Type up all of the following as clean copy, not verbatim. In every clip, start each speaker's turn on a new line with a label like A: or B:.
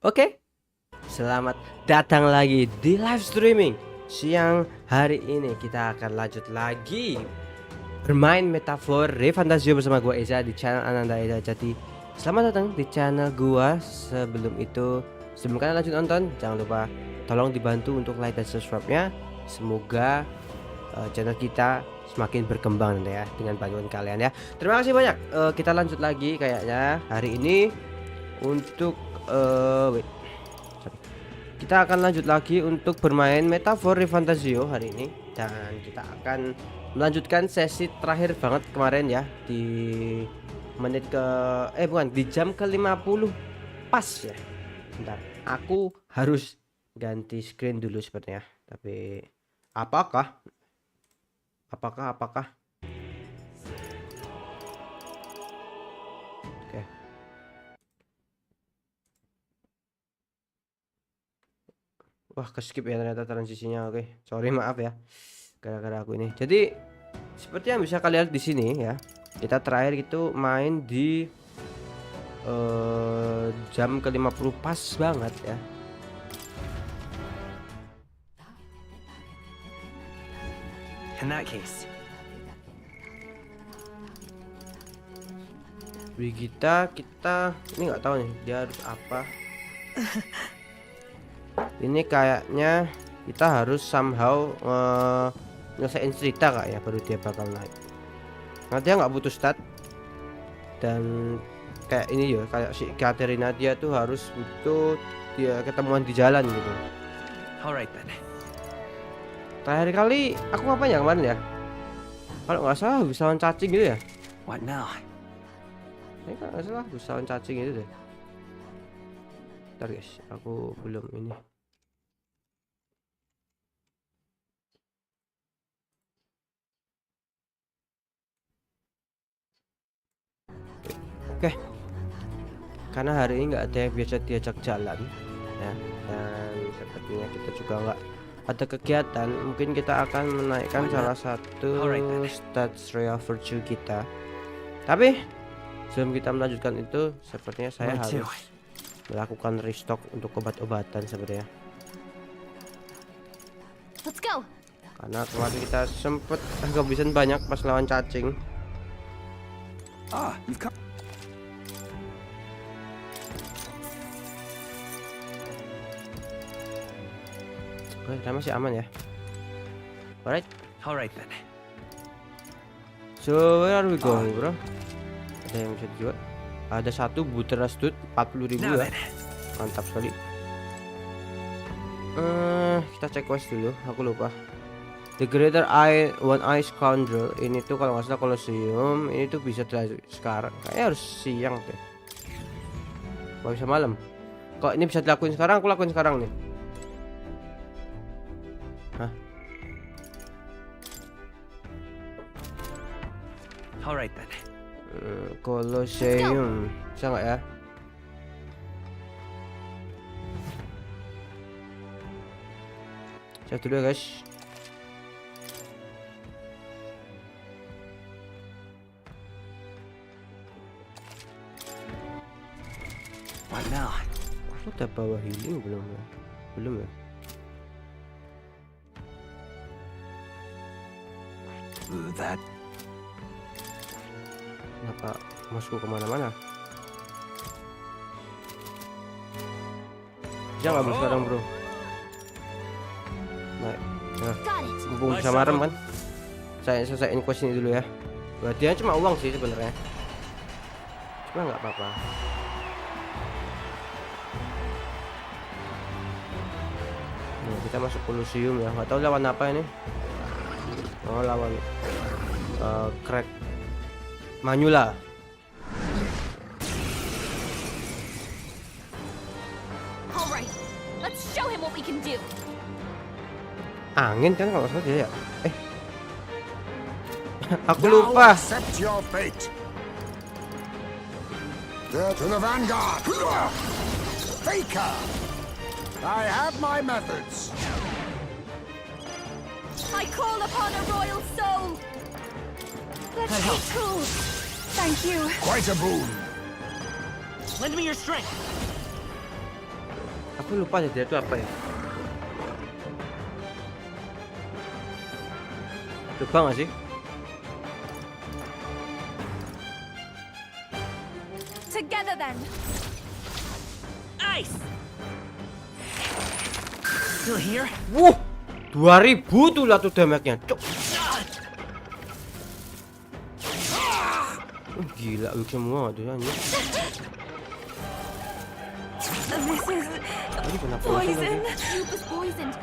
A: Oke, selamat datang lagi di live streaming siang hari ini. Kita akan lanjut lagi bermain metafor ReFantazio bersama gua Eza di channel Ananda Eza. Jadi selamat datang di channel gua. Sebelum kalian lanjut nonton, jangan lupa tolong dibantu untuk like dan subscribe-nya. Semoga channel kita semakin berkembang nanti ya dengan bantuan kalian ya. Terima kasih banyak. Kita lanjut lagi kayaknya hari ini untuk kita akan lanjut lagi untuk bermain metafor ReFantazio hari ini, dan kita akan melanjutkan sesi terakhir banget kemarin ya, di menit ke di jam ke 50 pas ya. Bentar, aku harus ganti screen dulu sepertinya. Tapi apakah oke. Wah, ke-skip ya ternyata transisinya. Oke, sorry, maaf ya gara-gara aku ini. Jadi seperti yang bisa kalian lihat di sini ya, kita terakhir itu main di jam ke 50 pas banget ya.
B: In that case,
A: kita ini nggak tahu nih dia harus apa. Ini kayaknya kita harus somehow nyelesain cerita kak ya, baru dia bakal naik. Nanti dia nggak butuh stat, dan kayak ini ya, kayak si Katerina dia tuh harus butuh dia ketemuan di jalan gitu.
B: alright then.
A: Terakhir kali aku ngapain ya kemarin ya, kalau nggak salah bisa lawan cacing gitu ya.
B: What now?
A: Ini kan nggak salah bisa lawan cacing gitu deh. Bentar guys, aku belum ini. Oke, karena hari ini nggak ada yang biasa diajak jalan ya, dan sepertinya kita juga nggak ada kegiatan. Mungkin kita akan menaikkan salah satu stats royal virtue kita. Tapi sebelum kita melanjutkan itu, sepertinya saya harus melakukan restock untuk obat-obatan sebenarnya.
C: Let's go.
A: Karena kemarin kita sempet kehabisan banyak pas lawan cacing.
B: You've come.
A: Oke, kita masih aman ya.
B: Alright then.
A: So where are we going, bro? Ada yang bisa dijual? Ada satu butera stud 40.000 ya. Mantap sekali. Kita cek quest dulu, aku lupa. The Greater Eye One Eye Scoundrel ini tuh kalau nggak salah Colosseum, ini tuh bisa terjadi sekarang. Kayaknya harus siang deh. Nggak bisa malam. Kok ini bisa dilakuin sekarang? Aku lakuin sekarang nih. Hah?
B: Alright then.
A: Colosseum bisa nggak ya? Cek dulu ya guys.
B: What now?
A: Aku udah bawa healing belum ya? Belum ya?
B: That.
A: Kenapa masuk kemana-mana? Bisa nggak bro sekarang bro? Nah, mumpung bisa marem kan? Saya selesaiin quest ini dulu ya. Berarti cuma uang sih sebenarnya. Cuma nggak apa-apa. Nah, kita masuk Colosseum ya. Nggak tahu lawan apa ini. Oh, lawan crack Manula.
C: Alright, let's show him what we can do.
A: Angin kan kalau salah dia ya. Aku lupa.
D: Accept your fate. There to the vanguard. Faker. I have my methods.
C: I call upon a royal soul. Let's be cool. Thank you.
D: Quite a boon.
B: Lend me your strength.
A: Aku lupa ya dia itu apa ya. Lupa nggak sih?
C: Together then.
B: Ice. Still here?
A: Wuh, 2000 tuh lah tuh damage-nya. Cuk. Gila, weak semua tuh anjir.
C: This is
A: Aduh, kenapa
C: poison.
A: lagi?
C: Tube is poisoned.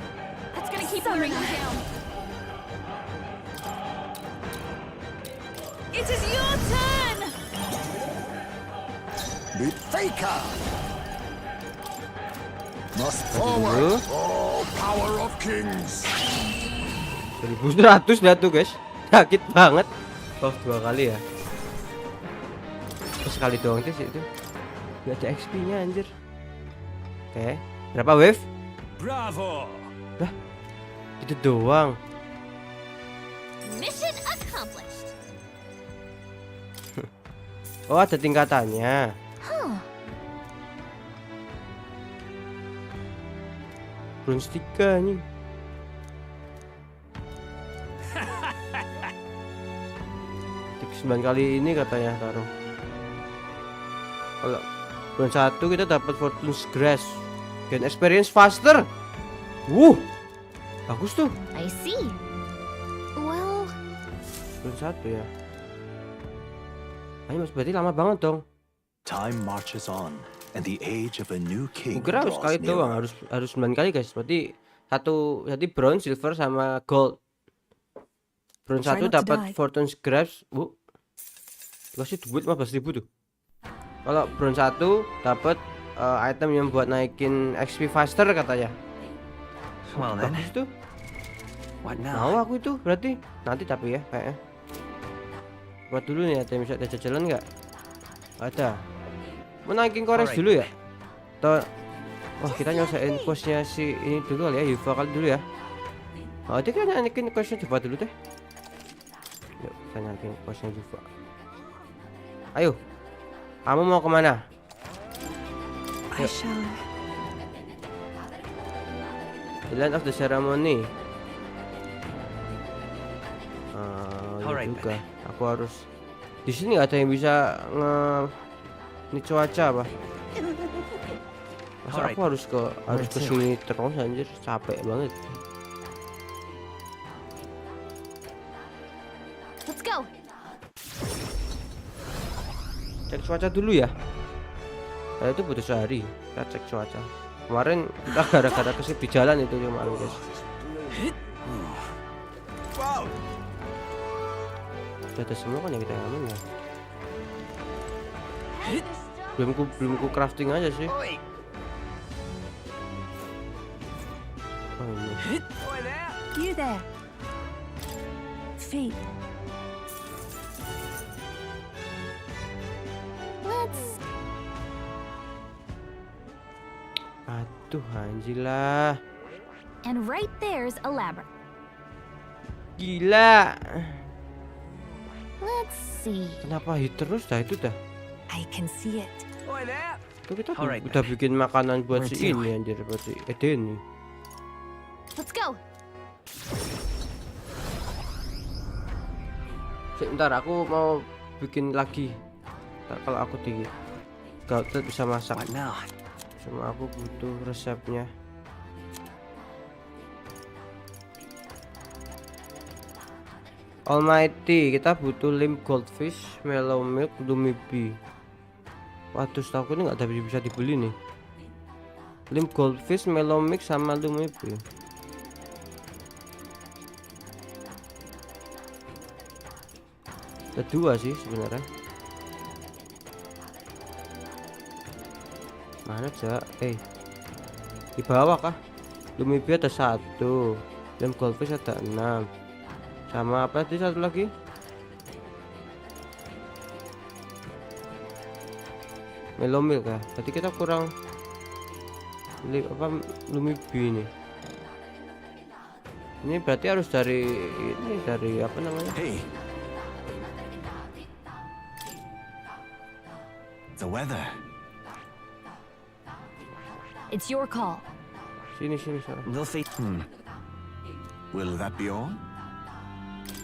C: That's gonna keep him raining down. It is your turn.
D: The faker must
A: Aduh.
D: forward. Oh, power of kings.
A: 1100 lihat tuh guys. Sakit banget. Oh, 2 kali ya. Sekali doang sih itu. Gak ada XP-nya anjir. Oke, berapa wave?
B: Bravo.
A: Lah, itu doang.
C: Mission accomplished.
A: Oh, ada tingkatannya. Bronze 3 nih. Tik 9 kali ini katanya taruh. Kalau bronze 1 kita dapat Fortune's Grass. Gain experience faster. Bagus tuh.
C: I see. Well,
A: Bronze 1 ya. Ayo mas, berarti lama banget dong.
E: Time marches on, and the age of a new king
A: Kira harus
E: draws
A: sekali doang,
E: nearer.
A: harus 9 kali guys. Berarti jadi bronze, silver sama gold. Bronze 1 dapat Fortune's Grasp. Kasih duit 15.000 tuh. Kalau bronze 1 dapat item yang buat naikin XP faster katanya.
B: Well then,
A: Bagus tuh.
B: what
A: Mau
B: now?
A: aku itu berarti nanti tapi ya kayaknya. Buat dulu nih, ada bisa ada jalan nggak? Ada. Mau naikin kores
B: Alright.
A: dulu ya? Wah, kita nyelesain questnya si ini dulu kali ya, Yuva kali dulu ya. Oh, dia kan naikin questnya Yuva dulu deh. Yuk, kita naikin questnya Yuva. Ayo, kamu mau kemana?
C: I shall.
A: The land of the ceremony.
B: Alright,
A: Juga. Aku harus. Di sini nggak ada yang bisa ini cuaca apa? Masa
B: Alright.
A: aku harus ke sini terus anjir, capek banget.
C: Let's go.
A: Cek cuaca dulu ya. Saya itu butuh sehari. Kita cek cuaca. Kemarin kita gara-gara kesepi jalan itu kemarin guys.
B: Wow.
A: Udah ada semua kan yang kita aman ya. Belum ku crafting aja sih.
B: Oi.
A: Oh, ini.
B: Oi there.
C: You there. Fate. Let's.
A: Aduh anjir lah.
C: And right there's a labyrinth.
A: Gila.
C: Let's see.
A: Kenapa hit terus dah itu dah?
C: I can see it.
B: Oi there.
A: Tuh kita
B: Alright,
A: udah bikin makanan buat
B: Where
A: si
B: to?
A: ini anjir, buat si Eden nih.
C: Let's go.
A: Sebentar aku mau bikin lagi. Ntar kalau aku tinggi Gautet bisa masak.
B: What now?
A: Cuma aku butuh resepnya. Almighty, kita butuh limb goldfish, mellow milk, lumibi. Waduh, setahu ini nggak ada bisa dibeli nih. Limb goldfish, mellow milk sama lumibi. Ada 2 sih sebenarnya. Mana aja? Di bawah kah? Lumibi ada 1, limb goldfish ada 6. Sama apa tadi satu lagi? Melomil kah? Tadi kita kurang lumibi ini. Ini berarti harus dari apa namanya?
E: Hey. The weather.
C: It's your call.
A: Sini Saran.
B: They'll face.
D: Will that be all?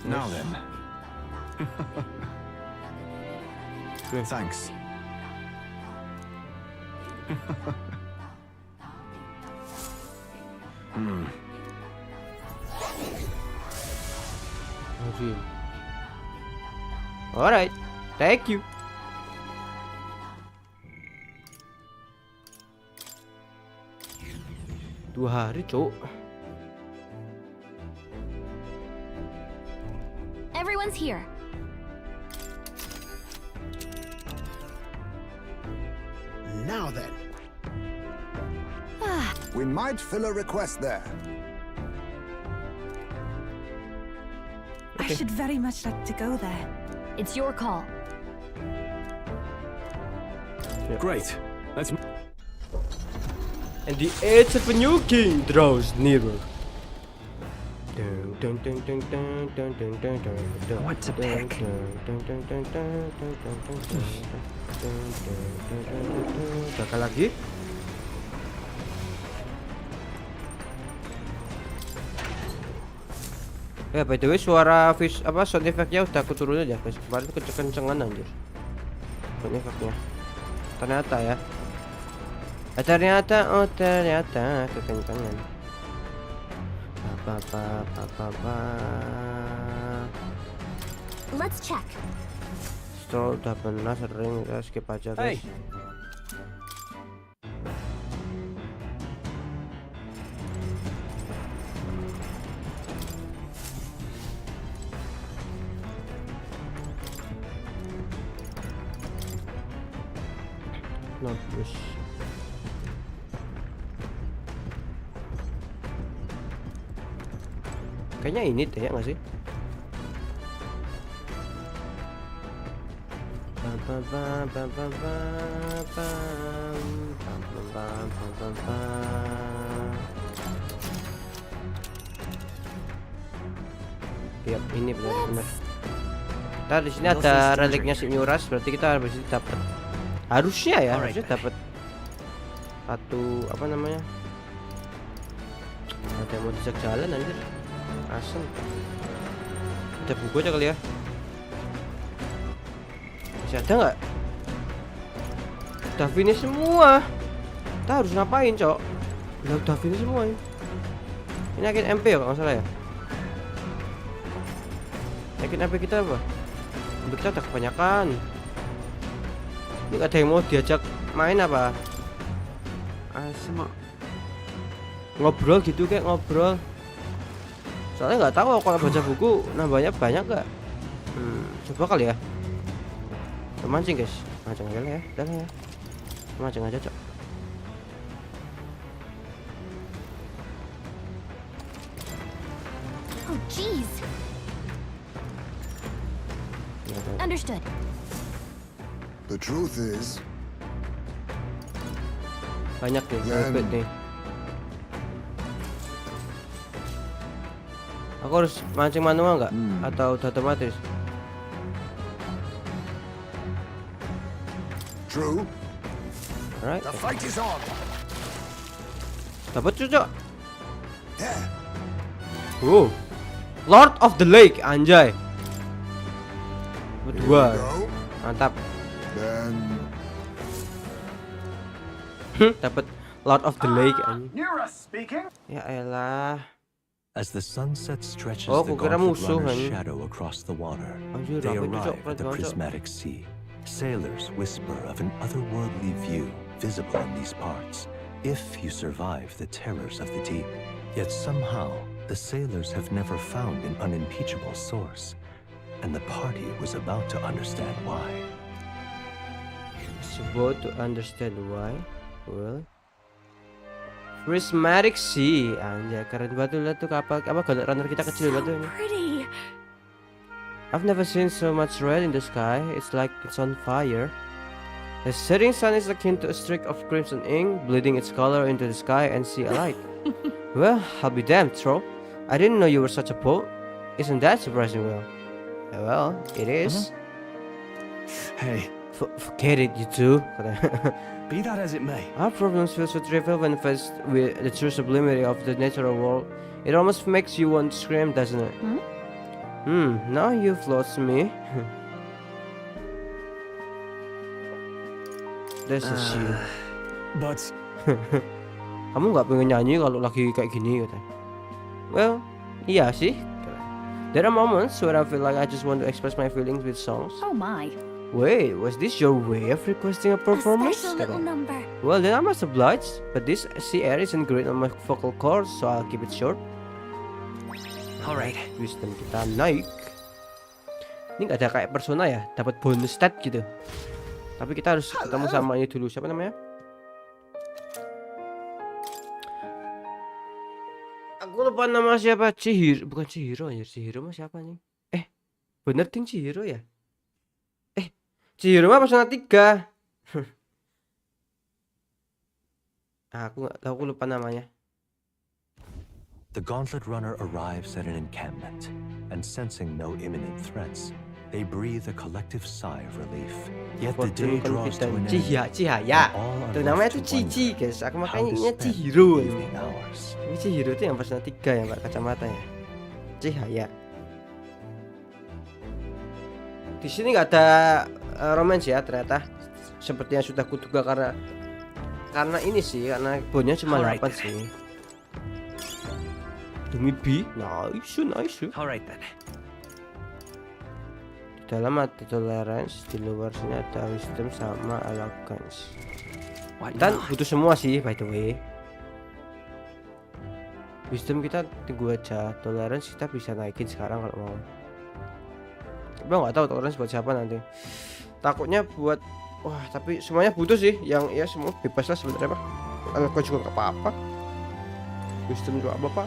D: Now then. Thanks.
A: Alright, thank you. Dua hari, Cuk.
C: Everyone's here.
D: Now then. We might fill a request there.
F: I should very much like to go there.
C: It's your call.
E: Great. Let's.
A: And the age of a new king draws nearer.
B: What to pick?
A: Bakal lagi. Ya, by the way, suara sound effect-nya udah aku turunin aja, guys. Kemarin tuh kenceng-kencengan anjir. Sound effect-nya. Ternyata ya. Ternyata kekencengan.
C: Let's check.
A: Stroll udah pernah sering, kita skip aja, guys. Notebus. Kayaknya ini deh ya nggak sih? Yap, ini benar-benar. Ntar di sini ada reliknya si Nyuras, berarti kita harus dapat. Harusnya ya, harusnya dapat satu apa namanya? Ada yang mau dijak jalan anjir. Asem. Kita buku aja kali ya. Masih ada nggak? Udah finish semua. Kita harus ngapain, Cok? Udah finish semua ini. Ini yakin MP ya kalau nggak salah ya. Yakin MP kita apa? MP kita udah kebanyakan. Ini ada yang mau diajak main apa? Asem. Ngobrol gitu kayak ngobrol. Soalnya nggak tahu kalau baca buku nambahnya banyak nggak. Coba kali ya. Mancing guys, mancing aja lah ya, udah ya. Mancing aja, Cok.
C: Oh, jeez. Understood.
D: The truth is,
A: Banyak nih, benefit nih. Aku harus mancing manual nggak? Atau udah otomatis?
D: true.
A: Alright.
D: The fight is on.
A: Dapat cucok.
D: There.
A: Lord of the Lake, anjay.
D: Here we
A: Berdua.
D: go.
A: Mantap.
D: Then
A: Dapat Lord of the Lake anjing.
B: Nura speaking.
A: Ya elah.
E: As the sunset stretches
A: Oh,
E: the
A: aku kira
E: gauntlet
A: musuh,
E: runner's
A: anjing.
E: shadow across the water,
A: Anjir,
E: they
A: apa itu, Cok?
E: arrive
A: Keren
E: at the
A: banget, Cok.
E: prismatic sea. Sailors whisper of an otherworldly view visible in these parts, if you survive the terrors of the deep. Yet somehow, the sailors have never found an unimpeachable source, and the party was about to understand why.
A: About to understand why. Well, prismatic sea, anjay keren banget tuh, lihat tuh kapal apa galak runner kita kecil banget tuh ini.
C: Pretty.
A: I've never seen so much red in the sky. It's like it's on fire. The setting sun is akin to a streak of crimson ink, bleeding its color into the sky and sea alike. Well, I'll be damned, Tro. I didn't know you were such a poet. Isn't that surprising? Well, it is.
E: Hey,
A: Forget it, you two.
B: Be that as it may.
A: Our problems feel so trivial when faced with the true sublimity of the natural world. It almost makes you want to scream, doesn't it? Now you've lost me. That's a shame.
B: But
A: Kamu nggak pengen nyanyi kalau lagi kayak gini katanya. Well, iya sih. There are moments where I feel like I just want to express my feelings with songs.
C: Oh my.
A: Wait, was this your way of requesting a performance?
C: A special little number.
A: Well, then I must oblige. But this CR isn't great on my vocal cords, so I'll keep it short.
B: alright.
A: Wisdom kita naik. Ini nggak ada kayak persona ya, dapat bonus stat gitu. Tapi kita harus ketemu sama ini dulu. Siapa namanya? Aku lupa nama siapa. Chihiro, bukan Chihiro ya. Chihiro mah siapa nih? Bener ting Chihiro ya? Chihiro mah persona 3. Aku nggak tahu, aku lupa namanya.
E: The Gauntlet Runner arrives at an encampment, and sensing no imminent threats, they breathe a collective sigh of relief. Yet the day draws to an end.
A: Cihaya. Tuh namanya tuh Cici guys. Aku makanya ingat Chihiro.
E: Evening hours.
A: Ini Chihiro tuh yang persona 3 yang pakai kacamata ya. Cihaya. Di sini nggak ada romance ya ternyata. Seperti yang sudah kuduga karena ini sih, karena bonnya cuma 8 sih. Demi B, nice.
B: Alright then.
A: Di dalam ada tolerance, di luar sini ada wisdom sama elegance. Dan butuh semua sih by the way. Wisdom kita tunggu aja, tolerance kita bisa naikin sekarang kalau mau. Tapi nggak tahu tolerance buat siapa nanti. Takutnya buat, wah tapi semuanya butuh sih, yang ya semua bebas lah sebenarnya pak. Elegance juga nggak apa-apa, wisdom juga apa-apa,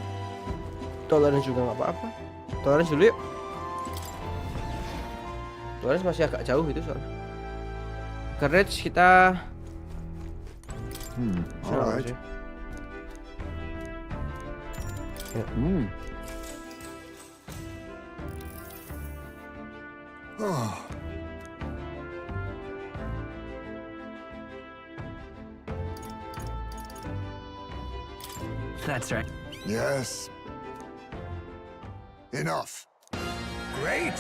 A: tolerance juga nggak apa-apa. Tolerance dulu yuk. Tolerance masih agak jauh itu soalnya. Courage kita
D: Alright.
A: Ya.
D: Oh,
B: That's right.
D: yes. Enough. Great.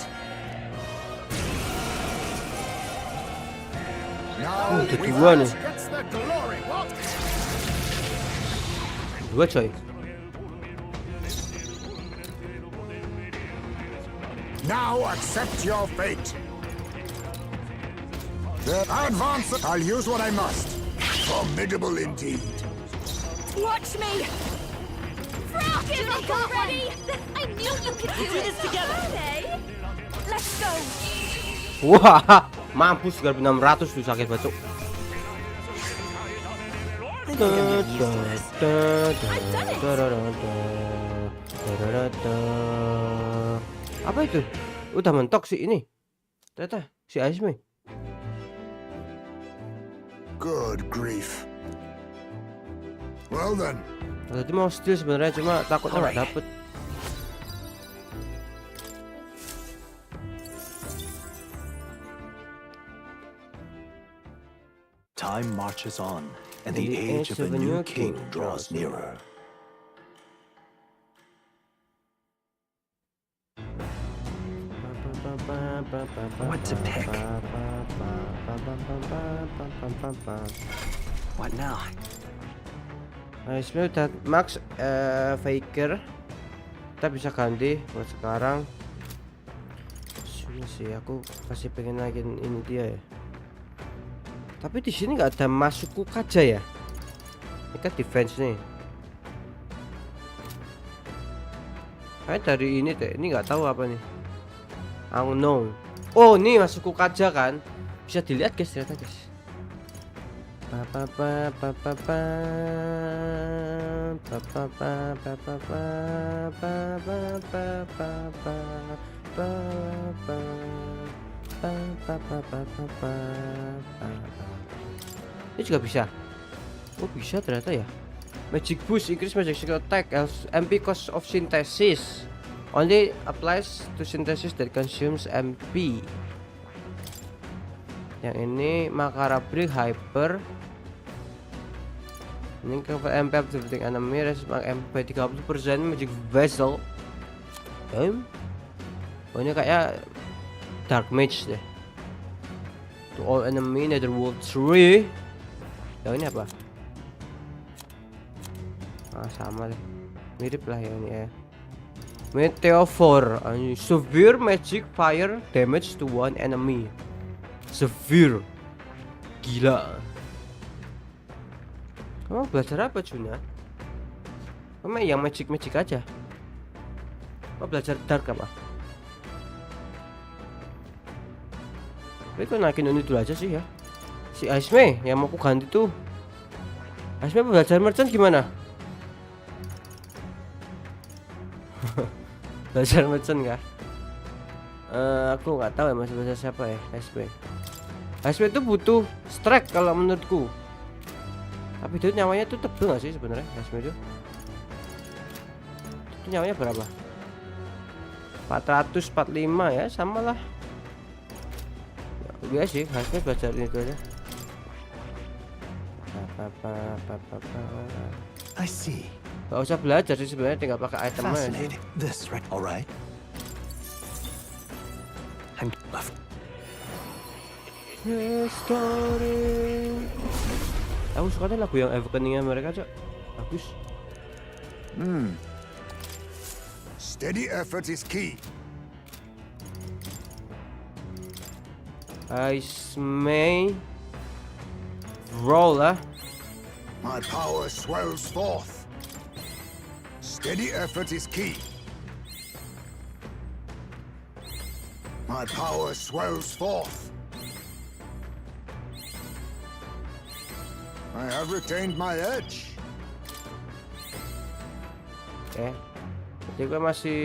D: Now
A: udah
D: we
A: dua nih.
D: gets the glory. What?
A: 2 coy.
D: Now accept your fate. The advance. I'll use what I must. Formidable indeed.
C: Watch me. Frog, give up already. I knew you could do this together. Let's go.
A: Wah, mampus 3600 tuh sakit bacok. Apa itu? Udah mentok sih ini. Ternyata si Aisme.
D: Good grief. Well then.
A: Tadi mau steal sebenarnya, cuma takutnya nggak dapet.
E: Time marches on, and the age of a new king draws nearer.
B: What to pick? What now?
A: Aisme udah max Faker. Kita bisa ganti buat sekarang. Sudah sih, aku masih pengen naikin ini dia ya. Tapi di sini nggak ada masukku kaja ya. Ini kan defense nih. Kayak dari ini deh. Ini nggak tahu apa nih. Unknown. Oh, ini masukku kaja kan. Bisa dilihat guys, ternyata guys. Ini juga bisa. Oh bisa ternyata ya. Magic boost, increase magic skill attack, MP cost of synthesis. Only applies to synthesis that consumes MP. Yang ini Makara Break Hyper Ini ke MP activating enemy respect MP 30% magic vessel. Oh ini kayak dark mage deh. To all enemy netherworld 3. Ya ini apa? Ah sama deh. Mirip lah ya ini ya. Meteor severe magic fire damage to one enemy. Severe. Gila. Kamu belajar apa Juna? Kamu yang magic aja. Kamu belajar dark apa? Tapi kok naikin ini dulu aja sih ya. Si Aisme yang mau aku ganti tuh. Aisme belajar merchant gimana? Belajar merchant kah? Aku nggak tahu ya masih belajar siapa ya Aisme. Aisme itu butuh strike kalau menurutku. Tapi dia nyawanya tuh tebel nggak sih sebenarnya Aisme itu? Itu nyawanya berapa? 445 ya, sama lah. Ya sih, Aisme belajar itu aja.
E: I see.
A: Gak usah belajar sih sebenarnya, tinggal pakai item aja sih.
E: This right, all right. And left.
A: Aku suka lagu yang awakeningnya mereka cok, bagus.
D: Steady effort is key.
A: Aisme roll lah.
D: My power swells forth. Steady effort is key. My power swells forth. I have retained my edge.
A: Oke. Jadi gue masih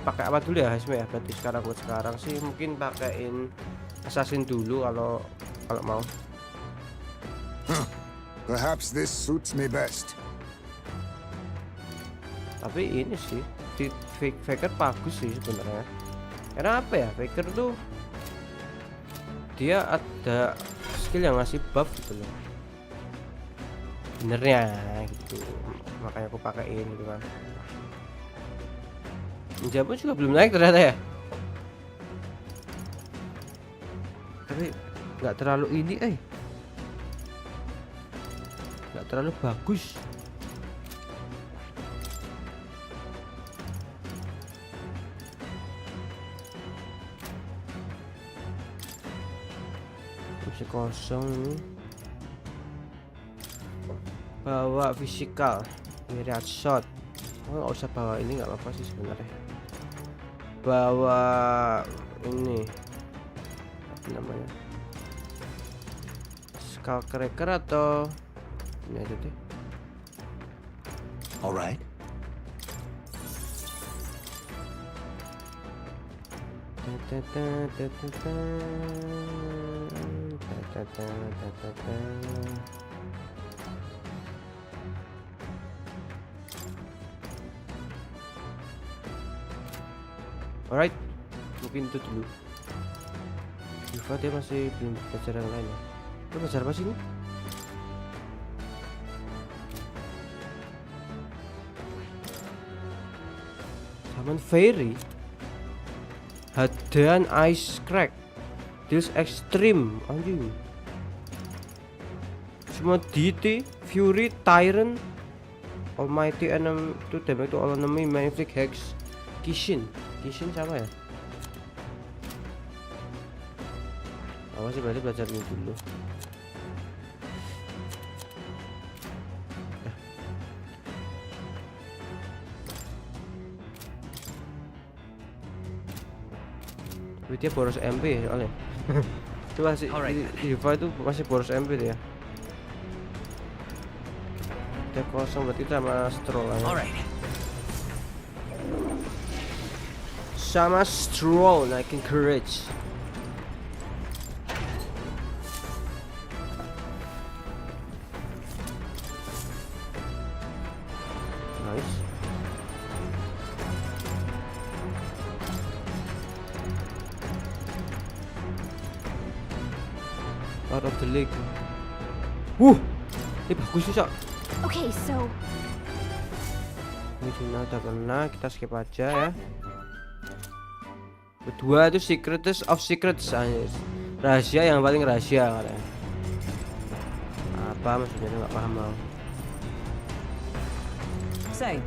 A: pakai apa dulu ya Aisme ya? Berarti sekarang sih mungkin pakein assassin dulu kalau mau.
D: Perhaps this suits me best.
A: Tapi ini sih di Faker bagus sih sebenarnya. Karena apa ya? Faker tuh dia ada skill yang ngasih buff gitu loh. Benernya gitu. Makanya aku pakein gitu kan. Ninja pun juga belum naik ternyata ya. Tapi nggak terlalu ini nggak terlalu bagus. Masih kosong ini. Bawa fisikal myriad shot. Oh, nggak usah bawa ini, nggak apa-apa sih sebenarnya. Bawa ini apa namanya, skull cracker atau ini aja deh.
E: Alright.
A: Alright, mungkin itu dulu. Yuva dia masih belum belajar yang lain ya. Lu belajar apa sih ini? Summon Fairy, Hadan Ice Crack, deals extreme, anjing. Semua DT, Fury, Tyrant, Almighty enemy to damage to all enemy, Magnific Hex, Kishin sama ya? Apa sih, berarti belajar ini dulu. Tapi dia boros MP soalnya. Itu masih Diva itu masih boros MP dia. Dia kosong berarti sama Stroll aja. Sama Stroll naikin courage. Nice. Out of the league. Ini bagus sih, Cok.
C: Okay, so
A: Ini Cina udah kena, kita skip aja ya. Kedua itu Secrets of Secrets, rahasia yang paling rahasia katanya. Apa maksudnya, nggak paham mau.
F: Say.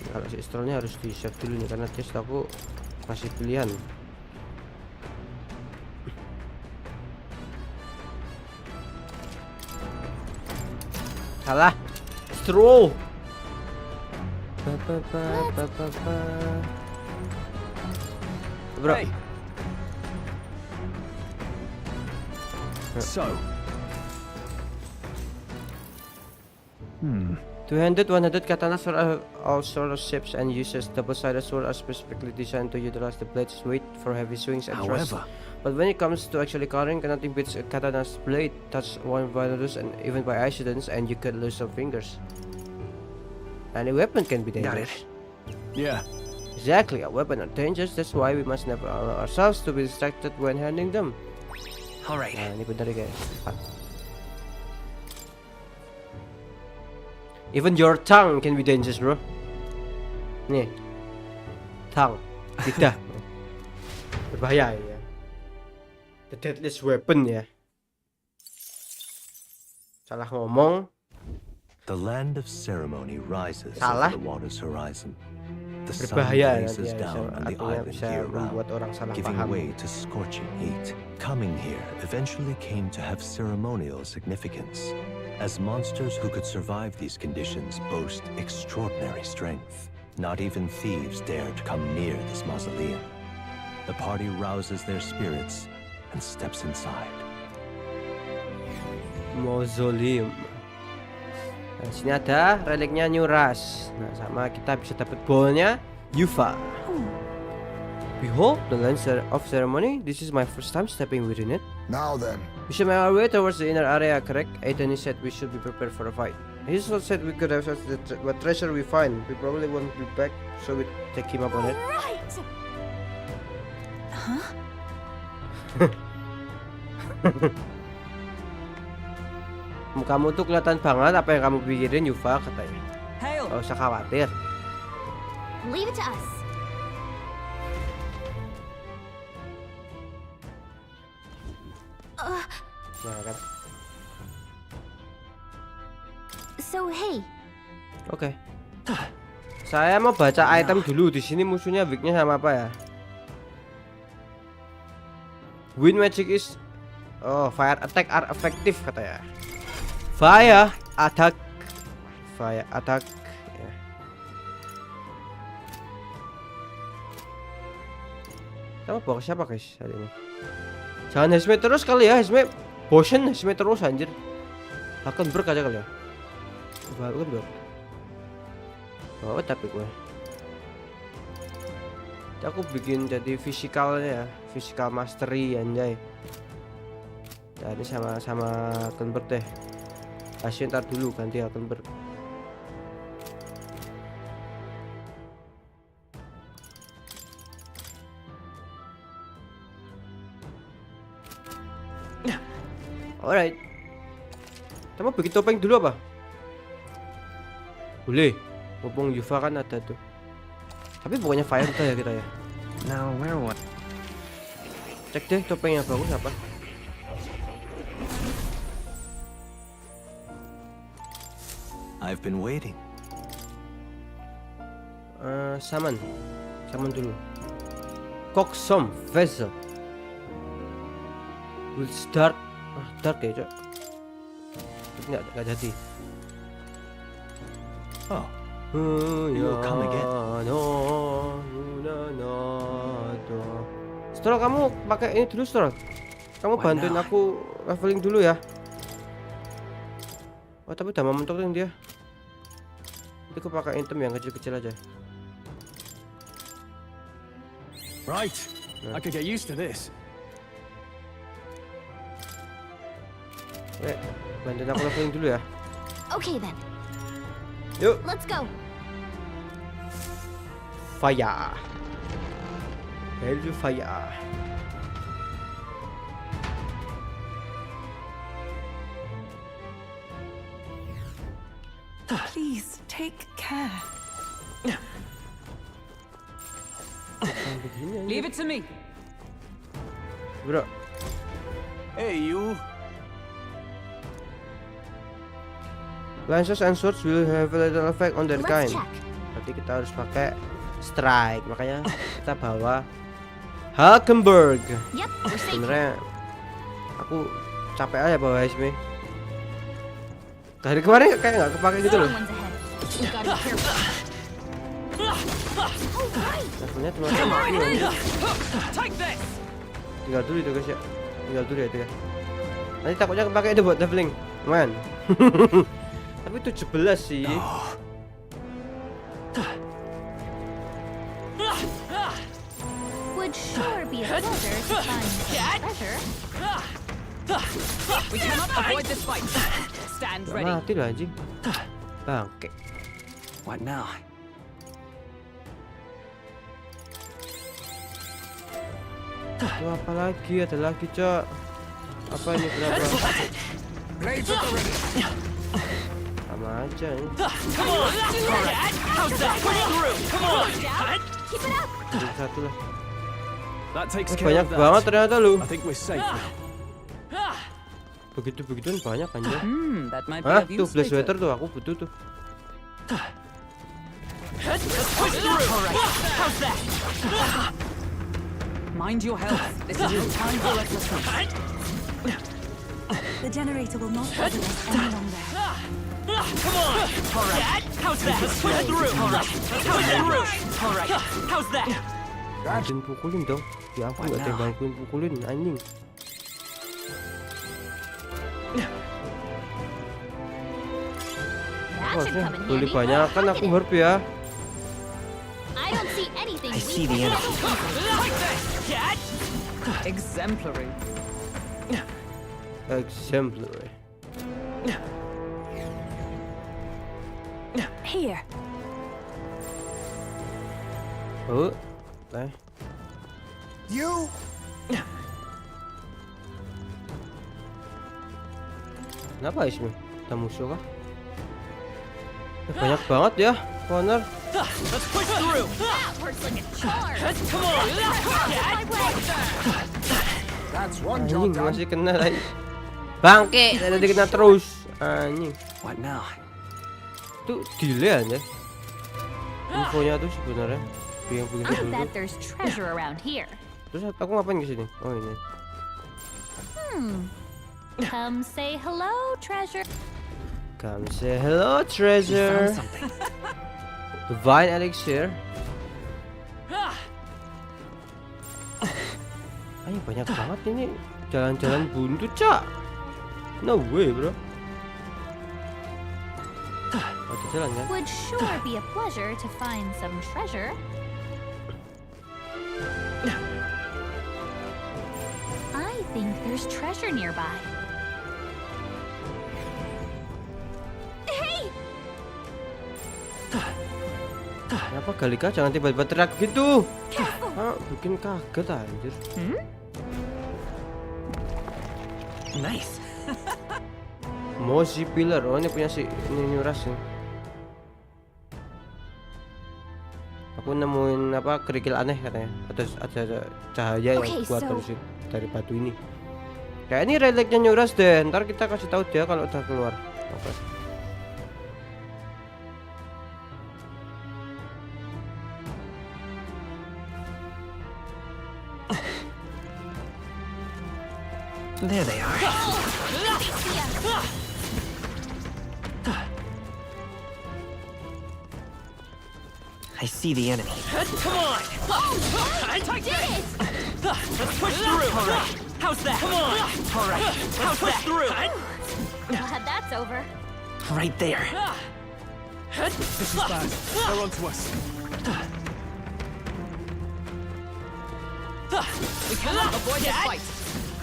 A: Kalau si scrollnya harus di save dulu nih, karena dia setahu kasih pilihan. Salah. Straw. Bro.
B: Hey. So.
A: Two-handed, one-handed katana sword are all sort of shapes and uses. Double-sided sword are specifically designed to utilize the blade's weight for heavy swings and thrusts.
B: However,
A: But when it comes to actually cutting, nothing beats a katana's blade. Touch one virus and even by accidents, and you could lose some fingers. Any weapon can be
B: got it.
A: dangerous.
B: Yeah.
A: Exactly, a weapon are dangerous. That's why we must never allow ourselves to be distracted when handling them.
B: All right.
A: Nah, ini benar ya guys. Even your tongue can be dangerous, bro. Nih, tongue, lidah, berbahaya ya. The deadliest weapon ya. Salah ngomong.
E: The land of ceremony rises
A: Salah.
E: over the water's horizon. The sun
A: Berbahaya
E: blazes
A: nanti ya.
E: down on the
A: Artinya
E: island
A: bisa
E: year-round,
A: membuat orang salah
E: giving
A: paham.
E: way to scorching heat. Coming here eventually came to have ceremonial significance, as monsters who could survive these conditions boast extraordinary strength. Not even thieves dare to come near this mausoleum. The party rouses their spirits and steps inside.
A: Mausoleum. Nah, sini ada reliknya New Rush. Nah, sama kita bisa dapat bolnya Yuva. Behold the land of ceremony. This is my first time stepping within it.
D: Now then,
A: We should make our way towards the inner area, correct? Aiden said we should be prepared for a fight. He also said we could have what treasure we find. We probably won't be back, so we take him up on it.
C: right.
A: Kamu tuh kelihatan banget apa yang kamu pikirin, Yuva, katanya.
F: Hail.
A: Gak usah khawatir.
C: Leave it to us.
A: Nah, kan.
C: So hey,
A: Oke. Saya mau baca item dulu. Di sini musuhnya weaknya sama apa ya? Wind magic is fire attack are effective katanya. Fire attack. Fire attack. Ya. Kita mau bawa siapa guys hari ini? Jangan Hesme terus kali ya. Hesme bosen Hesme terus anjir. Akan berkaca kali ya. Baru kan belum. Oh tapi gue. Aku bikin jadi fisikalnya ya, fisikal mastery anjay. Nah, ini sama convert deh. Kasih ntar dulu ganti ya convert. Alright. Kita mau bikin topeng dulu apa? Boleh. Mumpung Yuva kan ada tuh. Tapi pokoknya fire ya kita ya.
B: Now where what?
A: Cek deh topeng yang bagus apa.
E: I've been waiting.
A: Saman dulu. Coxswain vessel. Will start. Dark ya cok. Nggak jadi.
E: Oh, you will come again.
A: Setelah kamu pakai ini dulu, setelah kamu bantuin aku leveling dulu ya. Oh tapi udah mau mentok nih dia. Jadi aku pakai item yang kecil-kecil aja.
B: Right. I could get used to this.
A: Bantuin aku leveling dulu ya.
C: okay then.
A: Yuk,
C: Let's go.
A: fire. Hello fire.
F: Please take care.
G: Leave it to me.
A: Bro,
B: Hey, you.
A: lances and swords will have a little effect on their
C: Let's
A: kind.
C: check.
A: Berarti kita harus pakai strike, makanya kita bawa Hulkenberg.
C: Yep, we're safe.
A: Sebenarnya aku capek aja bawa HP. Dari kemarin kayak nggak kepake gitu loh.
C: Someone's ahead. You gotta be careful. Alright.
A: Levelnya cuma sama aku.
B: Take this.
A: Tinggal dulu itu guys ya. Tinggal dulu ya itu ya. Nanti takutnya kepake itu buat leveling. Man. Tapi 17 sih.
C: Would sure be a pleasure to find some treasure.
G: We cannot avoid this fight. Stand
A: Nggak
G: ready.
A: mati lah anjing. Bangke.
B: What now?
A: Itu apa lagi? Ada lagi, Cok. Apa ini berapa?
D: Blades at the ready.
A: Sama aja ini.
B: Come on. Alright. How's that? Push through. Come on.
C: Keep it up.
A: Jadi satu lah.
B: That takes care
A: Banyak
B: of that.
A: banget ternyata lu.
B: I think we're safe now.
A: Begitu-begituan banyak anjir.
G: That might be
A: Hah?
G: of
A: Tuh
G: use
A: flash
G: later.
A: sweater tuh aku butuh tuh.
B: Push through. How's that?
G: Mind your health. This is no time for recklessness.
F: The generator will not bother us any longer.
B: Come on. Alright. How's that? Push through. Alright. Push through. Alright. How's that?
A: Anjing pukulin dong. Ya aku nggak tembangin pukulin anjing.
C: That should come in
A: Beli
C: handy.
A: banyak kan aku herb ya.
C: I don't see anything.
E: I see the enemy.
G: Exemplary.
A: Exemplary.
F: Here.
A: Oh, eh.
D: You
A: Kenapa Ismi? Kita musuh kah? Banyak banget ya, corner.
B: Let's push through.
C: That works like a charm.
B: Come on.
C: My way.
D: that's one
A: Anjing
D: job done.
A: masih kena lagi. Bangke, tadi kena terus. Anjing.
B: What now?
A: Tuh delay aja. Infonya tuh sebenarnya yang begitu
C: I
A: dulu.
C: bet there's treasure around here.
A: Terus aku ngapain ke sini? Oh ini.
C: Come say hello, treasure.
A: Come say hello, treasure. Divine elixir. Ayo banyak banget ini jalan-jalan buntu, Cak. No way, bro. Ada jalan kan?
C: Would sure be a pleasure to find some treasure. I think there's treasure nearby. Hey!
A: Kenapa Gallica jangan tiba-tiba teriak gitu?
C: Careful!
A: Ah, bikin kaget anjir.
B: Nice.
A: Mozi Pillar, oh ini punya si ini Nyuras nih. Aku nemuin apa kerikil aneh katanya. Ada cahaya
C: Okay,
A: yang keluar
C: so-
A: dari batu ini. Kayak ini reliknya Nyuras deh. Ntar kita kasih tahu dia kalau udah keluar. Oke.
E: There they are. I see the enemy.
B: Come on. Take this. Let's push through. Alright. How's that? Come on. Alright. Let's push through.
C: Glad that's over.
E: Right there.
B: This is bad. They're on to us.
G: We cannot avoid this fight.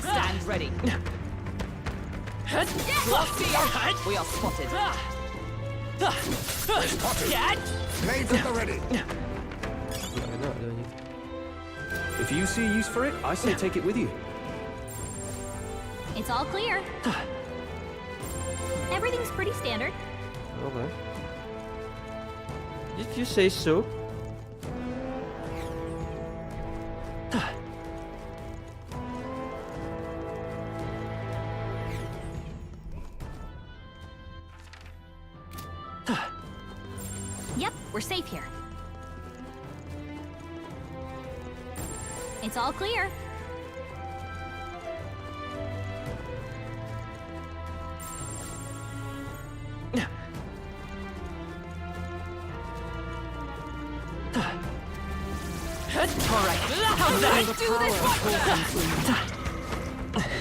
G: Stand ready. We are spotted.
D: Blades at the ready.
A: Nggak ada ini.
B: If you see use for it, I say take it with you.
C: It's all clear. Everything's pretty standard.
A: Oke. Did you say so?
C: Yep, we're safe here. It's all clear.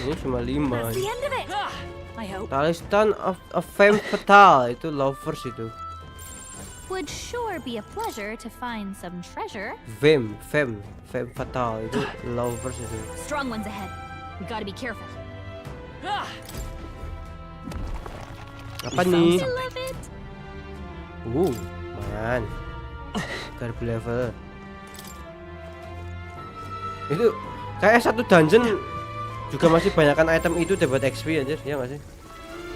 A: Ini cuma 5.
C: That's the end of it. I hope.
A: Talisman of Femme Fatale itu lovers itu.
C: Would sure be a pleasure to find some treasure.
A: Femme Fatale itu lovers itu.
C: Strong ones ahead. We gotta be careful.
A: Apa nih?
C: I love it.
A: Man. Garbu level. Itu kayak satu dungeon juga masih banyakkan item itu dapat XP anjir, ya nggak sih?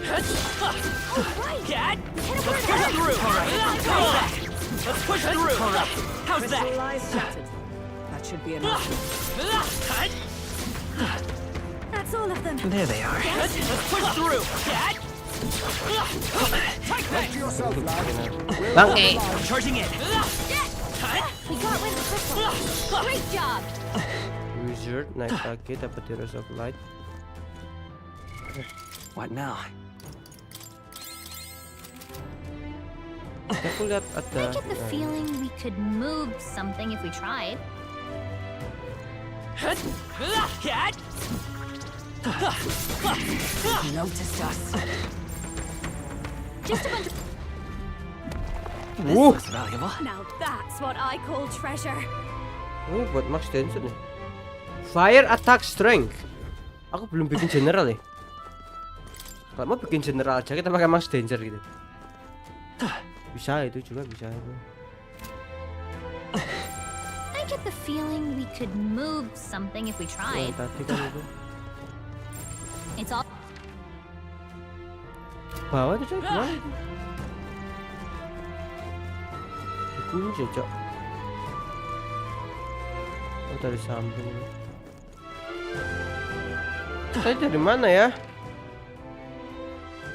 B: Let's push through. How's that?
G: Crystal eyes shattered. That should be enough.
C: That's all of them.
B: There they are. Let's push through.
D: Look to yourself, lad.
A: Bangke.
B: Charging in.
C: We got rid of the crystal. Great job.
A: Wizard naik lagi dapat Heroes of Light.
B: What now?
A: Aku lihat ada.
C: I get the feeling we could move something if we tried.
G: Noticed us.
C: Just a bunch of.
B: This looks valuable.
C: Now that's what I call treasure.
A: Oh, buat max danger nih. Fire attack strength. Aku belum bikin general nih. Kalau mau bikin general aja kita pakai max danger gitu. Bisa itu juga bisa itu.
C: I get the feeling we could move something if we tried.
A: Tadi kan itu.
C: It's all.
A: Bawah tuh coy, gimana itu? Dikunci cok. Oh dari samping. Tadi dari mana ya?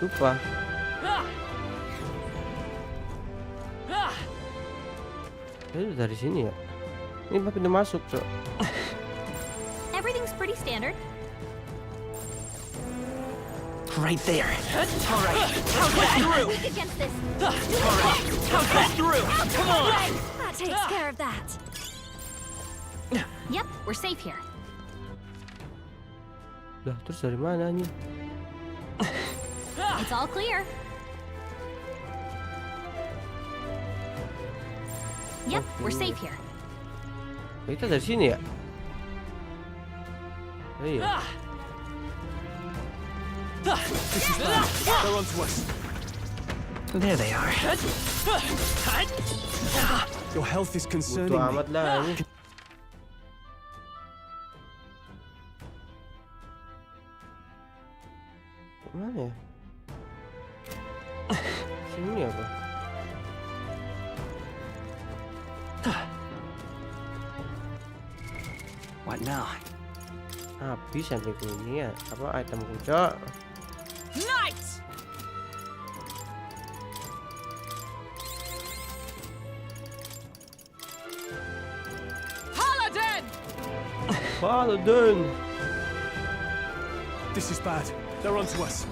A: Lupa. Itu dari sini ya. Ini pintu masuk cok.
C: Everything's pretty standard.
B: Right there. All right. How's that?
C: Weak against this.
B: All right. How's that? Through. Come on.
C: That takes care of that. Yep, we're safe here.
A: Lah terus dari mana nih?
C: It's all clear. Yep, we're safe here.
A: Kita dari sini ya? Oh iya.
B: This is bad. They're onto us. There they are.
H: Your health is concerning
A: Butuh
H: me.
A: amat lah ini. Mana ya? Sini apa?
B: What now?
A: Habis sampai ini ya. Apa item kucok?
G: Knight! Paladin!
A: Paladin.
H: This is bad. They're onto us.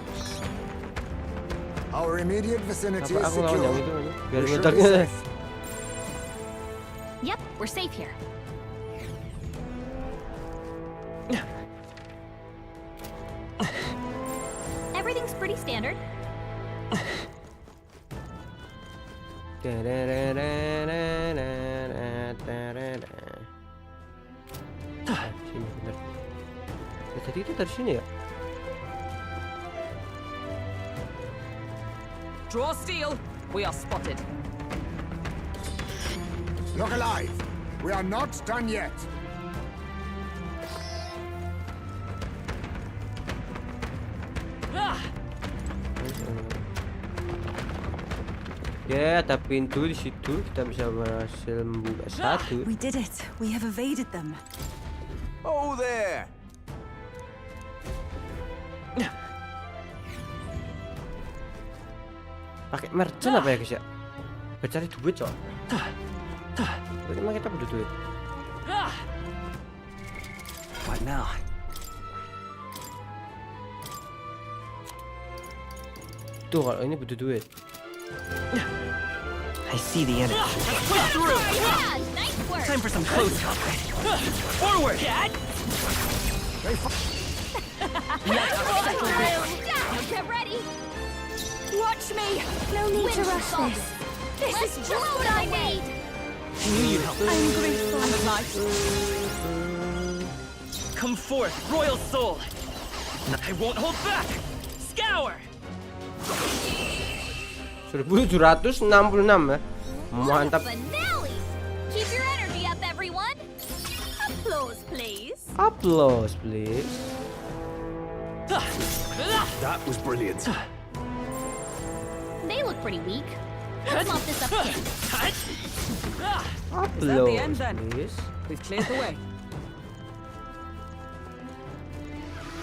D: Our immediate vicinity
A: Apa
D: is
A: aku lawan yang
D: secure.
A: itu aja? Biar
D: We should be
A: meledaknya.
D: safe.
C: Yep, we're safe here. Everything's pretty standard.
A: Sini bener. Ya, tadi itu dari sini ya?
G: Draw steel. We are spotted.
D: Look alive. We are not done yet.
A: Ya, ada pintu di situ. Kita bisa berhasil membuka satu.
F: We did it. We have evaded them.
I: Oh there!
A: Pakai merchant apa ya guys ya? Bercari duit coy. Emang kita butuh duit.
I: What now?
A: Tuh kalau ini butuh duit.
I: I see the enemy.
B: Push through.
C: Yeah, nice work.
B: Time for some close combat. Forward. Cat.
C: Now get ready. Watch me. No need to rush this. This is just what I need.
B: Knew you'd help.
F: I'm grateful.
B: Come forth, royal soul. I won't hold back. Scour.
A: 1766 ya. Mantap.
C: Finale. Keep your energy up, everyone. Applause, please.
A: Applause please.
H: That was brilliant.
C: They look pretty weak. Let's mop this up quick.
A: Applause
G: end then?
A: please.
G: We've cleared the way.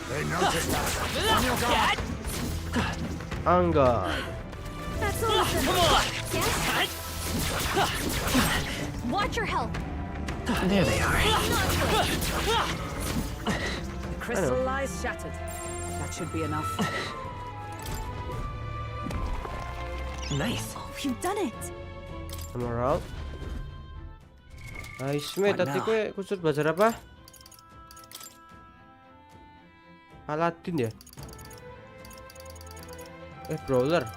D: They noticed us. On your guard.
A: Angga.
C: That's awesome.
B: Come on.
C: Yes? Watch your health.
I: There they are.
C: Not good.
G: The crystal lies shattered. That should be enough.
I: Nice.
F: Oh, you've done it.
A: Emerald. Aisme
I: What
A: tadi
I: now?
A: gue kusut belajar apa? Paladin ya? Brawler.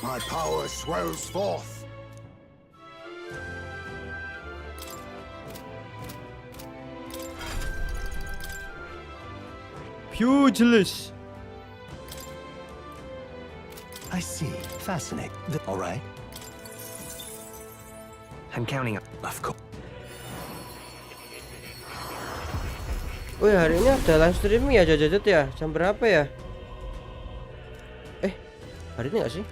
D: My power swells forth.
A: Pugilist.
E: I see. Fascinating. All right.
I: I'm counting up. Of course.
A: Wih, hari ini ada live streaming ya, Jajat ya? Jam berapa ya? Hari ini gak sih?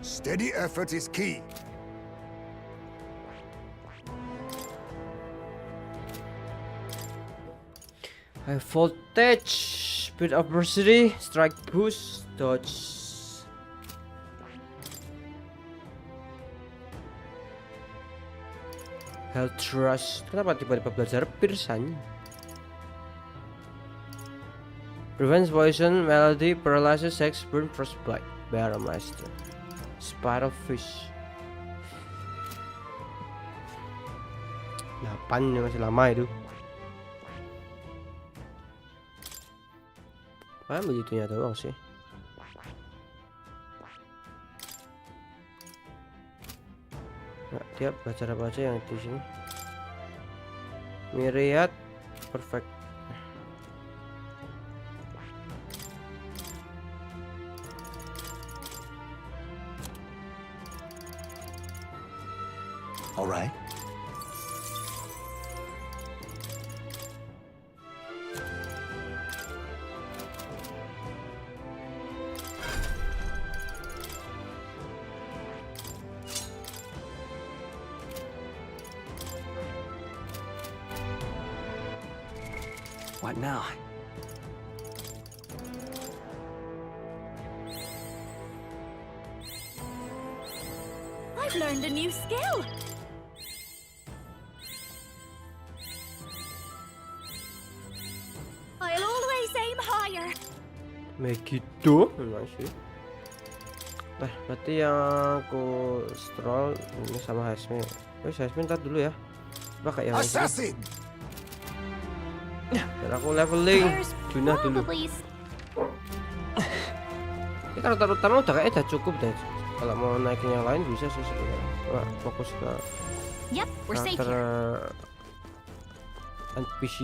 D: Steady effort is key.
A: High voltage, speed of adversity, strike boost, dodge. Health rush. Kenapa tiba-tiba belajar Pirsan? Prevents poison, melody, paralysis, sex, burn, frostbite. Baramaster. Spiral fish. 8 ya, masih lama itu. Begitunya doang sih. Nah, dia belajar apa aja yang di sini? Myriad, perfect.
E: All right.
I: What now?
C: I've learned a new skill. I'll always aim higher.
A: Begitu, masih. Nah, berarti yang aku stroll ini sama Hasmi. Hasmi ntar dulu ya. Coba kayak yang ini.
D: Assassin!
A: Dan aku leveling Junah dulu.
C: Probably
A: Ini kan rata utama udah kayaknya udah cukup deh. Kalau mau naikin yang lain bisa sih sebenarnya. Wah, fokus ke
C: Yep, we're safe
A: karakter
C: here.
A: NPC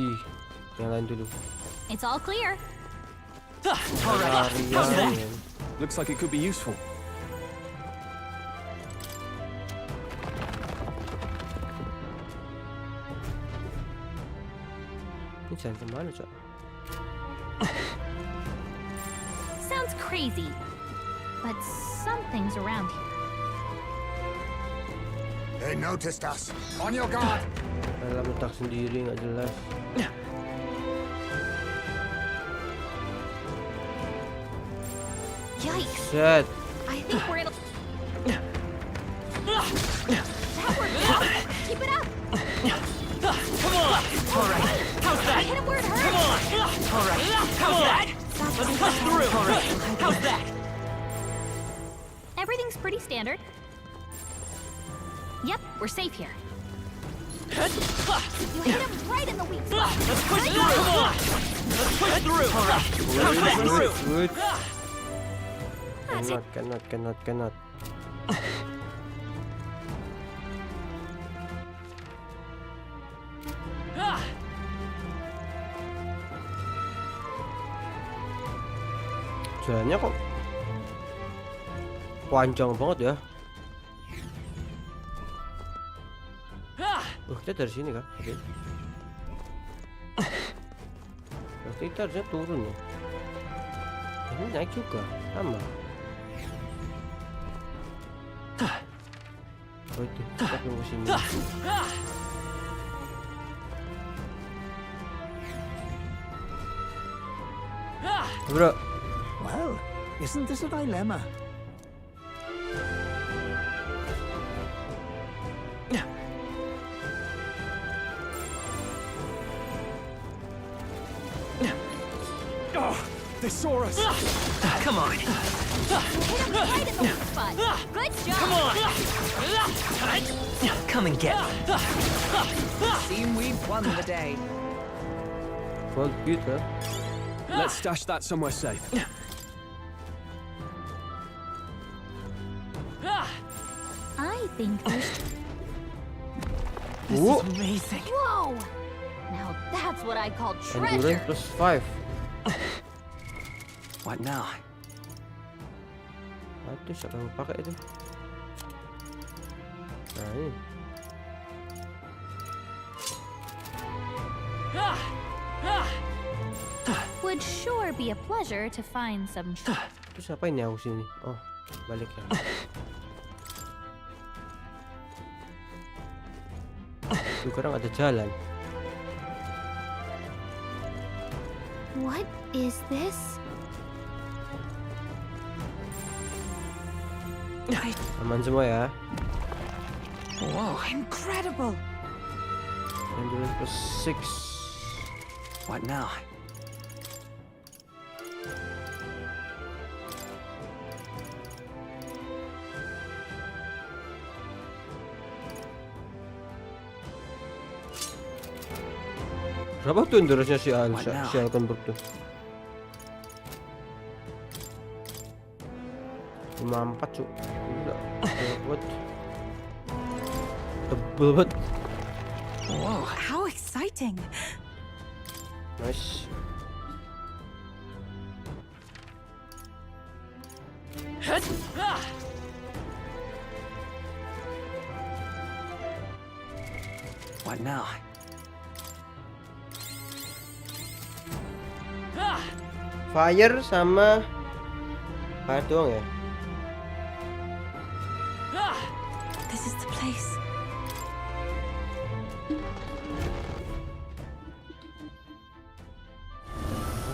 A: yang lain dulu.
C: It's all clear.
B: All right. How's that?
H: Looks like it could be useful.
A: Ini jalan kemana, Cok?
C: Sounds crazy, but something's around here.
D: They noticed us. On your guard.
A: Alah, letak sendiri nggak jelas.
C: Yikes!
A: Set.
C: I think we're in a... That worked out! Keep it up!
B: Come on! Alright, how's that?
C: Hit him where it hurts!
B: Come on! Alright, how's that? Let's push through! Alright, how's that?
C: Everything's pretty standard. Yep, we're safe here. You hit him right in the weak spot.
B: Let's push through! Come on! Let's push through! Alright, how's that? Through!
A: Good.
C: That's it.
A: Cannot. Jalannya kok panjang banget ya. Kita dari sini kan? Oke. Berarti kita harusnya turun ya. Ini naik juga, sama. Oh itu, kita tunggu sini. Bro.
D: Well, isn't this a dilemma?
H: Oh, they saw us.
B: Come on!
C: Hit him right in the weak spot. Good job.
B: Come on! Come and get me.
G: Seem we've won the day.
A: Voll gut, hè?
H: Let's stash that somewhere safe.
C: I think there's...
I: This
A: Whoa.
I: is amazing.
C: Whoa! Now that's what I call
A: Endurance
C: treasure.
A: plus 5.
I: What now?
A: Aduh, siapa yang pakai itu? Nah ini.
C: Would sure be a pleasure to find some...
A: Terus apa ini aku sini? Oh, balik ya. Sekarang ada jalan.
C: What is this?
A: Aman semua ya.
I: Whoa.
G: Incredible!
A: Endurance plus 6.
I: What now?
A: Berapa tuh endurance-nya si
I: What now?
A: Alconberg tuh? 54 cu. Gila. Buat. Tebel banget.
I: Whoa.
F: How exciting!
A: Nice.
I: What now?
A: Fire sama fire doang ya?
F: This is the place.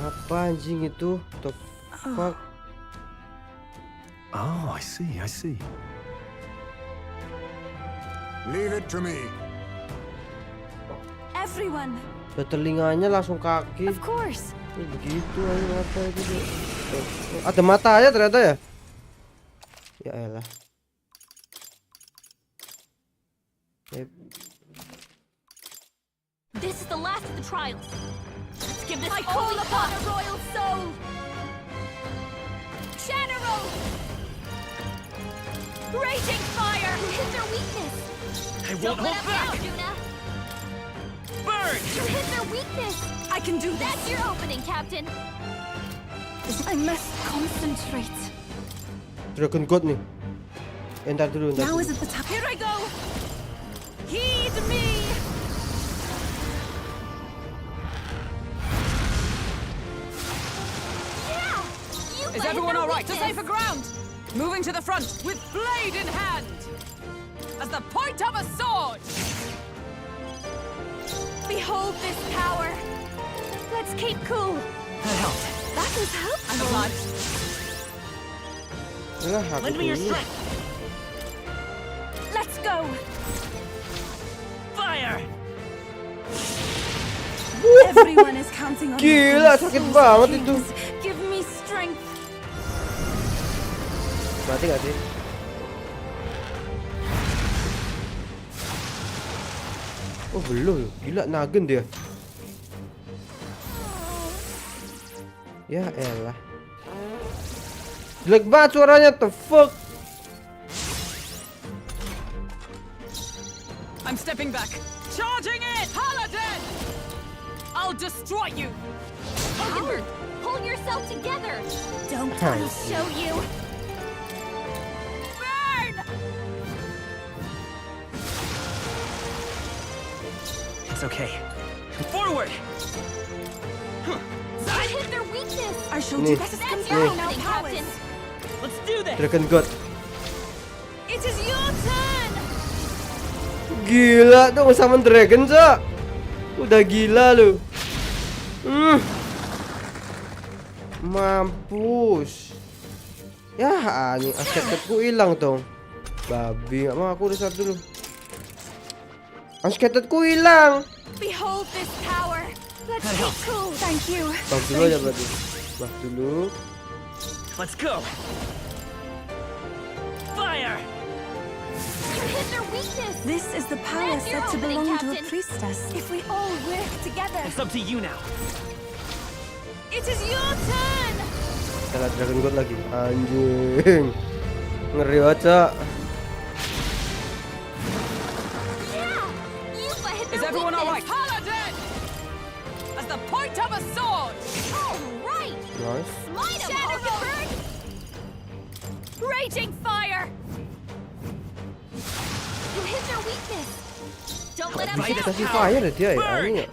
A: Apa anjing itu? The fuck?
E: Oh, I see.
D: Leave it to me.
F: Everyone!
A: Udah telinganya langsung kaki.
F: Of course!
A: Begitu aja mata itu dia. Ada mata aja ternyata ya. Ya elah.
C: This is the last of the trials. Let's give this all we got. A royal soul. General. Raging fire. You hit their weakness.
B: I
C: Don't
B: won't
C: let
B: hold
C: up now,
B: back!
C: Juna.
B: Burn!
C: You hit their weakness.
F: I can do
C: That's
F: this!
C: your opening, Captain.
F: I must concentrate.
A: Dragon God nih. Entar dulu, entar
F: Now
A: dulu.
F: is at the top.
C: Here I go! Heed me! Yeah! You
G: Is
C: fight
G: everyone
C: the
G: all right? To
C: weakness.
G: safer ground. Moving to the front with blade in hand. As the point of a sword.
C: Behold this power! Let's keep cool!
I: That helped.
C: That was help.
G: I'm alive.
A: Alah, aku
B: Lend me your
A: dulu.
B: strength.
C: Let's go!
B: Fire!
F: Everyone is counting on
A: Gila,
F: you.
A: sakit banget itu.
C: Give me strength!
A: Mati gak sih? Oh belum, gila nagen dia. Ya elah. Jelek banget suaranya, the fuck.
G: I'm stepping back. Charging in! Paladin! I'll destroy you!
C: Hogenberg, pull yourself together! Don't
A: Hi.
C: I'll show you! Burn!
I: It's okay.
B: Forward!
C: I hit their weakness!
F: I showed
A: Nih.
F: you better
C: That's
F: skills
C: your
F: now,
C: opening,
F: powers.
C: Captain!
B: Let's do this!
A: Dragon God.
C: It is your turn!
A: Gila dong sama dragon, Cak. Udah gila lu. Mampus. Ya anjing, asketku hilang dong. Babi, gak mau aku reset dulu. Asketku hilang.
C: Behold this power! Let's keep cool!
F: Thank you.
A: Bak dulu aja berarti. Bak dulu.
B: Let's go! Fire!
C: You hit their weakness!
F: This is the power
C: That's your
F: said to
C: opening,
F: belong to a
C: Captain.
F: priestess.
C: If we all work together,
B: It's up to you now.
C: it is your turn!
A: Salah Dragon God lagi. Anjing. Ngeri banget, Cak.
C: Yeah! You hit
G: Is
C: their
G: everyone all right?
C: weakness!
G: Paladin! As the point of a sword.
C: All right!
A: Nice.
C: Smite him, Hogenberg! Raging fire! You hit their weakness! Don't let them down!
A: Kasih fire ya dia ya. Anjing ya.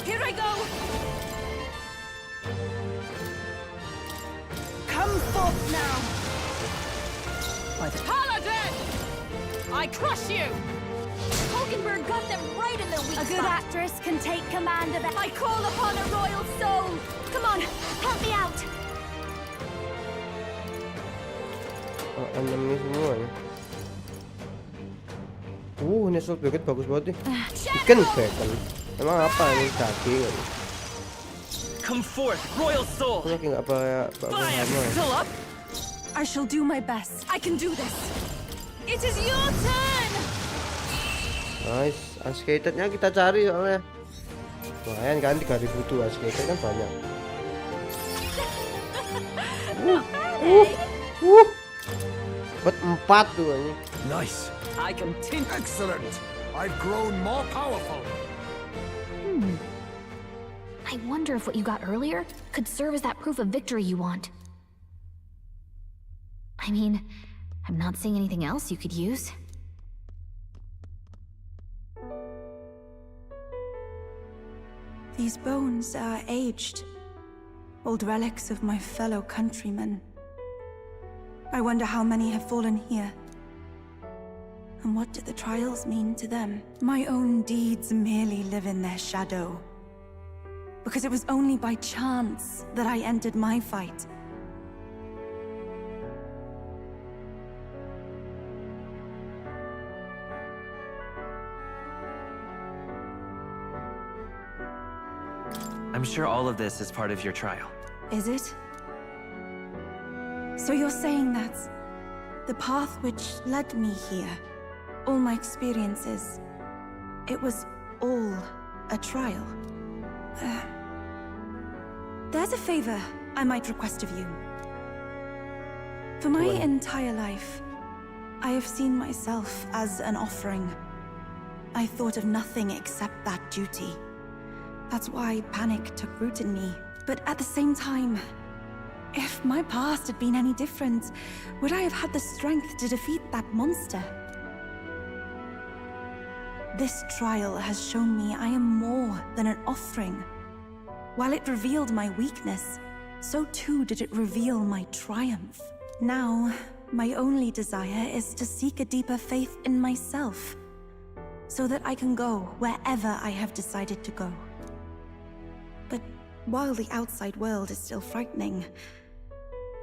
C: Here I go!
F: Come forth now.
G: Paladin! I crush you!
C: Hogenberg got them right in their weak
F: A good
C: spot.
F: actress can take command of it.
C: I call upon a royal soul! Come on, help me out!
A: Oh, enemy semua ya. Ini sword packet bagus banget nih. Chicken bacon. Emang apa ini daging?
B: Come forth, royal soul!
A: Aku lagi nggak apa
B: Fire!
A: sama.
B: Still up?
F: I shall do my best.
C: I can do this! It is your turn!
A: Nice. Unscathed-nya kita cari soalnya. Lumayan kan 3000 tuh unscathed kan banyak. Dapat 4 tuh ini.
H: Nice.
G: I can tint.
D: Excellent. I've grown more powerful.
J: I wonder if what you got earlier could serve as that proof of victory you want. I mean, I'm not seeing anything else you could use.
F: These bones are aged. Old relics of my fellow countrymen. I wonder how many have fallen here. And what did the trials mean to them? My own deeds merely live in their shadow. Because it was only by chance that I entered my fight.
I: I'm sure all of this is part of your trial.
F: Is it? So you're saying that the path which led me here, all my experiences, it was all a trial? There's a favor I might request of you. For my entire life, I have seen myself as an offering. I thought of nothing except that duty. That's why panic took root in me. But at the same time, if my past had been any different, would I have had the strength to defeat that monster? This trial has shown me I am more than an offering. While it revealed my weakness, so too did it reveal my triumph. Now, my only desire is to seek a deeper faith in myself, so that I can go wherever I have decided to go. But while the outside world is still frightening,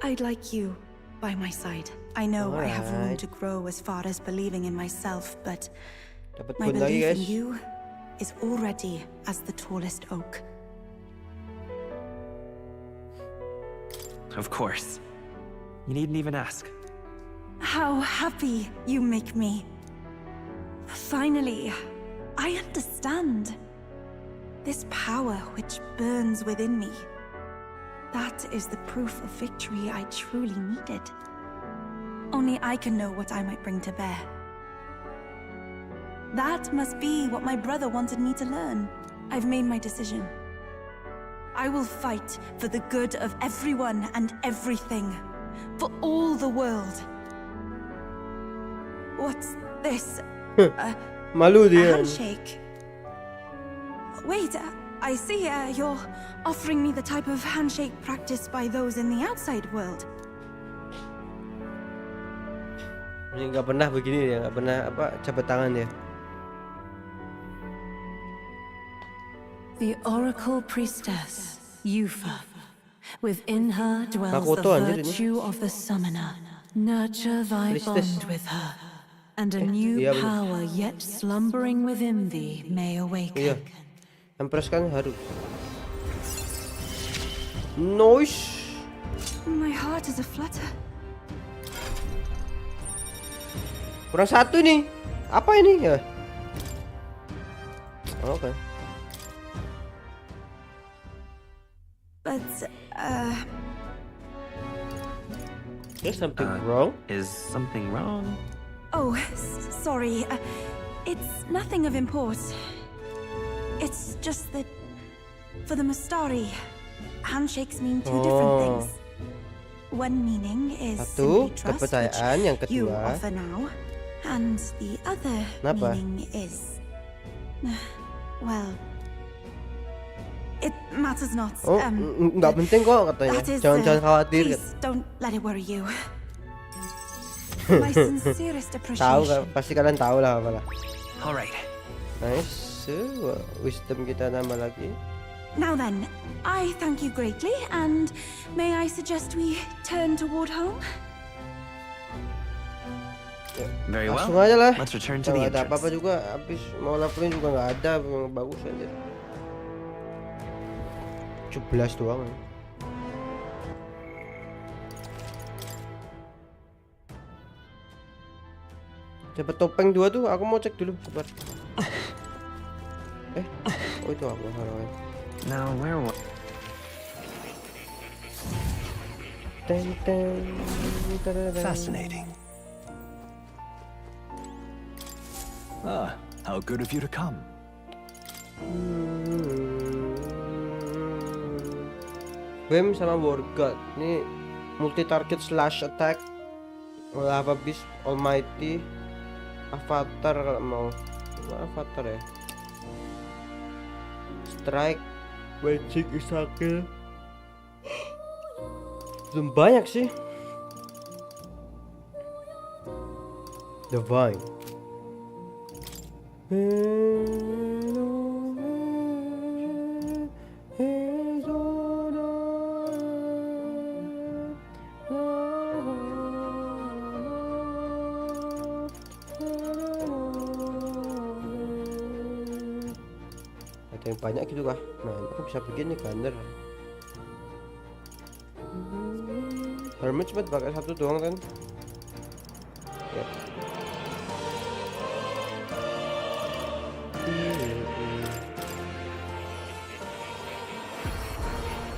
F: I'd like you by my side. I know I have room to grow as far as believing in myself, but my belief in you is already as the tallest oak.
I: Of course. You needn't even ask.
F: How happy you make me. Finally, I understand. This power which burns within me. That is the proof of victory I truly needed. Only I can know what I might bring to bear. That must be what my brother wanted me to learn. I've made my decision. I will fight for the good of everyone and everything. For all the world. What's this?
A: Malu
F: A
A: dia.
F: handshake? Wait, I see you're offering me the type of handshake practiced by those in the outside world.
A: Ini nggak pernah begini dia, nggak pernah jabat tangan dia.
K: The Oracle Priestess, Yufa. Within her dwells
A: Makoto,
K: the
A: anjir ini.
K: virtue of the Summoner. Nurture thy
A: Priestess.
K: bond with her, and a new
A: iya bener.
K: power yet slumbering within thee may awaken.
A: Iya. Empress kan harus. Noise.
F: My heart is aflutter.
A: Kurang satu nih. Apa ini ya? Oke.
F: But,
A: There's something wrong.
I: Is something wrong?
F: oh, sorry. It's nothing of import. It's just that, for the Mustari, handshakes mean two different things. One meaning is
A: Satu,
F: simply trust,
A: kepercayaan. Yang
F: which you
A: kedua,
F: offer now, and the other
A: Kenapa?
F: meaning is, well, it matters not.
A: oh nggak penting kok katanya.
F: That is,
A: Jangan khawatir.
F: please don't let it worry you. My sincerest
A: Tahu
F: appreciation.
A: pasti kalian tahu lah apalah.
I: Alright.
A: Nice. Wisdom kita nambah lagi.
F: Now then, I thank you greatly, and may I suggest we turn toward home?
I: Very well.
A: Langsung aja lah.
I: Let's return to
A: Kalau
I: the
A: ada apa-apa
I: entrance.
A: juga, habis mau laporin juga nggak ada, memang bagus aja. 17 doang. Dapat topeng 2 tuh, aku mau cek dulu, sebentar. Oh itu apa halangan?
I: Now, where was...
E: Fascinating. Ah, how good of you to come.
A: Bem sama Wargod. Ini multi target slash attack. Lava Beast, Almighty, Avatar kalau mau. Avatar ya. Strike, Magic, Isakill. Belum banyak sih. Divine. Ada yang banyak gitu kah? Nah, aku bisa begini Gunner. Hermit cuma pakai satu doang kan? Ya.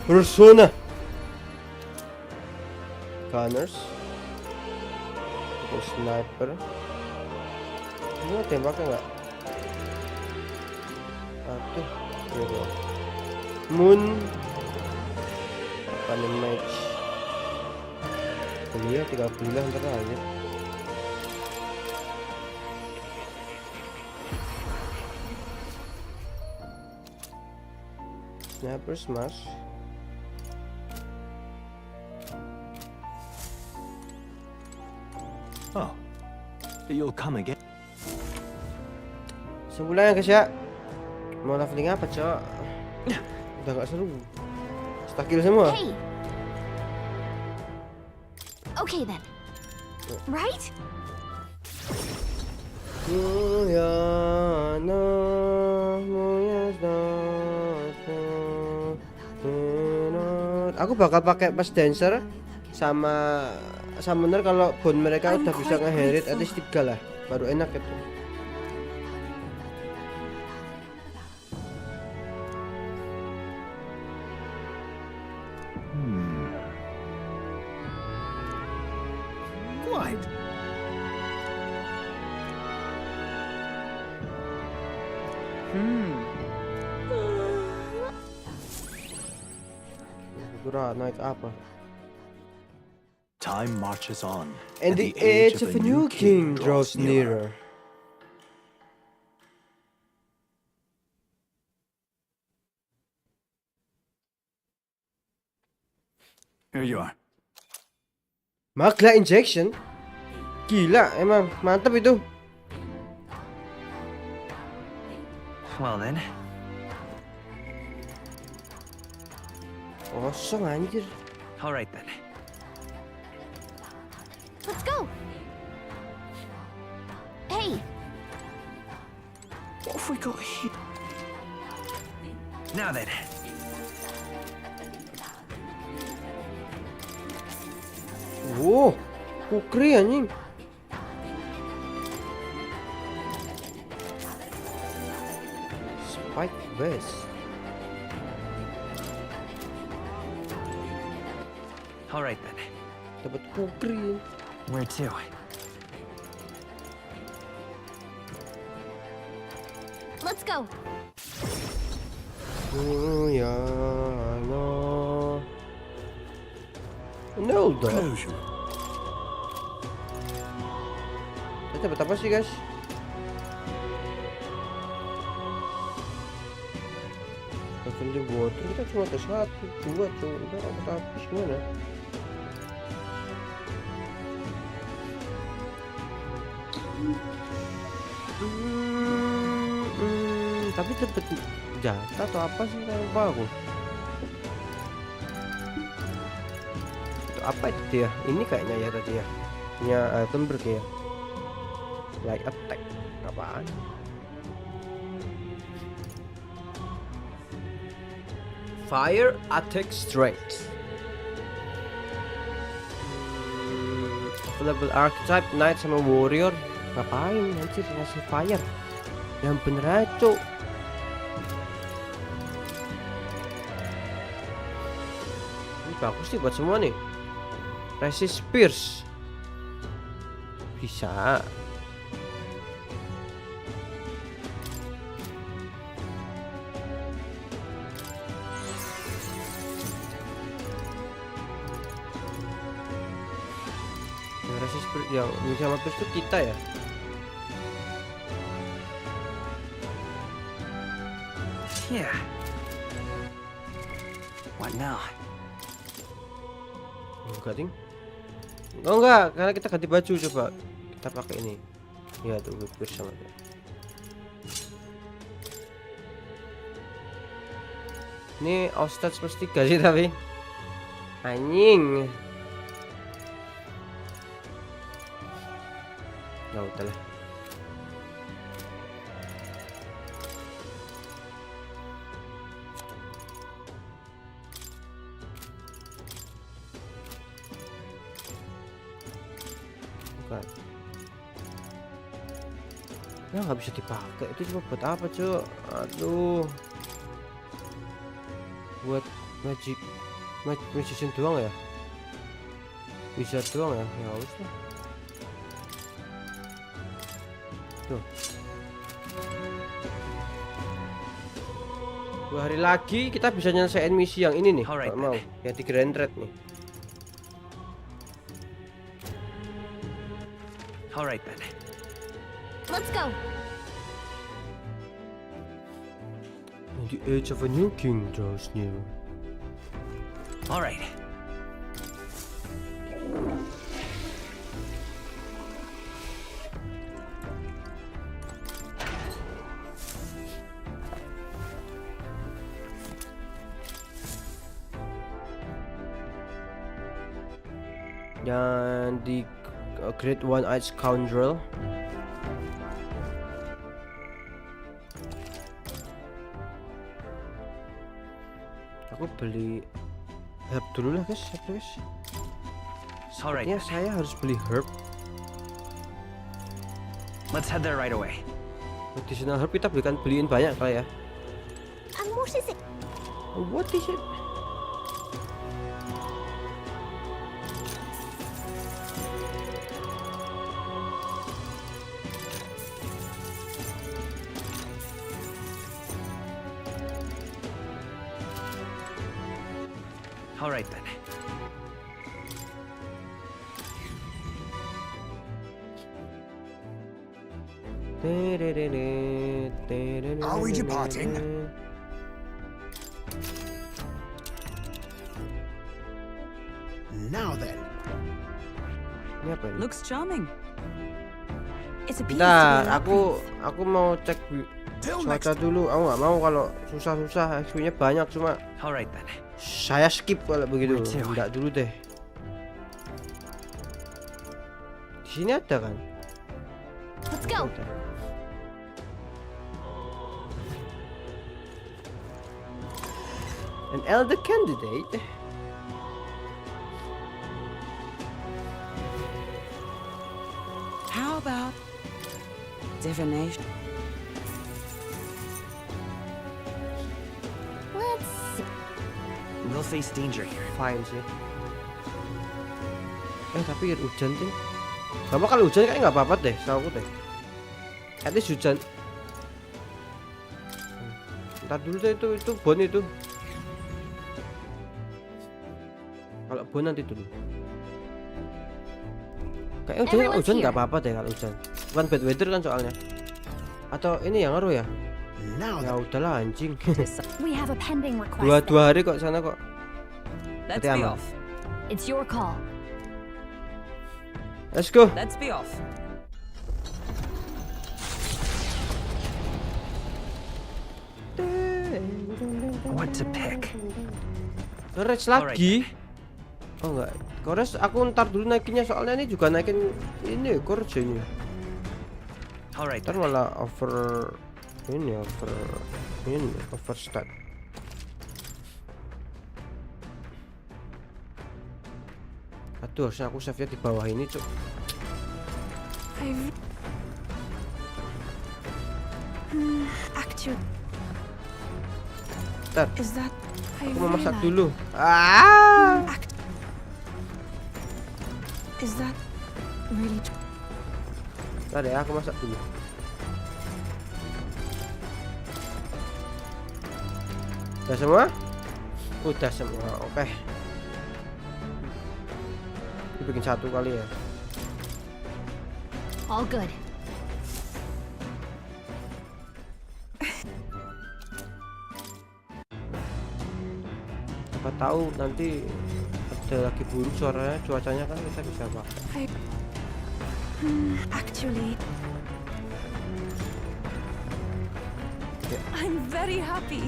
A: Persona Gunners Terus sniper. Ini tembaknya nggak? Aduh, gitu. Moon. Apa nih match? Kuliah 3 bulan ntar aja. Sniper smash.
E: Oh, you'll come again.
A: Sebulan ya guys ya. Mau leveling apa cok? Udah gak seru. Stakil semua.
J: Hey. Okay then. Right?
A: Aku bakal pakai pas dancer sama summoner kalau bond mereka udah bisa nge-herit at least 3 lah, baru enak itu.
D: Quite.
A: Naik apa?
E: Time marches on,
A: And the age of a new king draws nearer.
H: Here you are.
A: Magla injection? Gila, emang mantap itu.
I: Well then,
A: Kosong anjir.
I: all right then.
J: Let's go. Hey.
H: What have we got here?
I: Now then.
A: Wow, kukri anjing. Spike vest.
I: All right then.
A: Dapat kukri.
I: Where to?
J: Let's go.
A: Oh ya no. No dog. Kita dapat apa sih guys? Level di water kita cuma ada 1, 2 tuh. Udah dapat habis gimana? Tapi dapat jatah atau apa sih, lupa aku. Itu apa itu dia? Ini kayaknya ya tadi ya. Punya Temberg ya. Like attack. Apaan? Fire attack straight. Available archetype knight sama warrior. Ngapain anjir ngasih fire? Yang bener aja cok. Ini bagus nih buat semua nih. Resist Pierce bisa. Yang resist Pierce yang sama Pierce itu kita ya.
I: Yeah. What now?
A: Enggak ding. Oh enggak, karena kita ganti baju coba. Kita pakai ini. Ya tuh Pierce sama dia. Ini Ostats plus 3 sih tapi anjing. Ya udah lah. Bukan. Ya nggak bisa dipakai. Itu cuma buat apa cuy? Aduh. Buat magician doang ya, wizard doang ya, ya harus lah. Tuh. 2 hari lagi kita bisa nyelesain misi yang ini nih.
I: Alright.
A: Kalau mau yang di Grand Red nih.
I: Alright then.
J: Let's go.
A: The age of a new king draws near.
I: Alright.
A: Dan di Great One-Eyed Scoundrel. Aku beli herb dulu lah guys,
I: Alright.
A: Sepertinya saya harus beli herb.
I: Let's head there right away.
A: Additional herb kita beliin banyak kali ya.
C: What is it?
A: What is it?
I: Alright then.
D: Are we departing? Now then.
A: Ini apa ini?
G: Looks charming.
F: It's a piece
A: Bentar,
F: to be
A: aku mau cek cuaca dulu. Aku nggak mau kalau susah-susah, XP-nya banyak, cuma
I: Alright then.
A: saya skip kalau begitu.
I: Wait,
A: Enggak dulu deh. Di sini ada kan?
J: Let's go.
A: Ada. An elder candidate.
G: How about divination?
J: Let's see.
I: We'll face danger here.
A: Fine sih. Tapi hujan sih. Gak bakal hujan kayak nggak apa-apa deh, sama aku deh. At least hujan. Ntar dulu deh itu bon itu. Kalau bon nanti dulu. Kayaknya hujan nggak apa-apa deh kalau hujan. Bukan bad weather kan soalnya. Atau ini yang ngaruh ya? Ya udahlah anjing.
J: We have a pending request.
A: Dua hari kok sana kok.
G: Let's
A: Berarti
G: be
A: aman.
G: off.
J: It's your call.
A: Let's go.
G: Let's be off.
I: What to pick?
A: Courage lagi. Oh enggak. Courage aku ntar dulu naikinnya soalnya ini juga naikin ini courage ini.
I: Alright
A: Ntar
I: then.
A: malah overstat. Aduh, harusnya aku save-nya di bawah ini, cuk.
F: Actually,
A: Ntar,
F: is that
A: aku mau masak
F: realize-
A: dulu. Ah!
F: Is that really
A: Ntar ya, aku masak dulu. Udah semua? Udah semua, oke. Bikin satu kali ya.
J: All good.
A: Siapa tahu nanti ada lagi buruk suaranya, cuacanya kan kita bisa pakai.
F: actually?
A: Yeah.
F: I'm very happy.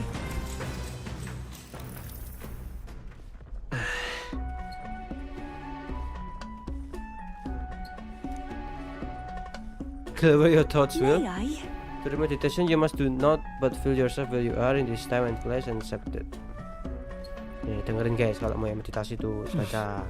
A: Clever your thoughts, Will.
F: May I?
A: To meditation, you must do not but feel yourself where you are in this time and place and accept it. Nih, dengerin guys kalau mau yang meditasi tuh baca.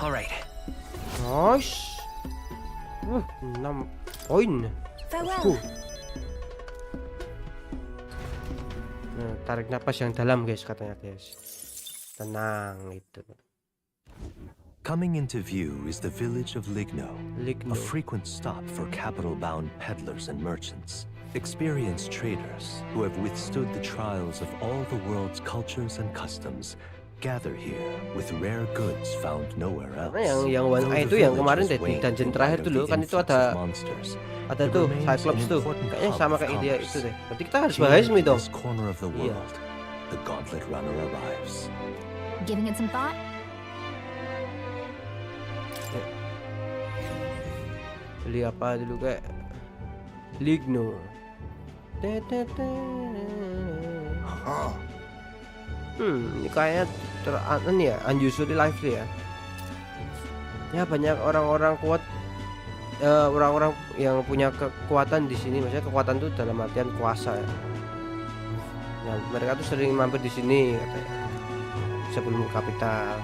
I: Alright.
A: Nice. 6 poin.
F: Farewell.
A: Cool. Tarik napas yang dalam guys katanya guys. Tenang gitu.
E: Coming into view is the village of Ligno,
A: Ligno.
E: a frequent stop for capital-bound peddlers and merchants, experienced traders who have withstood the trials of all the world's cultures and customs. Gather here with rare goods found nowhere else.
A: Karena yang one eye itu yang kemarin di dungeon terakhir dulu kan itu ada tuh Cyclops tuh kayaknya sama kayak dia itu deh. Berarti kita harus bahasmi dong. Iya.
E: The Gauntlet Runner arrives.
J: Giving it some thought?
A: Beli apa dulu kayak Ligno. Ini kayaknya ya unusually lively ya. Ya banyak orang-orang kuat, orang-orang yang punya kekuatan di sini. Maksudnya kekuatan itu dalam artian kuasa ya. Nah, mereka tuh sering mampir di sini katanya sebelum kapital.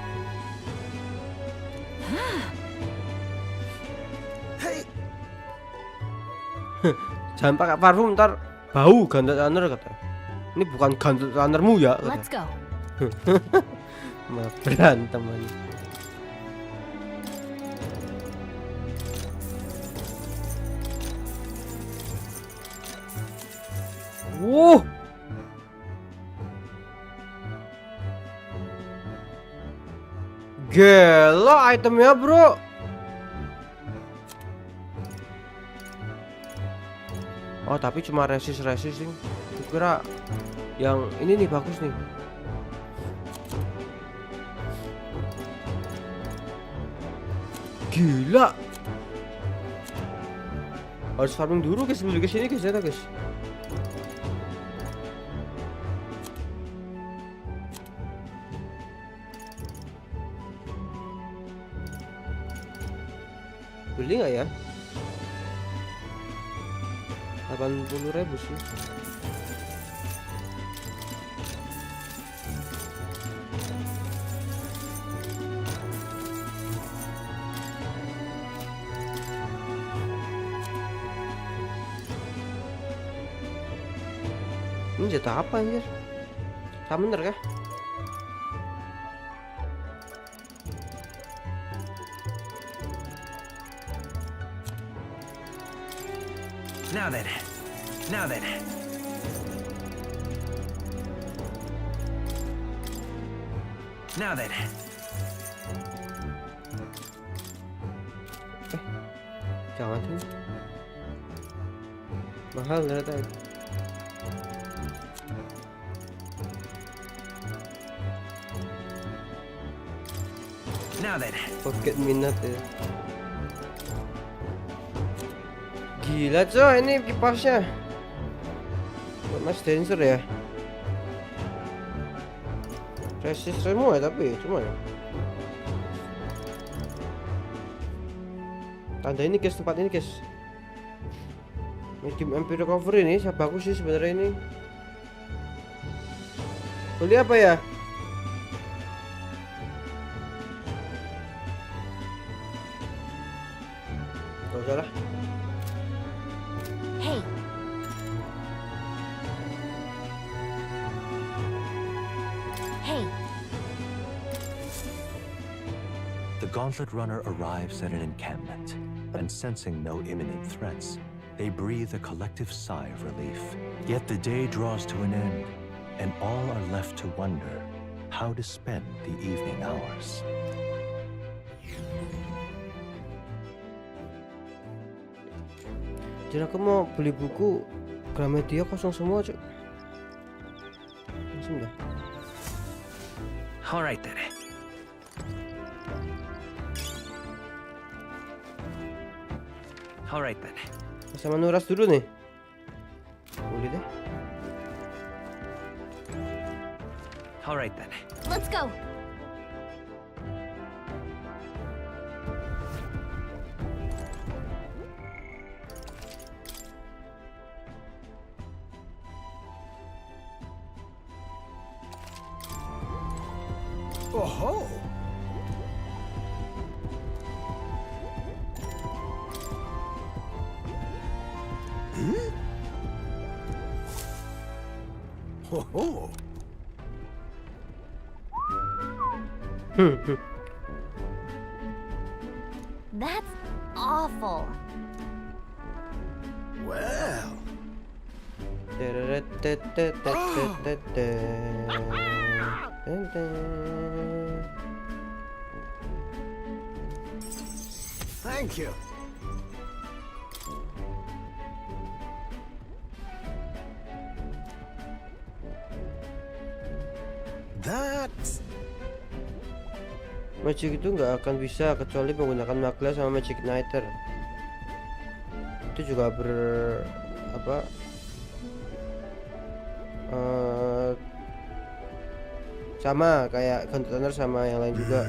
A: Jangan pakai parfum ntar bau Gauntlet Runner katanya. Ini bukan Gauntlet Runnermu ya.
J: Let's go.
A: Malah berantem aja. Gila itemnya bro. Oh tapi cuma resist nih. Kira yang ini nih bagus nih. Gila. Harus farming dulu guys sebelum kesini guys ya guys. Beli nggak ya? 80.000 sih. Ini jatah apa anjir? Summoner kah?
I: Now then. Now then. Now then.
A: Jangan sih. Mahal ternyata.
I: Now then.
A: Forget minat ya. Gila coy ini kipasnya. Mas dancer ya. Resist semua ya tapi cuma ya. Tanda ini guys, tempat ini guys. Medium MP recovery ini siapa bagus sih sebenarnya ini. Beli apa ya? Gak usah lah.
J: Hey. Hey.
E: The Gauntlet Runner arrives at an encampment, and sensing no imminent threats, they breathe a collective sigh of relief. Yet the day draws to an end, and all are left to wonder how to spend the evening hours.
A: Jadi aku mau beli buku Gramedia kosong semua cuy. Langsung dah.
I: All right then. All right then.
A: Sama Nuras dulu nih. Boleh deh.
I: All right then.
J: Let's go.
D: Oh-ho!
C: That's awful.
D: Well. Thank you. That's
A: magic itu nggak akan bisa kecuali menggunakan magla sama magic igniter. Itu juga sama kayak container sama yang lain juga.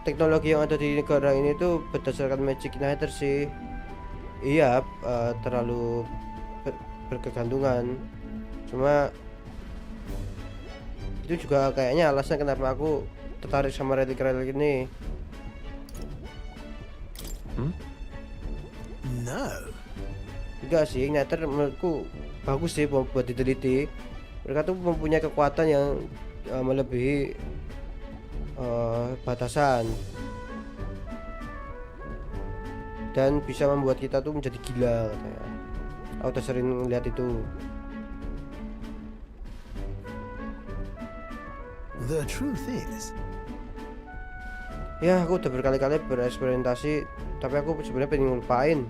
A: Teknologi yang ada di negara ini tuh berdasarkan magic igniter sih. Iya, terlalu berkegantungan. Cuma itu juga kayaknya alasan kenapa aku tertarik sama relic ini.
D: no.
A: Enggak sih, igniter menurutku bagus sih buat diteliti. Mereka tuh mempunyai kekuatan yang melebihi batasan dan bisa membuat kita tuh menjadi gila katanya. Aku udah sering lihat itu.
D: The truth is,
A: Ya, aku udah berkali-kali bereksperimentasi, tapi aku sebenarnya pengen ngelupain.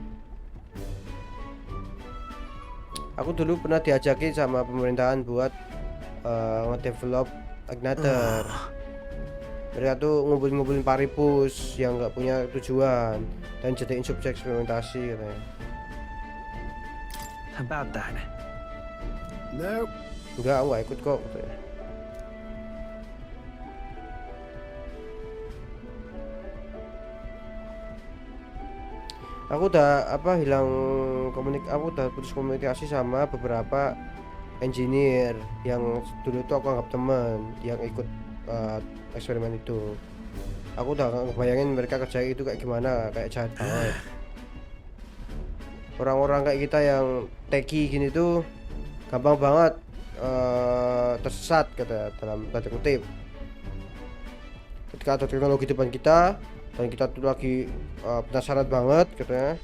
A: Aku dulu pernah diajakin sama pemerintahan buat ngedevelop igniter. Mereka tuh ngumpulin paripus yang nggak punya tujuan dan jadiin subjek eksperimentasi katanya.
I: About that.
D: no.
A: Enggak, aku nggak ikut kok katanya. Aku udah aku udah putus komunikasi sama beberapa engineer yang dulu tuh aku anggap teman yang ikut eksperimen itu. Aku udah ngebayangin mereka kerja itu kayak gimana, kayak jahat banget. Orang-orang kayak kita yang techie gini tuh gampang banget tersesat kata dalam tanda kutip. Ketika ada teknologi depan kita dan kita tuh lagi penasaran banget katanya.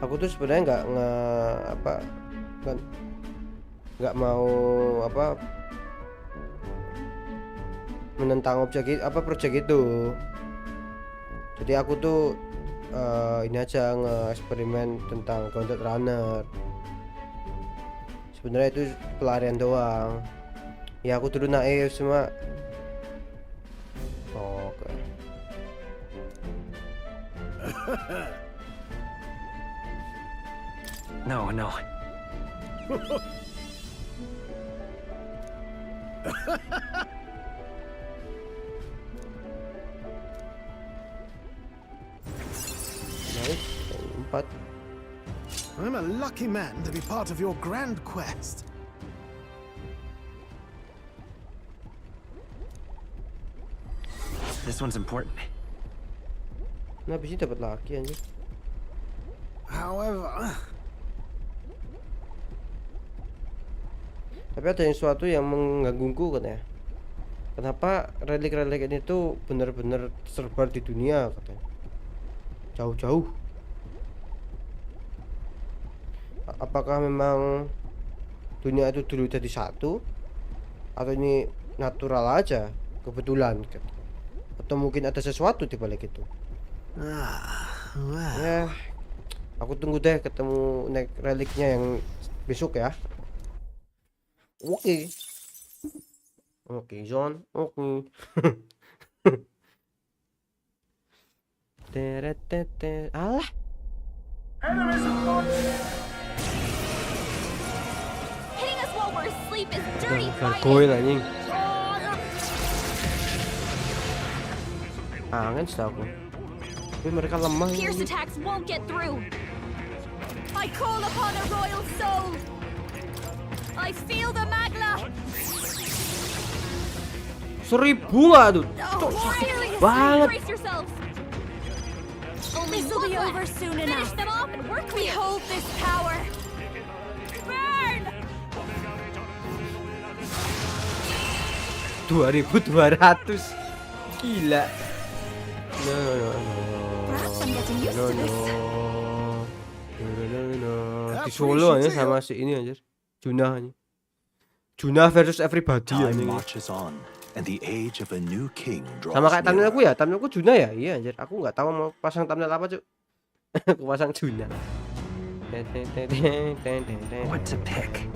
A: Aku tuh sebenarnya nggak mau menentang project itu. Jadi aku tuh ini aja nge-eksperimen tentang Grounded Runner. Sebenarnya itu pelarian doang. Ya aku dulu naif cuma oke.
I: No.
A: Nice, 4.
D: I'm a lucky man to be part of your grand quest.
I: This one's important.
A: Nah, abis ini dapat lagi anjir.
D: However,
A: tapi ada yang suatu yang menggangguku katanya. Kenapa relik-relik ini tuh benar-benar tersebar di dunia katanya. Jauh-jauh. Apakah memang dunia itu dulu jadi satu atau ini natural aja, kebetulan katanya. Atau mungkin ada sesuatu di balik itu. Ya, aku tunggu deh ketemu reliknya yang besok ya. Oke, John. Oke. Alah.
C: Hitting us while we're asleep is dirty
A: Gargoyle
C: fighting.
A: anjing. Angin setahu. Tapi mereka lemah.
C: Pierce attacks won't get through. I call upon a royal soul. I feel the magla.
A: 1000 nggak tuh?
C: Oh,
A: Sakit
C: seriously,
A: banget.
C: brace yourselves. Only be over soon enough. Finish them off and work. We hold this power. Burn!
A: 2200. Gila. No.
C: Perhaps I'm getting used to this.
A: No. Di Solo aja sama si ini anjir. Junah versus everybody
E: Time
A: anjir.
E: marches on, and the age of a new king draws
A: Sama kayak thumbnail
E: nearer.
A: aku ya, thumbnailku Junah ya? Iya anjir, aku nggak tahu mau pasang thumbnail apa, Cuk. Aku pasang Junah.
I: What to pick?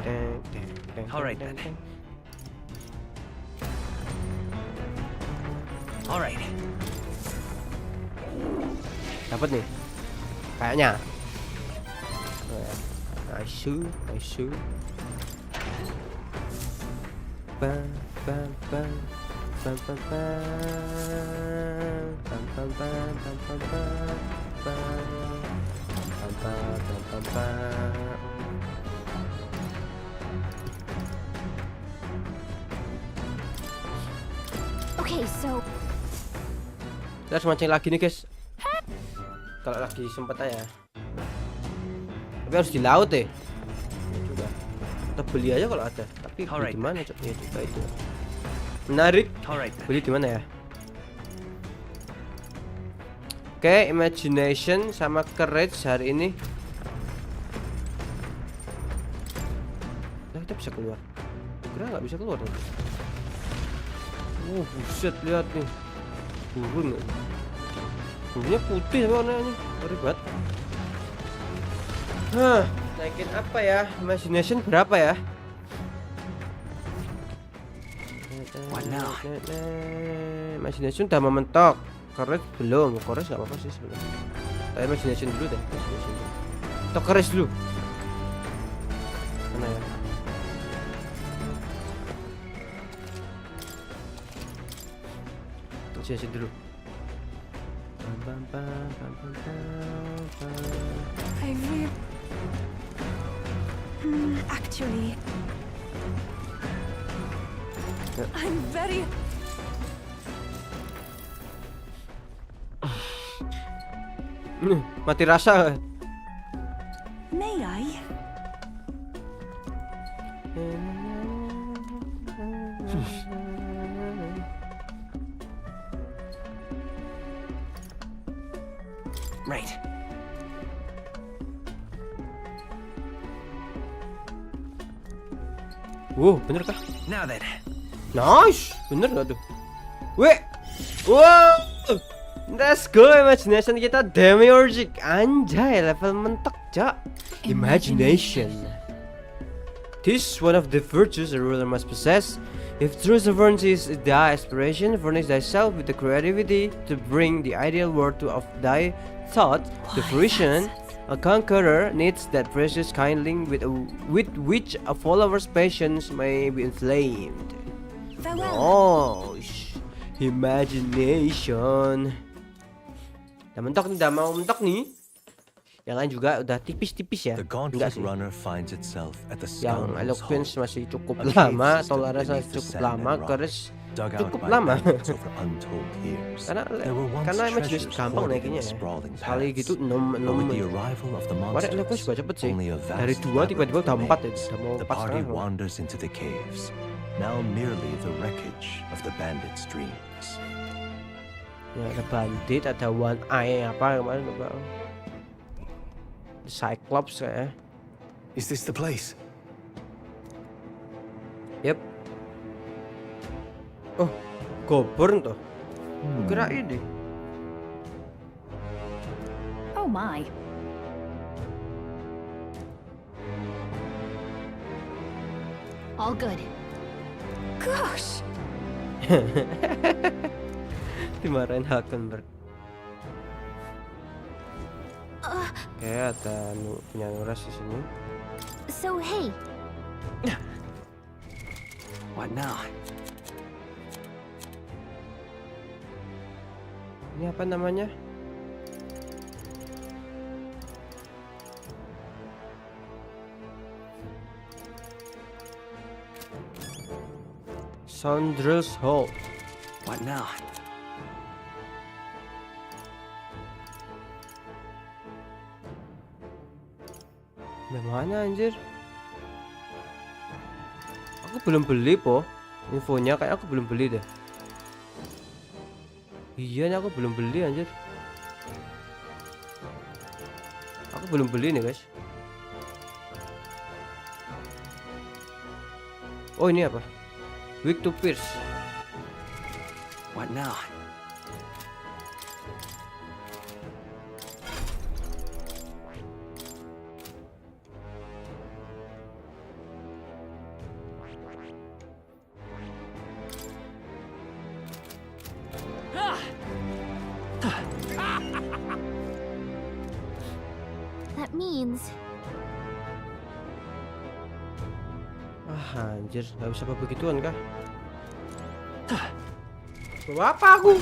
I: Alright then. Alright.
A: Dapat nih. Kayaknya. Nice. Bam.
J: Okay, so
A: Kita harus mancing lagi nih, guys. Kalau lagi sempet aja. Tapi harus di laut ya. Coba. Kita beli aja kalau ada. Tapi beli di mana, Cok? Ya coba itu. Menarik. Beli di mana ya? Oke, imagination sama courage hari ini. Nah, kita bisa keluar. Kira nggak bisa keluar nih. Buset, lihat nih. Burung. Burungnya putih tapi warnanya. Ngeri banget. Naikin apa ya? Imagination berapa ya? Imagination udah mentok. Courage belum. Courage nggak apa-apa sih sebenarnya. Imagination dulu deh. Atau courage dulu. Mana ya? Imagination dulu.
F: I really... actually... I'm very...
A: Mati rasa.
F: May I?
I: Right.
A: Wow, bener kah?
I: Now then.
A: Nice, bener gak tuh? Weh, wow, let's go. Imagination kita demiurgic, anjay, level mentok, Cak. Imagination. This one of the virtues a ruler must possess. If true sovereignty is thy aspiration, furnish thyself with the creativity to bring the ideal world to of thy thought to fruition. A conqueror needs that precious kindling with which a follower's patience may be inflamed.
F: Farewell.
A: Imagination. Udah mentok nih, udah mau mentok nih. Yang lain juga udah tipis-tipis ya.
E: The
A: Enggak
E: gauntlet
A: sih.
E: runner finds itself at the
A: Yang
E: scoundrel's
A: eloquence
E: home.
A: masih cukup
E: A cave
A: lama,
E: system
A: tolerance
E: beneath the
A: cukup
E: sand
A: lama,
E: and rock,
A: courage
E: dug out
A: cukup
E: by
A: lama.
E: bandits over untold years. There were once
A: Imagination
E: treasures
A: gampang
E: hoarded in
A: naikinnya
E: the
A: ya.
E: sprawling
A: Sekali
E: paths.
A: gitu
E: But with the arrival of the
A: Warek eloquence
E: monsters,
A: juga cepet sih.
E: only a
A: Dari
E: vast
A: 2 tiba-tiba udah 4 ya.
E: labyrinth
A: Udah mau
E: the
A: 4
E: party
A: setengah.
E: wanders into the caves, now merely the wreckage of the bandits' dreams.
A: Ya, ada bandit, ada one eye apa kemarin lupa. Cyclops kayaknya.
H: Is this the place?
A: Yep. Oh, Goburn tuh. Kira ini.
J: oh my. All good.
F: Gosh!
A: Dimarahin Hakenberg. Kayak ada punya Nuras di sini.
J: So hey,
I: What now?
A: Ini apa namanya? Scoundrel's Hall.
I: What now?
A: Mana anjir? Aku belum beli po. Infonya kayak aku belum beli deh. Iya nih aku belum beli anjir. Aku belum beli nih guys. Oh ini apa? Weak to pierce.
I: What now?
J: That means
A: Anjir, nggak bisa apa begituan kah? Bawa apa aku?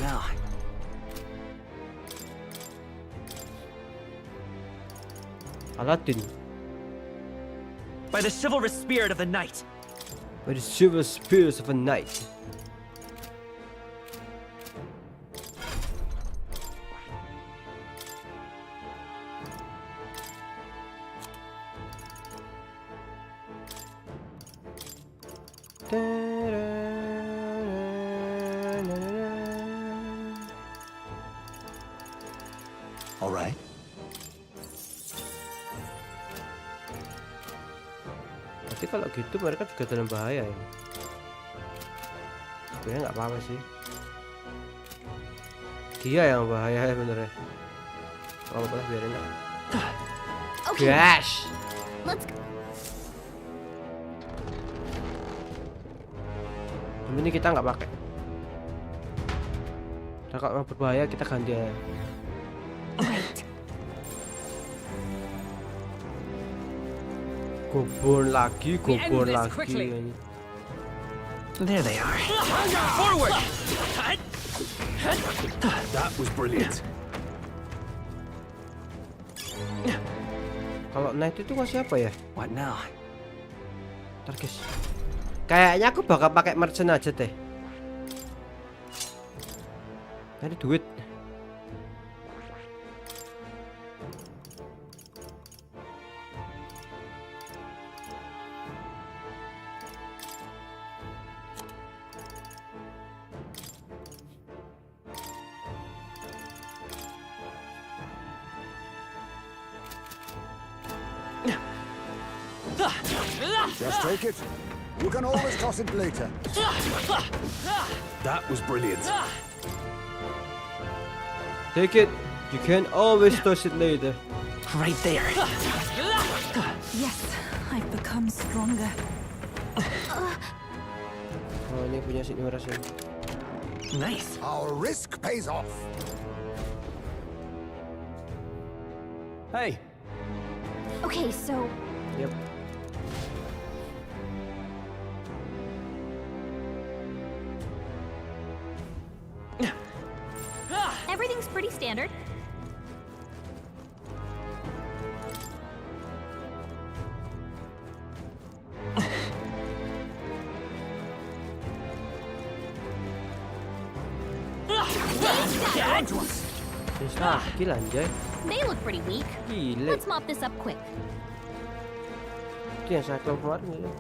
A: Aladdin.
B: By the chivalrous spirit of the night.
A: By the silver spears of a night.
E: All right.
A: Tapi kalau gitu mereka juga dalam bahaya ya. Sebenarnya nggak apa-apa sih. Dia yang bahaya ya bener ya. Nggak apa-apa lah, biarin lah.
J: okay.
A: Gosh.
J: Let's go.
A: Ini kita nggak pakai. Nah, kalau yang berbahaya kita ganti aja. Gobor lagi.
I: There they are.
B: Forward!
H: That was brilliant.
A: Kalau knight itu masih apa ya?
I: What now?
A: Ntar guys. Kayaknya aku bakal pakai merchant aja deh. Tadi duit.
D: Just take it. You can always toss it later.
H: That was brilliant.
A: Take it. You can always toss it later.
I: Right there.
F: Yes, I've become stronger.
A: Oh ini punya si Nuras ya.
I: Nice.
D: Our risk pays off.
H: Hey,
J: Okay, so
A: Yep.
J: everything's pretty standard.
A: Gila anjay.
J: They look pretty weak.
A: Gila.
J: Let's mop this up quick.
A: Itu yang saya klaim kemarin ya.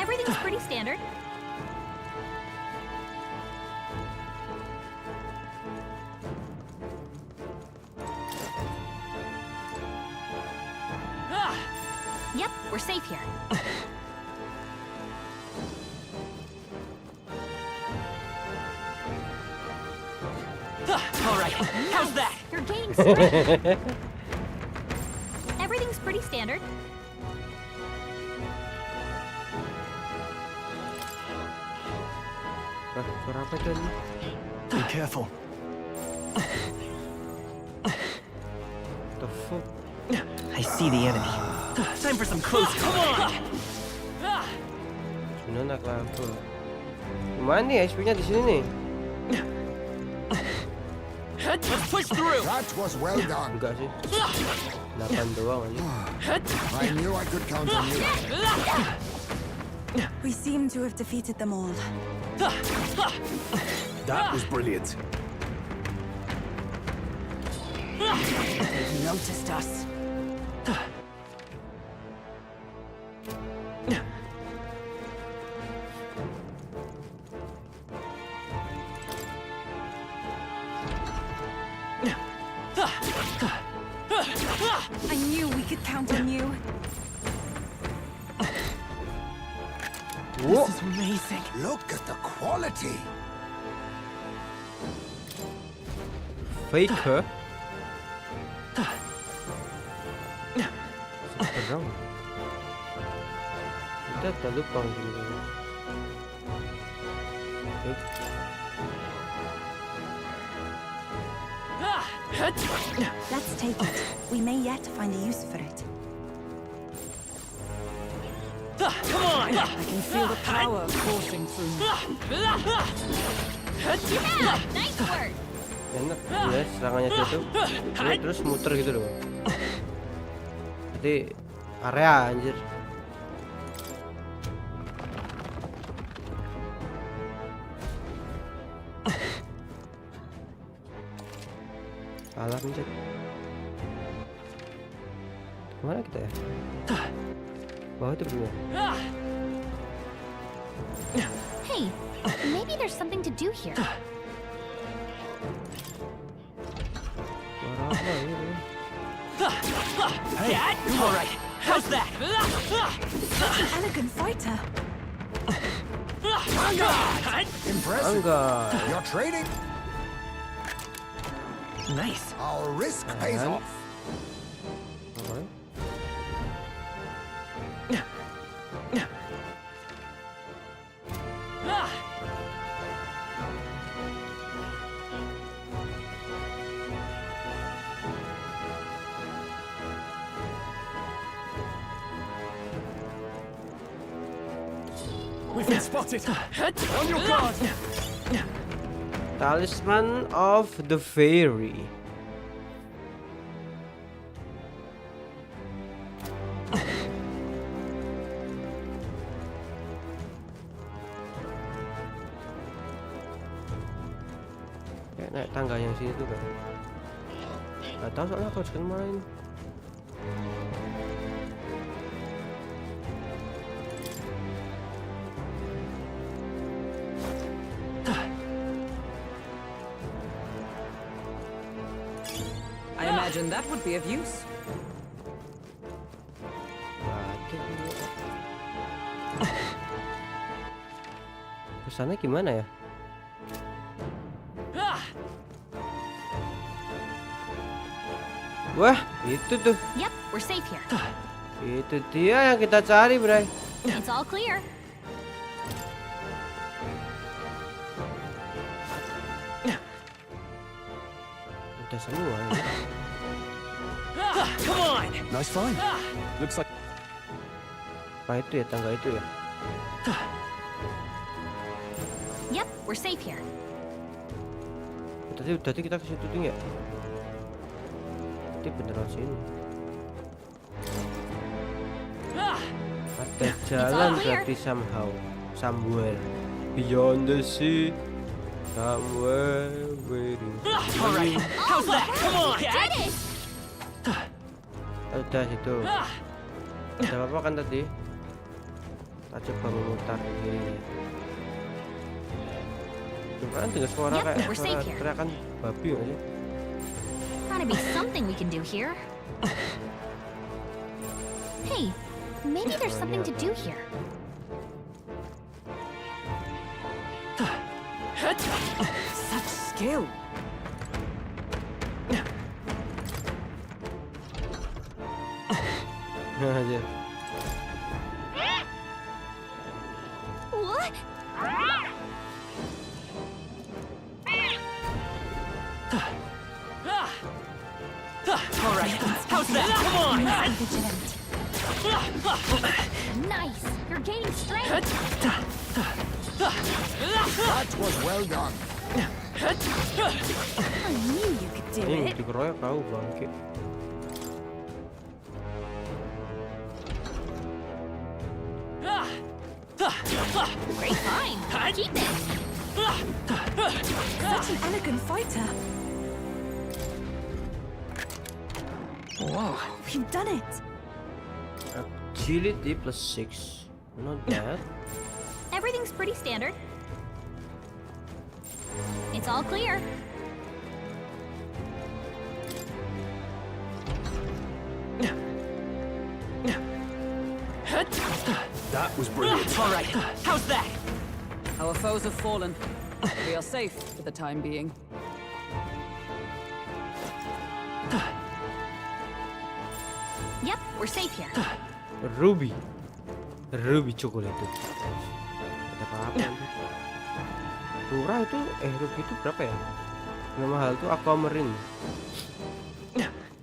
J: Everything's pretty standard. Yep, we're safe here.
B: All right, how's that?
J: You're gaining strength. Everything's pretty standard.
A: Suara apa itu ini?
H: be careful.
A: The fuck?
I: I see the enemy.
B: Time for some close. Come on!
A: Sebenarnya nak lampu. Mana nih HP-nya di sini nih?
B: Let's push through!
D: That was well done.
A: Enggak sih. 8 doang aja.
D: I knew I could count on you.
F: We seem to have defeated them all.
H: That was brilliant.
G: They've noticed us.
F: you.
A: Whoa.
B: This is amazing.
D: Look at the quality.
A: Faker. Sekarang kita tak lupa gini.
F: Let's take it. We may yet find a use for it.
B: Come on!
G: I can feel the power coursing through me.
C: Yeah, nice work.
A: Enak ya serangannya dia tuh. Dia terus muter gitu loh. Jadi area anjir. Salah pencet. Kemana kita ya? Bawah itu bener.
J: Hey, maybe there's something to do here.
A: Suara apa ini?
B: Hey, all right. How's that?
F: Such an elegant fighter.
D: Impressive.
A: Enggak.
D: You're trading.
B: Nice.
D: Our risk pays off.
A: Apa?
H: We've been spotted. On your guard.
A: Talisman of the Fairy. Kayak naik tangga yang sini tuh kan. Gak tau soalnya aku harus main.
G: I imagine that would be of use.
A: Kesana gimana ya? Wah, itu tuh.
J: Yep, we're safe here.
A: Itu dia yang kita cari, Bray.
J: It's all clear.
A: Udah semua ya.
B: Come on!
H: Nice find. Looks like
A: Apa itu ya, tangga itu ya?
J: Yep, we're safe here.
A: Tadi kita ke situ tuh ya. Ini beneran sini. Ada jalan berarti somehow, somewhere beyond the sea, somewhere waiting.
B: All right. How's that? Come on!
C: Did it!
A: Udah situ. Ada apa kan tadi? Kita coba memutar kiri. Kan dengar suara
J: Yep,
A: kayak
J: we're
A: suara
J: safe here.
A: teriakan babi nggak sih?
J: Gotta be something we can do here. Hey, maybe there's something to do here.
G: Such skill.
A: Aja.
C: What?
B: All right. How's that? Come on!
J: Nice! You're gaining strength!
D: That was well done.
C: I knew you could do
A: Ini
C: it.
A: dikeroyok kau bangke.
J: Great find! Keep it!
F: Such an elegant fighter.
A: Wow.
F: We've done it.
A: Agility +6. Not bad.
J: Everything's pretty standard. It's all clear.
H: That was brilliant.
B: All right, how's that?
G: Our foes have fallen. We are safe for the time being.
J: Yep, we're safe here.
A: Ruby coklat itu. Ada apa-apa nih? Murah itu, Ruby itu berapa ya? Yang mahal tuh Aquamarine.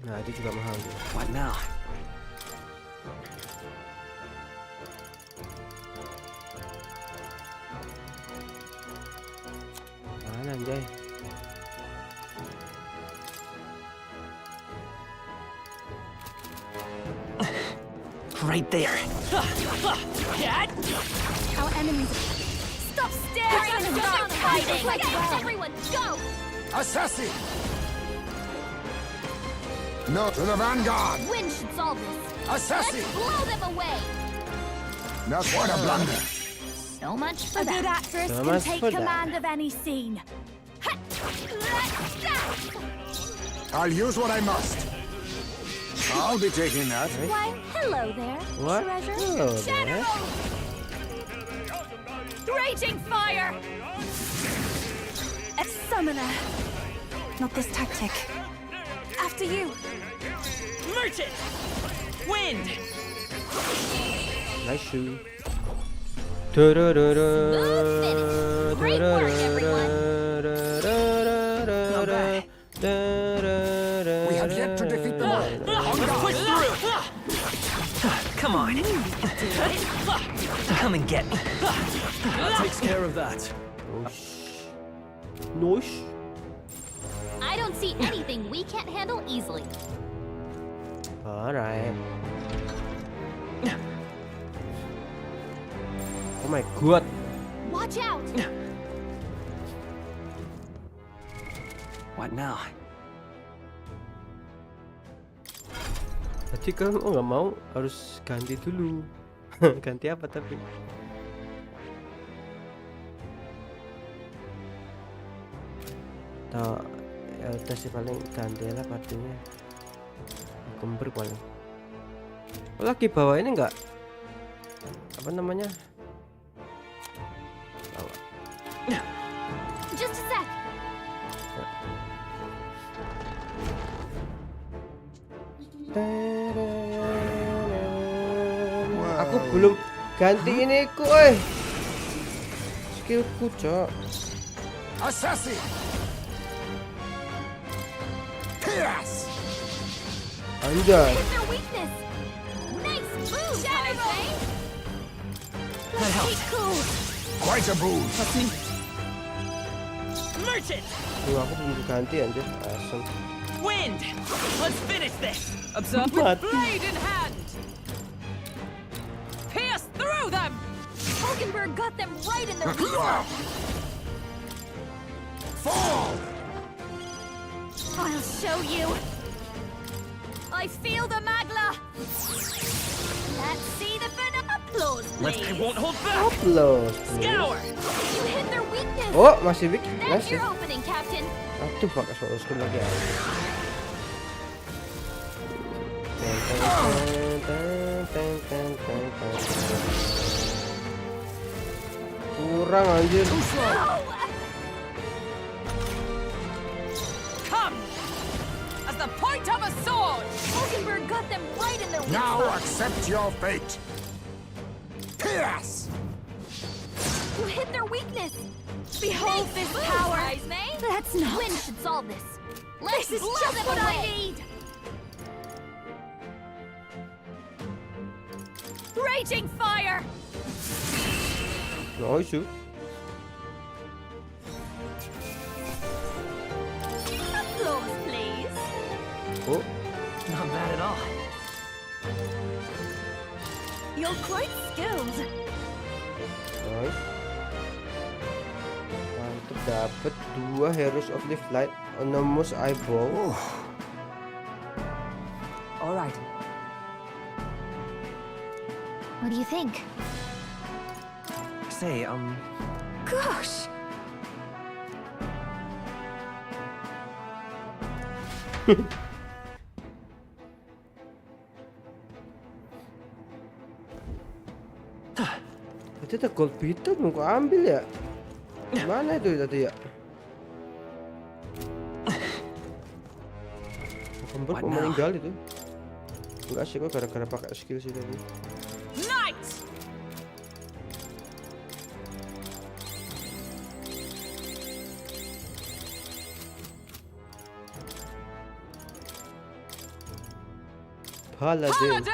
A: Nah, itu juga mahal tuh.
I: What now?
A: Mana anjay?
I: Right there.
C: Our enemies. Stop staring and stop fighting! Everyone, go!
D: Assassin! No to the vanguard!
C: Wind should solve this.
D: Assassin!
C: Let's blow them away!
D: Not what a blunder!
J: So much for
C: A good
J: that.
C: actress
A: So
C: can
A: much
C: take
A: for that.
C: command of any scene.
D: I'll use what I must. I'll be taking that.
C: Why, hello there,
A: What?
C: treasure.
A: Hello there.
C: General! Raging fire! A summoner.
F: Not this tactic.
C: After you.
B: Merchant! Wind!
A: Nice shoe.
C: Great work, everyone.
D: We have yet to defeat them all.
B: Let's push through!
I: Come on. Come and get me.
H: That takes care of that.
A: Nice.
J: I don't see anything we can't handle easily.
A: Alright. Oh my god.
C: Watch out!
I: What now?
A: Tadi kan nggak mau, harus ganti dulu. Ganti apa tapi? Tahu ya udah sih, paling ganti lah partinya. Kember paling. Oh, lagi bawa ini enggak? Apa namanya? Bawa.
C: Just a sec.
A: Aku belum ganti ini ku, skillku, cok.
D: Assassin! Pierce!
A: Anjay.
C: Hit their weakness. Nice move, General.
I: That helps.
C: Cool.
D: Quite a boost.
B: Merchant!
A: Duh, aku belum ganti anjir. Asem.
B: Wind! Let's finish this!
G: Observe
A: What?
G: with blade in hand. Pierce through them.
C: Hulkenberg got them right in their weak spot.
D: Fall!
C: I'll show you. I feel the magla. Let's see the applause,
B: I
C: please.
B: won't hold back!
A: Upload.
B: Scour!
C: You hit their weakness.
A: Oh, masih weak.
C: That's
A: Masih.
C: your opening, Captain.
A: Aduh, pakai solo skill lagi ya. Kurang anjir.
G: Come. As the point of a sword.
C: Hulkenberg got them right in their weak
D: Now
C: spot.
D: accept your fate. Pierce!
C: You hit their weakness. Behold this power. That's not. Wind should solve this. This is just what I need. Raging fire.
A: No issue.
C: Applause, please.
A: Oh,
I: Not bad at all.
C: You're quite skilled.
A: nice. Mantap, dapat 2 Heroes of the Flight Anonymous Eyeball.
G: All right.
J: What do you think?
I: Say,
C: Gosh.
A: Itu ada gold beetle belum kau ambil ya? Mana itu tadi ya? Kembar kok meninggal itu? Enggak sih, kok gara-gara pakai skill sih tadi.
G: Nice.
A: Paladin.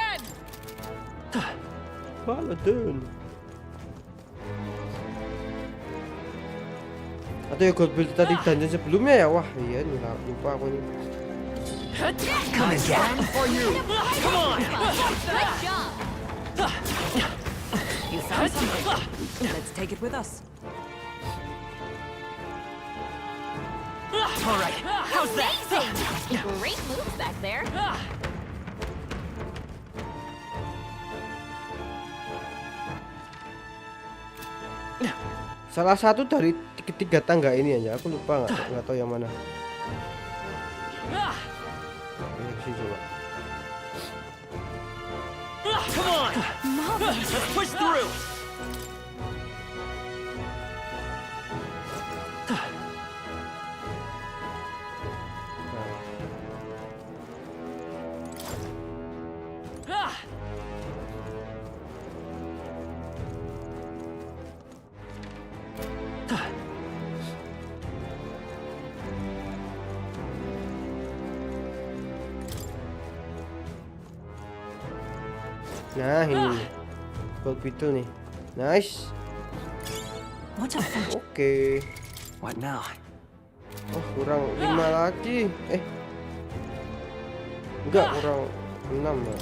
A: Paladin. Atau ya gold build tadi dungeon sebelumnya ya? Wah iya nih, lupa aku nih.
B: Come again for you. Come on.
C: Good job.
G: You found something. Let's take it with us.
B: All right. How's that?
C: Amazing. Great moves back there.
A: Salah satu dari ketiga tangga ini aja, aku lupa nggak tahu yang mana. Ini sih coba.
B: Come on. Let's push through.
A: Nah ini gold beetle nih, nice. Oke.
I: What now?
A: Oh kurang 5 lagi. Enggak, kurang 6 ya.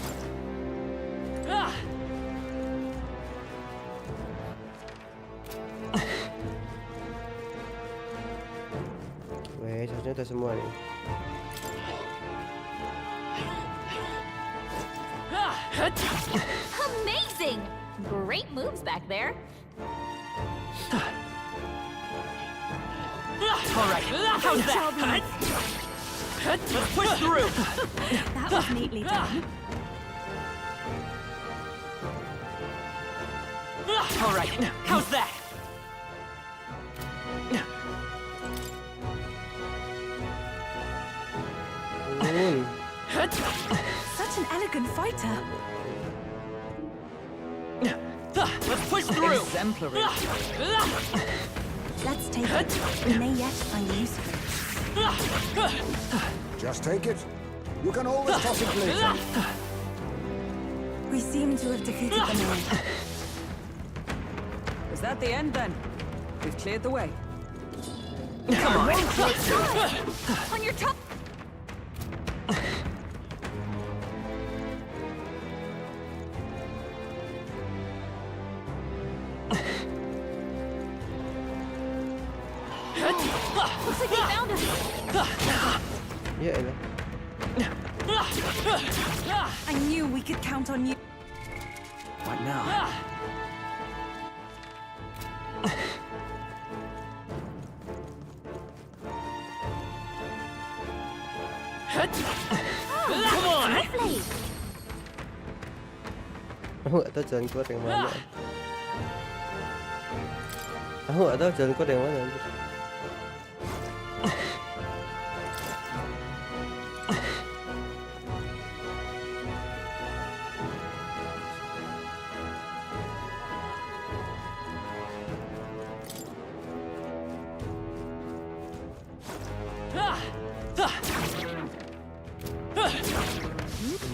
A: Weh, seharusnya udah semua nih.
C: Amazing. Great moves back there.
B: All right. How's that? Let's push through.
C: That was neatly done.
B: All right. How's that?
F: Such an elegant fighter.
B: Let's push through.
G: Exemplary.
F: Let's take it. We may yet find use for it.
D: Just take it. You can always toss it later.
F: We seem to have defeated them all.
G: Is that the end then? We've cleared the way.
B: Come on.
C: On your top. Looks like they found us.
A: Ya elah.
F: I knew we could count on you.
I: What now?
B: Come on.
C: Lovely.
A: Aku nggak tahu jalan keluar yang mana. Aku nggak tahu jalan keluar yang mana.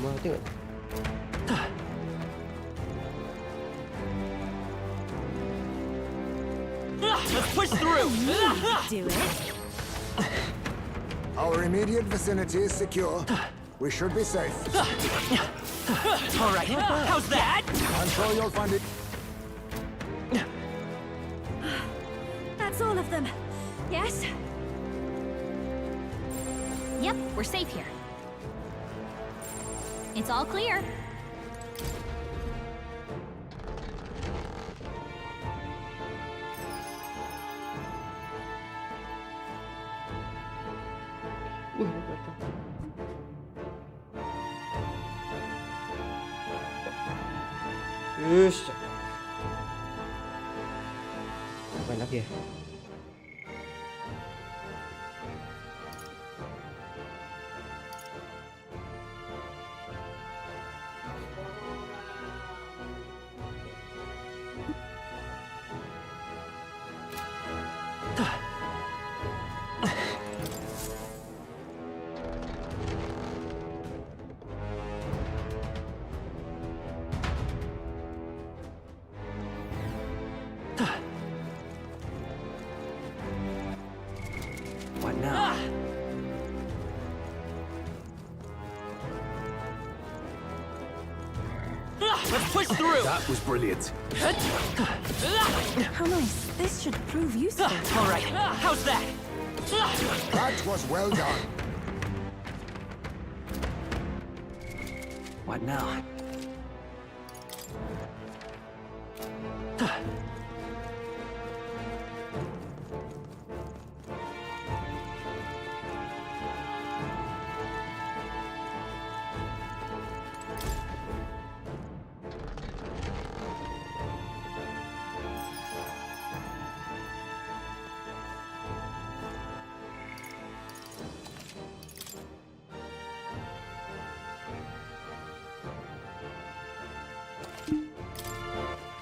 A: Mati nggak?
B: Let's push through.
C: Do it.
D: Our immediate vicinity is secure. We should be safe.
B: All right. How's that?
D: I'm sure you'll find it.
C: That's all of them. Yes?
J: Yep, we're safe here. It's all clear.
A: Yes. Ngapain lagi ya?
I: What now?
B: Let's push through!
H: That was brilliant.
F: How nice. This should prove useful.
B: All right, how's that?
D: That was well done.
I: What now?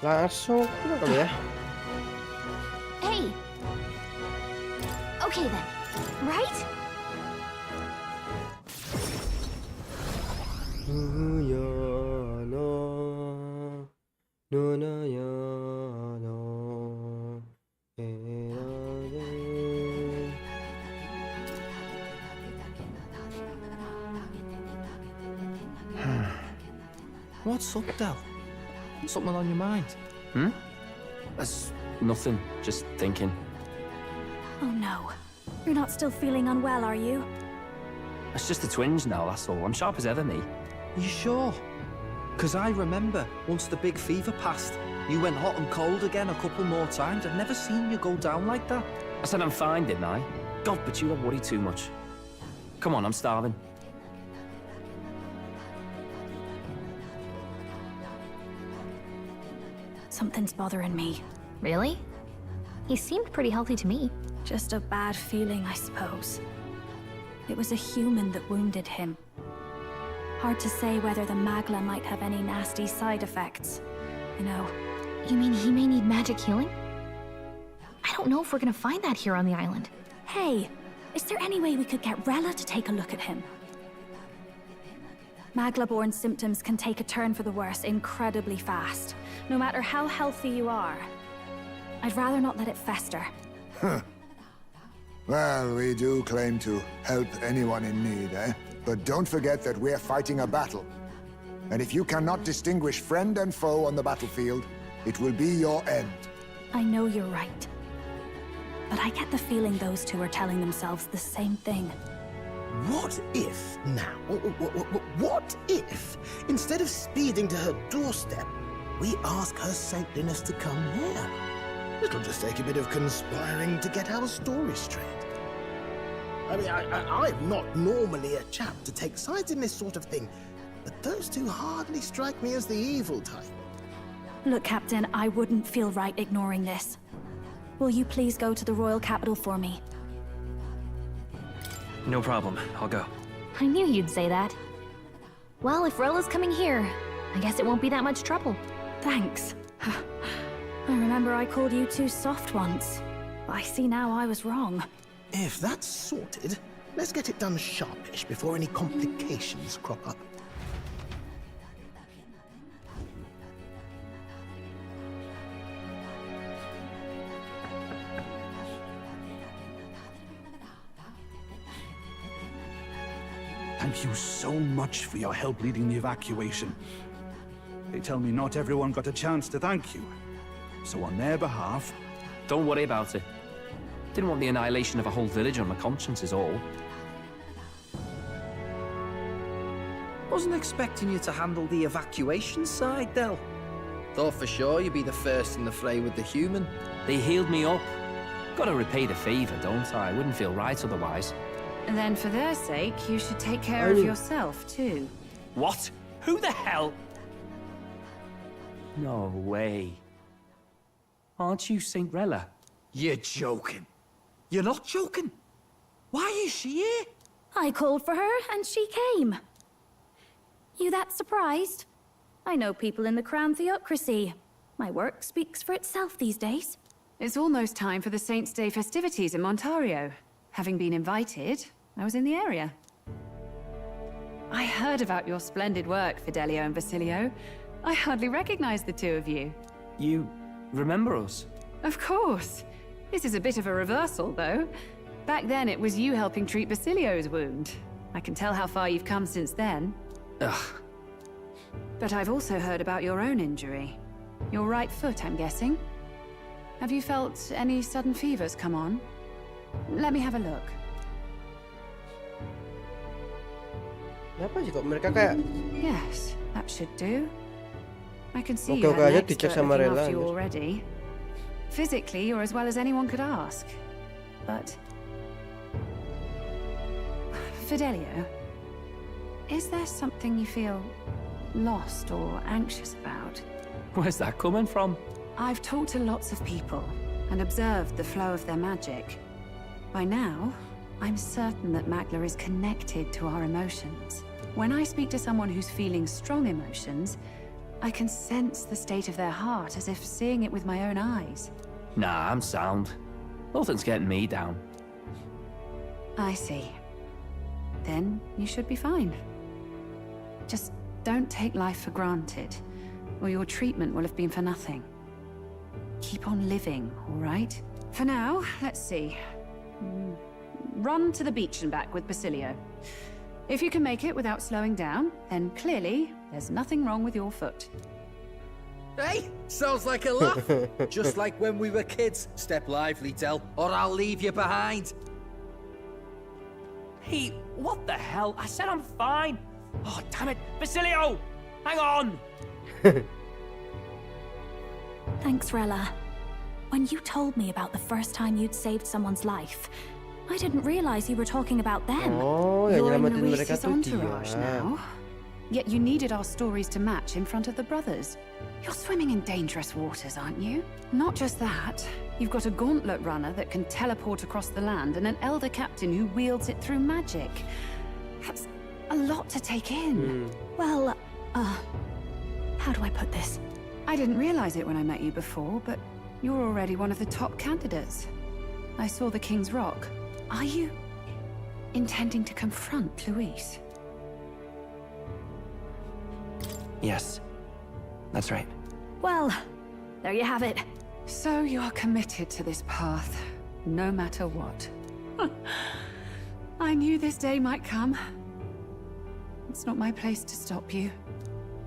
A: Langsung pulang kali ya.
J: Hey! Okay then, right?
A: Ya no, no no ya no.
H: What's up, Del? Something on your mind?
I: That's nothing. Just thinking.
C: Oh no. You're not still feeling unwell, are you?
I: It's just the twinge now, that's all. I'm sharp as ever, me.
L: You sure? Because I remember, once the big fever passed, you went hot and cold again a couple more times. I've never seen you go down like that.
I: I said I'm fine, didn't I? God, but you don't worry too much. Come on, I'm starving.
C: Something's bothering me.
J: Really? He seemed pretty healthy to me.
C: Just a bad feeling, I suppose. It was a human that wounded him. Hard to say whether the magla might have any nasty side effects. You know.
J: You mean he may need magic healing? I don't know if we're gonna find that here on the island.
C: Hey, is there any way we could get Rella to take a look at him? Magla-born symptoms can take a turn for the worse incredibly fast, no matter how healthy you are. I'd rather not let it fester.
D: Well, we do claim to help anyone in need, eh? But don't forget that we're fighting a battle. And if you cannot distinguish friend and foe on the battlefield, it will be your end.
C: I know you're right. But I get the feeling those two are telling themselves the same thing.
M: What if, now, what if, instead of speeding to her doorstep, we ask her saintliness to come here? It'll just take a bit of conspiring to get our story straight. I mean, I'm not normally a chap to take sides in this sort of thing, but those two hardly strike me as the evil type.
C: Look, Captain, I wouldn't feel right ignoring this. Will you please go to the royal capital for me?
I: No problem. I'll go.
J: I knew you'd say that. Well, if Rella's coming here, I guess it won't be that much trouble.
C: Thanks. I remember I called you too soft once. I see now I was wrong.
M: If that's sorted, let's get it done sharpish before any complications crop up.
H: Thank you so much for your help leading the evacuation. They tell me not everyone got a chance to thank you. So on their behalf...
I: Don't worry about it. Didn't want the annihilation of a whole village on my conscience is all.
L: Wasn't expecting you to handle the evacuation side, Del. Thought for sure you'd be the first in the fray with the human.
I: They healed me up. Gotta repay the favor, don't I? Wouldn't feel right otherwise.
G: And then for their sake, you should take care of yourself, too.
I: What? Who the hell? No way. Aren't you Saint Rella?
L: You're joking. You're not joking. Why is she here?
C: I called for her, and she came. You that surprised? I know people in the Crown Theocracy. My work speaks for itself these days.
G: It's almost time for the Saints' Day festivities in Montario. Having been invited, I was in the area. I heard about your splendid work, Fidelio and Basilio. I hardly recognized the two of you.
I: You remember us?
G: Of course. This is a bit of a reversal, though. Back then, it was you helping treat Basilio's wound. I can tell how far you've come since then.
I: Ugh.
G: But I've also heard about your own injury. Your right foot, I'm guessing. Have you felt any sudden fevers come on? Let me have a look.
A: Kenapa sih kok mereka kayak
G: Yes, that should do. I can see
A: Oke,
G: you had
A: aja
G: an
A: dicek
G: expert
A: sama
G: looking
A: Rela,
G: after you
A: anjir.
G: already. Physically, you're as well as anyone could ask. But... Fidelio, is there something you feel lost or anxious about?
I: Where's that coming from?
G: I've talked to lots of people and observed the flow of their magic. By now, I'm certain that Magla is connected to our emotions. When I speak to someone who's feeling strong emotions, I can sense the state of their heart as if seeing it with my own eyes.
I: Nah, I'm sound. Nothing's getting me down.
G: I see. Then you should be fine. Just don't take life for granted, or your treatment will have been for nothing. Keep on living, all right? For now, let's see. Run to the beach and back with Basilio. If you can make it without slowing down, then clearly there's nothing wrong with your foot.
L: Hey, sounds like a laugh. Just like when we were kids. Step lively, Del, or I'll leave you behind.
I: Hey, what the hell? I said I'm fine. Oh, damn it. Basilio! Hang on!
C: Thanks, Rella. When you told me about the first time you'd saved someone's life, I didn't realize you were talking about them.
A: Oh, yang
G: You're in
A: nyelamatin mereka
G: Luis's
A: tuh
G: entourage
A: dia.
G: now. Yet you needed our stories to match in front of the brothers. You're swimming in dangerous waters, aren't you? Not just that. You've got a gauntlet runner that can teleport across the land and an elder captain who wields it through magic. That's a lot to take in.
C: Well, how do I put this?
G: I didn't realize it when I met you before, but you're already one of the top candidates. I saw the King's Rock. Are you intending to confront Luis?
I: Yes, that's right.
C: Well, there you have it.
G: So you're committed to this path, no matter what. I knew this day might come. It's not my place to stop you.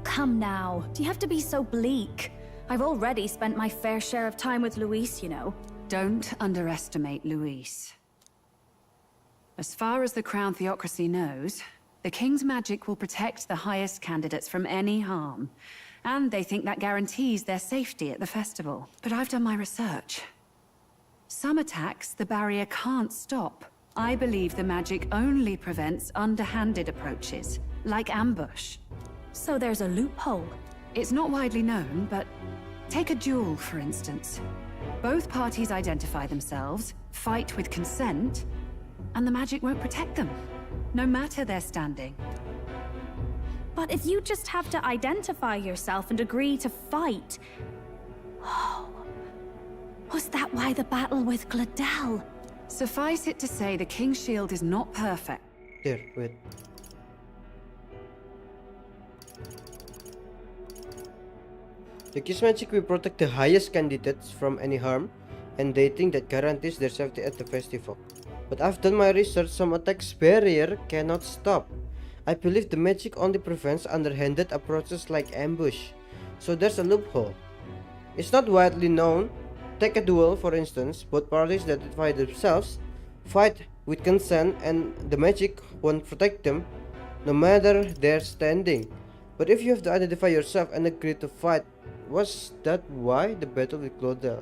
C: Come now, do you have to be so bleak? I've already spent my fair share of time with Luis, you know.
G: Don't underestimate Luis. As far as the Crown Theocracy knows, the King's magic will protect the highest candidates from any harm. And they think that guarantees their safety at the festival. But I've done my research. Some attacks the barrier can't stop. I believe the magic only prevents underhanded approaches, like ambush.
C: So there's a loophole.
G: It's not widely known, but take a duel, for instance. Both parties identify themselves, fight with consent, and the magic won't protect them, no matter their standing.
C: But if you just have to identify yourself and agree to fight... Oh, was that why the battle with Gladel?
G: Suffice it to say, the King's Shield is not perfect.
A: There, wait. The King's magic will protect the highest candidates from any harm, and they think that guarantees their safety at the festival. But I've done my research, some attacks barrier cannot stop. I believe the magic only prevents underhanded approaches like ambush, so there's a loophole. It's not widely known. Take a duel, for instance. Both parties that identify themselves fight with consent, and the magic won't protect them, no matter their standing. But if you have to identify yourself and agree to fight, was that why the battle with Glodel?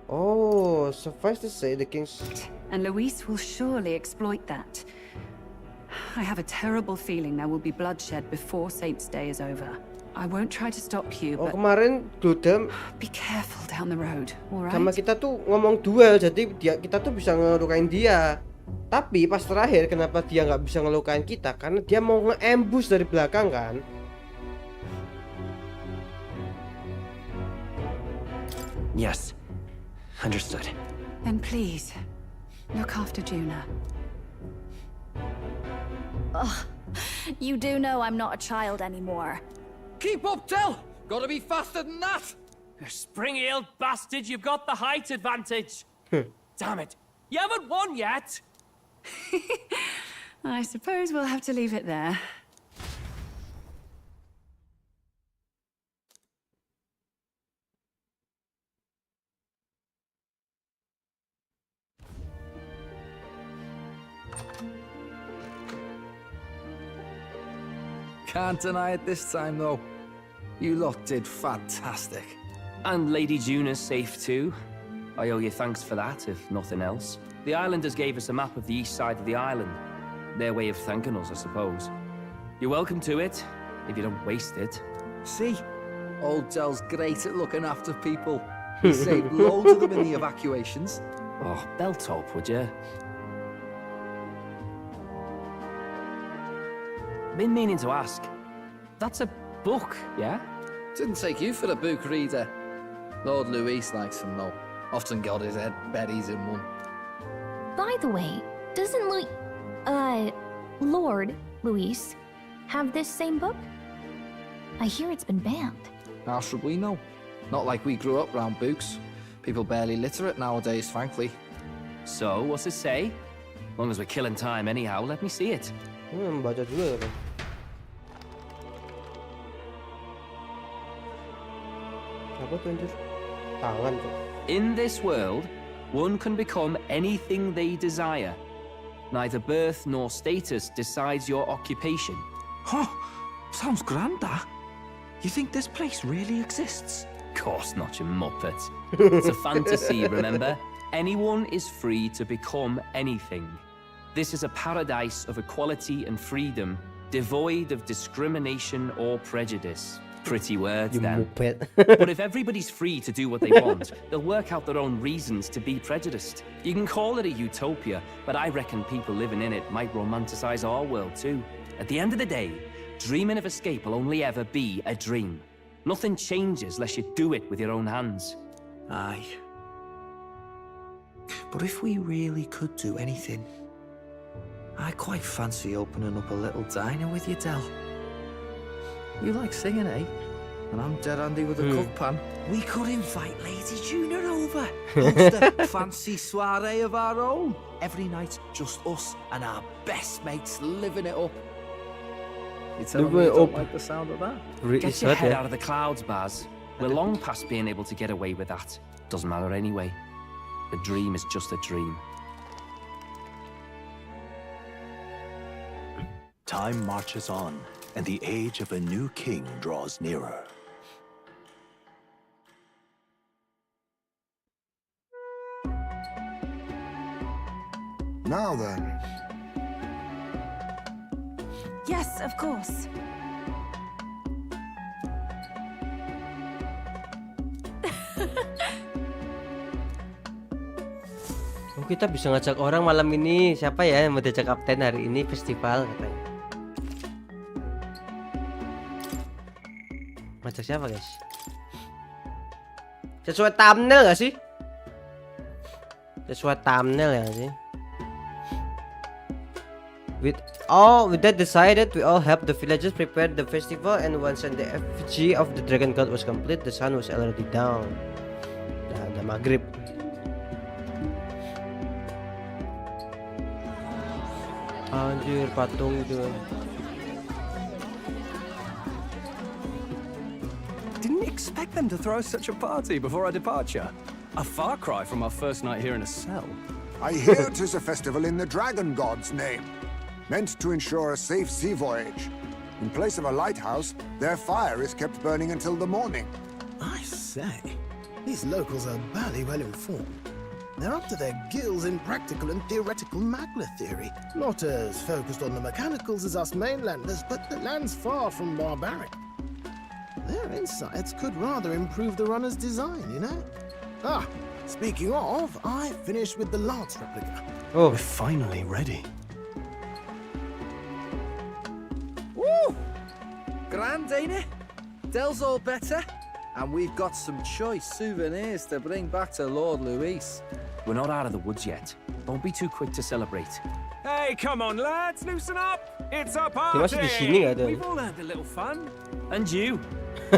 A: Oh, suffice to say, the King's...
G: And Luis will surely exploit that. I have a terrible feeling there will be bloodshed before Saints' Day is over. I won't try to stop you,
A: Oh
G: but
A: kemarin Dodam
G: be careful down the road, all right?
A: sama kita tuh ngomong duel, jadi kita tuh bisa ngelukain dia. Tapi pas terakhir kenapa dia nggak bisa ngelukain kita? Karena dia mau nge-ambush dari belakang kan.
I: Yes. Understood.
G: Then please, look after Juna.
C: Ugh. You do know I'm not a child anymore.
L: Keep up, Del! Gotta be faster than that!
I: You spring-heeled bastard, you've got the height advantage. Damn it. You haven't won yet.
G: I suppose we'll have to leave it there.
L: Can't deny it this time, though. You lot did fantastic.
I: And Lady Juna's safe too. I owe you thanks for that, if nothing else. The islanders gave us a map of the east side of the island. Their way of thanking us, I suppose. You're welcome to it, if you don't waste it.
L: See? Old Del's great at looking after people. He saved loads of them in the evacuations.
I: Oh, belt up, would you? Been meaning to ask. That's a book, yeah?
L: Didn't take you for a book reader. Lord Luis likes them, though. Often got his head buried in one.
J: By the way, doesn't Lord Luis have this same book? I hear it's been banned.
L: How should we know? Not like we grew up round books. People barely literate nowadays, frankly.
I: So, what's it say? As long as we're killing time anyhow, let me see it.
A: Baca dulu kan. Apa tuh anjir? Tangan tuh.
I: In this world, one can become anything they desire. Neither birth nor status decides your occupation.
L: Huh? Sounds grand, that. You think this place really exists?
I: Course not, you muppet. It's a fantasy, remember? Anyone is free to become anything. This is a paradise of equality and freedom, devoid of discrimination or prejudice. Pretty words, then. But if everybody's free to do what they want, they'll work out their own reasons to be prejudiced. You can call it a utopia, but I reckon people living in it might romanticize our world too. At the end of the day, dreaming of escape will only ever be a dream. Nothing changes unless you do it with your own hands.
M: Aye. But if we really could do anything, I quite fancy opening up a little diner with you, Del.
L: You like singing, eh? And I'm dead handy with a cook pan.
M: We could invite Lady Juna over. Host a fancy soiree of our own. Every night, just us and our best mates living it up.
L: You telling me you don't like the sound of that?
I: Get your head out of the clouds, Baz. We're long past being able to get away with that. Doesn't matter anyway. The dream is just a dream.
E: Time marches on, and the age of a new king draws nearer.
D: Now then.
F: Yes, of course.
A: Oh, kita bisa ngajak orang malam ini. Siapa ya yang mau diajak kapten hari ini festival katanya. Ngajak siapa, guys? Sesuai thumbnail gak sih? Sesuai thumbnail ya sih? With that decided, we all helped the villagers prepare the festival, and once the effigy of the dragon god was complete, the sun was already down. Udah maghrib. Anjir, patung itu.
N: Didn't expect them to throw such a party before our departure. A far cry from our first night here in a cell.
D: I hear 'tis a festival in the dragon god's name, meant to ensure a safe sea voyage. In place of a lighthouse, their fire is kept burning until the morning.
M: I say, these locals are barely well informed. They're up to their gills in practical and theoretical magna theory. Not as focused on the mechanicals as us mainlanders, but the land's far from barbaric. Their insights could rather improve the runner's design, you know? Ah, speaking of, I finished with the lance replica.
A: Oh,
E: We're finally ready.
L: Woo! Grand, ain't it? Dell's all better. And we've got some choice souvenirs to bring back to Lord Luis.
I: We're not out of the woods yet. Don't be too quick to celebrate.
N: Hey, come on, lads, loosen up. It's a
A: Dia masih di sini
N: party.
A: nggak ada?
N: We've all had a little fun.
I: And you?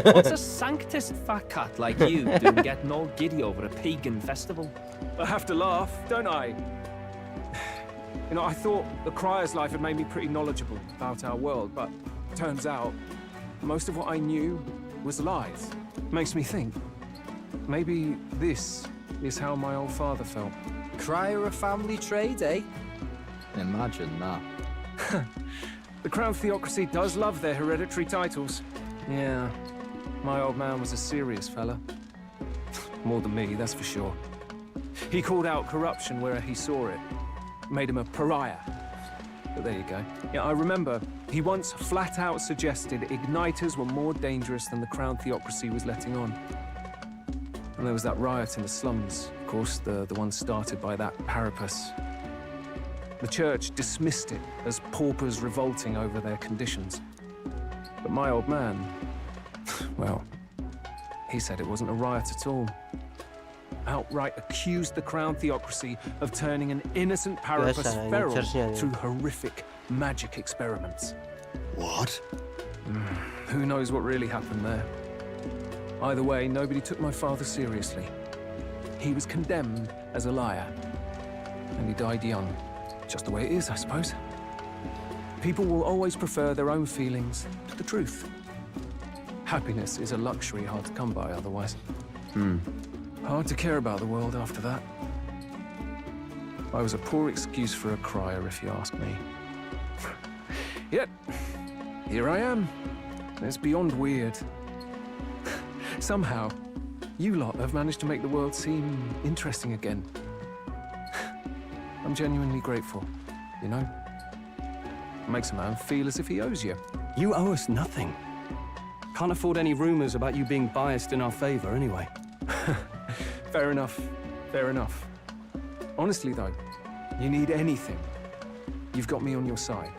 I: What's a sanctist fat cat like you doing getting all giddy over a pagan festival?
N: I have to laugh, don't I? You know, I thought the Crier's life had made me pretty knowledgeable about our world, but turns out most of what I knew was lies. Makes me think. Maybe this is how my old father felt.
L: Crier a family trade, eh? Imagine that.
N: The Crown Theocracy does love their hereditary titles. Yeah, my old man was a serious fella. More than me, that's for sure. He called out corruption where he saw it. Made him a pariah. But there you go. Yeah, I remember he once flat out suggested igniters were more dangerous than the Crown Theocracy was letting on. And there was that riot in the slums, of course, the one started by that Parapus. The church dismissed it as paupers revolting over their conditions. But my old man, well, he said it wasn't a riot at all. Outright accused the Crown Theocracy of turning an innocent Parapus feral through horrific magic experiments.
M: What?
N: Who knows what really happened there? Either way, nobody took my father seriously. He was condemned as a liar, and he died young. Just the way it is, I suppose. People will always prefer their own feelings to the truth. Happiness is a luxury hard to come by otherwise. Hard to care about the world after that. I was a poor excuse for a crier, if you ask me. Yet, here I am. It's beyond weird. Somehow, you lot have managed to make the world seem interesting again. I'm genuinely grateful, you know? Makes a man feel as if he owes you. You owe us nothing. Can't afford any rumors about you being biased in our favor anyway. Fair enough. Fair enough. Honestly, though, you need anything, you've got me on your side.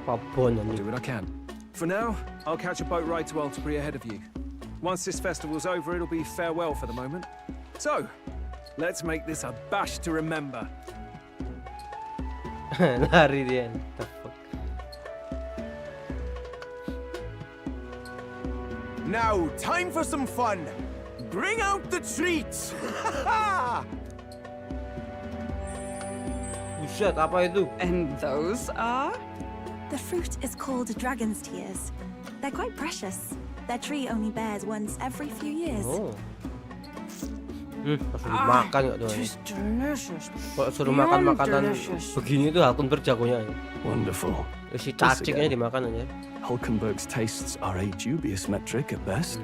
N: I'll do what I can. For now, I'll catch a boat ride to Altabri ahead of you. Once this festival's over, it'll be farewell for the moment. So, let's make this a bash to remember.
A: Lari dia. The fuck?
O: Now, time for some fun. Bring out the treats.
A: Buset, apa itu?
F: And those are? The fruit is called dragon's tears. They're quite precious. Their tree only bears once every few years.
A: Oh. Langsung dimakan nggak tuh?
F: Just delicious.
A: Kalau suruh makan makanan begini tuh Halkenberg berjagonya.
E: Wonderful.
A: Si cacingnya dimakan aja.
E: Hulkenberg's tastes are a dubious metric at best.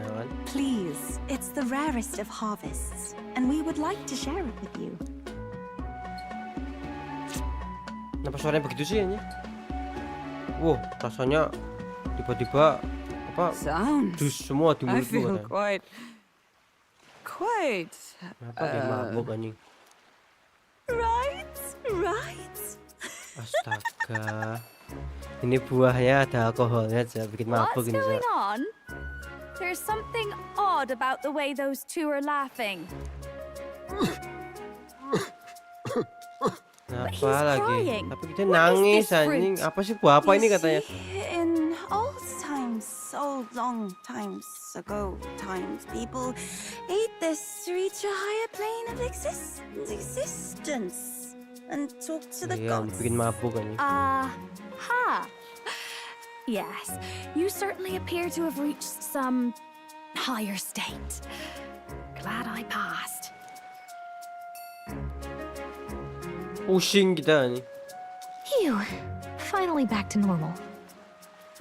F: Please, it's the rarest of harvests, and we would like to share it with you.
A: Kenapa suaranya begitu sih ini? Wow, rasanya tiba-tiba apa? Dus semua di mulut gua.
F: Quite.
A: Kenapa dia mabuk anjing?
F: Right.
A: Astaga. Ini buahnya ada alkoholnya aja bikin mabuk ini.
C: What's going on? There's something odd about the way those two are laughing.
A: Apa lagi? Tapi kita nangis anjing. Apa sih buah apa ini katanya?
F: In old times, so long times ago, people ate this to reach a higher plane of existence and talk to the gods.
A: Bikin mabuk anjing.
C: Ha! Yes, you certainly appear to have reached some higher state. Glad I passed.
A: Pusing kita nih.
J: Phew. Finally back to normal.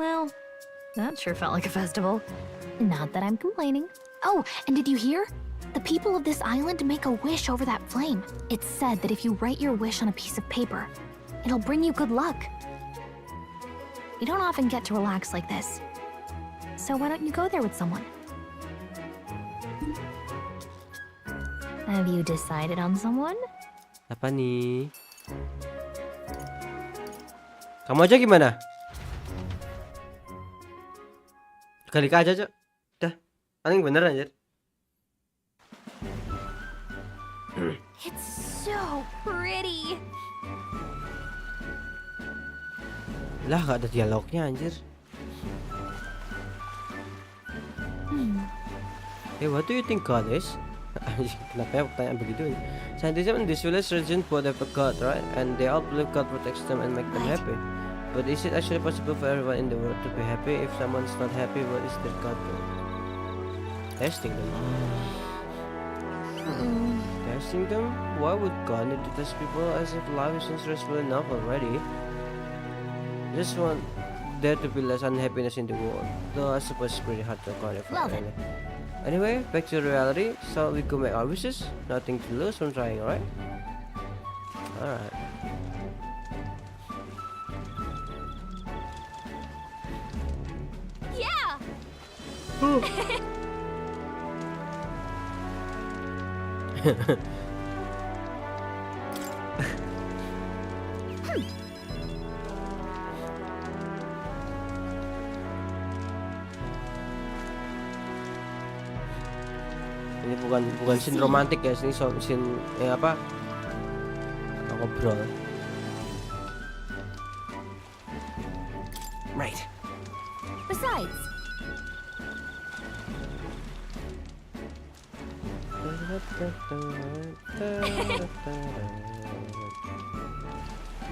J: Well, that sure felt like a festival. Not that I'm complaining. Oh, and did you hear? The people of this island make a wish over that flame. It's said that if you write your wish on a piece of paper, it'll bring you good luck. You don't often get to relax like this. So why don't you go there with someone? Have you decided on someone?
A: Apa nih? Kamu aja gimana? Gallica aja, Cok. Dah. Paling bener anjir.
J: It's so pretty.
A: Lah, gak ada dialognya anjir. Hey, what do you think God is? Kenapa ya pertanyaan begitu? Scientists in this village region both have a god, right? And they all believe God protects them and make them happy. But is it actually possible for everyone in the world to be happy? If someone's not happy, what is their God for? Testing them. Testing them? Why would God need to test people as if life is stressful enough already? Just want there to be less unhappiness in the world. Though I suppose it's pretty hard to qualify.
J: Well then.
A: Anyway, back to reality. So we go make our wishes. Nothing to lose from trying, alright? Alright.
J: Yeah!
A: Ini bukan scene romantik ya, ini scene apa? Ngobrol.
L: Right.
J: Besides,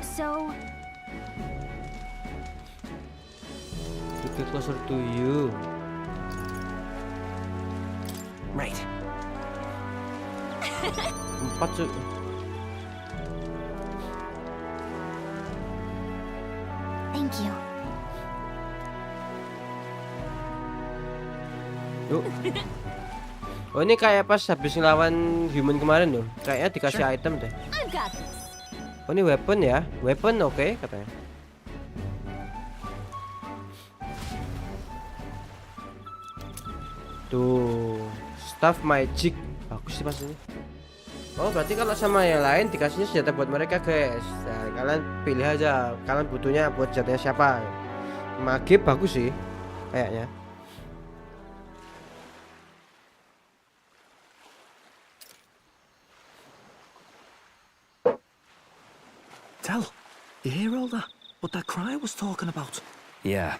J: so
A: To get closer to you.
L: Right.
A: 4 cuy.
J: thank you.
A: Yuk. Oh ini kayak pas habis ngelawan human kemarin tuh. Kayaknya dikasih item deh.
J: I've got this.
A: Oh ini weapon ya. Weapon oke katanya. Tuh. Staff magic. Bagus sih pas ini. Oh berarti kalau sama yang lain dikasihnya senjata buat mereka guys. Nah, kalian pilih aja. Kalian butuhnya buat senjatanya siapa. Mage bagus sih. Kayaknya.
H: Tell, you hear all that? What that cry was talking about?
I: Yeah.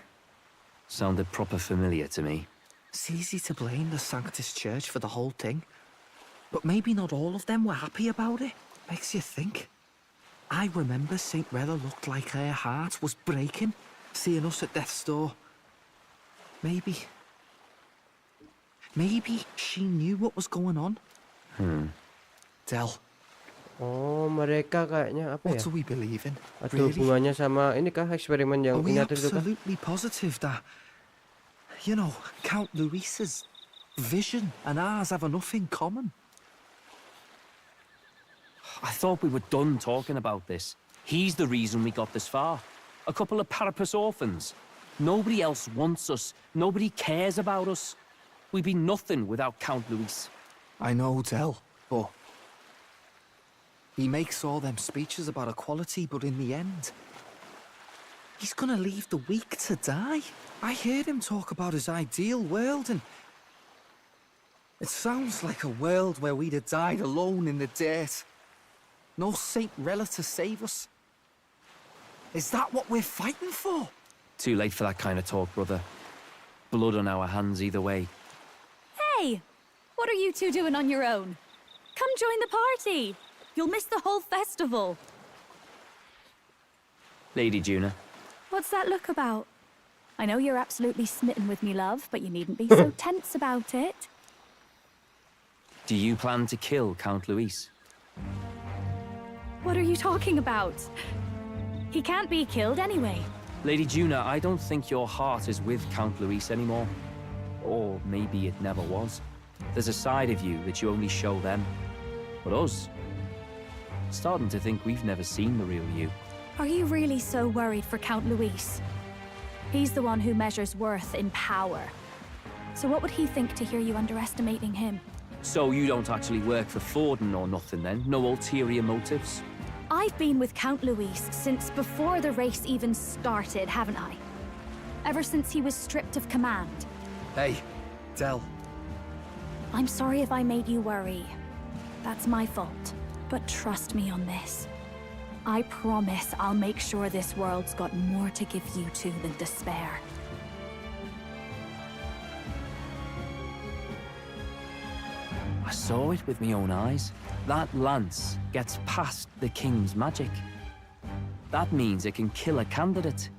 I: Sounded proper familiar to me.
L: It's easy to blame the Sanctus Church for the whole thing. But maybe not all of them were happy about it. Makes you think. I remember St. Rella looked like her heart was breaking, seeing us at death's door. Maybe she knew what was going on. Del.
A: Oh mereka kayaknya apa
L: What
A: ya?
L: do we believe in?
A: Ada
L: Really?
A: hubungannya sama ini kah eksperimen yang
L: Are we
A: ini itu kah?
L: absolutely positive that, you know, Count Luis's vision and ours have enough in common?
I: I thought we were done talking about this. He's the reason we got this far. A couple of parapus orphans. Nobody else wants us. Nobody cares about us. We'd be nothing without Count Luis.
L: I know, Del, but he makes all them speeches about equality, but in the end, he's gonna leave the weak to die. I heard him talk about his ideal world, and it sounds like a world where we'd have died alone in the dirt. No Saint Rella to save us. Is that what we're fighting for?
I: Too late for that kind of talk, brother. Blood on our hands either way.
C: Hey! What are you two doing on your own? Come join the party! You'll miss the whole festival.
I: Lady Juna.
C: What's that look about? I know you're absolutely smitten with me, love, but you needn't be so tense about it.
I: Do you plan to kill Count Luis?
C: What are you talking about? He can't be killed anyway.
I: Lady Juna, I don't think your heart is with Count Luis anymore. Or maybe it never was. There's a side of you that you only show them. But us, starting to think we've never seen the real you.
C: Are you really so worried for Count Luis? He's the one who measures worth in power. So what would he think to hear you underestimating him?
I: So you don't actually work for Forden or nothing then? No ulterior motives?
C: I've been with Count Luis since before the race even started, haven't I? Ever since he was stripped of command.
L: Hey, Del.
C: I'm sorry if I made you worry. That's my fault. But trust me on this. I promise I'll make sure this world's got more to give you two than despair.
I: I saw it with my own eyes. That lance gets past the king's magic. That means it can kill a candidate.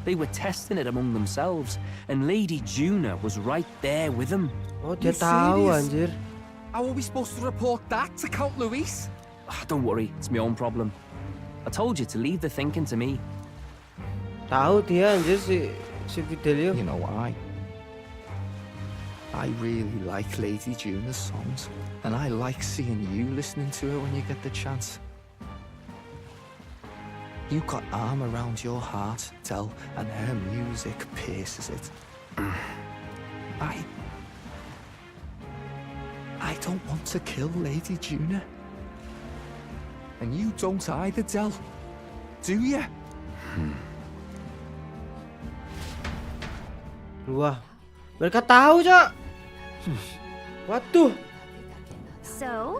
I: They were testing it among themselves, and Lady Juna was right there with them.
A: Oh, dia tahu anjir.
L: How are we supposed to report that to Count Luis?
I: Don't worry, it's my own problem. I told you to leave the thinking to me.
A: Tahu dia anjir si Fidelio.
L: You know, I really like Lady Juna's songs, and I like seeing you listening to her when you get the chance. You got arm around your heart, Del, and her music pierces it. I don't want to kill Lady Juna. And you don't either, Del. Do you?
A: Wah, mereka tahu, Cok. Waduh.
C: So?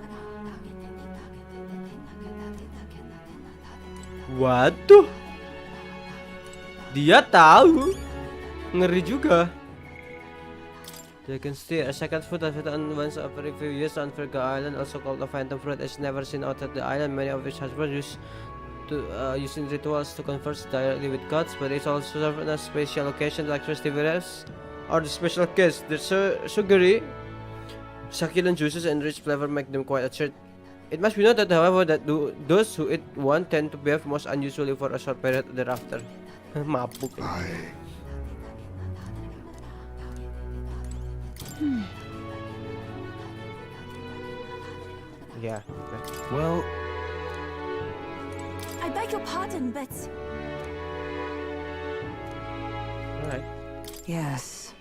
A: Waduh. Dia tahu. Ngeri juga. They can steer a second fruit that on once every few years on Virga Island, also called a phantom fruit, is never seen outside the island. Many of which has been used to using rituals to converse directly with gods, but it's also served on a special occasion like festivals or the special case. The sugary, succulent juices and rich flavor make them quite attractive. It must be noted, however, that those who eat one tend to behave most unusually for a short period thereafter. Mabuk. Yeah.
E: Well,
C: I beg your pardon, but...
A: Alright.
G: Yes.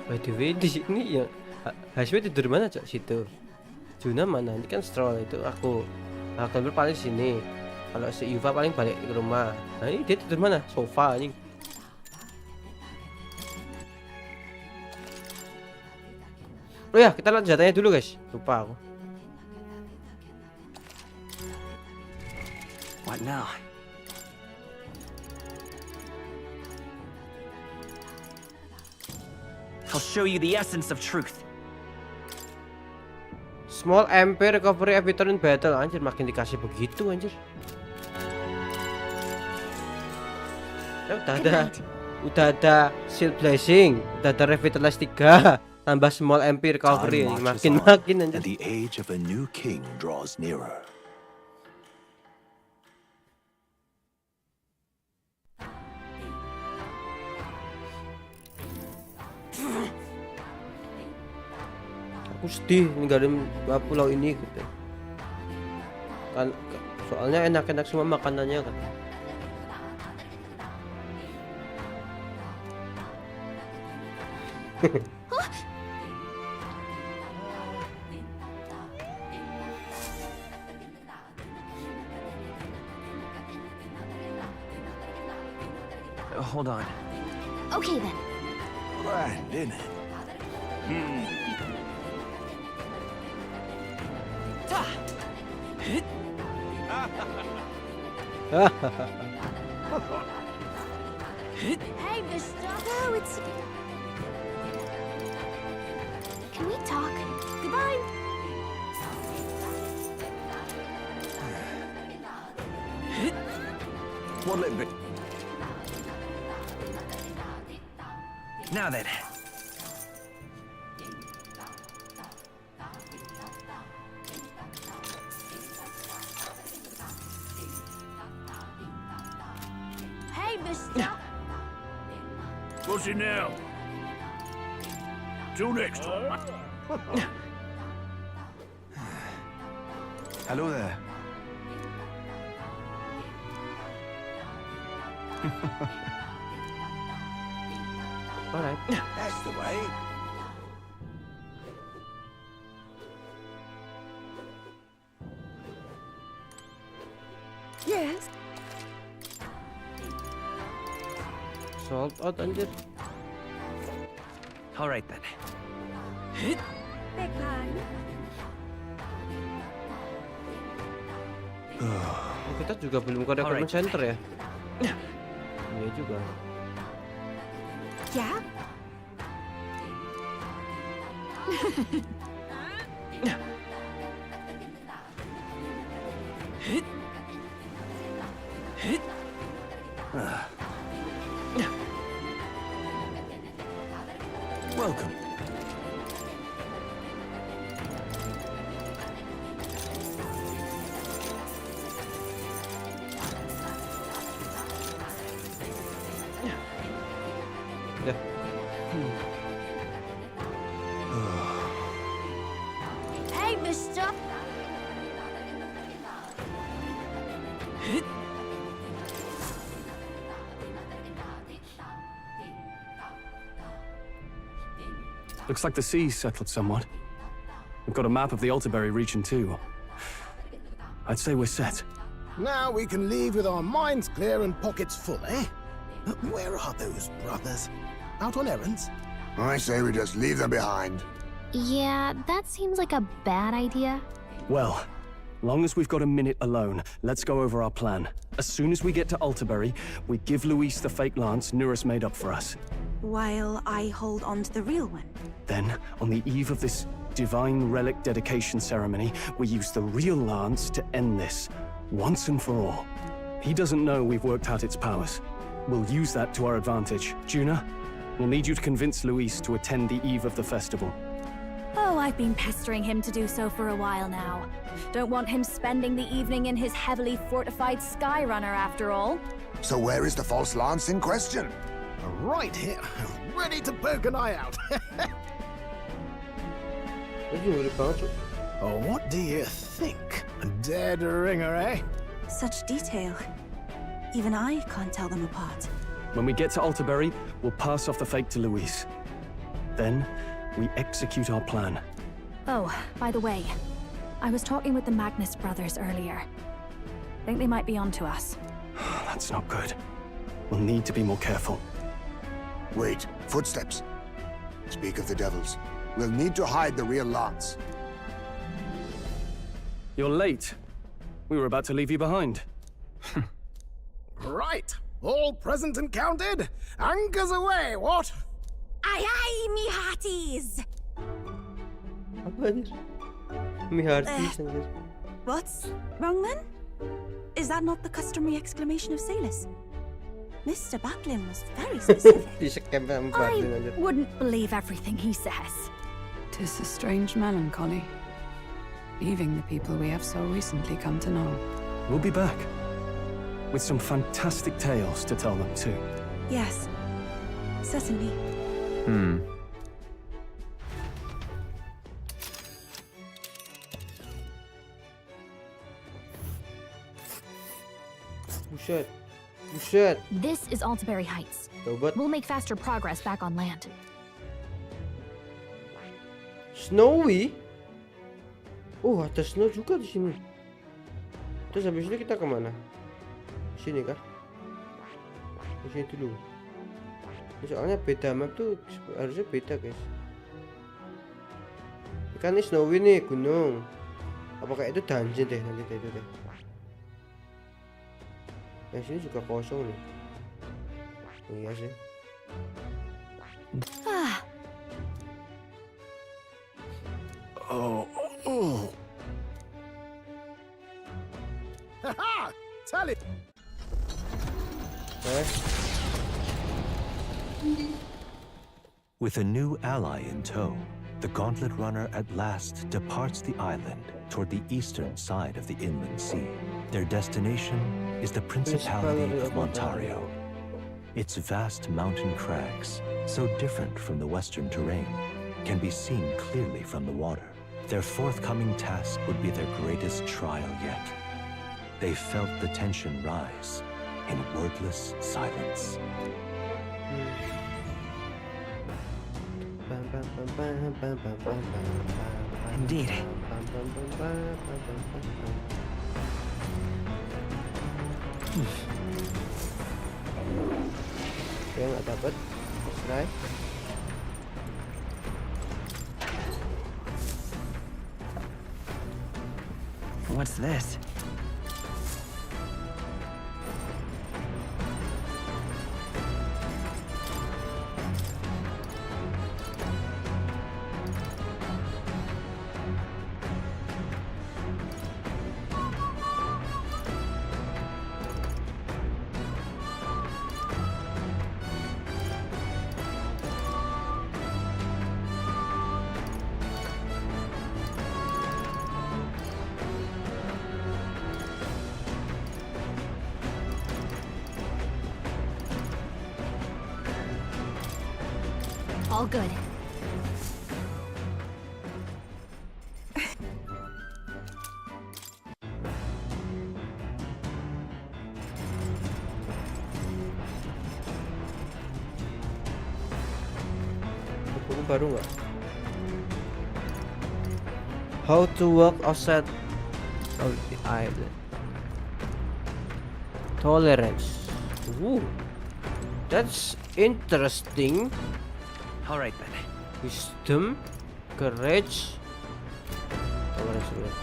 A: By the way, di sini ya Hashmi tidur mana, Cok? Situ. Juna mana? Ini kan stroll itu aku. Akan paling sini. Kalau si Yuva paling balik ke rumah. Nah, ini dia tidur mana? Sofa anjing. Oh ya, kita lihat senjatanya dulu, guys. Lupa aku.
N: What now?
B: I'll show you the essence of truth.
A: Small MP recovery every turn in battle. Anjir, makin dikasih begitu anjir. Ya, udah ada shield blessing, udah ada revitalize 3, tambah small MP recovery, makin anjir.
E: And the age of a new king draws nearer.
A: Aku sedih ninggalin pulau ini gitu. Kan soalnya enak-enak semua makanannya kan.
N: Hold on.
J: Okay then.
H: Grand, isn't it?
C: Hey, Mister. No, it's...
J: Can we talk?
C: Goodbye.
O: One little bit. Now then.
C: Hey, Mister.
O: What's it now? Till next time.
H: Hello there.
A: Alright.
O: That's the way.
F: Yes.
A: Sold out anjir.
I: Alright then.
F: Big hand.
A: Kita juga belum ke recruitment center ya? Iya juga.
F: Yeah.
E: Welcome.
C: Hey, mister!
N: Looks like the sea's settled somewhat. We've got a map of the Altaberry region too. I'd say we're set.
M: Now we can leave with our minds clear and pockets full, eh? Where are those brothers? Out on errands?
D: I say we just leave them behind.
J: Yeah, that seems like a bad idea.
N: Well, long as we've got a minute alone, let's go over our plan. As soon as we get to Altaberry, we give Luis the fake lance Nuris made up for us.
F: While I hold on to the real one.
N: Then, on the eve of this divine relic dedication ceremony, we use the real lance to end this, once and for all. He doesn't know we've worked out its powers. We'll use that to our advantage. Juna, we'll need you to convince Luis to attend the eve of the festival.
C: Oh, I've been pestering him to do so for a while now. Don't want him spending the evening in his heavily fortified Skyrunner after all.
D: So where is the false lance in question?
M: Right here, ready to poke an eye out. Oh, what do you think? A dead ringer, eh?
F: Such detail. Even I can't tell them apart.
N: When we get to Altaberry, we'll pass off the fake to Luis. Then, we execute our plan.
C: Oh, by the way, I was talking with the Magnus brothers earlier. Think they might be onto us.
N: That's not good. We'll need to be more careful.
D: Wait, footsteps. Speak of the devils. We'll need to hide the real lance.
N: You're late. We were about to leave you behind.
M: Right, all present and counted. Anchors away, what?
F: Aye aye, me hearties!
A: Apa anjir? Mi hearties anjir.
F: What's wrong then? Is that not the customary exclamation of sailors? Mr. Batlin was very specific.
C: I wouldn't believe everything he says.
G: 'Tis a strange melancholy, leaving the people we have so recently come to know.
N: We'll be back. With some fantastic tales to tell them too.
F: Yes, certainly.
A: Buset. Buset.
J: This is Altaberry Heights.
A: Coba.
J: We'll make faster progress back on land.
A: Snowy? Oh, ada snow juga di sini. Terus habis itu kita kemana? Sini kah? Di sini dulu. Soalnya beda map tuh harusnya beda guys. Kan ini snowy nih gunung. Apakah itu dungeon deh nanti itu deh. Yang sini juga kosong nih. Iya sih.
M: Oh. Haha! Tell it!
E: With a new ally in tow, the Gauntlet Runner at last departs the island toward the eastern side of the inland sea. Their destination is the Principality of Montario. Its vast mountain crags, so different from the western terrain, can be seen clearly from the water. Their forthcoming task would be their greatest trial yet. They felt the tension rise, in wordless silence.
L: Indeed.
A: Oke, nggak dapat. Try.
L: What's this?
J: All good.
A: Buku baru nggak? How to walk outside of the island. Tolerance. Ooh, that's interesting.
L: All right, then.
A: Wisdom, courage. Tolerance udah.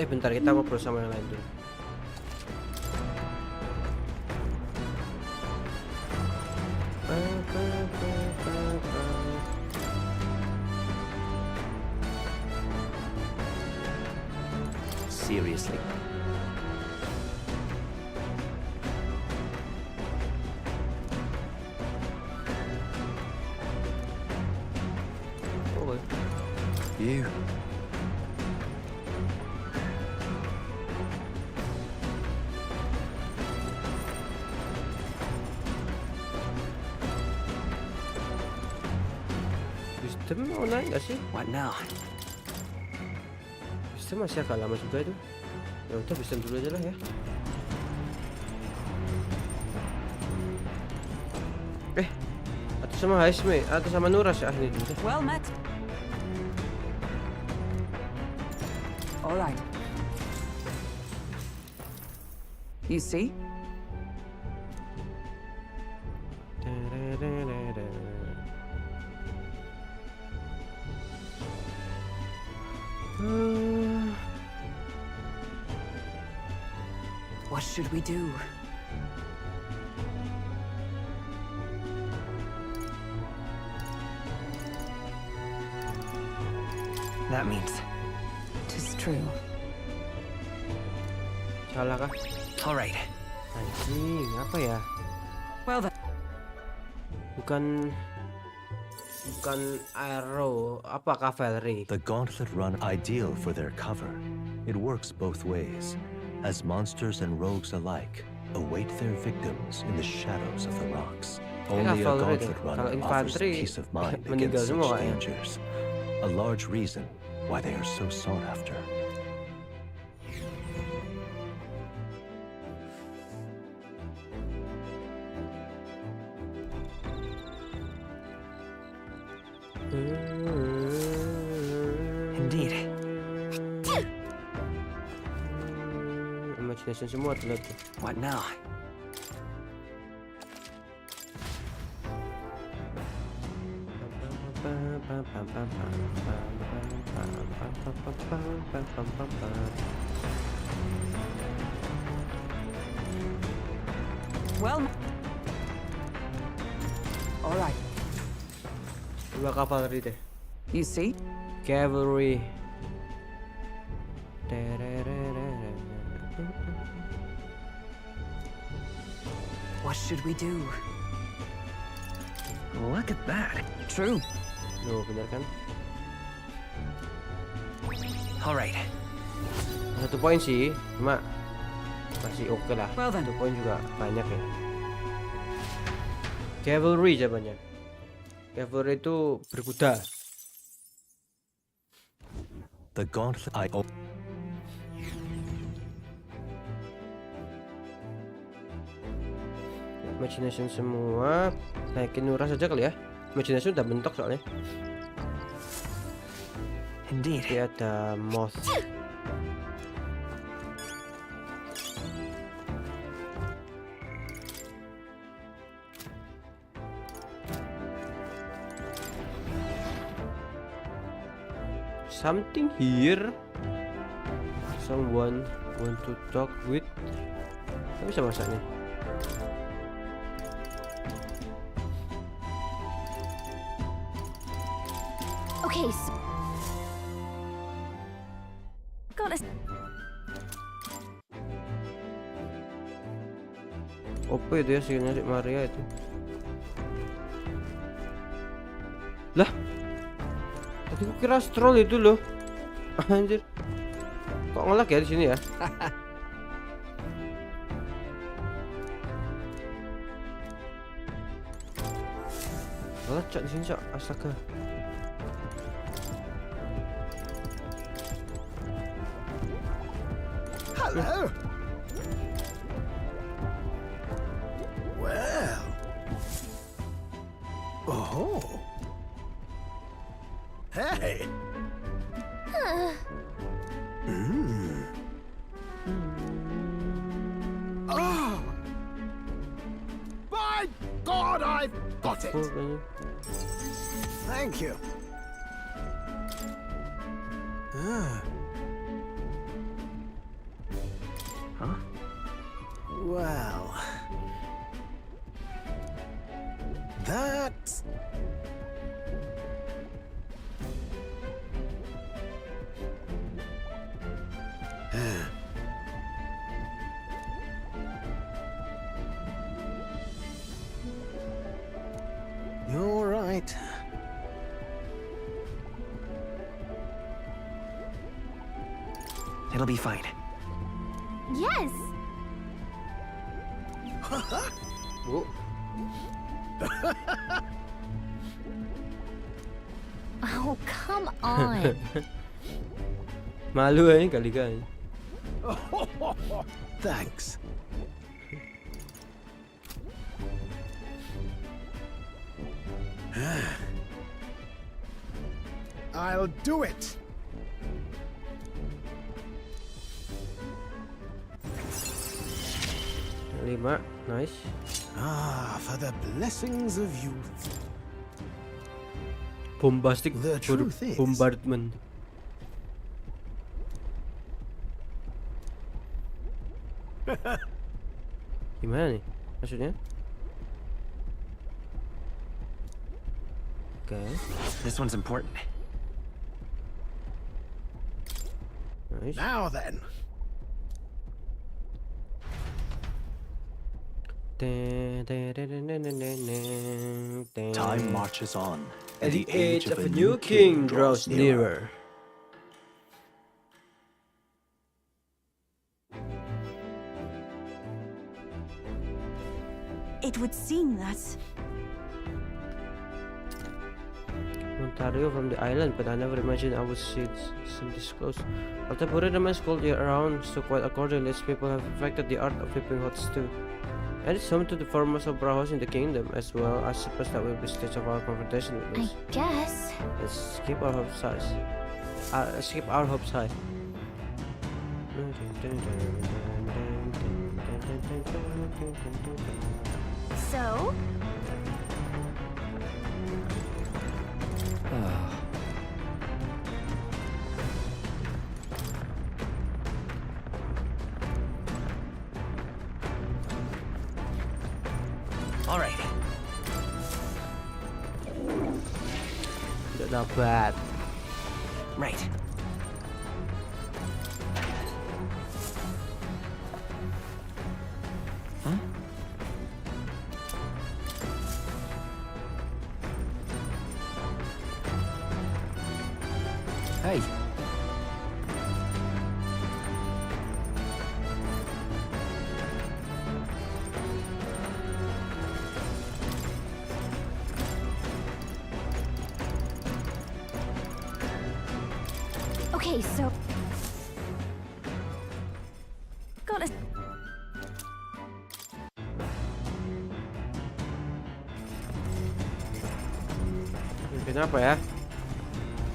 A: Bentar, kita ngobrol sama yang lain dulu.
I: Seriously.
L: You.
A: Wisdom mau naik nggak sih?
L: What now?
A: Wisdom masih agak lama juga itu. Ya udah, wisdom dulu aja lah ya. Atau sama Haisme, atau sama Nuras ya ini dulu.
F: Well met. All right. You see?
G: What should we do?
L: That means.
G: Tis true.
A: Salah kah?
L: All right.
A: Anjing, apa ya?
F: Well then.
A: Bukan arrow, apa cavalry?
E: The gauntlet run ideal for their cover. It works both ways, as monsters and rogues alike await their victims in the shadows of the rocks. Only a gauntlet run offers peace of mind against such dangers. A large reason why they are so sought after.
L: Indeed.
A: Imagination semua tuh lagi.
L: What now?
F: Well. All right.
A: Dua cavalry deh.
F: You see?
A: Cavalry.
G: What should we do?
L: Look at that.
F: True.
A: Loh, bener kan?
L: All right.
A: 1 poin sih, cuma masih oke lah.
F: Well then.
A: 1 poin juga banyak ya. Cavalry jawabannya. Cavalry itu berkuda.
E: The gauntlet I owe.
A: Imagination semua. Naikin Nura saja kali ya. Imagination udah bentok soalnya.
L: Indeed.
A: Dia ada moth. Something here. Someone want to talk with. Apa bisa masaknya?
C: Okay, gotta.
A: Apa itu ya skillnya si Maria itu? Lah, tadi aku kira stroll itu loh. Anjir, kok ngelag ya di sini ya? Ngelag cok di sini cok, astaga.
M: Hello. Well. Oh. Hey. Oh. By God, I've got it. Thank you.
L: Huh?
M: Well, that's... You're right.
L: It'll be fine.
C: Yes.
A: Oh.
J: Oh, come on.
A: Malu ya Gallica.
M: Thanks. I'll do it.
A: Lima, nice.
M: Ah, for the blessings of youth.
A: Bombastic
M: The truth is-
A: bombardment. Gimana nih maksudnya? Okay.
L: This one's important.
A: Nice.
M: Now then.
E: Time marches on,
A: and the age of a new king draws nearer.
F: It would seem that
A: Ontario from the island, but I never imagined I would see this close. Altapuri remains cold year round, so quite accordingly, its people have perfected the art of whipping hot stew. And it's home to the foremost opera house in the kingdom, as well. I suppose that will be the stage of our confrontation with this.
J: I guess.
A: Let's keep our hopes high. Let's keep our hopes high.
C: So?
L: All right.
A: Not bad.
L: Right. Huh? Hey.
C: Okay, so... Gotta...
A: Mungkin apa ya?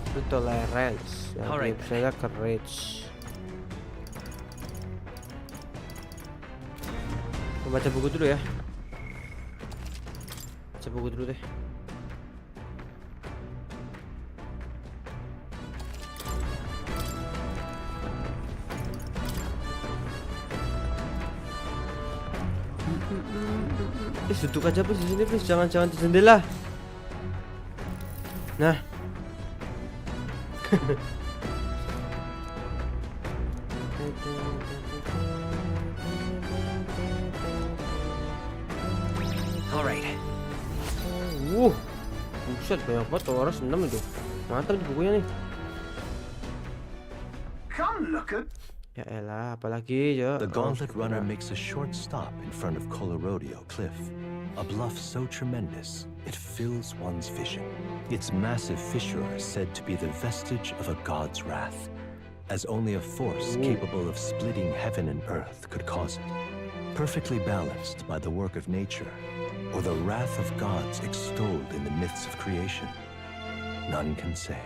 A: Itu tolerance. Yang saya courage. Baca buku dulu ya. Baca buku dulu deh. Duduk aja please di sini please, jangan di jendela. Nah.
I: Alright.
A: Buset banyak banget orang 6 itu. Mantap di bukunya nih.
H: Come look at.
A: Ya elah, apalagi ya.
E: The Gauntlet Runner makes a short stop in front of Colorodeo Cliff, a bluff so tremendous it fills one's vision. Its massive fissure is said to be the vestige of a god's wrath, as only a force capable of splitting heaven and earth could cause it. Perfectly balanced by the work of nature, or the wrath of gods extolled in the myths of creation, none can say.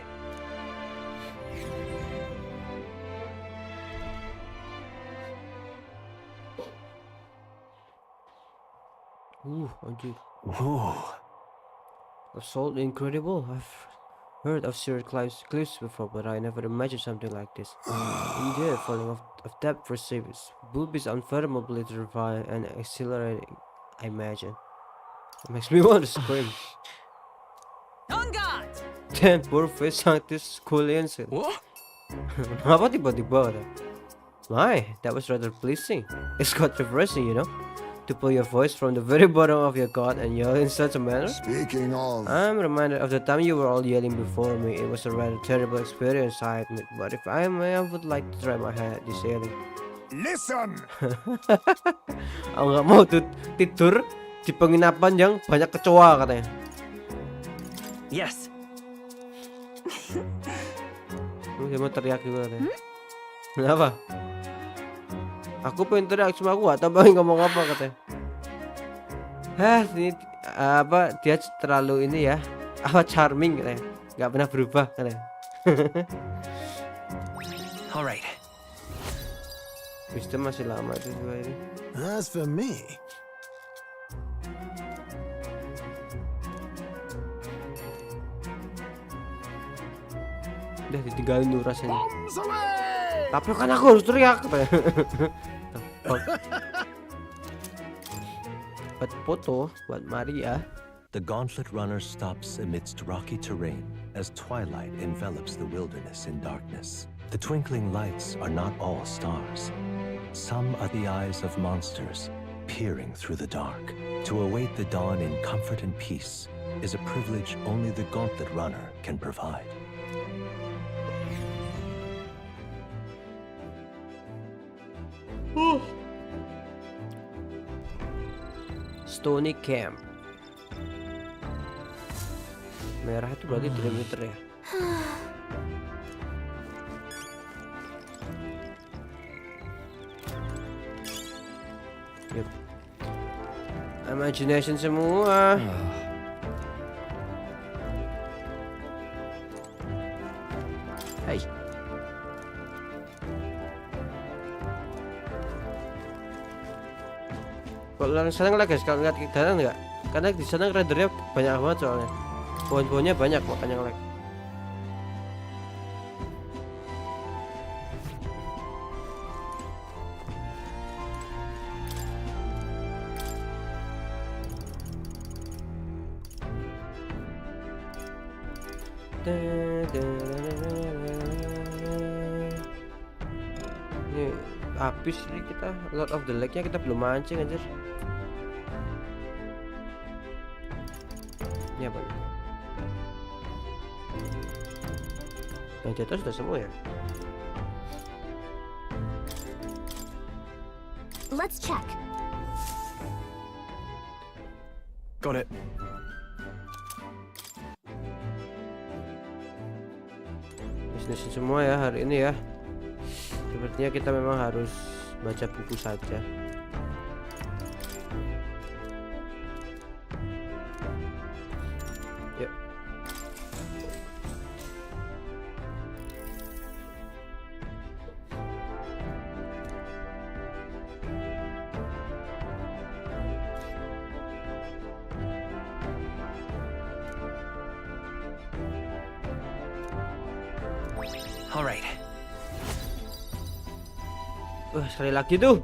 A: Anjir.
E: Whoa.
A: Assault incredible. I've heard of serial cliffs before, but I never imagined something like this. Indeed, falling of depth receives will be unfathomably terrifying and exhilarating, I imagine. It makes me want to scream.
B: On guard!
A: Then poor face sank this school insult. Apa tiba-tiba ada? My, that was rather pleasing. It's quite refreshing, you know, to pull your voice from the very bottom of your gut and yell in such a manner.
D: Speaking of...
A: I'm reminded of the time you were all yelling before me. It was a rather terrible experience, I admit, but if I may, I would like to try my hand at this yelling.
D: Listen!
A: Aku nggak mau tidur di penginapan yang banyak kecoa katanya.
I: Yes.
A: Dia mau teriak juga katanya. Kenapa? Aku pengen teriak cuma aku gak tahu pengen ngomong apa katanya. Ini apa dia terlalu ini ya, apa charming katanya, nggak pernah berubah katanya.
I: Alright.
A: Wisdom masih lama itu juga ini.
M: As for me,
A: udah ditinggalin tuh rasanya. Tapi kan aku harus teriak katanya. Buat foto buat Maria.
E: The Gauntlet Runner stops amidst rocky terrain as twilight envelops the wilderness in darkness. The twinkling lights are not all stars. Some are the eyes of monsters peering through the dark. To await the dawn in comfort and peace is a privilege only the Gauntlet Runner can provide.
A: Stony Camp. Merah itu berarti diameter ya. Yep. Imagination semua. Hai. Kalau di sana nggak guys, kalau lihat ke dalam nggak? Karena di sana rendernya banyak banget soalnya. Pohon-pohonnya banyak makanya nge-lag. Ini habis ini kita Lord of the Lake-nya kita belum mancing anjir. Ini apa nih? Yang jatuh sudah semua ya?
J: Let's check.
N: Got it.
A: bisnisin semua ya hari ini ya. Sepertinya kita memang harus baca buku saja. Yuk.
I: Alright.
A: Sekali lagi tuh.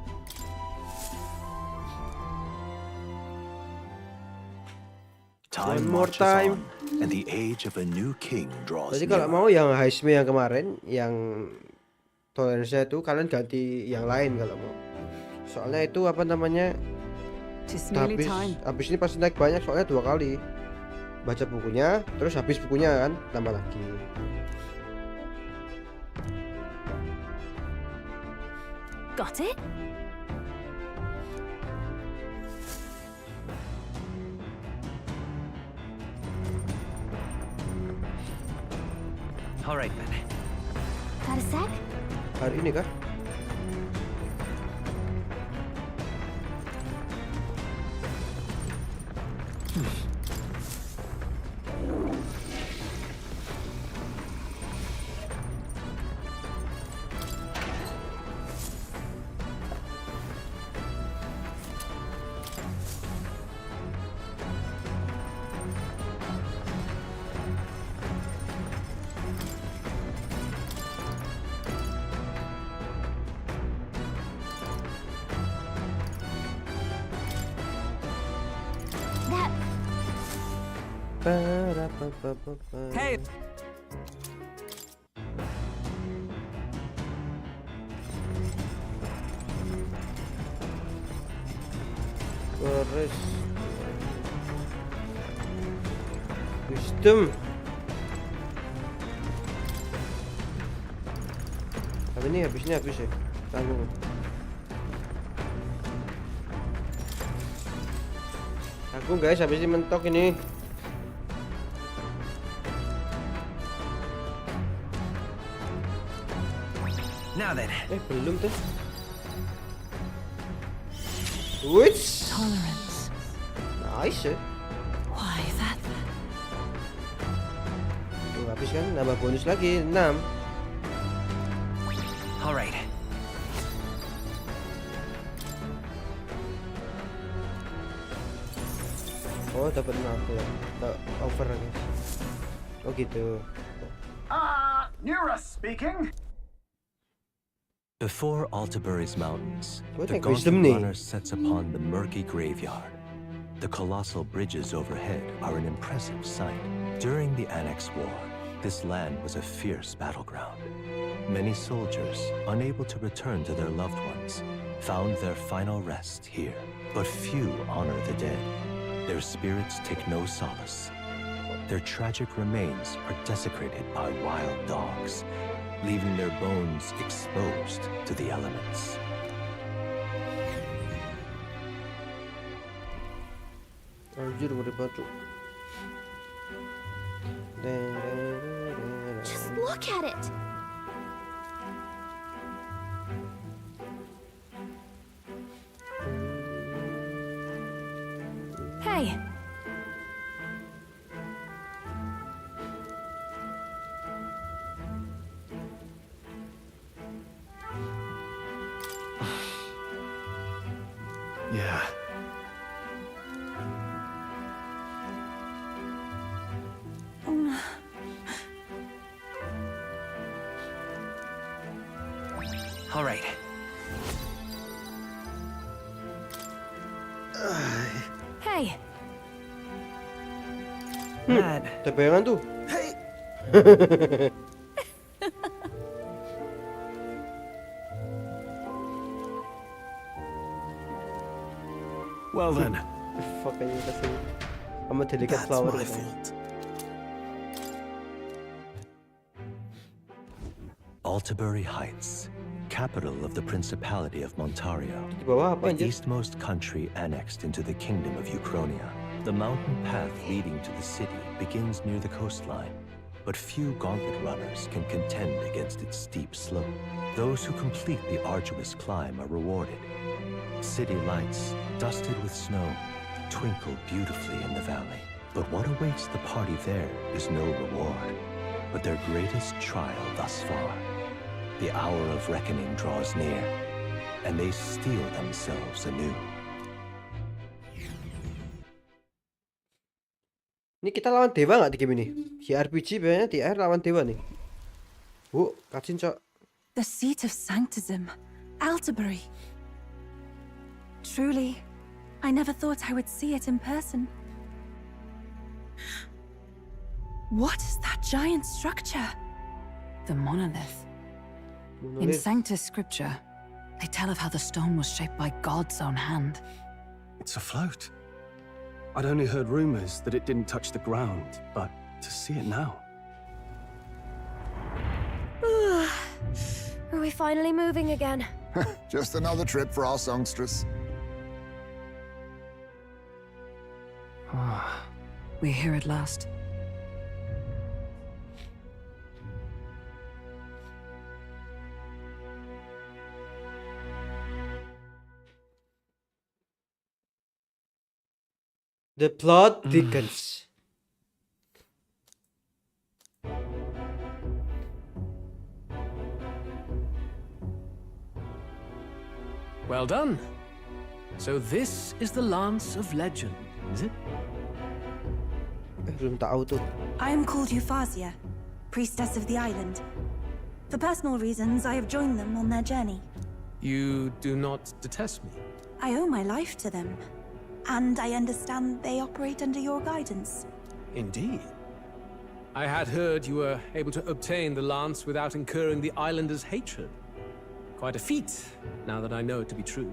E: Time
A: One more
E: marches
A: time.
E: on, and the age of a new king draws
A: Jadi kalau mau
E: nearer.
A: yang Heisme yang kemarin, yang toleransinya itu kalian ganti yang lain kalau mau. Soalnya itu apa namanya? Habis ini pasti naik banyak soalnya 2 kali. Baca bukunya, terus habis bukunya kan tambah lagi.
C: Got it?
I: Alright then.
C: Got a sec?
A: Hari ini kah?
B: Hey!
A: Beres. Wisdom. Tapi ini habisnya habis ya. Tanggung. Aku guys habis ini mentok ini.
I: Now then.
A: Belum tuh. Which?
K: Tolerance.
A: Nice ya.
K: Why that?
A: Tuh habis kan nambah bonus lagi 6.
I: Alright.
A: Oh dapat 6 ya. Over lagi. Oh gitu.
P: Nira speaking.
E: Before Altabury's mountains,
A: What
E: the
A: a wisdom
E: gauntlet
A: name.
E: runner sets upon the murky graveyard. The colossal bridges overhead are an impressive sight. During the Annex War, this land was a fierce battleground. Many soldiers, unable to return to their loved ones, found their final rest here. But few honor the dead. Their spirits take no solace. Their tragic remains are desecrated by wild dogs, leaving their bones exposed to the elements.
A: Anjir gede batu.
C: Just look at it! Hey!
H: Yeah.
I: All right.
C: Hey!
A: Ada bayangan tuh.
M: Hey!
H: Well then.
A: Fuck aja kasih. I'm a delicate
M: That's
A: flower.
M: my fault.
E: Altabury Heights, capital of the Principality of Montario,
A: Di bawah apa
E: the
A: anjir?
E: eastmost country annexed into the Kingdom of Uchronia. The mountain path leading to the city begins near the coastline, but few gauntlet runners can contend against its steep slope. Those who complete the arduous climb are rewarded. City lights, dusted with snow, twinkle beautifully in the valley. But what awaits the party there is no reward, but their greatest trial thus far. The hour of reckoning draws near, and they steel themselves anew.
A: Ini kita lawan dewa nggak di game ini? Di RPG biasanya di air lawan dewa nih. Kacin cok.
F: The seat of sanctism, Altabury. Truly, I never thought I would see it in person. What is that giant structure?
G: The monolith. In Sanctus Scripture, they tell of how the stone was shaped by God's own hand.
N: It's afloat. I'd only heard rumors that it didn't touch the ground, but to see it now.
Q: Are we finally moving again?
D: Just another trip for our songstress.
G: We're here at last.
A: The plot thickens.
N: Well done. So this is the Lance of Legend, is it?
A: Belum tahu tuh.
F: I am called Euphrasia, priestess of the island. For personal reasons, I have joined them on their journey.
N: You do not detest me?
F: I owe my life to them, and I understand they operate under your guidance.
N: Indeed. I had heard you were able to obtain the lance without incurring the islanders' hatred. Quite a feat, now that I know it to be true.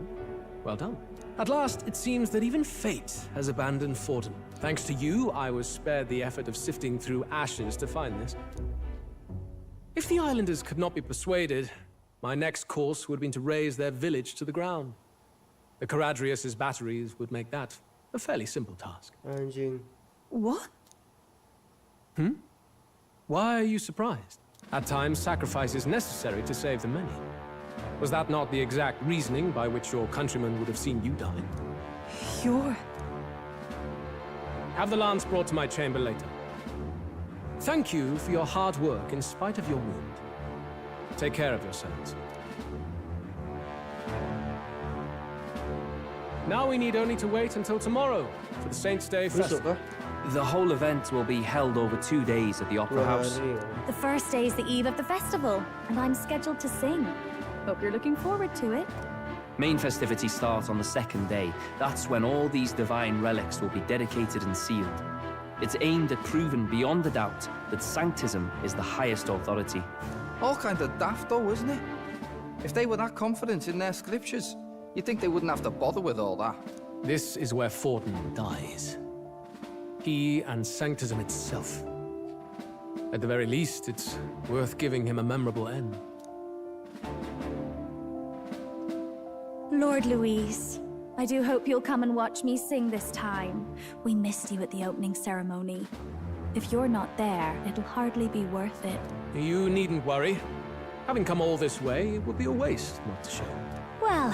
N: Well done. At last, it seems that even fate has abandoned Forden. Thanks to you, I was spared the effort of sifting through ashes to find this. If the islanders could not be persuaded, my next course would have been to raze their village to the ground. The Caradrius' batteries would make that a fairly simple task.
A: Anjing.
F: What?
N: Why are you surprised? At times, sacrifice is necessary to save the many. Was that not the exact reasoning by which your countrymen would have seen you die?
F: You're...
N: Have the lance brought to my chamber later. Thank you for your hard work in spite of your wound. Take care of yourselves. Now we need only to wait until tomorrow for the Saints' Day festival.
I: The whole event will be held over 2 days at the Opera House.
C: The first day is the eve of the festival, and I'm scheduled to sing. Hope you're looking forward to it.
I: Main festivities start on the second day. That's when all these divine relics will be dedicated and sealed. It's aimed at proving beyond a doubt that Sanctism is the highest authority.
L: All kind of daft though, isn't it? If they were that confident in their scriptures, you'd think they wouldn't have to bother with all that.
N: This is where Forden dies. He and Sanctism itself. At the very least, it's worth giving him a memorable end.
C: Lord Louise, I do hope you'll come and watch me sing this time. We missed you at the opening ceremony. If you're not there, it'll hardly be worth it.
N: You needn't worry. Having come all this way, it would be a waste not to show.
C: Well,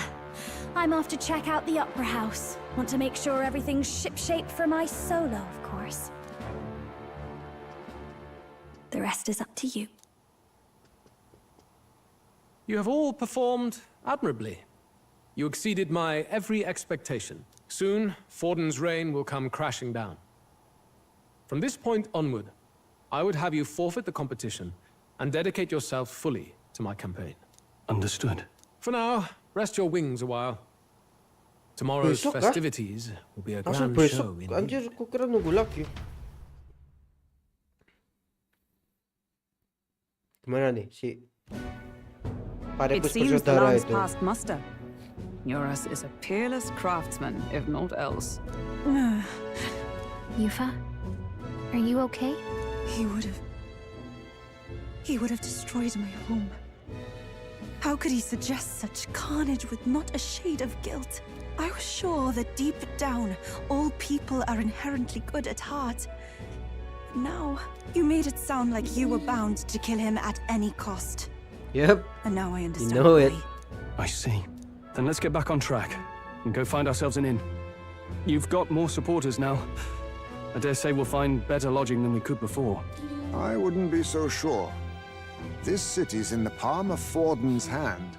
C: I'm off to check out the Opera House. Want to make sure everything's shipshape for my solo, of course. The rest is up to you.
N: You have all performed admirably. You exceeded my every expectation. Soon, Forden's reign will come crashing down. From this point onward, I would have you forfeit the competition and dedicate yourself fully to my campaign. Understood. For now, rest your wings a while. Tomorrow's festivities will be a grand show indeed.
A: Anjir, aku kira nunggu lagi. Gimana nih si
G: It seems the lance passed muster. Eurus is a peerless craftsman, if not else.
J: Yufa, are you okay?
F: He would have destroyed my home. How could he suggest such carnage with not a shade of guilt? I was sure that deep down, all people are inherently good at heart. Now, you made it sound like you were bound to kill him at any cost.
A: Yep.
F: And now I understand
A: You know it.
F: why.
N: I see. Then let's get back on track and go find ourselves an inn. You've got more supporters now. I dare say we'll find better lodging than we could before.
D: I wouldn't be so sure. This city's in the palm of Forden's hand,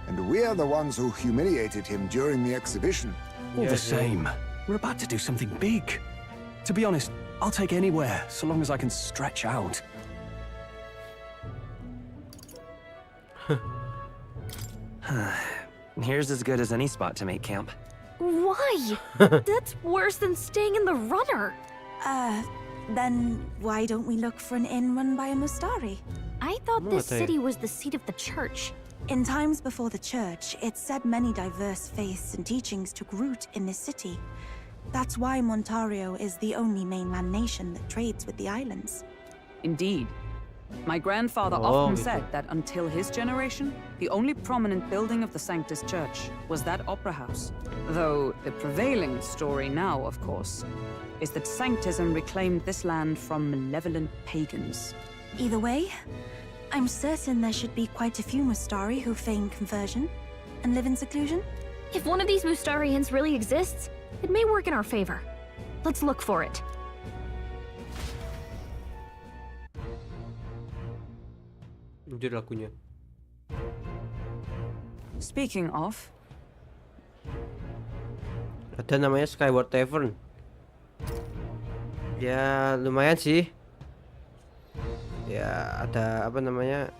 D: and we're the ones who humiliated him during the exhibition.
N: All the same, we're about to do something big. To be honest, I'll take anywhere, so long as I can stretch out.
Q: Here's as good as any spot to make camp.
J: Why? That's worse than staying in the runner.
F: Then why don't we look for an inn run by a Mustari?
J: I thought this city was the seat of the church.
F: In times before the church, it said many diverse faiths and teachings took root in this city. That's why Montario is the only mainland nation that trades with the islands.
R: Indeed. My grandfather often said that until his generation, the only prominent building of the Sanctus Church was that opera house. Though the prevailing story now, of course, is that Sanctism reclaimed this land from malevolent pagans.
F: Either way, I'm certain there should be quite a few Mustari who feign conversion and live in seclusion.
J: If one of these Mustarians really exists, it may work in our favor. Let's look for it.
A: Jujur lagunya.
R: Speaking of,
A: Ada namanya Skyward Tavern. Ya lumayan sih. Ya ada apa namanya?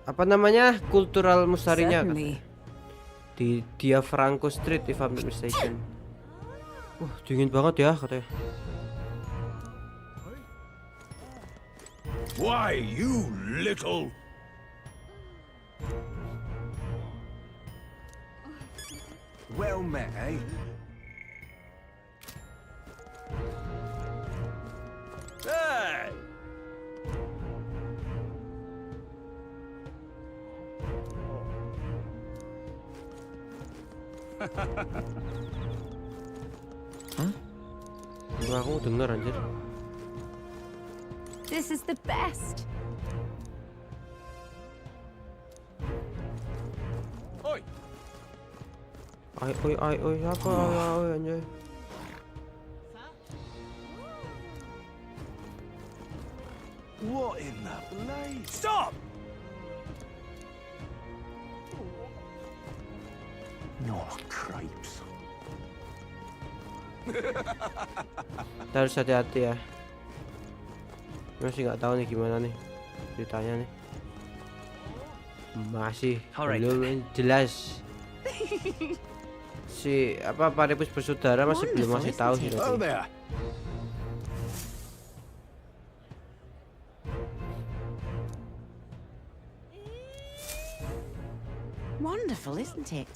A: Apa namanya? Kultural Mustarinya di Diafranco Street, if I'm not mistaken. Dingin banget ya katanya.
O: Why, you little... Well met, eh? Hey!
A: Enggak, aku denger anjir.
J: This is the best.
O: Oi!
A: Oi, apa? Oi, anjay.
O: What in the blade? Stop!
M: No crepes.
A: Kita harus hati-hati ya. Masih nggak tahu nih gimana nih ceritanya nih. Masih belum jelas. Si apa Paribus bersaudara masih belum masih tahu sih.
K: Wonderful, isn't it?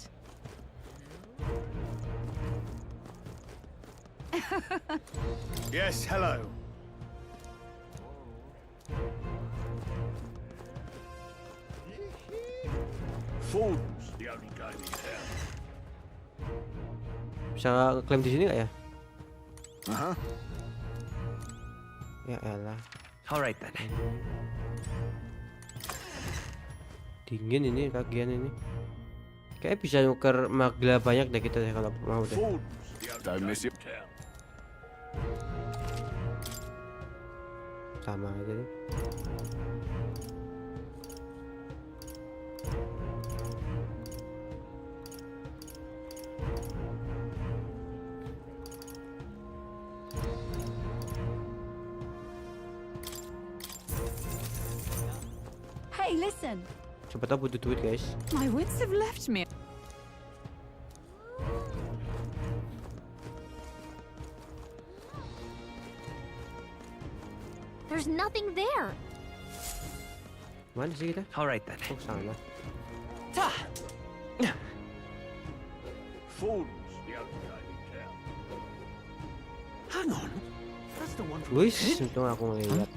O: Yes, hello. Fools, the only game in town.
A: Bisa ngeklaim di sini nggak ya?
O: Uh-huh.
A: Ya elah.
Q: Alright then.
A: Dingin ini bagian ini. Kayak bisa nuker magla banyak deh kita deh kalau mau deh.
O: Don't miss it.
A: Sama aja deh.
K: Hey, listen.
A: Coba tahu butuh duit guys.
K: My wits have left me.
J: There's nothing there.
A: Mana sih kita?
Q: Alright then.
A: Oh sana.
O: Fools, the only game in town.
M: Hang on. That's the one from...
A: Wis, untung aku ngeliat.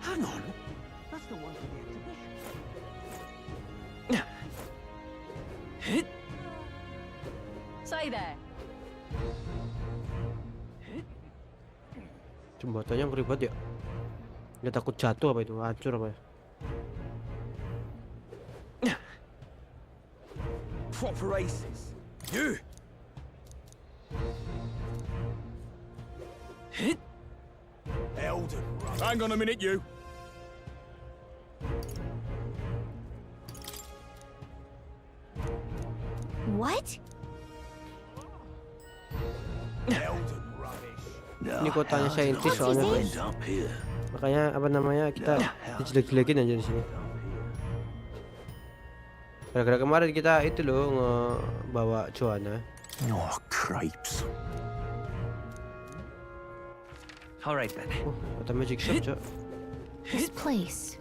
M: Hang on. That's the one from the exhibition.
R: Stay there.
A: Jembatannya ngeri banget ya. Dia takut jatuh apa itu? Hancur apa ya?
O: Proper aces. You. Elden. Hang on a minute, you.
J: What?
O: Elden rubbish.
A: Ini kotanya saintis soalnya guys. Makanya apa namanya kita dijelek-jelekin aja di sini. Gara-gara kemarin kita itu loh ngebawa Joanna.
E: Oh, cripes.
Q: All right then.
A: Oh, kota magic shop, Cok.
J: This place.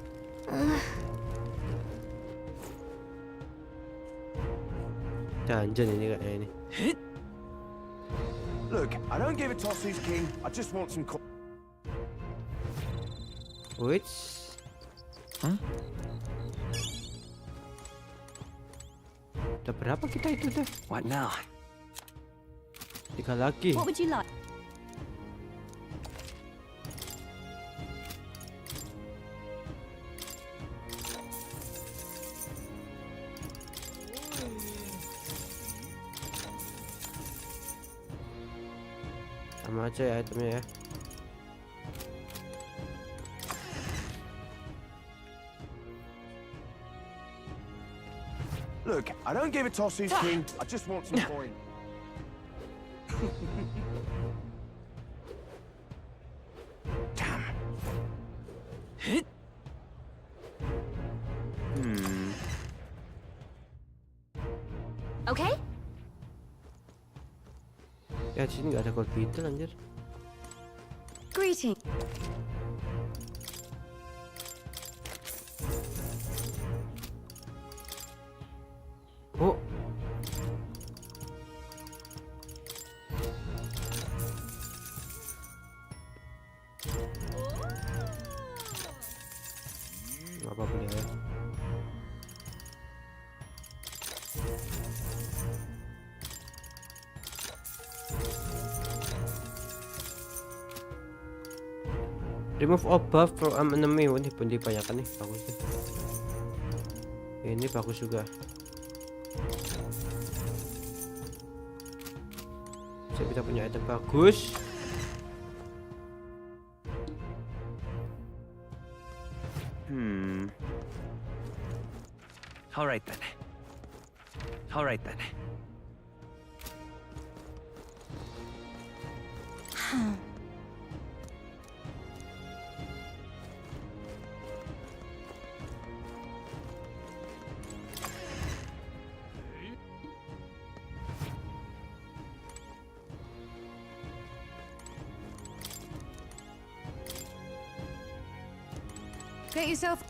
A: Dungeon ini kayaknya ini.
O: Look, I don't give a toss who's king. I just want some.
A: Which?
Q: Huh?
A: Udah berapa kita itu tuh?
Q: What now?
A: 3 lagi.
R: What would you like?
A: Sama aja ya itemnya ya.
O: Look, I don't give a toss who's king. I just want some coin.
Q: Damn.
J: Okay?
A: Ya di sini nggak ada gold beetle anjir.
J: Greeting.
A: Oh. Apa boleh ya? Remove all buff from enemy. Oh, ini pun dibanyakan nih, bagus nih. Ini bagus juga. Kita punya item bagus.
Q: All right then. All right then.
R: Get yourself.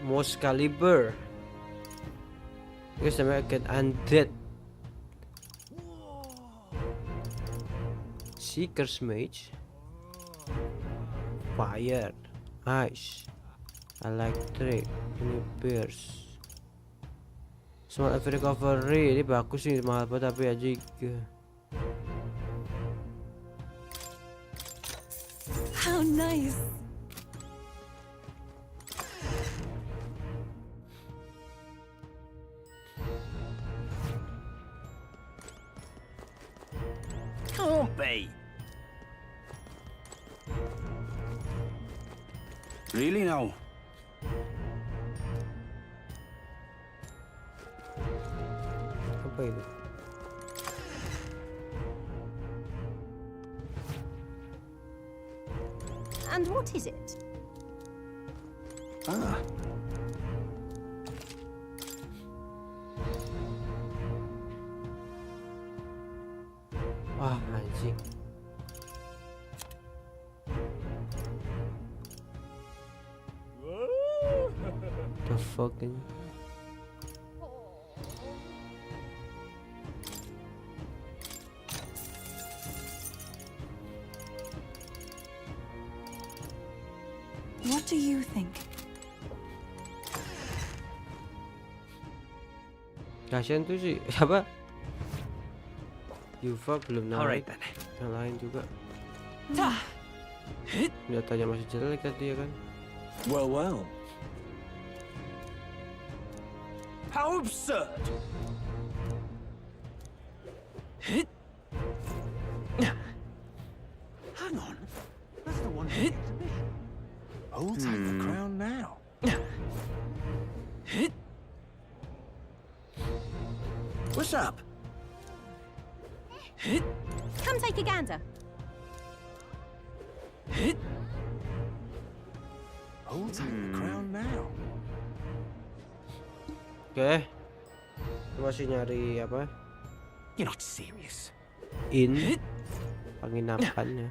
A: Most caliber. Here's the American undead. Seeker's mage. Fire, ice, electric, ini pierce. Small effect recovery. Ini bagus sih, mahal banget tapi aja.
F: How nice.
O: Can't be. Really now?
A: Apa itu?
R: And what is it?
O: Ah.
A: Wah, anjing. The fuck ini?
F: What do you think?
A: Kasian tuh sih siapa? Yuva belum
Q: Alright
A: naik.
Q: then.
A: Yang lain juga. Datanya masih jelek tadi ya kan?
O: Well, well. How absurd! Hang on. That's the one from the exhibition. Who'll take the crown now? What's up?
S: Come take a gander.
O: Who'll take the crown now?
A: Oke. Masih nyari apa?
O: You're not serious.
A: Penginapannya.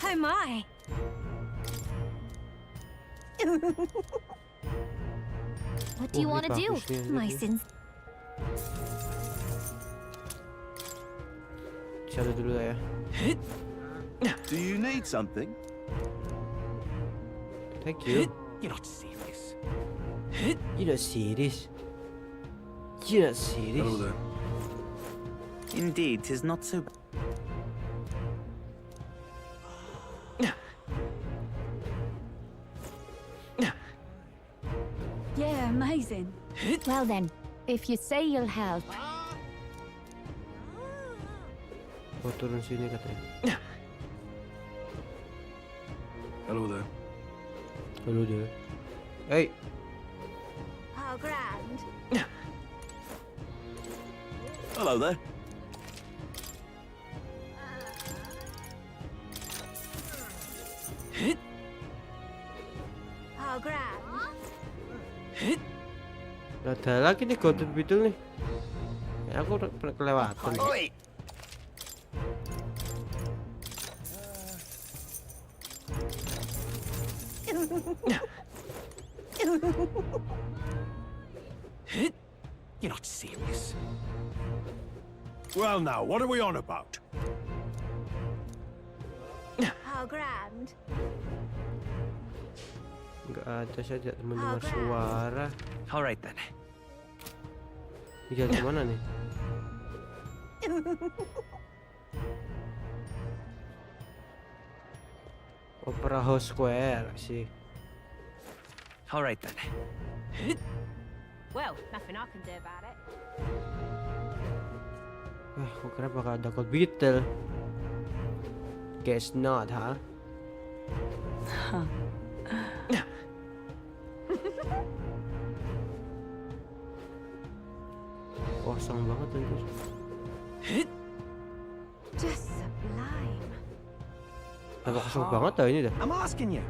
S: Oh my.
J: What do you
A: Oh,
J: want to
A: ini
J: do?
A: bagus nih,
J: My
A: ini.
J: sins.
A: Cari dulu ya.
O: Do you need something?
A: Thank you.
O: You're not serious.
A: You're not serious. You're not serious.
O: Hello there.
Q: Indeed, 'tis not so bad.
S: Yeah, amazing.
J: Well then, if you say you'll help.
A: Oh, turun sini katanya.
H: Hello there.
A: Halo deh. Hey.
S: Oh, grand.
O: Hello there.
S: Oh, grand.
A: Ada lagi nih Golden Beetle nih. Ya, aku udah pernah kelewatan.
O: Oi! You're not serious. Well, now, what are we on about?
S: Oh, grand.
A: Enggak ada saja mendengar suara.
Q: Alright then.
A: Ini jalan kemana nih? Opera House Square sih.
Q: Alright then.
S: Well, nothing I can do about it.
A: Aku kira bakal ada Gold Beetle. Guess not, huh? Kosong banget anjir.
S: Just sublime.
A: Apa kosong banget dah ini dah.
O: I'm asking you.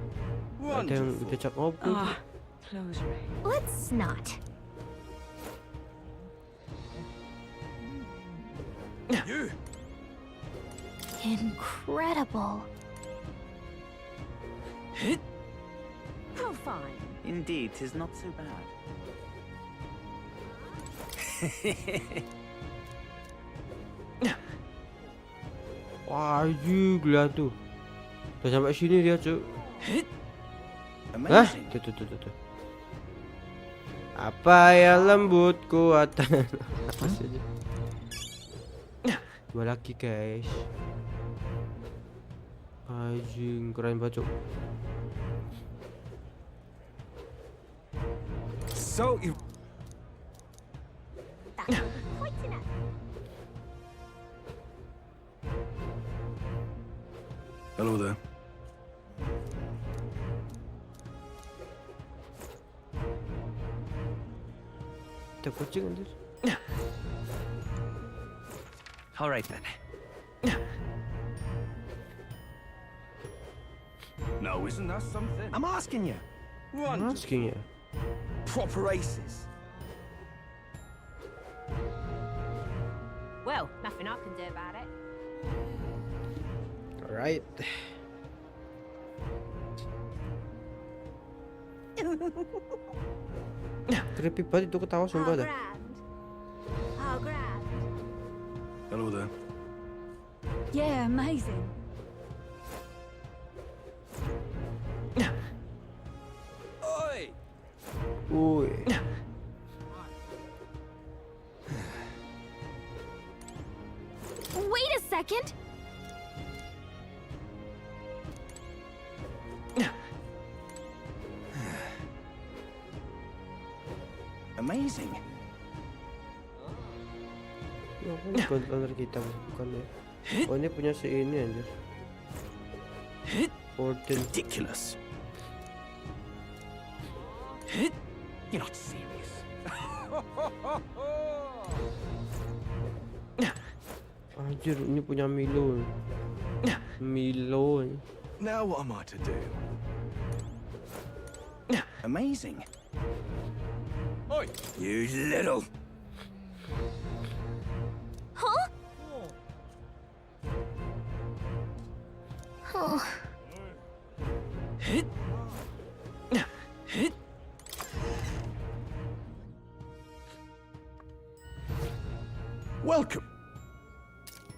A: Ada yang udah cak ngopi.
J: Let's not.
O: You.
J: Incredible.
S: Oh, fine.
Q: Indeed, 'tis not so bad.
A: Wah, gila tuh. Udah sampai sini dia, Cuk. Hah? Tuh. Apa ya lembut kuatan. Apa sih aja. Dua lagi, guys. Anjing, keren banget, Cuk.
O: So you.
S: Pointing at.
H: Hello there.
A: Ada kucing anjir.
Q: Alright then.
O: No, isn't that something? I'm asking you.
A: I'm asking you.
O: Proper aces.
S: Well, nothing I can do about it.
A: Alright. Creepy banget itu ketawa sumpah dah.
S: Oh, grand.
H: Hello there.
S: Yeah, amazing.
O: Oi!
A: Woi.
P: Amazing.
A: Controller kita bukan ya. Oh ini punya si ini anjir.
P: Ridiculous. You're not serious.
A: Anjir ini punya Milo. Milo.
P: Now what am I to do? Amazing. Oi, you little.
J: Huh? Oh.
H: Welcome.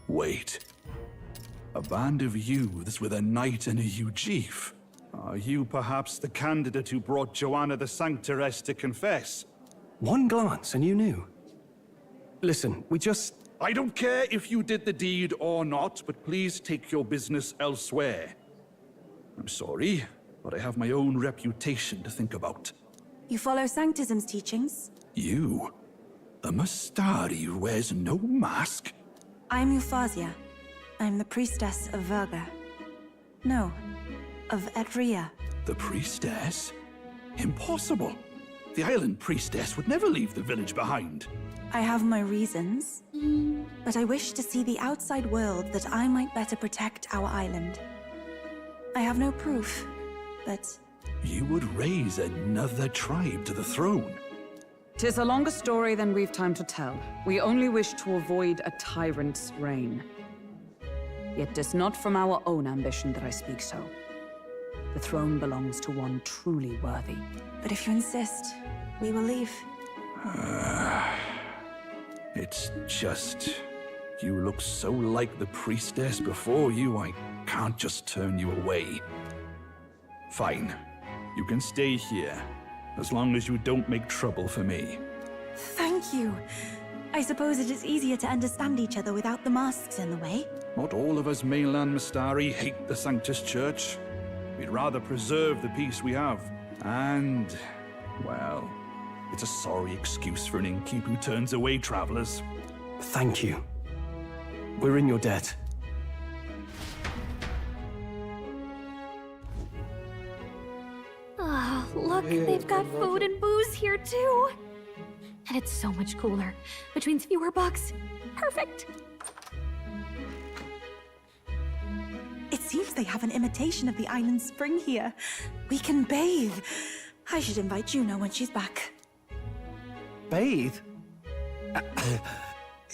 H: Wait. A band of youths with a knight and a Ujif. Are you perhaps the candidate who brought Joanna the Sanctoress to confess?
N: One glance and you knew. Listen, we just...
H: I don't care if you did the deed or not, but please take your business elsewhere. I'm sorry, but I have my own reputation to think about.
F: You follow Sanctism's teachings?
H: You? A Mastari who wears no mask?
F: I'm Euphausia. I'm the priestess of Verga. No, of Edria.
H: The priestess? Impossible. The island priestess would never leave the village behind.
F: I have my reasons, but I wish to see the outside world that I might better protect our island. I have no proof, but...
H: You would raise another tribe to the throne.
R: 'Tis a longer story than we've time to tell. We only wish to avoid a tyrant's reign. Yet 'tis not from our own ambition that I speak so. The throne belongs to one truly worthy.
F: But if you insist, we will leave.
H: It's just... You look so like the priestess before you, I can't just turn you away. Fine. You can stay here, as long as you don't make trouble for me.
F: Thank you. I suppose it is easier to understand each other without the masks in the way.
H: Not all of us mainland Mastari hate the Sanctus Church. We'd rather preserve the peace we have. And, well, it's a sorry excuse for an innkeep who turns away travelers.
N: Thank you. We're in your debt.
J: Ah, look, they've got food and booze here too. And it's so much cooler, which means fewer bugs. Perfect.
F: It seems they have an imitation of the island spring here. We can bathe. I should invite Juno when she's back.
N: Bathe?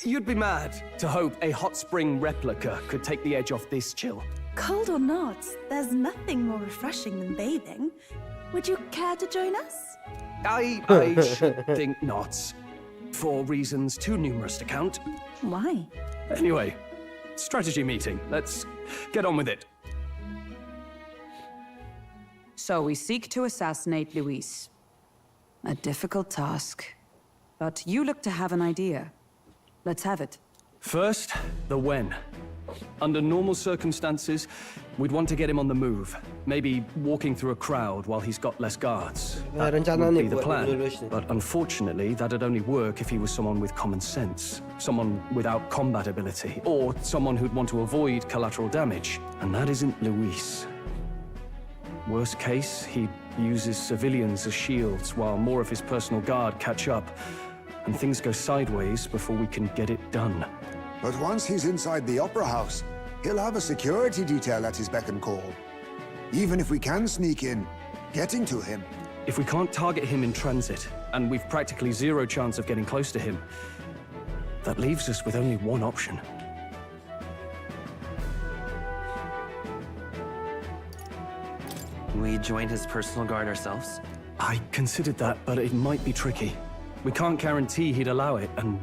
N: You'd be mad to hope a hot spring replica could take the edge off this chill.
F: Cold or not, there's nothing more refreshing than bathing. Would you care to join us?
N: I should think not. For reasons too numerous to count.
F: Why?
N: Anyway, strategy meeting. Let's get on with it.
R: So we seek to assassinate Luis. A difficult task. But you look to have an idea. Let's have it.
N: First, the when. Under normal circumstances, we'd want to get him on the move. Maybe walking through a crowd while he's got less guards. That would be the plan. But unfortunately, that'd only work if he was someone with common sense. Someone without combat ability. Or someone who'd want to avoid collateral damage. And that isn't Luis. Worst case, he uses civilians as shields while more of his personal guard catch up. And things go sideways before we can get it done.
D: But once he's inside the Opera House, he'll have a security detail at his beck and call. Even if we can sneak in, getting to him.
N: If we can't target him in transit, and we've practically zero chance of getting close to him, that leaves us with only one option.
Q: We join his personal guard ourselves?
N: I considered that, but it might be tricky. We can't guarantee he'd allow it, and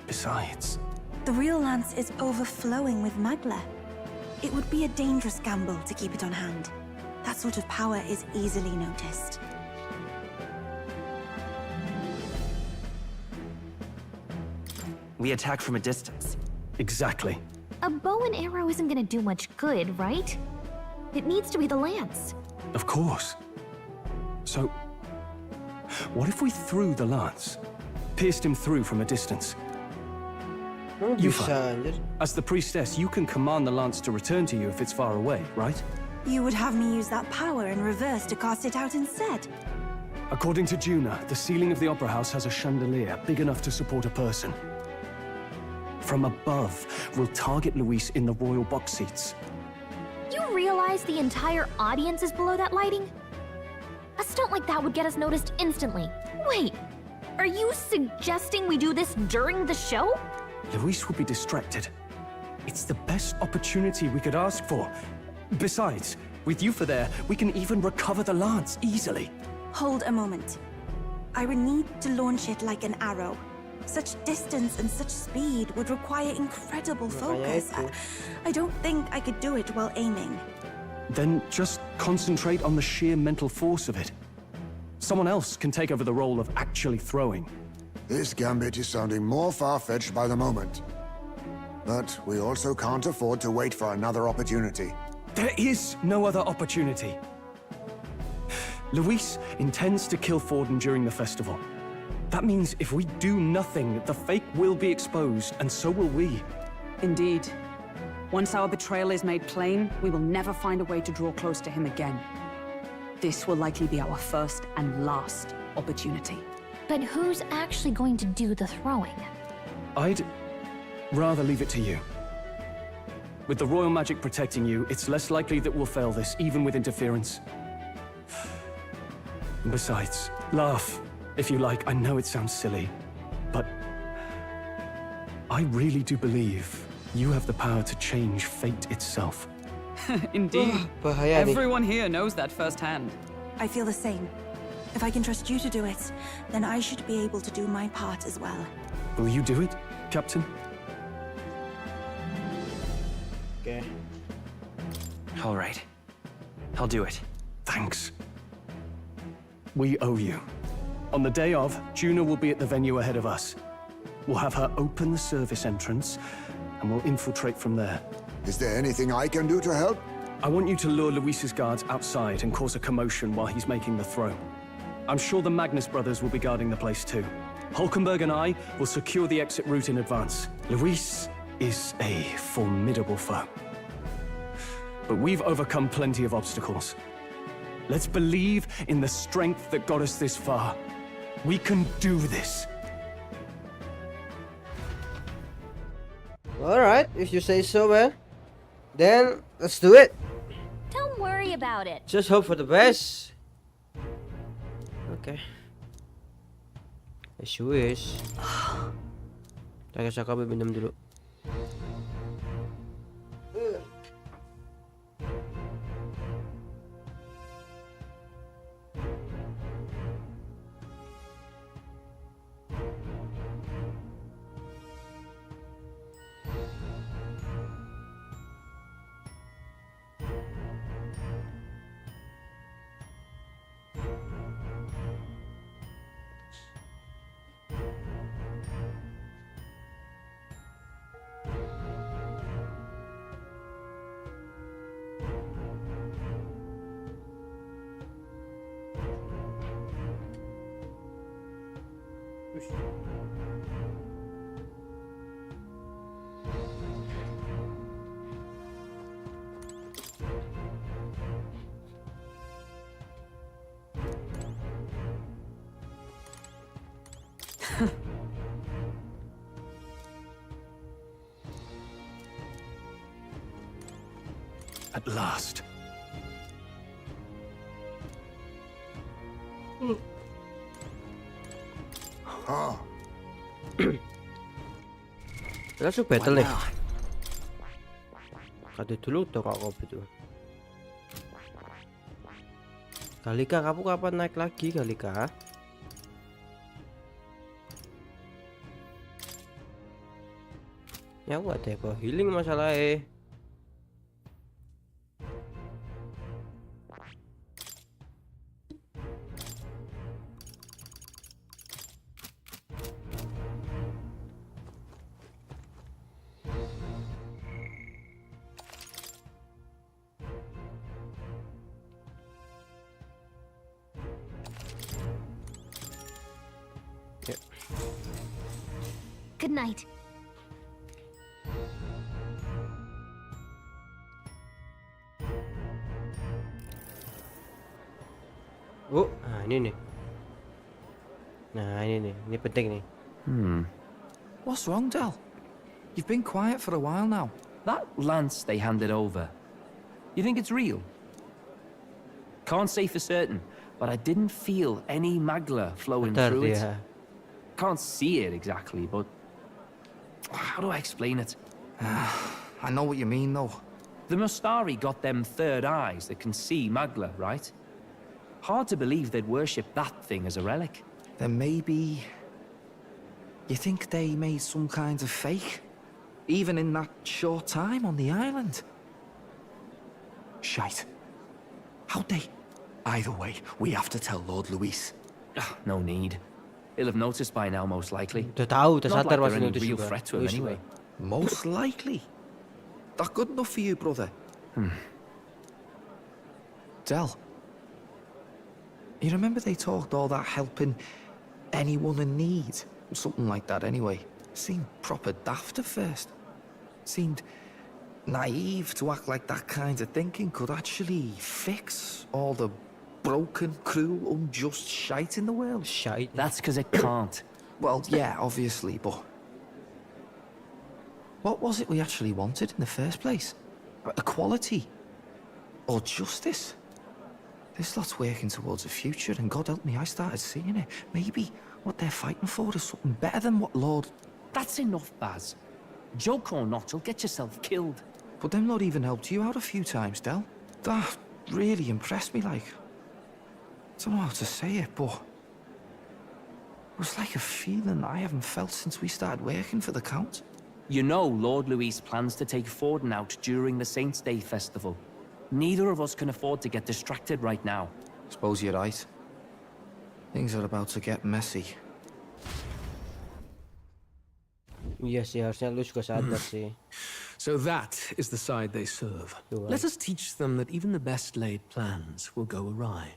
N: besides...
F: The real lance is overflowing with magla. It would be a dangerous gamble to keep it on hand. That sort of power is easily noticed.
Q: We attack from a distance.
N: Exactly.
J: A bow and arrow isn't gonna do much good, right? It needs to be the lance.
N: Of course. So, what if we threw the lance, pierced him through from a distance.
A: Bisa, anjir.
N: As the priestess, you can command the lance to return to you if it's far away, right?
F: You would have me use that power in reverse to cast it out instead?
N: According to Juna, the ceiling of the Opera House has a chandelier big enough to support a person. From above, we'll target Luis in the royal box seats.
J: You realize the entire audience is below that lighting? A stunt like that would get us noticed instantly. Wait, are you suggesting we do this during the show?
N: Luis would be distracted. It's the best opportunity we could ask for. Besides, with Yufa there, we can even recover the lance easily.
F: Hold a moment. I would need to launch it like an arrow. Such distance and such speed would require incredible focus. I don't think I could do it while aiming.
N: Then just concentrate on the sheer mental force of it. Someone else can take over the role of actually throwing.
D: This gambit is sounding more far-fetched by the moment. But we also can't afford to wait for another opportunity.
N: There is no other opportunity. Luis intends to kill Forden during the festival. That means if we do nothing, the fake will be exposed, and so will we.
R: Indeed. Once our betrayal is made plain, we will never find a way to draw close to him again. This will likely be our first and last opportunity.
J: But who's actually going to do the throwing?
N: I'd rather leave it to you. With the royal magic protecting you, it's less likely that we'll fail this, even with interference. Besides, laugh, if you like. I know it sounds silly, but I really do believe you have the power to change fate itself.
R: Indeed.
A: Bahaya nih.
R: Everyone here knows that firsthand.
F: I feel the same. If I can trust you to do it, then I should be able to do my part as well.
N: Will you do it, Captain?
A: Okay.
Q: All right. I'll do it.
N: Thanks. We owe you. On the day of, Juna will be at the venue ahead of us. We'll have her open the service entrance, and we'll infiltrate from there.
D: Is there anything I can do to help?
N: I want you to lure Luis's guards outside and cause a commotion while he's making the throw. I'm sure the Magnus brothers will be guarding the place too. Hulkenberg and I will secure the exit route in advance. Luis is a formidable foe. But we've overcome plenty of obstacles. Let's believe in the strength that got us this far. We can do this.
A: Alright, if you say so, man. Then, let's do it.
J: Don't worry about it.
A: Just hope for the best. Okay. As you wish. Saya kami minum dulu.
N: At last.
A: Langsung battle nih. Kade dulu tuh kak kopi tuh. Gallica, kamu kapan naik lagi, Gallica? Ya aku gak ada healing masalahnya.
J: Good night.
A: Oh, ini nih. Nah, ini penting nih.
L: What's wrong, Del? You've been quiet for a while now.
I: That lance they handed over, you think it's real? Can't say for certain, but I didn't feel any magla flowing through it. Can't see it exactly, but how do I explain it?
L: I know what you mean, though.
I: The Mustari got them third eyes that can see magla, right? Hard to believe they'd worship that thing as a relic.
L: Then maybe... You think they made some kind of fake? Even in that short time on the island?
M: Shite. How'd they? Either way, we have to tell Lord Luis.
I: No need. He'll have noticed by now, most likely.
A: Udah tahu, udah
I: Not
A: sadar
I: like
A: masih
I: they're any
A: notice
I: real
A: juga.
I: threat to him anyway.
L: Most likely. That good enough for you, brother? Del. You remember they talked all that helping anyone in need? Something like that anyway. Seemed proper daft at first. Seemed naive to act like that kind of thinking could actually fix all the broken, cruel, unjust shite in the world.
A: Shite?
I: That's because it can't.
L: Well, yeah, obviously, but... What was it we actually wanted in the first place? Equality? Or justice? This lot's working towards a future, and God help me, I started seeing it. Maybe what they're fighting for is something better than what Lord...
I: That's enough, Baz. Joke or not, you'll get yourself killed.
L: But them Lord even helped you out a few times, Del. That really impressed me, like... I don't know how to say it, but... It was like a feeling I haven't felt since we started working for the Count.
I: You know Lord Luis plans to take Forden out during the Saints' Day festival. Neither of us can afford to get distracted right now.
L: Suppose you're right. Things are about to get messy.
A: Iya sih, harusnya lu juga sadar sih.
O: So that is the side they serve. Let us teach them that even the best laid plans will go awry.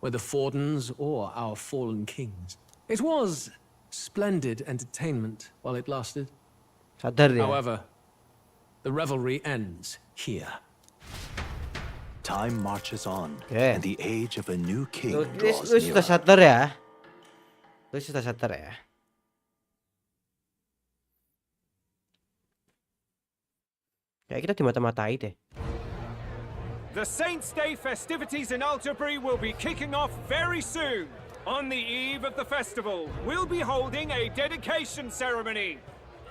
O: Whether Forden's or our fallen kings. It was splendid entertainment while it lasted.
A: Sadar ya.
O: However, the revelry ends here.
E: Time marches on, and the age of a new king draws
A: Lu sudah
E: nearer.
A: sadar ya? Lu sudah sadar ya? Kayak kita dimata-matai deh.
T: The Saints' Day festivities in Alderbury will be kicking off very soon. On the eve of the festival, we'll be holding a dedication ceremony.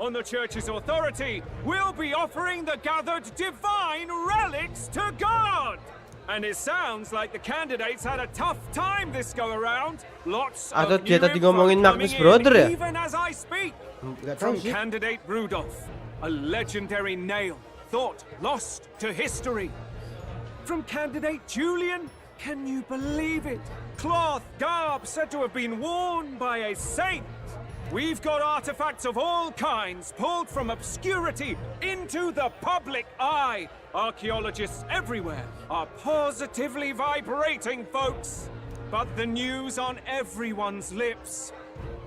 T: On the church's authority, we'll be offering the gathered divine relics to God. And it sounds like the candidates had a tough time this go around. Lots of
A: Atau dia
T: new
A: tadi
T: info
A: ngomongin
T: coming
A: Magnus
T: in,
A: Brother ya?
T: even as I speak.
A: Nggak tahu
T: From
A: sih.
T: candidate Rudolph, a legendary nail thought lost to history. From candidate Julian, can you believe it? Cloth garb said to have been worn by a saint. We've got artifacts of all kinds pulled from obscurity into the public eye. Archaeologists everywhere are positively vibrating, folks. But the news on everyone's lips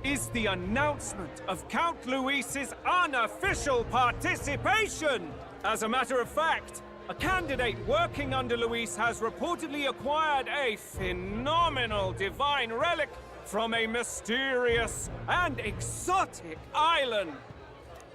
T: is the announcement of Count Luis's unofficial participation. As a matter of fact, a candidate working under Luis has reportedly acquired a phenomenal divine relic from a mysterious and exotic island.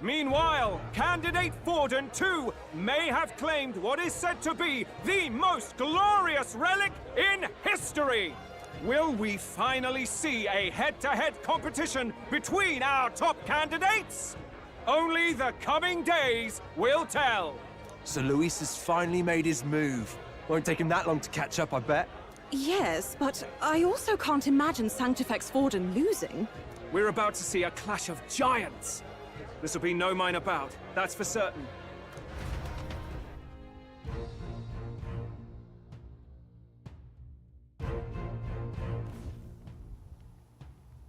T: Meanwhile, candidate Forden too may have claimed what is said to be the most glorious relic in history. Will we finally see a head-to-head competition between our top candidates? Only the coming days will tell.
U: So Luis has finally made his move. Won't take him that long to catch up, I bet.
R: Yes, but I also can't imagine Sanctifex Forden losing.
T: We're about to see a clash of giants. This will be no minor bout, that's for certain.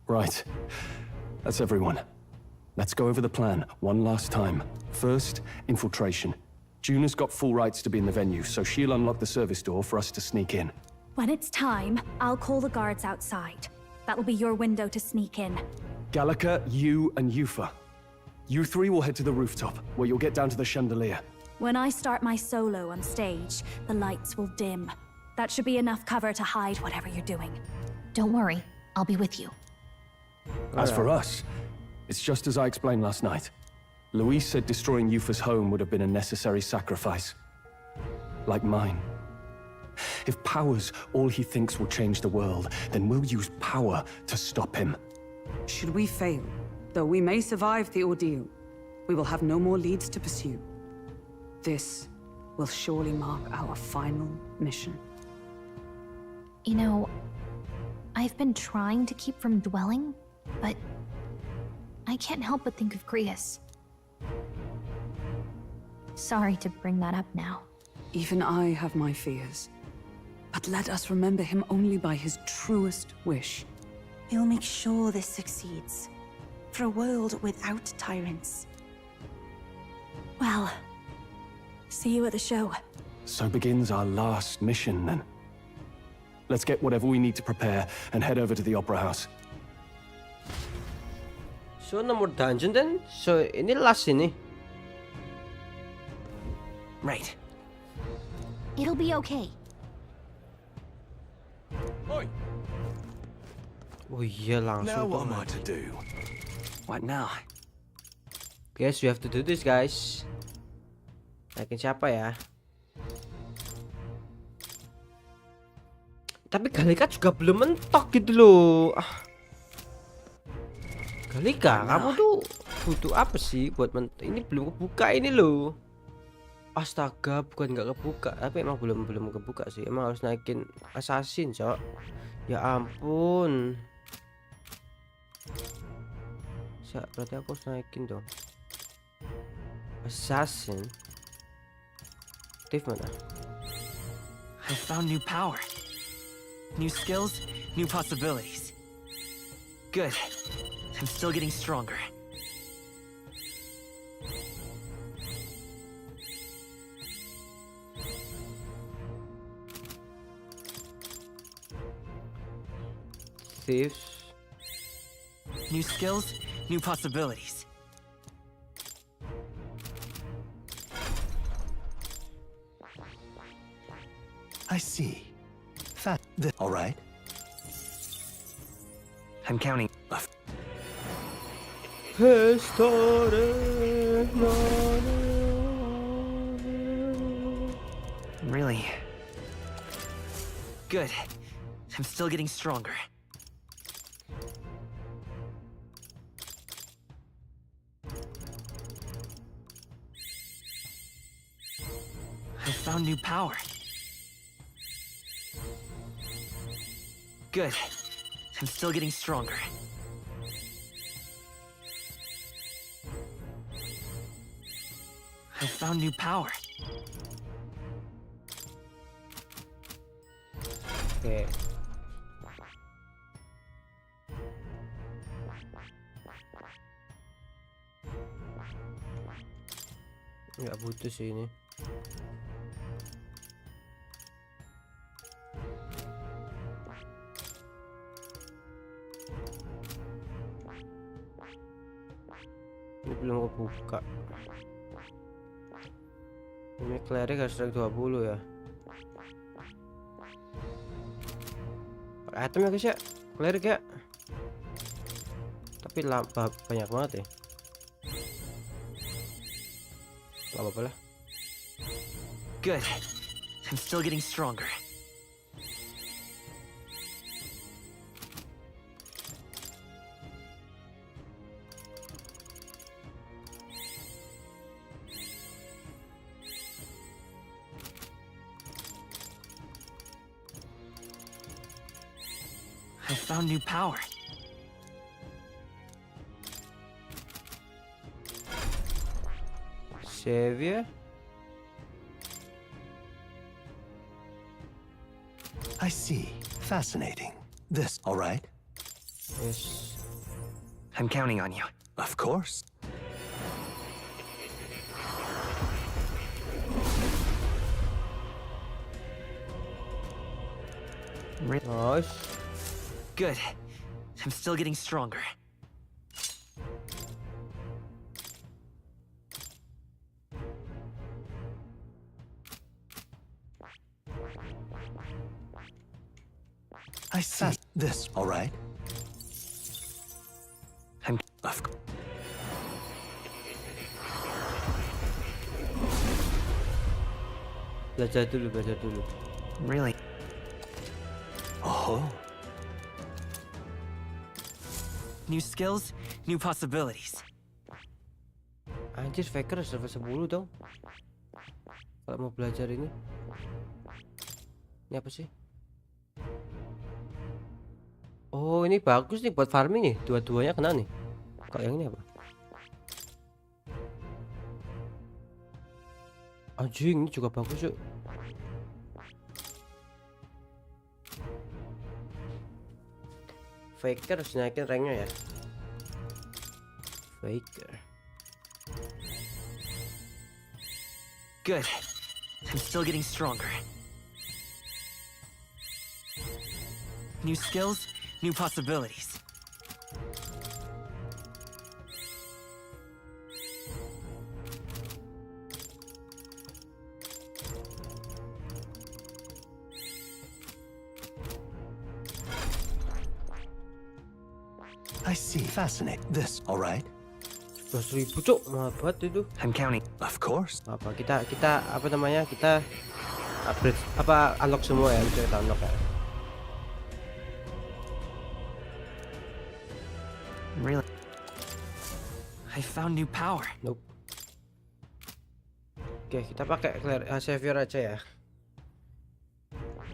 H: Right. That's everyone. Let's go over the plan one last time. First, infiltration. Juna's got full rights to be in the venue, so she'll unlock the service door for us to sneak in.
C: When it's time, I'll call the guards outside. That'll be your window to sneak in.
H: Gallica, you, and Yufa.
N: You three will head to the rooftop, where you'll get down to the chandelier.
C: When I start my solo on stage, the lights will dim. That should be enough cover to hide whatever you're doing.
J: Don't worry, I'll be with you.
N: As for us, it's just as I explained last night. Luis said destroying Yufa's home would have been a necessary sacrifice. Like mine. If power's all he thinks will change the world, then we'll use power to stop him.
R: Should we fail, though we may survive the ordeal, we will have no more leads to pursue. This will surely mark our final mission.
J: You know, I've been trying to keep from dwelling, but I can't help but think of Grius. Sorry to bring that up now.
R: Even I have my fears. But let us remember him only by his truest wish.
F: We'll make sure this succeeds. For a world without tyrants.
C: Well, see you at the show.
N: So begins our last mission, then. Let's get whatever we need to prepare and head over to the Opera House.
A: So, no more dungeon then? So, ini last ini?
Q: Right.
J: It'll be okay.
P: Oi!
A: Oh iya, langsung.
P: Now what am I to do?
Q: What now?
A: Guys, we have to do this, guys. Naikin siapa ya? Tapi Gallica juga belum mentok gitu loh. Gallica, kamu tuh butuh apa sih buat mentok? Ini belum kebuka ini loh. Astaga, bukan nggak kebuka, tapi emang belum kebuka sih. Emang harus naikin assassin, cok. Ya ampun. Berarti aku harus naikin dong. Assassin. Aktif mana?
Q: I found new power. New skills, new possibilities. Good. I'm still getting stronger.
A: Thieves.
Q: New skills, new possibilities.
E: I see. All right.
Q: I'm counting. Really? Good. I'm still getting stronger. I found new power. Good. I'm still getting stronger. I found new power.
A: Okay. Nggak butuh sih ini. Ini belum kebuka. Ini cleric harus rank 20 ya. Pakai item ya guys ya, cleric ya. Tapi banyak banget ya. Gak apa-apa lah.
Q: Good. I'm still getting stronger. I found new power.
A: Savior.
E: I see. Fascinating. This, all right?
A: Yes.
Q: I'm counting on you.
E: Of course.
A: Nice.
Q: Good. I'm still getting stronger.
E: I see. This, all right?
Q: I'm
A: Belajar dulu.
Q: really.
E: Oh.
Q: New skills, new possibilities.
A: Anjir, Faker level 10 dong. Kalau mau belajar ini. Ini apa sih? Oh, ini bagus nih buat farming nih. Dua-duanya kena nih. Kok yang ini apa? Anjing, ini juga bagus yuk. Faker harus naikin ranknya ya. Faker.
Q: Good. I'm still getting stronger. New skills, new possibilities.
E: I see. Fascinating. This, all right?
A: 12.000 cuk, mahal banget itu.
Q: I'm counting.
E: Of course.
A: Apa kita apa namanya? Kita upgrade apa unlock semua ya, kita unlock ya.
Q: Really? I found new power.
A: Nope. Oke, kita pakai savior aja ya.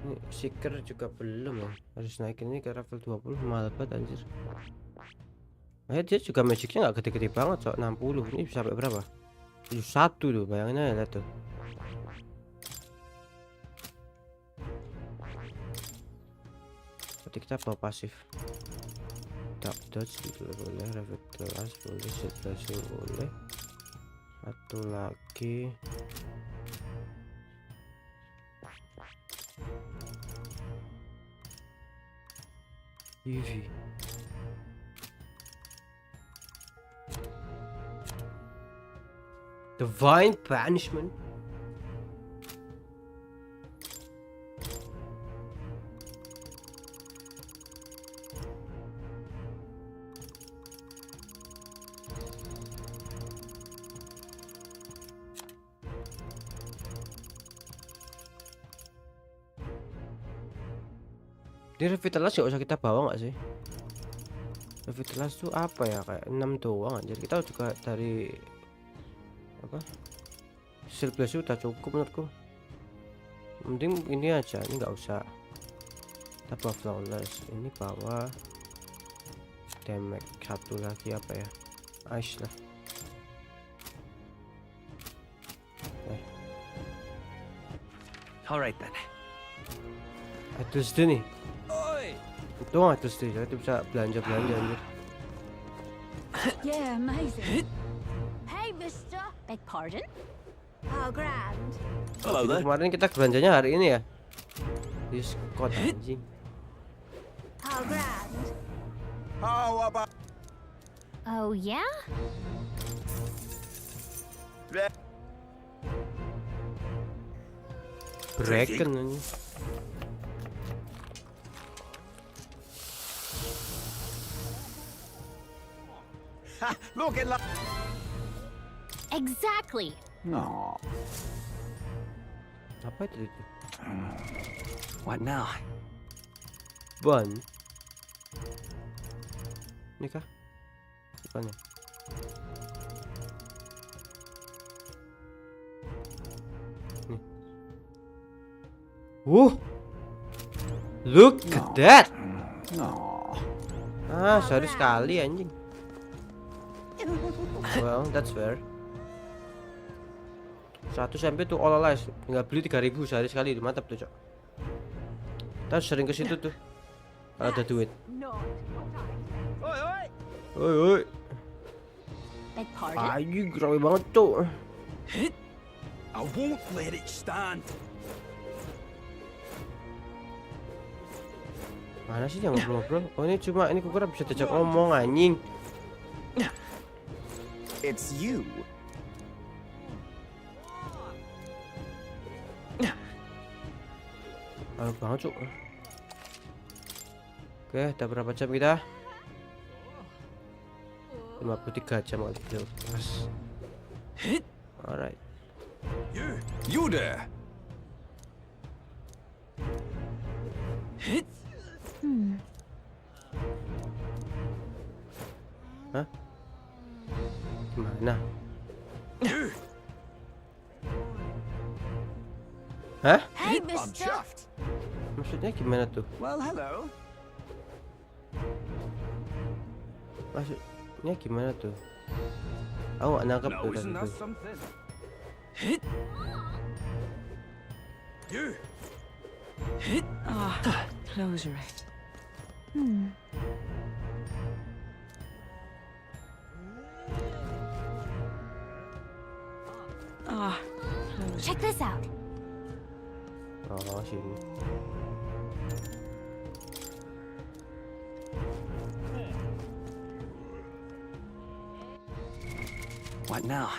A: Ini seeker juga belum ya. Harus naikin ini ke level 20, mahal banget anjir. Dia juga magicnya nggak gede-gede banget, so 60. Ini bisa sampai berapa? 71 tuh, bayangin aja lihat tuh. Berarti kita bawa pasif. Tap dodge gitu boleh, revitalize boleh, set blessing boleh. Satu lagi. Eevee. Divine Banishment. Di revitalize gak usah kita bawa nggak sih? Revitalize tuh apa ya, kayak 6 doang anjir. Kita juga dari apa? Shield blast udah cukup menurutku. Mending ini aja, ini nggak usah. Kita bawa flawless, ini bawa damage satu lagi apa ya? Ice lah.
Q: Alright then.
A: Atus deh nih. Itu atus deh, kita bisa belanja anjir.
S: Yeah, amazing. Hey, mister. Beg pardon? Oh, grand.
A: Hello there. Kemarin kita belanjanya hari ini ya. Di Scott anjing.
S: Oh, grand.
P: How about...
J: Oh, yeah?
A: Breaken anjing.
P: Look at that.
J: Exactly.
P: No.
A: Apa itu?
Q: What now?
A: Ban. Ini kah? Bukan ya? Nih. Look at that. Ah, sehari sekali anjing. Well, that's fair. 100 MP tuh all alive, tinggal beli 3.000 sehari sekali, mantap tuh cok. Kita harus sering ke situ tuh kalau ada duit. Oi. Ayo, rawi banget tuh.
P: I won't let it stand.
A: Mana sih yang ngobrol? Oh ini cuma ini kukira bisa diajak ngomong anjing.
P: It's you.
A: Banget cok. Oke, udah berapa jam kita? 53 jam waktu. Pas. Alright.
H: You there.
A: Hah? Gimana? Hah?
S: Hey, mister!
A: Maksudnya gimana tuh?
P: Well, hello.
A: Maksudnya gimana tuh? Aku nggak nangkep tuh tadi tuh.
P: something?
K: Closure it.
C: Check this out.
A: Oh, sini.
Q: What now?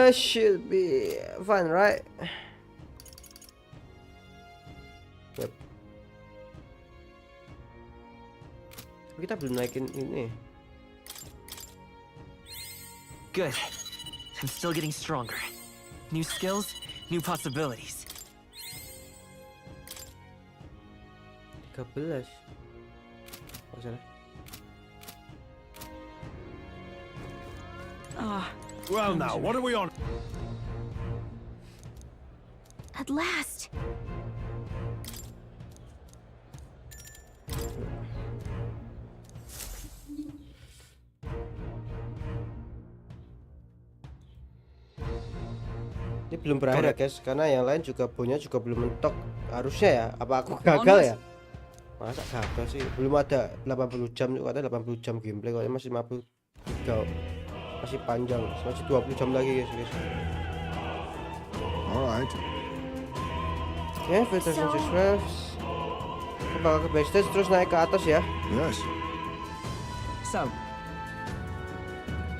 A: Should be fun, right? Yep. Kita belum naikin ini.
Q: Good. I'm still getting stronger. New skills, new possibilities.
A: 13. Oh, salah.
P: Well, now, what are we on?
C: At last.
A: Ini belum berakhir ya guys, karena yang lain juga punya juga belum mentok. Harusnya ya, apa aku gagal ya? Masa gagal sih? Belum ada 80 jam juga, ada 80 jam gameplay kok, masih 53. Masih panjang, masih 20 jam lagi guys.
D: Alright.
A: Ya, filter sensor waves. Kita bakal ke backstage terus naik ke atas ya.
D: Yes.
Q: So,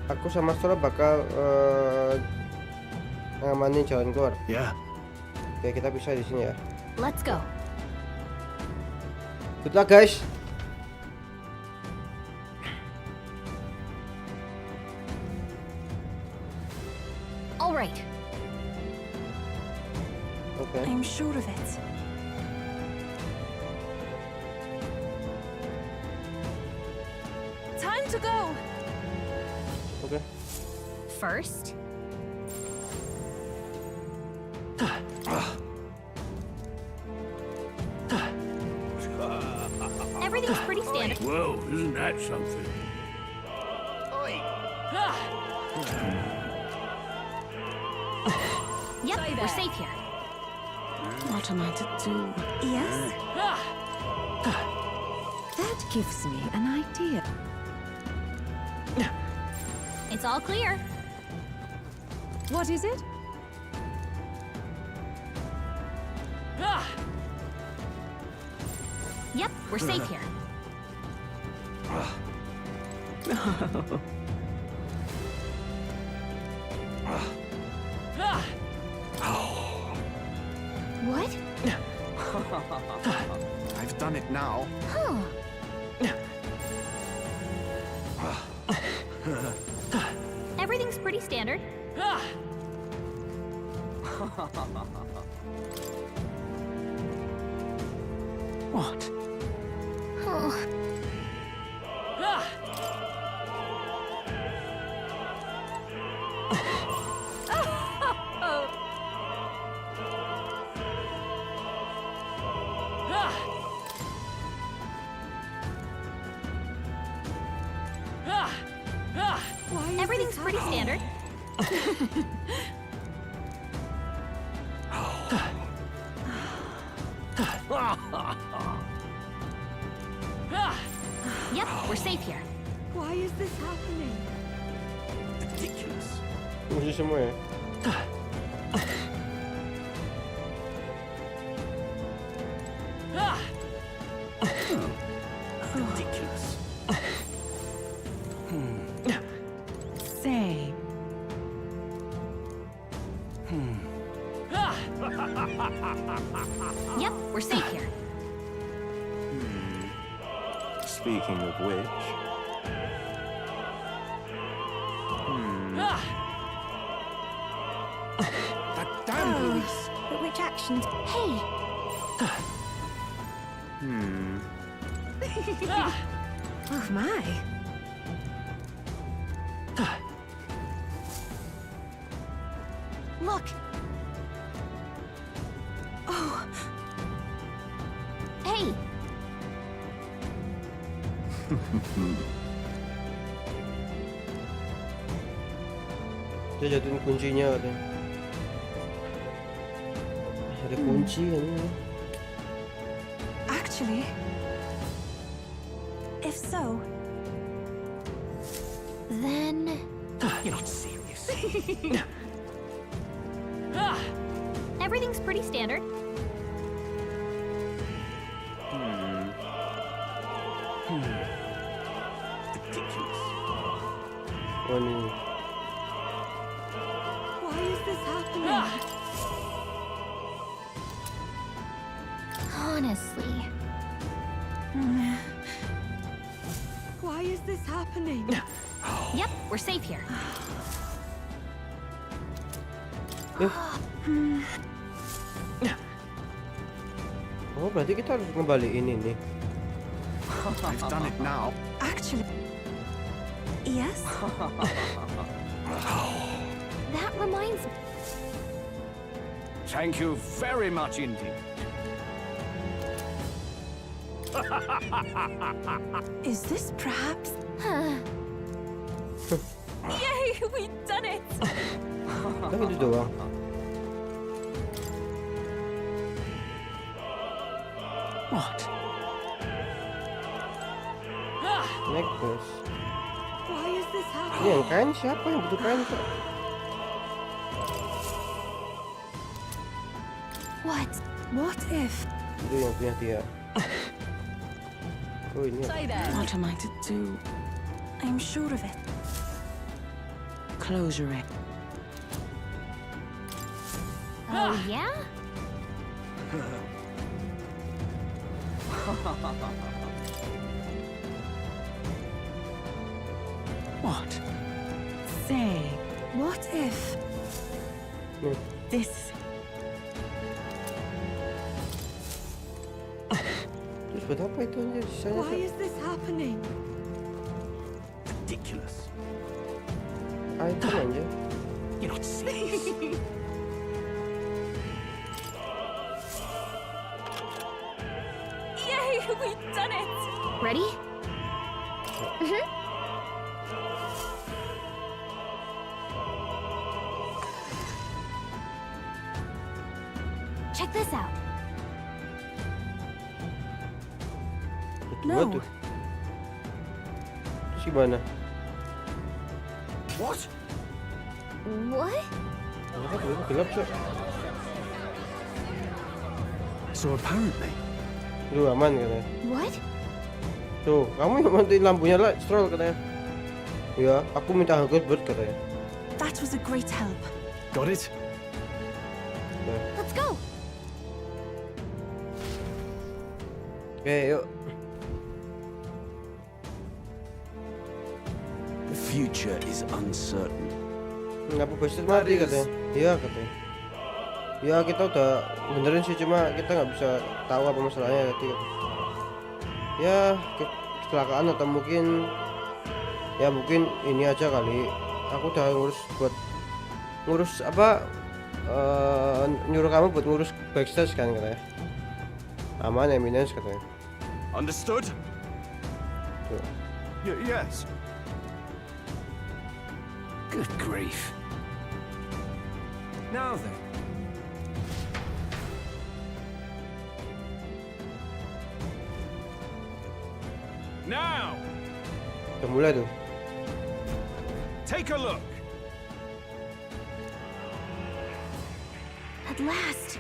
A: Aku sama Sora bakal ngamanin jalan keluar.
M: Yeah.
A: Oke, kita bisa di sini ya.
C: Let's go.
A: Good luck guys.
C: All right.
A: Okay.
F: I'm sure of it.
C: Time to go.
A: Okay.
C: First. Everything's pretty standard.
P: Whoa, isn't that something?
C: Yep, we're safe here.
K: What am I to do?
F: Yes?
K: That gives me an idea.
C: It's all clear.
R: What is it?
C: Yep, we're safe here. What?
L: I've done it now.
C: Huh. Everything's pretty standard.
L: What?
C: Oh. Everything's pretty standard. Yep, we're safe here.
K: Why is this happening?
P: Ridiculous.
A: Musuh semua ya.
P: Ridiculous.
E: which.
M: That damn Luis!
C: But which actions? Hey!
J: Oh my.
C: Look! Oh! Hey!
A: Dia jatuhin kuncinya katanya. Ada kunci ini.
F: Actually, if so,
C: Then...
Q: You're not serious.
J: Everything's pretty standard.
Q: Ridiculous.
A: Oh ini.
F: why is this happening?
J: Honestly.
F: Why is this happening?
J: Yep, we're safe here.
A: Oh berarti kita harus ngembaliin ini.
M: I've done it now.
F: Actually, yes?
J: That reminds me.
T: Thank you very much indeed.
F: Is this perhaps?
C: Yay! We've done it!
A: Tapi itu doang.
Q: What?
A: Necklace.
F: Why is this
A: Ini
F: happening?
A: yang kain siapa yang butuh kain?
F: What? What if?
A: Itu yang punya dia. Oh ini.
F: What am I to do? I'm sure of it. Close your eyes.
J: Oh yeah?
Q: What?
F: Say, what if this?
A: Terus buat apa itu anjir sisanya?
F: Why is this happening?
Q: Ridiculous.
A: Item aja.
Q: You're not serious.
C: Yay! We've done it!
J: Ready?
C: Check this out.
A: Dua tuh. Terus gimana?
M: What?
J: What?
A: Gelap sih.
O: So apparently.
A: Lu aman katanya.
J: What?
A: Tuh, kamu yang matiin lampunya lah, stroll katanya. Ya, aku minta Hogwarts katanya.
F: That was a great help.
O: Got it?
J: Let's go.
A: Oke, yuk.
P: The future is uncertain.
A: Ngapa Buster mati katanya? Iya katanya. Ya kita udah benerin sih, cuma kita nggak bisa tahu apa masalahnya tadi. Ya kecelakaan atau mungkin ini aja kali. Aku udah ngurus apa nyuruh kamu buat ngurus backstage kan katanya. Aman eminence katanya.
P: Understood?
A: Tuh.
P: Yes.
Q: Good grief.
T: Now then. Now,
A: Udah mulai tuh.
T: take a look.
C: At last.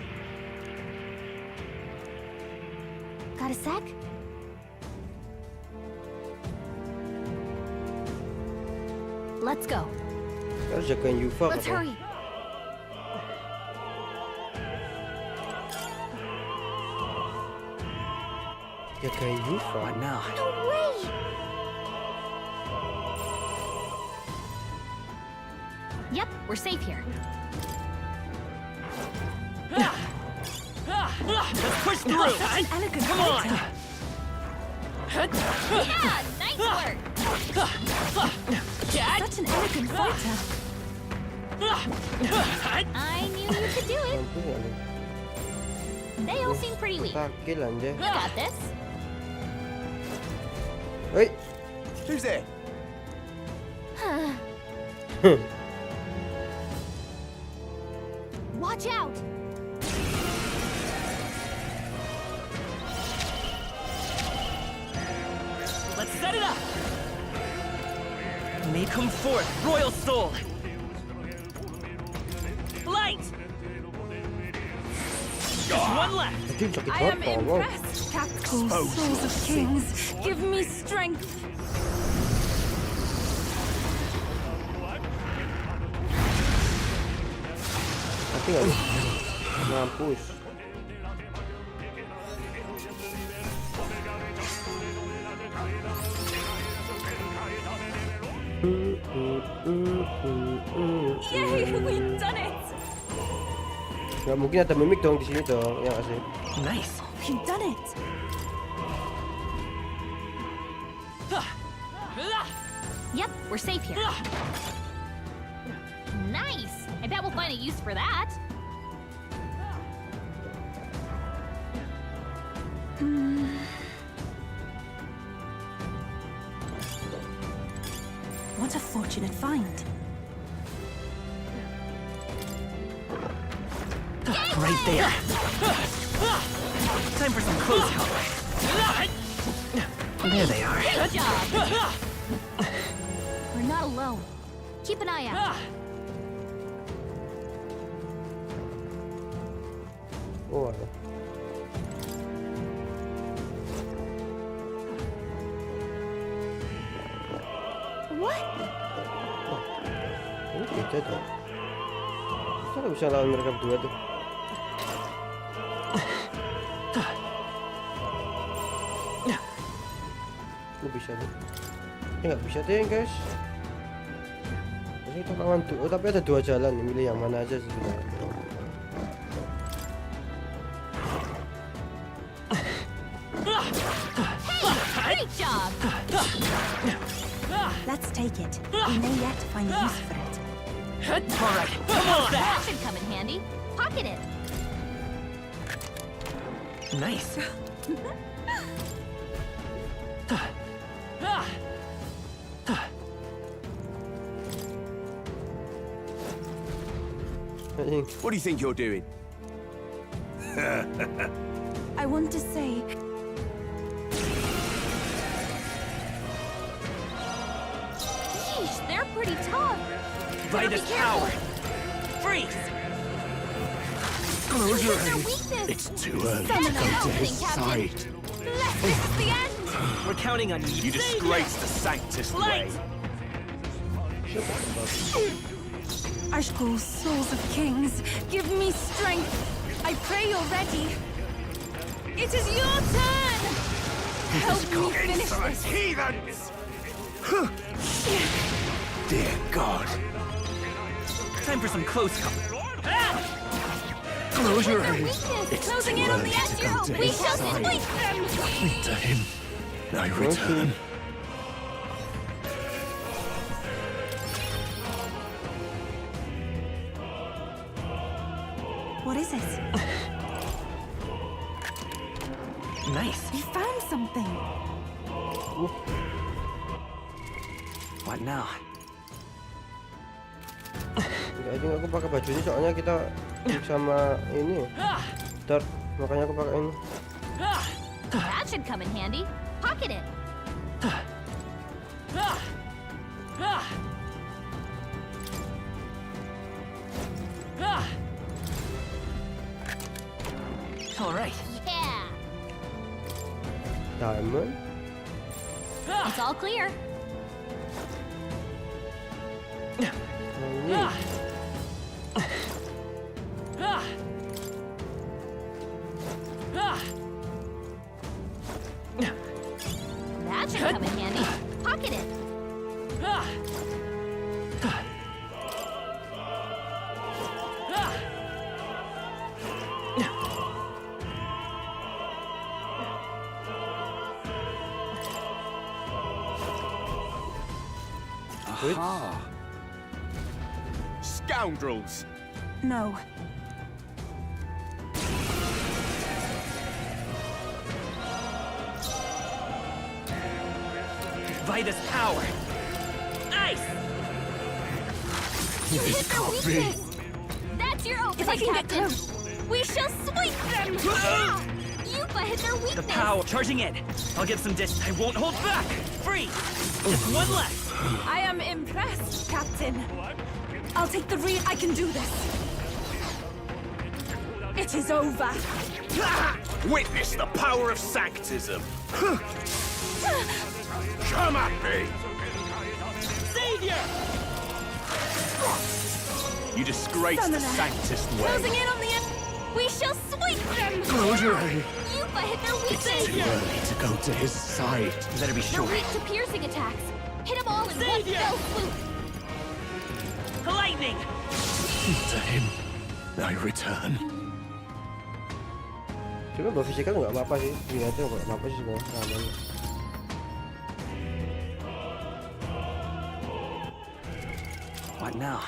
C: Got a sec? Let's go.
A: Harus jagain Yuva
C: Let's
A: katanya.
C: hurry.
A: Jagain Yuva.
Q: Right now.
C: No way!
J: Yep, we're safe here.
Q: Let's push through!
F: An elegant
Q: Come on!
J: Yeah, nice work.
F: Such an elegant fighter.
J: I knew you could do it. They all seem pretty weak.
A: Takil anjay.
J: You got this.
A: Wait.
U: Who's there?
J: Watch out.
Q: Let's set it up! May come forth, royal soul! Light! Just one left!
F: I am impressed, Captain. Souls of kings, give me strength.
A: Tapi nggak mampus.
F: Yay, we've done it!
A: Gak mungkin ada mimik dong di sini dong, ya nggak sih?
Q: Nice.
F: We've done it!
J: Yep, we're safe here. Nice. I bet we'll find a use for that.
F: What a fortunate find.
Q: Right there. Time for some close call. There they are.
J: Good job. We're not alone. Keep an eye out.
A: Oh,
F: What?
A: ini beda dong. Kita nggak bisa lawan mereka berdua tuh. Ini bisa tuh. Nggak bisa deh guys. Jadi kita lawan tuh. Oh, tapi ada dua jalan. Milih yang mana aja sih sebenarnya.
J: Great job.
F: Let's take it. We may yet find a use for it.
Q: All right, come on!
J: That should come in handy. Pocket it.
Q: Nice.
U: What do you think you're doing?
F: I want to say...
J: Sheesh, they're pretty tough.
Q: By
J: Better
Q: this
J: be careful.
Q: power! Freeze!
U: Close your
J: This is their
U: eyes.
J: weakness.
U: It's too early to
J: Summon
U: go to
J: opening,
U: his
J: Captain.
U: side.
J: Unless this is the end.
Q: We're counting on you.
U: You disgrace the Sanctus way.
Q: Light!
F: Ashkul, souls of kings, give me strength. I pray you're ready. It is your turn. Help me finish this.
U: Heathens! Dear God.
Q: Time for some close call.
U: Close your
J: Their
U: eyes.
J: weakness.
U: It's
J: Closing
U: too
J: in on
U: early
J: the
U: to
J: edge.
U: go to
J: We
U: his
J: shall
U: side.
J: defeat them.
U: To him, I return.
F: What is it?
Q: Nice.
F: We found something.
Q: What now?
A: Enggak aja aku pakai baju ini soalnya kita sama ini. Dark, makanya aku pakai ini.
J: That should come in handy. Pocket it.
Q: All right.
J: Yeah.
A: Diamond.
J: It's all clear.
A: Ini.
J: That should come in handy. Pocket it.
T: Aha! Scoundrels!
F: No.
Q: Vida's power. Ice!
S: You hit their weakness! That's your opening,
C: If I can get
S: Captain!
C: close.
S: We shall sweep them! Yupa hit their weakness!
Q: The power charging in. I'll get some distance. I won't hold back. Free. Just one left.
C: I am impressed, Captain. I'll take the rear. I can do this. It is over.
T: Witness the power of sanctism! Come at me!
Q: Savior!
T: You disgrace the
C: Summoner.
T: Sanctist way.
S: Closing in on the end! We shall sweep them!
T: Close your eye.
S: Yupa hit their
T: It's
S: weakness!
T: too early to go to his side.
Q: You better be
S: They're
Q: sure.
S: weak to piercing attacks. Hit them all in one
Q: Savior!
S: fell swoop!
Q: Lightning!
T: To him, I return.
A: Cuma buff physical nggak apa-apa sih, lihatnya nggak apa-apa sih sebenarnya. Aman.
Q: What now?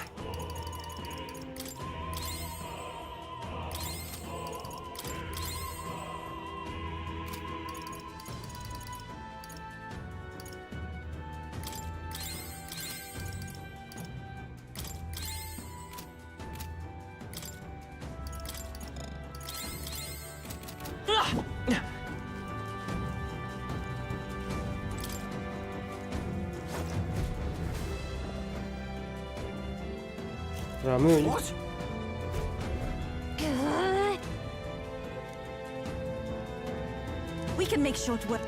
A: Rame aja.
Q: What?
C: We can make short work.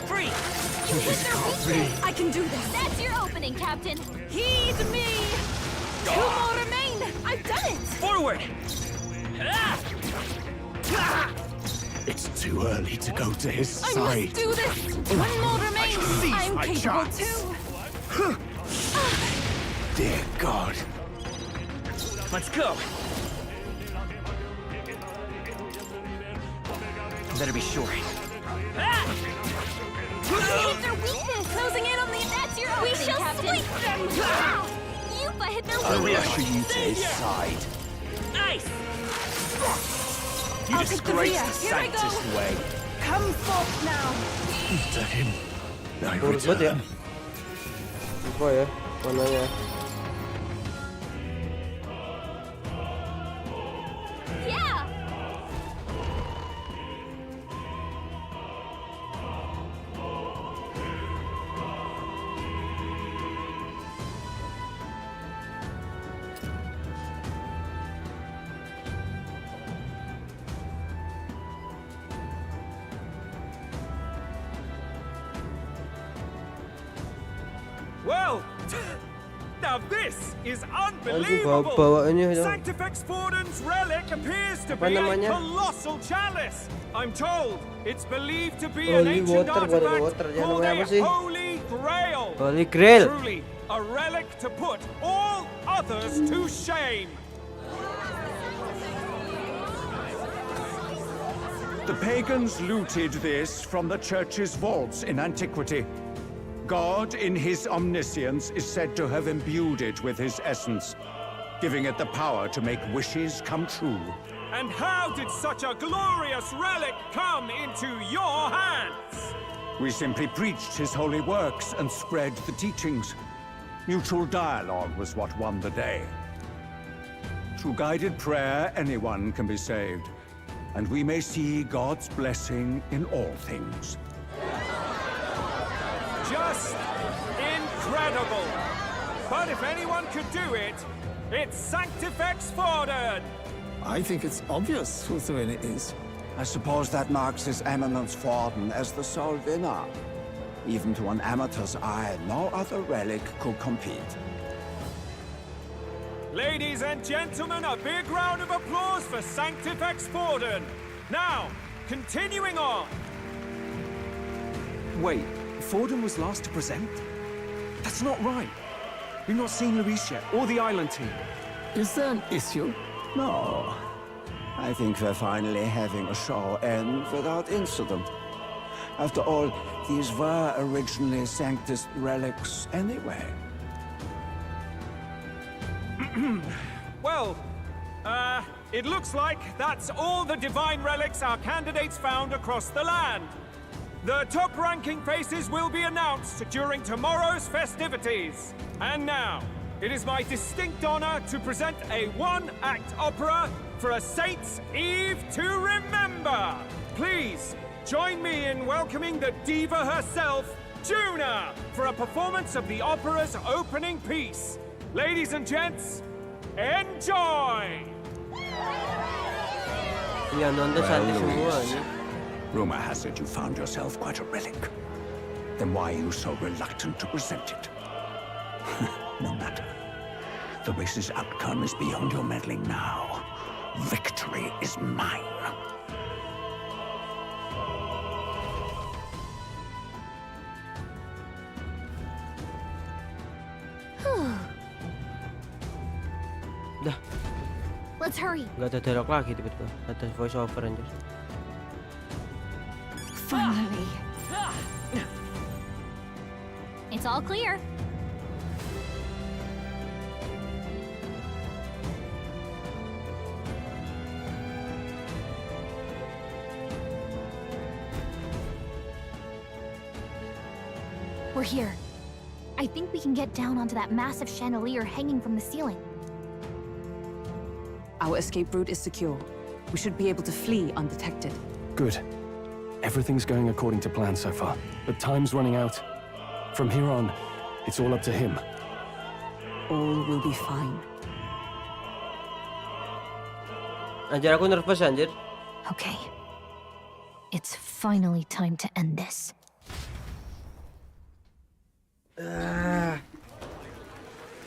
Q: Free!
S: You hit their weakness!
C: I can do this.
S: That's your opening, Captain!
C: Heed me. 2 more remain. I've done it.
Q: Forward!
T: It's too early to go to his
C: I
T: side.
C: must do this. 1 more remains.
T: seize
C: I'm
T: my
C: capable
T: chance.
C: too.
T: Dear God.
Q: Let's go! Better be sure.
S: Hit their weakness! Closing in on the... That's your opening, Captain! We shall sweep them! Yupa hit their
T: I will
S: weakness!
T: usher you to his side.
Q: Ice!
T: You
C: I'll take the
T: disgrace
C: rear.
T: the
C: Here I go.
T: Sanctist way.
C: Come forth now.
T: To him, I
A: Urut banget ya.
T: return.
A: Apa ya warnanya?
S: Yeah!
T: Well, now this is
A: Aduh,
T: unbelievable.
A: bawaannya ya.
T: Sanctifex Forden's relic appears to
A: Apa
T: be a
A: namanya?
T: colossal chalice. I'm told it's believed to be an
A: Holy
T: ancient
A: water, bukan
T: artifact
A: water. Jangan
T: called
A: namanya apa
T: a
A: sih?
T: Holy Grail.
A: Holy Grail.
T: Truly, a relic to put all others to shame.
B: The pagans looted this from the church's vaults in antiquity. God, in his omniscience, is said to have imbued it with his essence, giving it the power to make wishes come true.
T: And how did such a glorious relic come into your hands?
B: We simply preached his holy works and spread the teachings. Mutual dialogue was what won the day. Through guided prayer, anyone can be saved, and we may see God's blessing in all things.
T: Just incredible! But if anyone could do it, it's Sanctifex Forden!
V: I think it's obvious who Thrin is.
W: I suppose that marks His Eminence Forden as the sole winner. Even to an amateur's eye, no other relic could compete.
T: Ladies and gentlemen, a big round of applause for Sanctifex Forden! Now, continuing on!
N: Wait, Forden was last to present? That's not right. We've not seen Luis yet, or the island team.
V: Is there an issue?
W: No. I think we're finally having a show end without incident. After all, these were originally Sanctus relics anyway.
T: Well, it looks like that's all the divine relics our candidates found across the land. The top-ranking faces will be announced during tomorrow's festivities. And now, it is my distinct honor to present a one-act opera for a Saint's Eve to remember. Please, join me in welcoming the diva herself, Juna, for a performance of the opera's opening piece. Ladies and gents, enjoy!
A: Iya, nonton santai semua nih.
B: Rumor has it you found yourself quite a relic. Then why are you so reluctant to present it? No matter. The race's outcome is beyond your meddling now. Victory is mine.
A: Dah.
J: Let's hurry.
A: Gak ada dialog lagi tiba-tiba. Ada voice over anjir.
J: Finally. It's all clear. We're here. I think we can get down onto that massive chandelier hanging from the ceiling.
R: Our escape route is secure. We should be able to flee undetected.
N: Good. Everything's going according to plan so far, but time's running out. From here on, it's all up to him.
R: All will be fine.
A: Anjir, aku nervous anjir.
J: Okay. It's finally time to end this.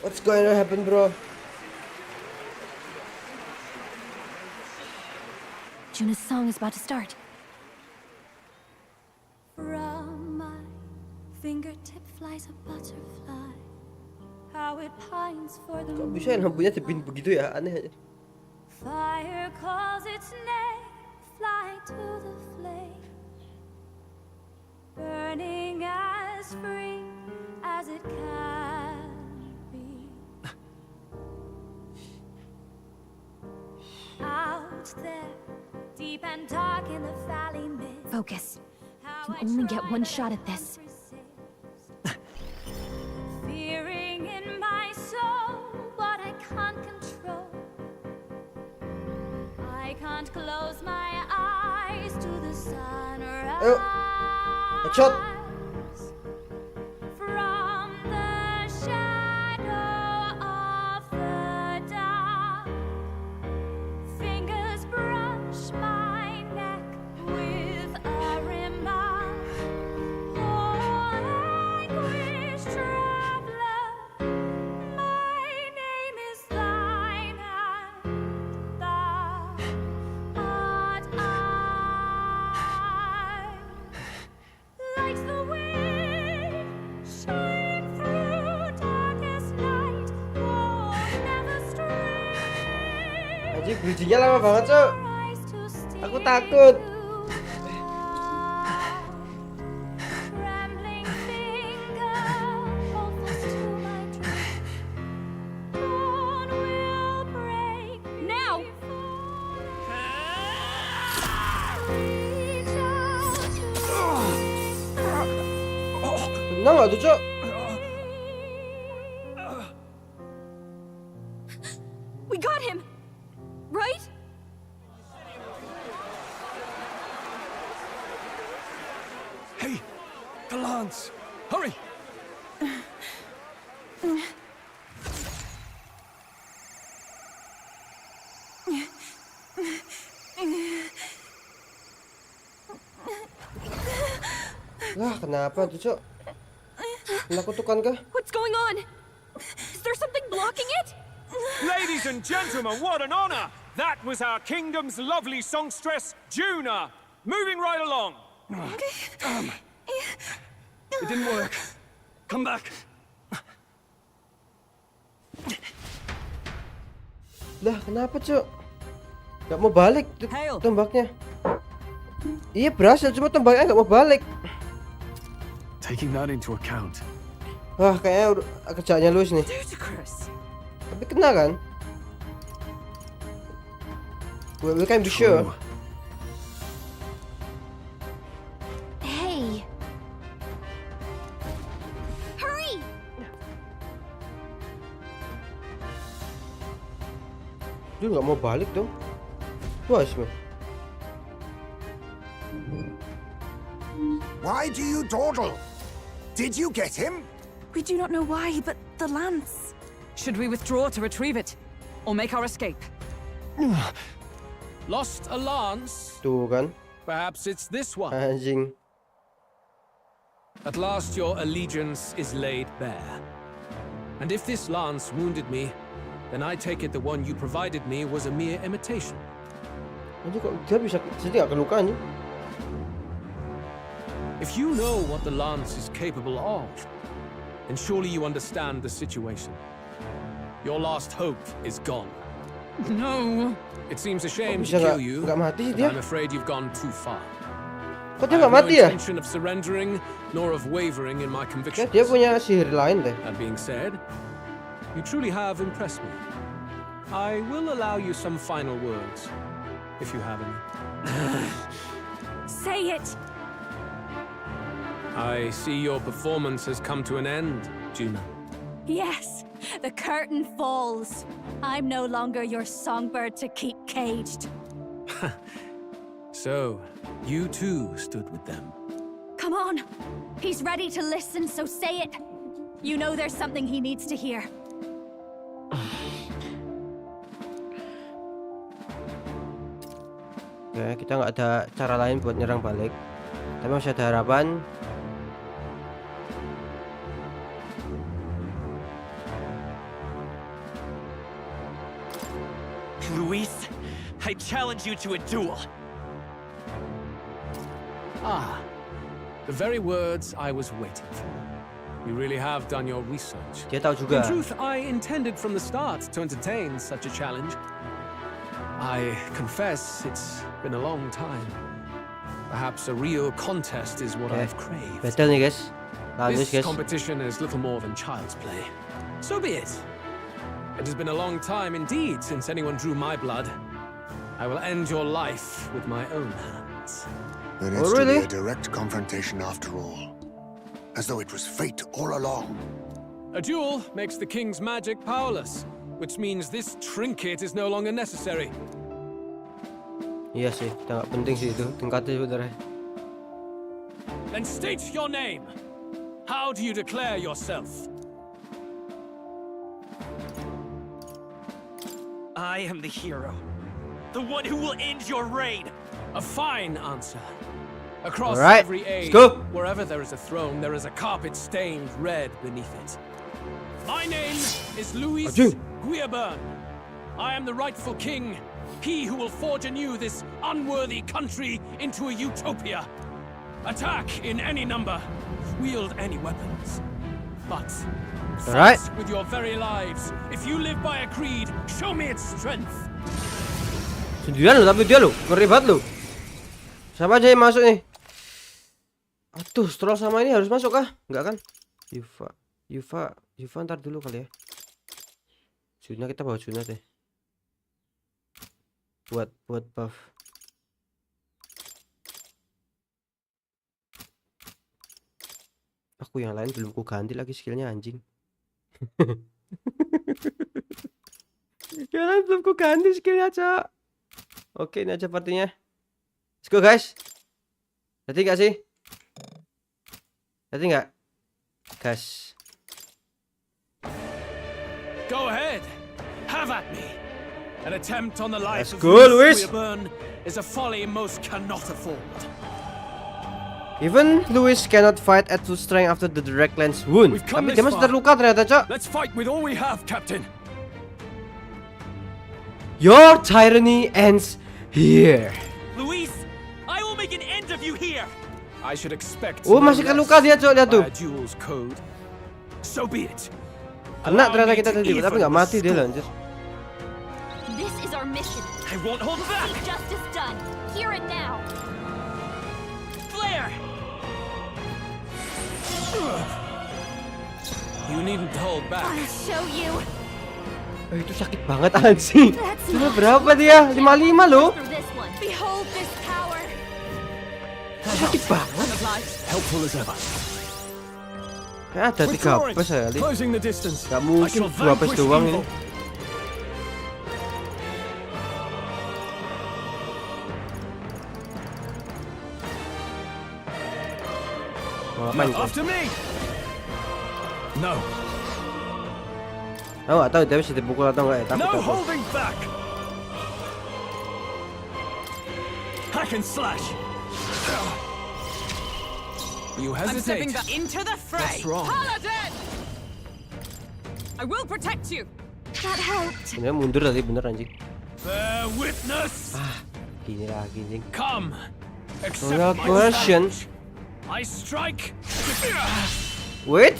A: What's going to happen, bro?
J: Juna's song is about to start.
C: From my fingertip flies a butterfly. How it pines for the
A: Kok bisa lampunya dipin begitu ya? Aneh aja.
C: fire calls its name, fly to the flame, burning as free as it can be. Out there, deep and dark in the valley mid.
J: Focus. You only get one shot at this.
C: Fearing in my soul what I can't control. I can't close my eyes to the sunrise.
A: Ayo. Headshot.
C: From the shadow of the dark, fingers brush my neck with a remark. Oh, anguish traveler, my name is thine, and thou art I. Like the wind, shine through darkest night, oh, never stray.
A: Anjir, bridgingnya lama banget, Cok. Aku takut.
C: Trembling finger, hold fast to my dream. Dawn will break now. Reach out to
A: Tenang gak tuh, Cok?
C: We got him, right?
U: Hey, the lance! Hurry!
A: Lah, kenapa tuh, Cok? Kena kutukan kah?
C: What's going on? Is there something blocking it?
T: Ladies and gentlemen, what an honor! That was our kingdom's lovely songstress, Juna. Moving right along.
U: Damn! It didn't work. Come back.
A: Lah, kenapa, Cok? Gak mau balik tembaknya. Iya berhasil, cuma tembaknya gak mau balik.
N: Taking that into account.
A: Wah, kayaknya kerjaannya Louis nih. Tapi kena kan? We can be sure.
J: Hey. Hurry.
A: Dia nggak mau balik dong. Wah,
D: Why do you dawdle? Did you get him?
R: We do not know why, but the lance. Should we withdraw to retrieve it? Or make our escape?
O: Lost a lance?
A: Tuh kan.
O: Perhaps it's this one.
A: Anjing.
O: At last your allegiance is laid bare. And if this lance wounded me, then I take it the one you provided me was a mere imitation.
A: Anjing kok dia bisa jadi gak keluka anjing.
O: If you know what the lance is capable of, then surely you understand the situation. Your last hope is gone.
R: No.
O: It seems a shame to kill you, but I'm afraid you've gone too far.
A: Kok dia
O: I
A: nggak
O: have no
A: mati ya?
O: intention of surrendering, nor of wavering in my convictions.
A: Dia punya sihir lain deh.
O: That being said, you truly have impressed me. I will allow you some final words, if you have any.
C: Say it!
O: I see your performance has come to an end, Juna.
C: Yes, the curtain falls. I'm no longer your songbird to keep caged.
O: So, you too stood with them.
C: Come on. He's ready to listen, so say it. You know there's something he needs to hear.
A: Ya, kita nggak ada cara lain buat nyerang balik. Tapi masih ada harapan.
Q: Luis, I challenge you to a duel.
O: Ah, the very words I was waiting for. You really have done your research.
A: Dia tahu juga.
O: In truth, I intended from the start to entertain such a challenge. I confess it's been a long time. Perhaps a real contest is what I've craved.
A: Betul nih guys. Lanjut
O: This
A: guys.
O: competition is little more than child's play. So be it. It has been a long time indeed since anyone drew my blood. I will end your life with my own hands.
D: Then it's to be a direct confrontation after all. As though it was fate all along.
O: A duel makes the king's magic powerless, which means this trinket is no longer necessary.
A: Iya sih, nggak penting sih itu tingkatnya sebenarnya.
O: Then state your name. How do you declare yourself?
Q: I am the hero. The one who will end your reign.
O: A fine answer. Across every age, wherever there is a throne, there is a carpet stained red beneath it. My name is Luis Guiaburn. I am the rightful king, he who will forge anew this unworthy country into a utopia. Attack in any number, wield any weapons. But fight with your very lives. If you live by a creed, show me its strength.
A: Sendirian lo, tapi dia lo, ngeri banget lo. Siapa aja yang masuk nih? Aduh, Stroll sama ini harus masuk kah? Enggak kan? Yuva ntar dulu kali ya. Juna kita bawa Juna deh. Buat buff. Aku yang lain belum ku ganti lagi skillnya anjing. Yang lain belum ku ganti skillnya cak. Oke, ini aja partinya. Let's go guys. Nanti nggak sih? Nanti nggak? Gas.
O: Go ahead. Have at me. An attempt on the life of
A: Luis
O: Guiaburn is a folly most cannot afford.
A: Even Luis cannot fight at full strength after the direct lance wound. Tapi dia masih terluka ternyata, Cok.
N: Let's fight with all we have, Captain.
A: Your tyranny ends here.
Q: Luis, I will make an end of you here.
N: I should expect.
A: Oh, masih terluka dia, Cok, lihat tuh.
N: Duel's code. So be it.
A: Kena ternyata kita tadi, tapi nggak mati dia lanjut.
S: This is our mission.
Q: I won't hold back!
S: See justice done, here and now.
Q: Flare!
O: You needn't hold back.
S: I'll show you.
A: Itu sakit banget anjing. Cuma berapa dia? 55 loh.
S: For this one. Behold this power.
A: Sakit banget.
O: Helpful as ever.
A: Ya ada 3 bus kali.
O: Closing the distance.
A: Gak mungkin 2 bus doang ini. Mau ngapain?
O: After me. No.
A: Aku gak tahu dia bisa dipukul atau enggak ya. Takut
O: No
A: aku.
O: holding back. Hack and slash. You
R: I'm stepping
O: hesitate.
R: back into the fray.
O: That's wrong.
R: Paladin! I will protect you.
S: That helped.
A: Sebenarnya mundur tadi bener anjing.
O: Bear witness.
A: Gini lagi anjing.
O: Come. Accept
A: Real
O: my
A: question.
O: challenge. I strike.
A: Wait.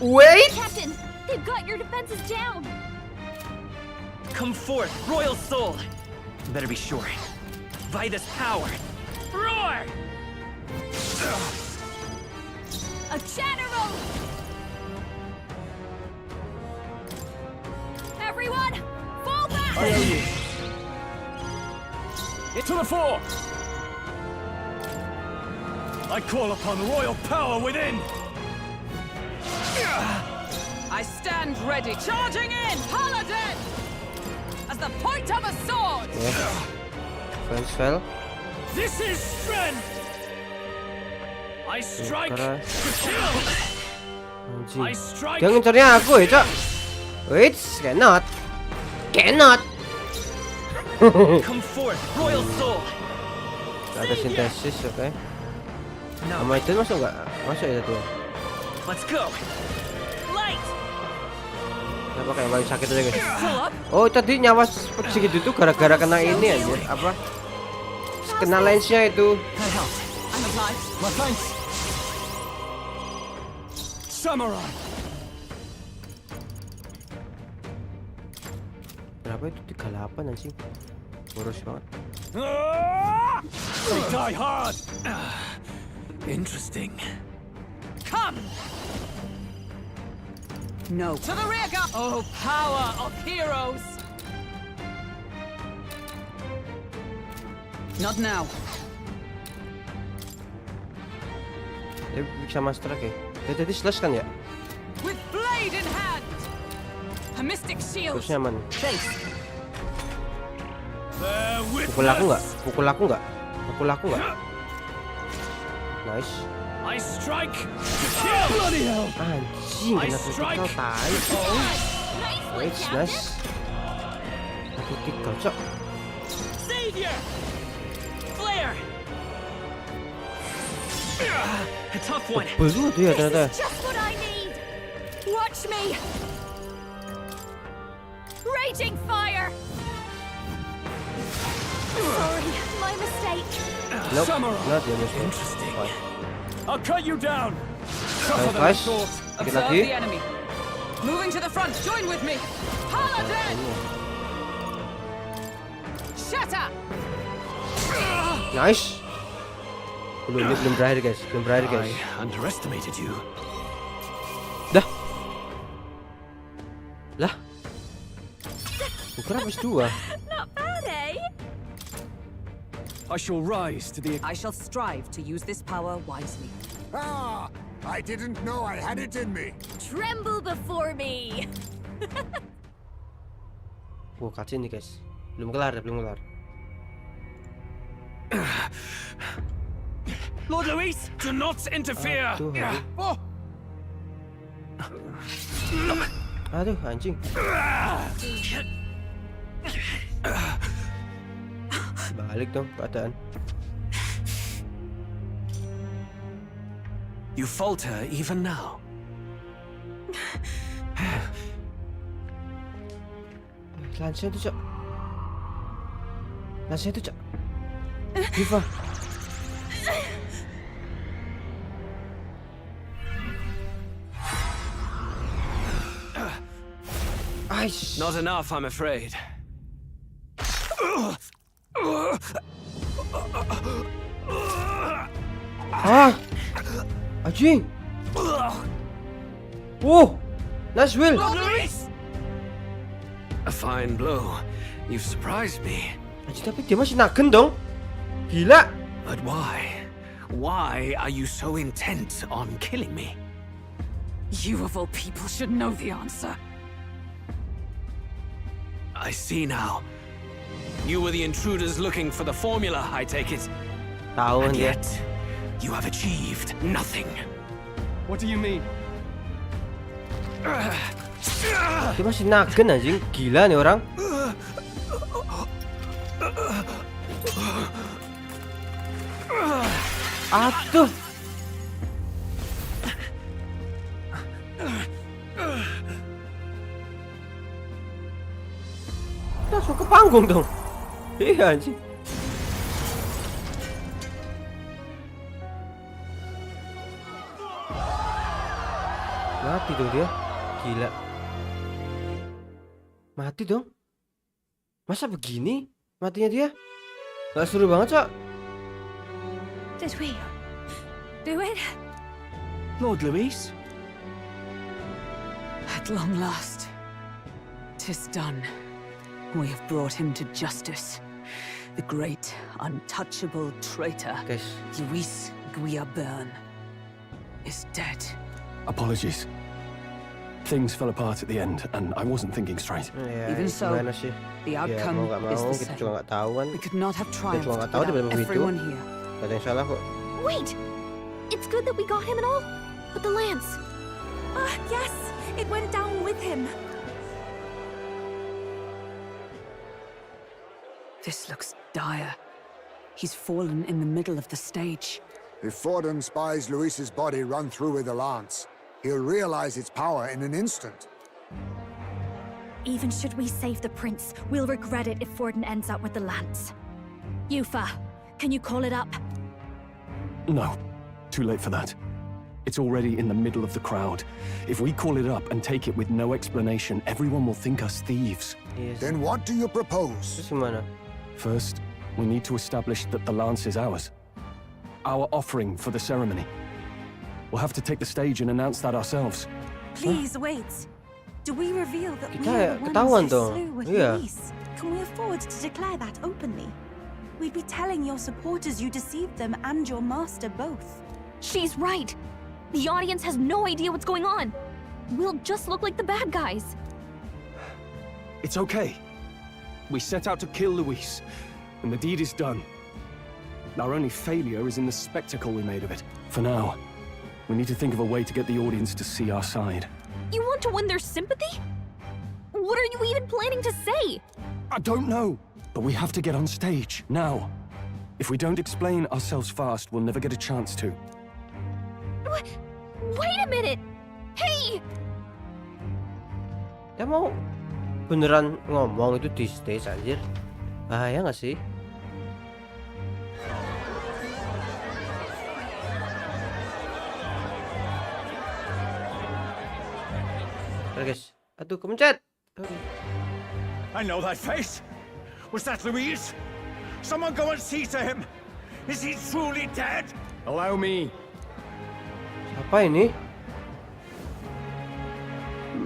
A: Wait.
S: Captain, they've got your defenses down.
Q: Come forth, royal soul! Better be sure. By this power, roar!
S: A general! Everyone, fall back!
O: I owe you. To the fore! I call upon royal power within!
R: I stand ready. Charging in, Paladin! As the point of a sword!
A: Friends fell.
O: This is strength! I strike
A: Keras.
O: to kill! I
A: Anjing.
O: strike.
A: Dia ngincernya aku ya, Cok. Wait, cannot. Cannot.
Q: Come forth, royal soul!
A: Ada sintesis, oke. Sama itu masuk nggak? Masuk ya tuh.
Q: Let's go! Light!
A: Kenapa kayak paling sakit aja guys? Oh tadi nyawa segitu tuh gara-gara kena ini anjir. Apa? Kena lensnya itu.
R: I'm obliged.
O: My thanks. Samurai.
A: Kenapa itu 38 anjing? Boros banget.
O: They die hard. Interesting.
R: Come! No. To the rear guard! Oh, power of heroes! Not now.
A: Dia bisa master ya? Dia tadi slash kan ya?
R: With blade in hand! A mystic shield!
A: Terusnya aman.
R: Face!
A: Pukul aku nggak? Pukul aku nggak? Pukul aku nggak? Nice.
O: I strike to kill. Bloody hell!
A: Anjing, kena critical tai. Nice, nice. Critical, Cok.
Q: Savior! Flare! A tough one.
A: Belum tuh ya ternyata.
S: Just what I need. Watch me. Raging fire. Sorry, my mistake.
A: Nope,
O: Samurai.
A: not your mistake.
O: Interesting.
A: Why?
O: I'll cut you down.
A: Nice. Dikit
R: Observe
A: lagi.
R: the enemy. Moving to the front. Join with me. Paladin! Shatter!
A: Nice. Belum berakhir guys, belum berakhir guys.
O: I underestimated you.
A: Lah. Bukan habis 2.
S: Not bad, eh?
O: I shall rise to the.
R: I shall strive to use this power wisely.
D: Ah! I didn't know I had it in me.
S: Tremble before me.
A: Wah, cutscene nih guys. Belum kelar.
O: Lord Luis, do not interfere.
A: Aduh, anjing. Balik dong keadaan.
O: You falter even now.
A: Lansnya itu, Cok. Lansnya itu, Cok. Diva.
O: Not enough, I'm afraid.
A: Ah! Anjing! Wow! Nice will!
O: A fine blow. You've surprised me.
A: Anjing, tapi dia masih naken dong. Gila!
O: But why? Why are you so intent on killing me?
R: You of all people should know the answer.
O: I see now. You were the intruders looking for the formula, I take it.
A: Tahu
O: And
A: dia.
O: yet, you have achieved nothing.
T: What do you mean?
A: Dia masih naken anjing. Gila nih orang. Aduh. Langsung ke panggung dong. Iya anjing. Mati dong dia. Gila. Mati dong. Masa begini matinya dia? Gak seru banget, Cok.
C: Did we do it?
T: Lord Louis?
R: At long last, 'tis done. We have brought him to justice. The great, untouchable traitor, Louis Gw is dead.
U: Apologies. Things fell apart at the end, and I wasn't thinking straight.
R: Even so, the outcome is the
A: kita
R: same.
A: juga nggak tahu kan.
R: We could not have
A: Kita
R: triumphed
A: cuma nggak tahu
R: without
A: tiba-tiba begitu.
R: everyone here.
A: Gak ada yang salah kok.
J: Wait! It's good that we got him and all, but the lance.
C: Yes, it went down with him.
R: This looks dire. He's fallen in the middle of the stage.
D: If Forden spies Luis's body run through with a lance, he'll realize its power in an instant.
C: Even should we save the prince, we'll regret it if Forden ends up with the lance. Yufa, can you call it up?
U: No, too late for that. It's already in the middle of the crowd. If we call it up and take it with no explanation, everyone will think us thieves.
D: Then what do you propose?
U: First, we need to establish that the lance is ours. Our offering for the ceremony. We'll have to take the stage and announce that ourselves.
F: Please wait. Do we reveal that we
A: Kita
F: are the
A: ketahuan
F: ones who
A: dong.
F: slew with
A: Iya.
F: Luis? Can we afford to declare that openly? We'd be telling your supporters you deceived them and your master both.
J: She's right. The audience has no idea what's going on. We'll just look like the bad guys.
U: It's okay. We set out to kill Luis, and the deed is done. Our only failure is in the spectacle we made of it. For now, we need to think of a way to get the audience to see our side.
J: You want to win their sympathy? What are you even planning to say?
U: I don't know, but we have to get on stage, now. If we don't explain ourselves fast, we'll never get a chance to.
J: Wait a minute! Hey!
A: Dia mau beneran ngomong itu di stage anjir. Bahaya gak sih? Oke guys, aduh kemencet.
B: I know that face. Was that Louise? Someone go and see to him. Is he truly dead?
T: Allow me.
A: Apa ini?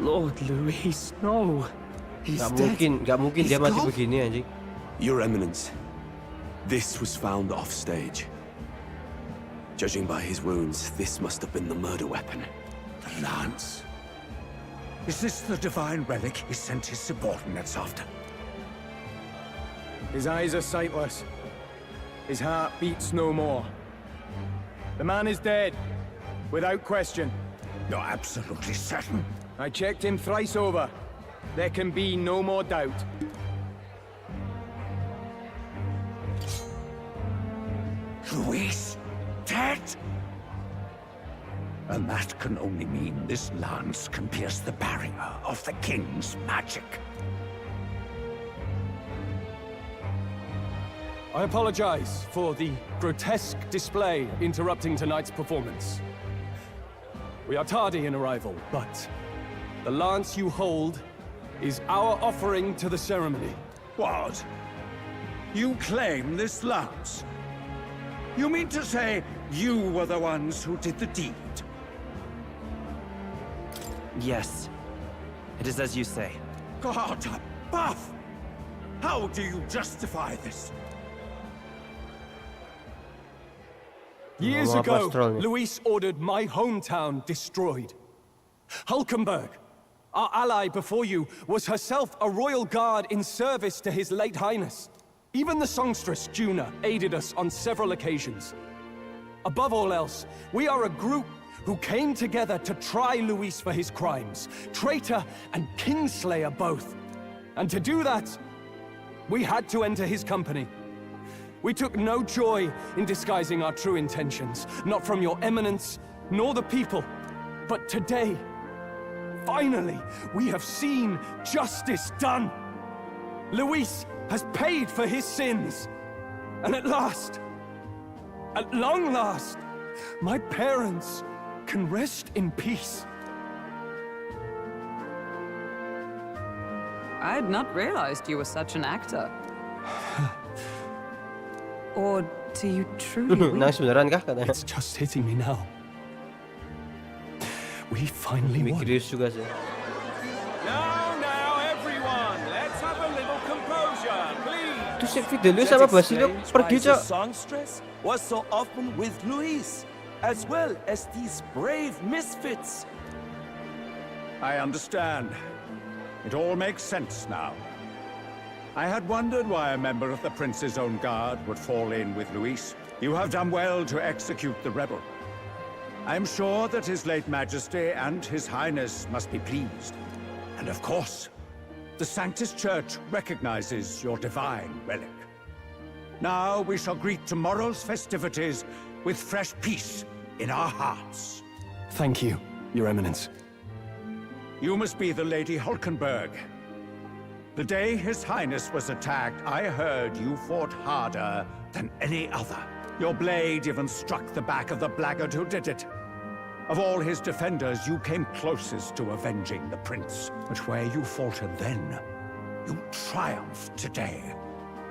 T: Lord Louis, no.
A: Gak mungkin dia mati begini anjing.
G: Your Eminence, this was found off stage. Judging by his wounds, this must have been the murder weapon.
B: The lance. Is this the divine relic he sent his subordinates after?
T: His eyes are sightless. His heart beats no more. The man is dead, without question.
B: You're absolutely certain?
T: I checked him thrice over. There can be no more doubt.
B: Luis, dead? And that can only mean this lance can pierce the barrier of the king's magic.
U: I apologize for the grotesque display interrupting tonight's performance. We are tardy in arrival, but the lance you hold is our offering to the ceremony.
B: What? You claim this lance? You mean to say you were the ones who did the deed?
Q: Yes. It is as you say.
B: God, Buff! How do you justify this?
U: Years ago, Luis ordered my hometown destroyed. Hulkenberg, our ally before you, was herself a royal guard in service to His late Highness. Even the songstress, Juna, aided us on several occasions. Above all else, we are a group who came together to try Luis for his crimes, traitor and kingslayer both. And to do that, we had to enter his company. We took no joy in disguising our true intentions, not from your eminence, nor the people. But today, finally, we have seen justice done. Luis has paid for his sins. And at last, at long last, my parents can rest in peace.
R: I had not realized you were such an actor. Or do you truly weep?
U: It's just hitting me now. We finally won.
T: Now, everyone, let's have a little composure, please.
A: Terus si Fidelio sama Basilio pergi, Cok.
P: Songstress was so often with Luis, as well as these brave misfits.
B: I understand. It all makes sense now. I had wondered why a member of the Prince's own guard would fall in with Luis. You have done well to execute the rebel. I am sure that His late Majesty and His Highness must be pleased. And of course, the Sanctus Church recognizes your divine relic. Now we shall greet tomorrow's festivities with fresh peace in our hearts.
U: Thank you, Your Eminence.
B: You must be the Lady Hulkenberg. The day His Highness was attacked, I heard you fought harder than any other. Your blade even struck the back of the blackguard who did it. Of all his defenders, you came closest to avenging the prince. But where you faltered then, you triumphed today.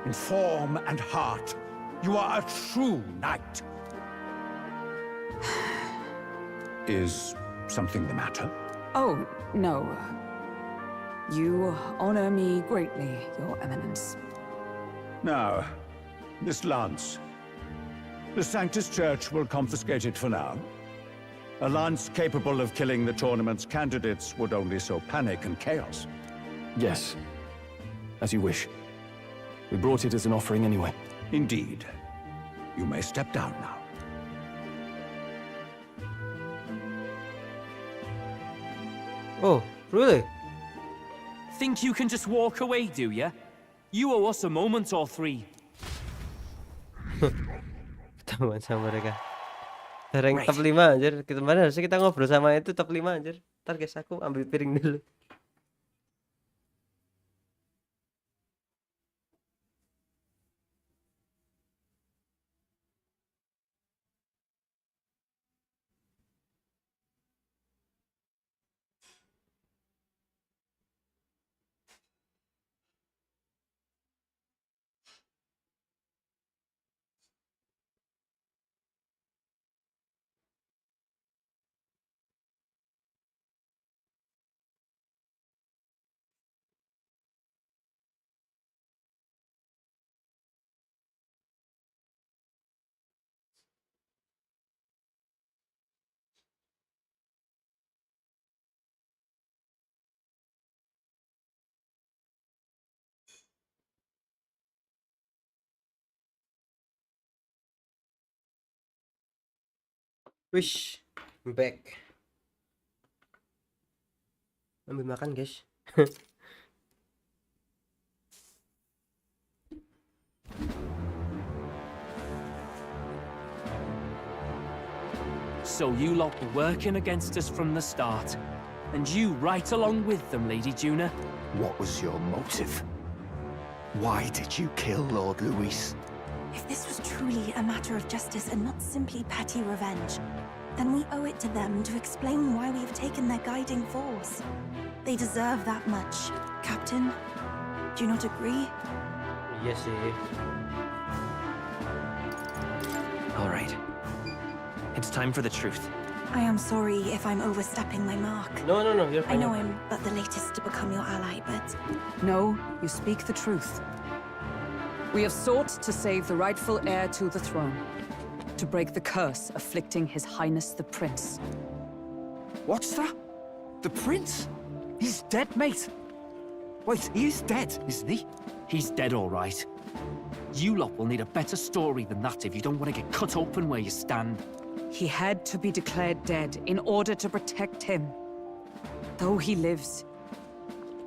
B: In form and heart, you are a true knight. Is something the matter?
R: Oh, no. You honor me greatly, Your Eminence.
B: Now, this lance. The Sanctus Church will confiscate it for now. A lance capable of killing the tournament's candidates would only sow panic and chaos.
U: Yes, as you wish. We brought it as an offering anyway.
B: Indeed. You may step down now.
A: Oh, really?
Q: Think you can just walk away, do ya? You owe us a moment or three.
A: Ketahuan sama mereka. Rank top 5 anjir. Kemarin harusnya kita ngobrol sama itu top 5 anjir. Ntar guys, aku ambil piring dulu. Wish back. Ambil makan guys.
Q: So you lot were working against us from the start. And you right along with them, Lady Juna.
M: What was your motive? Why did you kill Lord Luis?
F: If this was truly a matter of justice and not simply petty revenge, then we owe it to them to explain why we have taken their guiding force. They deserve that much. Captain, do you not agree?
A: Yes, sih.
Q: It's time for the truth.
F: I am sorry if I'm overstepping my mark.
A: No, you're
F: I
A: fine.
F: know I'm but the latest to become your ally, but...
R: No, you speak the truth. We have sought to save the rightful heir to the throne. To break the curse afflicting His Highness the Prince.
H: What's that? The prince? He's dead, mate. Wait, he is dead, isn't he?
Q: He's dead, all right. You lot will need a better story than that if you don't want to get cut open where you stand.
R: He had to be declared dead in order to protect him. Though he lives,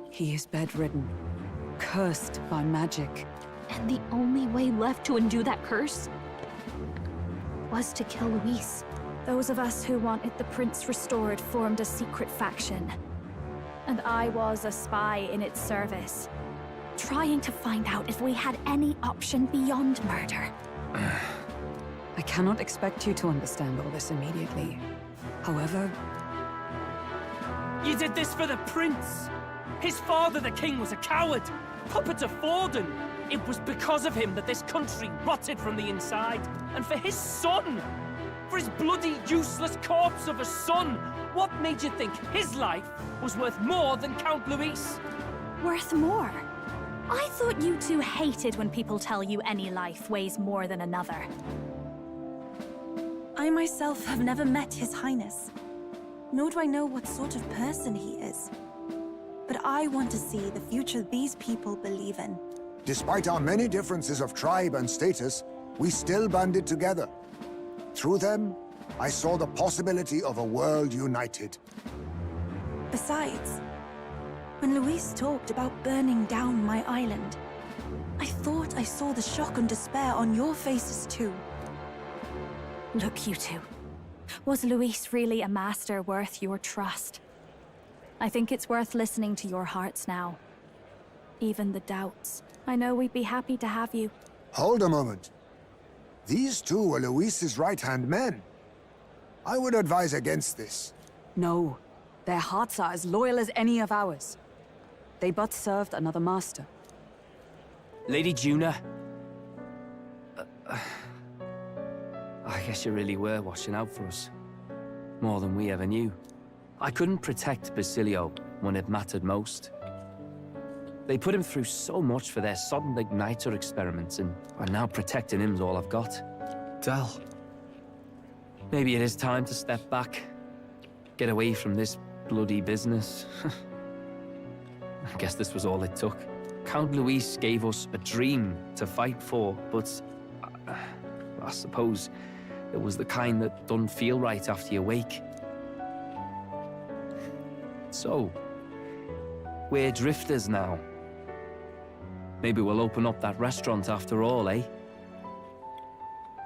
R: he is bedridden, cursed by magic.
J: And the only way left to undo that curse was to kill Luis.
C: Those of us who wanted the prince restored formed a secret faction. And I was a spy in its service, trying to find out if we had any option beyond murder.
R: I cannot expect you to understand all this immediately. However...
Q: You did this for the prince! His father, the king, was a coward! Puppet of Forden! It was because of him that this country rotted from the inside! And for his son! For his bloody, useless corpse of a son! What made you think his life was worth more than Count Luis?
C: Worth more? I thought you two hated when people tell you any life weighs more than another.
F: I myself have never met His Highness, nor do I know what sort of person he is. But I want to see the future these people believe in.
D: Despite our many differences of tribe and status, we still banded together. Through them, I saw the possibility of a world united.
F: Besides, when Luis talked about burning down my island, I thought I saw the shock and despair on your faces too.
C: Look, you two. Was Luis really a master worth your trust? I think it's worth listening to your hearts now. Even the doubts. I know we'd be happy to have you.
D: Hold a moment. These two were Luis's right-hand men. I would advise against this.
R: No, their hearts are as loyal as any of ours. They but served another master.
Q: Lady Juna... I guess you really were watching out for us. More than we ever knew. I couldn't protect Basilio when it mattered most. They put him through so much for their sodden igniter experiments, and now protecting him's all I've got.
H: Del.
Q: Maybe it is time to step back. Get away from this bloody business. I guess this was all it took. Count Luis gave us a dream to fight for, but I suppose it was the kind that don't feel right after you wake. So, we're drifters now. Maybe we'll open up that restaurant after all, eh?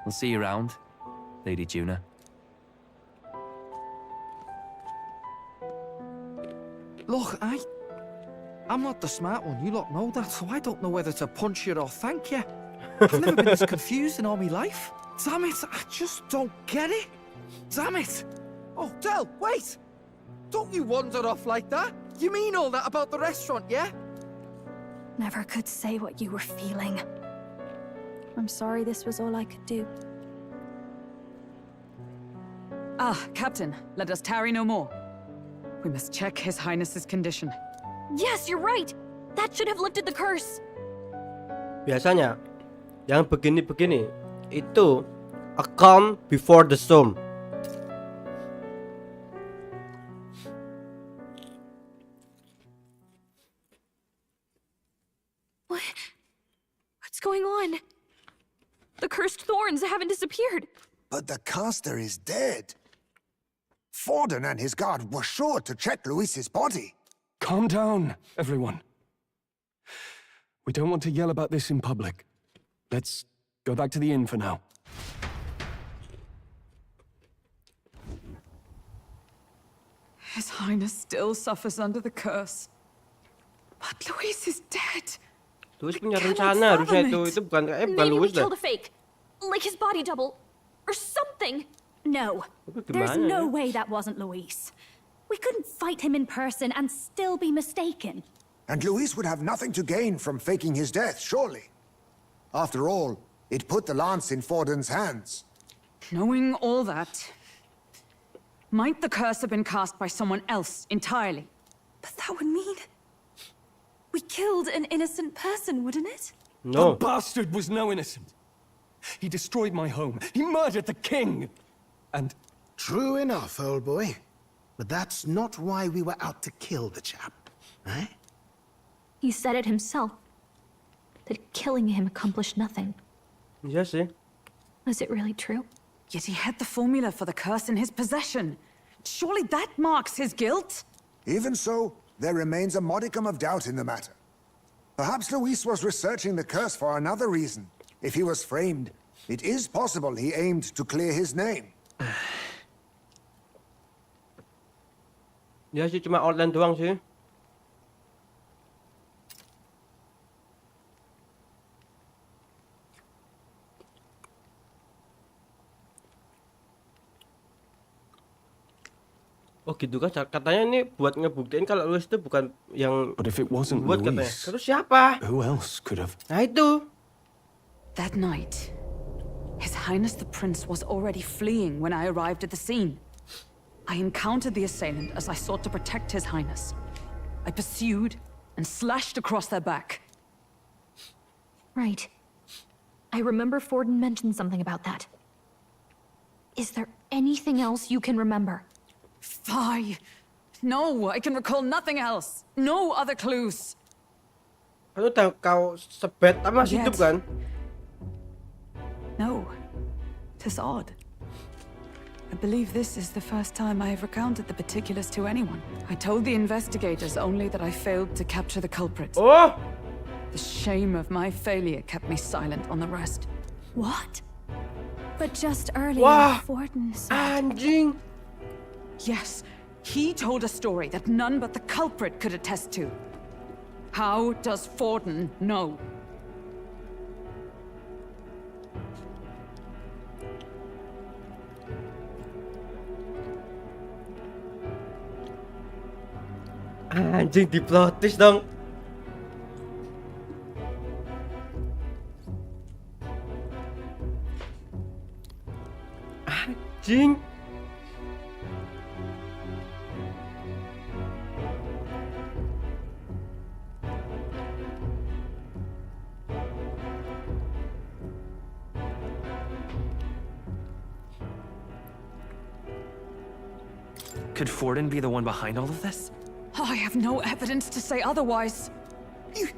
Q: We'll see you around, Lady Juna.
H: Look, I'm not the smart one, you lot know that, so I don't know whether to punch you or thank you. I've never been this confused in all my life. Damn it, I just don't get it. Damn it. Oh, Del, wait! Don't you wander off like that. You mean all that about the restaurant, yeah?
C: Never could say what you were feeling. I'm sorry this was all I could do.
R: Ah, Captain, let us tarry no more. We must check His Highness's condition.
J: Yes, you're right! That should have lifted the curse!
A: Biasanya, yang begini-begini, itu a calm before the storm.
J: What's going on? The cursed thorns haven't disappeared.
D: But the caster is dead. Forden and his guard were sure to check Luis's body.
U: Calm down, everyone. We don't want to yell about this in public. Let's go back to the inn for now.
R: His Highness still suffers under the curse. But Luis is dead.
A: Luis punya rencana harusnya itu bukan bukan
J: Maybe we
A: Luis dah.
J: killed a fake. Like his body double. Or something.
C: No. There's no way that wasn't Luis. We couldn't fight him in person and still be mistaken.
D: And Luis would have nothing to gain from faking his death, surely. After all, it put the lance in Forden's hands.
R: Knowing all that, Might the curse have been cast by someone else entirely?
F: But that would mean we killed an innocent person, wouldn't it?
U: No. The bastard was no innocent. He destroyed my home. He murdered the king. And...
M: True enough, old boy. But that's not why we were out to kill the chap, eh?
J: He said it himself. That killing him accomplished nothing.
A: Yes, eh?
J: Was it really true?
R: Yet he had the formula for the curse in his possession. Surely that marks his guilt?
D: Even so, there remains a modicum of doubt in the matter. Perhaps Luis was researching the curse for another reason. If he was framed, it is possible he aimed to clear his name.
A: Ya sih cuma outline doang sih. Oh gitu kan, katanya ini buat ngebuktiin kalau Luis itu bukan yang
U: But if it wasn't
A: buat
U: Luis,
A: katanya. Terus siapa?
U: Who else could have?
A: Nah itu.
R: That night, His Highness the Prince was already fleeing when I arrived at the scene. I encountered the assailant as I sought to protect His Highness. I pursued and slashed across their back.
J: Right. I remember Forden mentioned something about that. Is there anything else you can remember?
R: Fie! No, I can recall nothing else. No other clues.
A: Kamu tahu kau sebet apa masih hidup kan?
R: No. 'Tis odd. I believe this is the first time I have recounted the particulars to anyone. I told the investigators only that I failed to capture the culprit.
A: Oh!
R: The shame of my failure kept me silent on the rest.
C: What? But just earlier,
A: Wah!
C: Forden said...
A: Anjing!
R: Yes, he told a story that none but the culprit could attest to. How does Forden know?
A: Anjing di plot twist dong. Anjing.
G: Could Forden be the one behind all of this?
R: I have no evidence to say otherwise.
M: You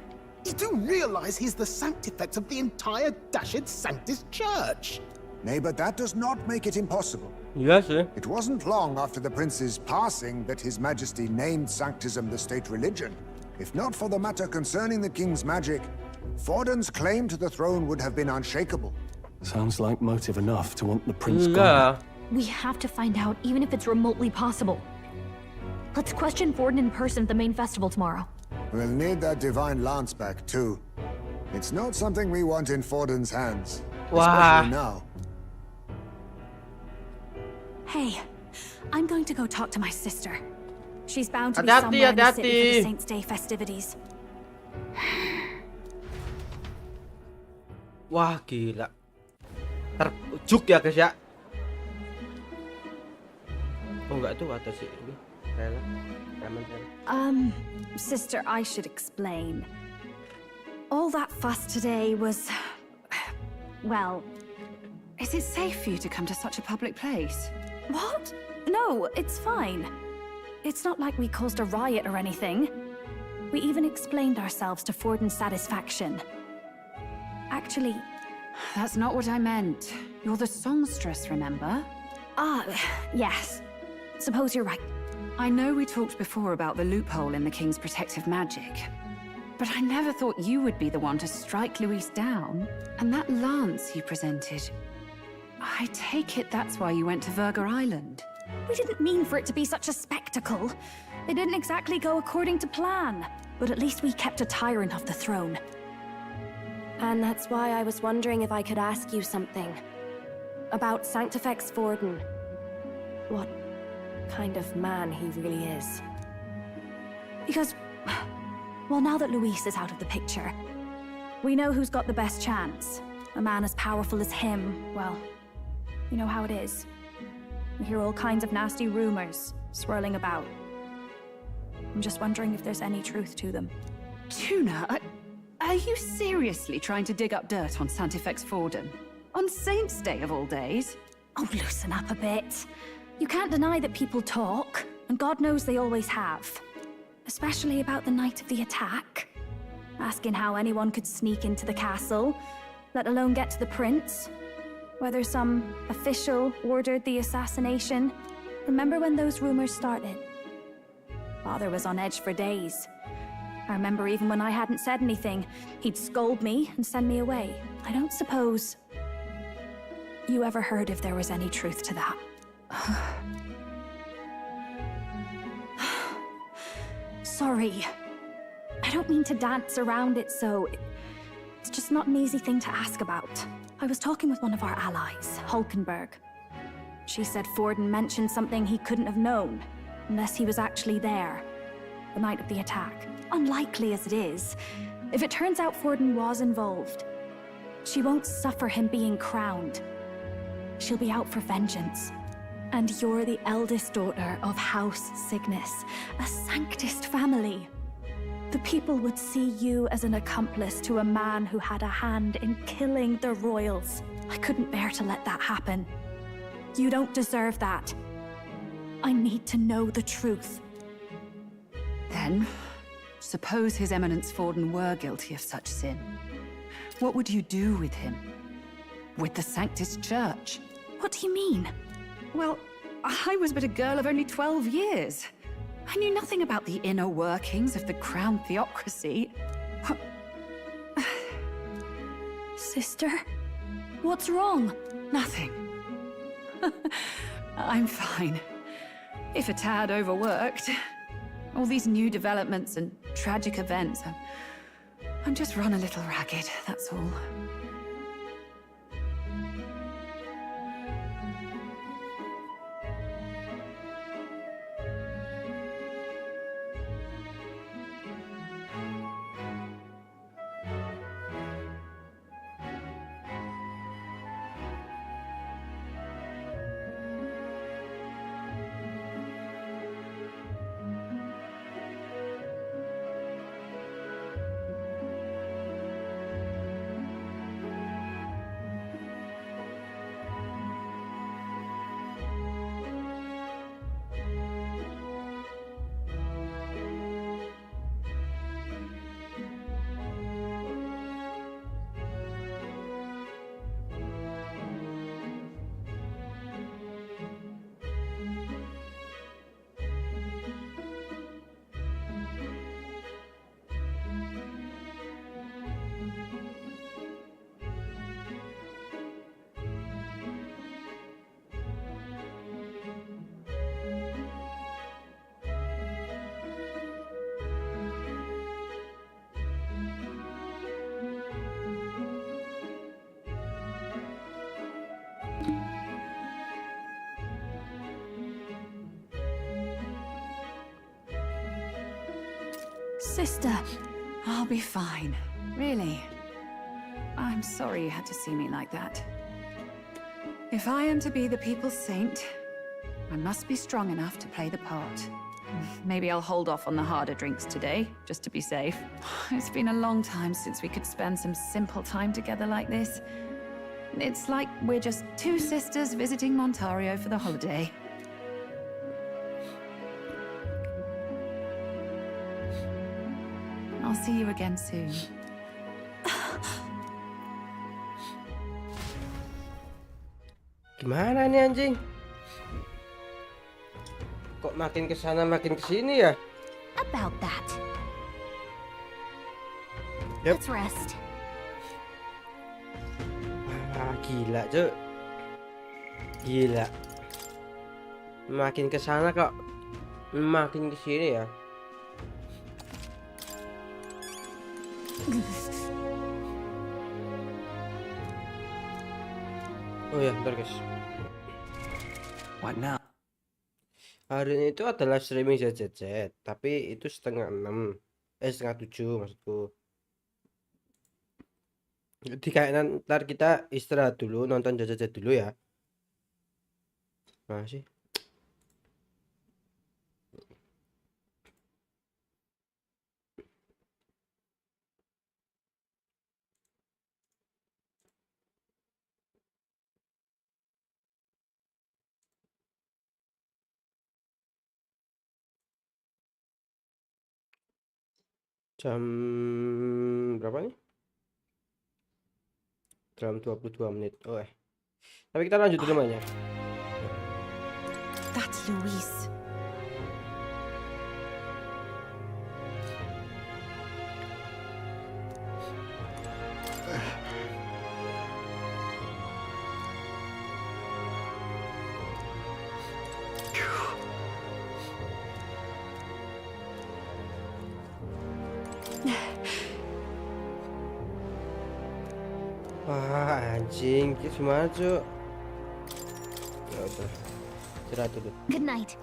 M: do realize he's the sanctifex of the entire dashed Sanctus Church?
D: Nay, but that does not make it impossible.
A: Yes, eh?
D: It wasn't long after the prince's passing that His Majesty named Sanctism the state religion. If not for the matter concerning the king's magic, Forden's claim to the throne would have been unshakable.
U: Sounds like motive enough to want the prince
A: Yeah.
U: gone.
J: We have to find out, even if it's remotely possible. Let's question Forden in person at the main festival tomorrow.
D: We'll need that divine lance back, too. It's not something we want in Forden's hands.
A: Wah.
D: Especially now.
C: Hey, I'm going to go talk to my sister. She's bound to be
A: Hati-hati,
C: somewhere in the city for the
A: hati-hati.
C: Saints' Day festivities.
A: Wah gila. Terpujuk ya guys ya. Oh enggak tuh atas sih ini.
C: Sister, I should explain. All that fuss today was... well...
R: Is it safe for you to come to such a public place?
C: What? No, it's fine. It's not like we caused a riot or anything. We even explained ourselves to Forden's satisfaction. Actually...
R: That's not what I meant. You're the songstress, remember?
C: Ah, yes. Suppose you're right.
R: I know we talked before about the loophole in the king's protective magic, but I never thought you would be the one to strike Luis down. And that lance you presented, I take it that's why you went to Verga Island.
C: We didn't mean for it to be such a spectacle. It didn't exactly go according to plan. But at least we kept a tyrant off the throne. And that's why I was wondering if I could ask you something. About Sanctifex Forden. What kind of man he really is. Because, well, now that Luis is out of the picture, we know who's got the best chance. A man as powerful as him, well, you know how it is. I hear all kinds of nasty rumors swirling about. I'm just wondering if there's any truth to them.
R: Tuna, are you seriously trying to dig up dirt on Santifex Forden? On Saint's Day of all days?
C: Oh, loosen up a bit. You can't deny that people talk, and God knows they always have. Especially about the night of the attack. Asking how anyone could sneak into the castle, let alone get to the prince. Whether some official ordered the assassination. Remember when those rumors started? Father was on edge for days. I remember even when I hadn't said anything, he'd scold me and send me away. I don't suppose you ever heard if there was any truth to that. Sorry. I don't mean to dance around it, so it's just not an easy thing to ask about. I was talking with one of our allies, Hulkenberg. She said Forden mentioned something he couldn't have known, unless he was actually there, the night of the attack. Unlikely as it is, if it turns out Forden was involved, she won't suffer him being crowned. She'll be out for vengeance. And you're the eldest daughter of House Cygnus, a Sanctist family. The people would see you as an accomplice to a man who had a hand in killing the royals. I couldn't bear to let that happen. You don't deserve that. I need to know the truth.
R: Then, suppose His Eminence Forden were guilty of such sin. What would you do with him? With the Sanctist Church?
C: What do you mean?
R: Well, I was but a girl of only 12 years. I knew nothing about the inner workings of the crown theocracy.
C: Sister? What's wrong?
R: Nothing. I'm fine. If a tad overworked. All these new developments and tragic events. I'm just run a little ragged, that's all.
C: Sister.
R: I'll be fine. Really. I'm sorry you had to see me like that. If I am to be the people's saint, I must be strong enough to play the part. Maybe I'll hold off on the harder drinks today, just to be safe. It's been a long time since we could spend some simple time together like this. It's like we're just two sisters visiting Montario for the holiday. I'll see you again soon.
A: Gimana nih anjing? Kok makin kesana makin kesini ya?
J: About that.
A: Yep.
J: Let's rest.
A: Ah, gila cuk. Gila. Makin kesana kok makin kesini ya. Oh ya, bentar guys.
N: What now?
A: Hari ini itu adalah streaming ZZZ, tapi itu setengah 6, setengah 7 maksudku. Jadi kayak ntar kita istirahat dulu, nonton ZZZ dulu ya. Mana sih? Jam berapa nih? Jam 22 menit. Oh tapi kita lanjut dulu mainnya.
F: That's Luis.
A: Wah anjing, gimana Cuk? Ya udah, istirahat dulu.
J: Good night.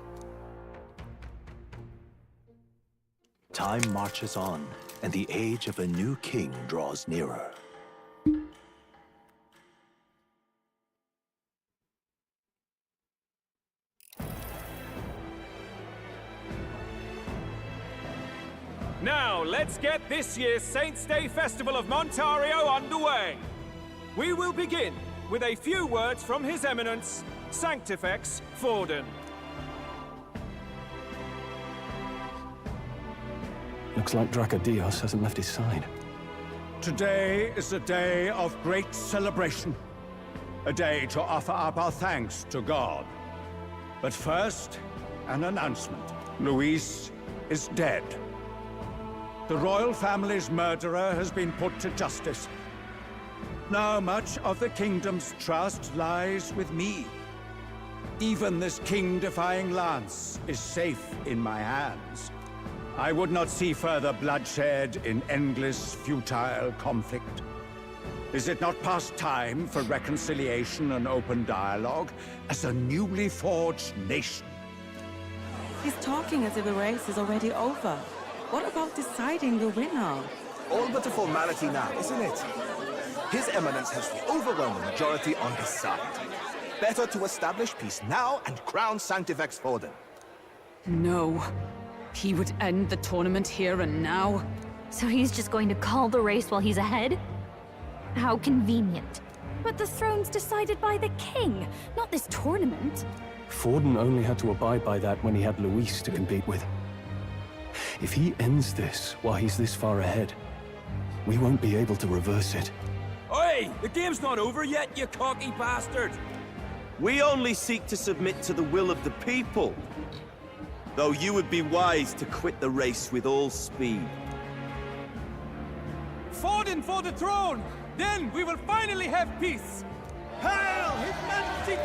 E: Time marches on, and the age of a new king draws nearer.
T: Now, let's get this year's Saints' Day Festival of Montario underway. We will begin with a few words from His Eminence, Sanctifex Forden.
U: Looks like Dracodios hasn't left his side.
B: Today is a day of great celebration. A day to offer up our thanks to God. But first, an announcement. Luis is dead. The royal family's murderer has been put to justice. Now much of the kingdom's trust lies with me. Even this king-defying lance is safe in my hands. I would not see further bloodshed in endless, futile conflict. Is it not past time for reconciliation and open dialogue as a newly forged nation?
I: He's talking as if the race is already over. What about deciding the winner?
M: All but a formality now, isn't it? His Eminence has the overwhelming majority on his side. Better to establish peace now and crown Sanctifex Forden.
R: No. He would end the tournament here and now.
J: So he's just going to call the race while he's ahead? How convenient.
C: But the throne's decided by the king, not this tournament.
U: Forden only had to abide by that when he had Luis to compete with. If he ends this while he's this far ahead, we won't be able to reverse it.
P: Oi! The game's not over yet, you cocky bastard! We only seek to submit to the will of the people. Though you would be wise to quit the race with all speed.
T: Forden for the throne! Then we will finally have peace! Hail His Majesty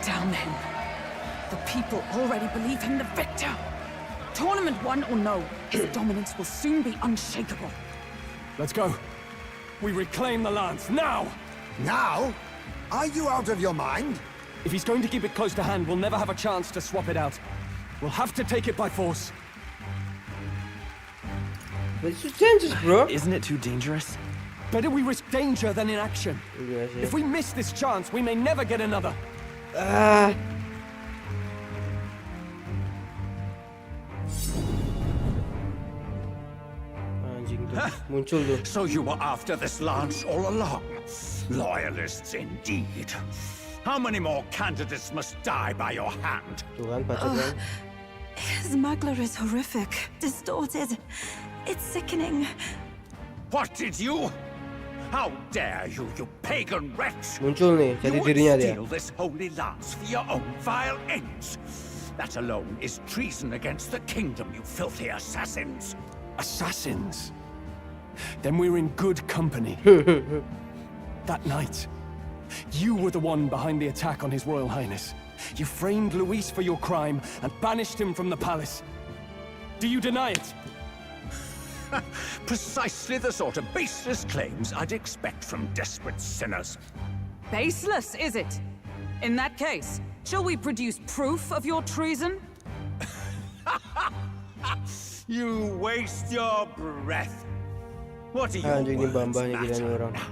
R: Damn him. The people already believe him the victor. Tournament won or no, his dominance will soon be unshakable.
U: Let's go. We reclaim the lance, now!
D: Now? Are you out of your mind?
U: If he's going to keep it close to hand, we'll never have a chance to swap it out. We'll have to take it by force.
A: But it's too dangerous, bro.
U: Isn't it too dangerous? Better we risk danger than inaction.
A: Yes, yes.
U: If we miss this chance, we may never get another.
A: Muncul tuh.
B: So you were after this lance all along? Loyalists indeed. How many more candidates must die by your hand?
A: Tuh kan, pacarnya.
F: His smuggler is horrific, distorted. It's sickening.
B: What did you? How dare you, you pagan wretch!
A: Muncul nih, jadi
B: You would
A: dirinya dia.
B: steal this holy lance for your own vile ends. That alone is treason against the kingdom, you filthy assassins.
U: Assassins? Then we're in good company. That night, you were the one behind the attack on His Royal Highness. You framed Luis for your crime and banished him from the palace. Do you deny it?
B: Precisely the sort of baseless claims I'd expect from desperate sinners.
R: Baseless, is it? In that case, shall we produce proof of your treason?
B: You waste your breath. What are your
A: Anjing ini
B: words
A: bambahnya
B: matter
A: gila nih orang.
B: now?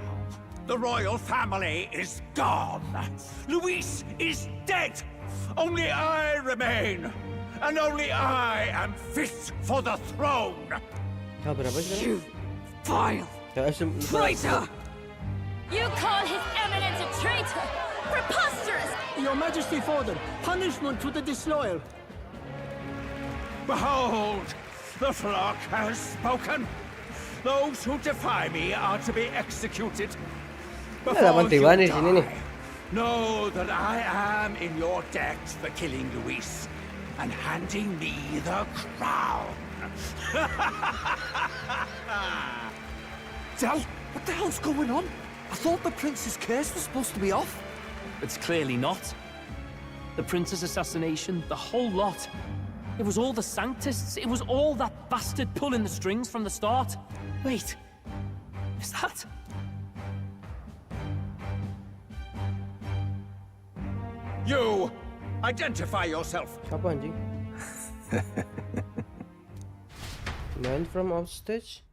B: The royal family is gone. Luis is dead. Only I remain. And only I am fit for the throne.
C: You vile traitor!
S: You call His Eminence a traitor? Preposterous!
M: Your Majesty Forden, punishment to the disloyal.
B: Behold, the flock has spoken. Those who defy me are to be executed. Before you die, know that I am in your debt for killing Luis and handing me the crown.
H: Del, what the hell's going on? I thought the prince's case was supposed to be off.
Q: It's clearly not. The prince's assassination, the whole lot. It was all the Sanctists. It was all that bastard pulling the strings from the start. Wait, is that?
B: You, identify yourself.
A: Siapa anjing? Man from offstage?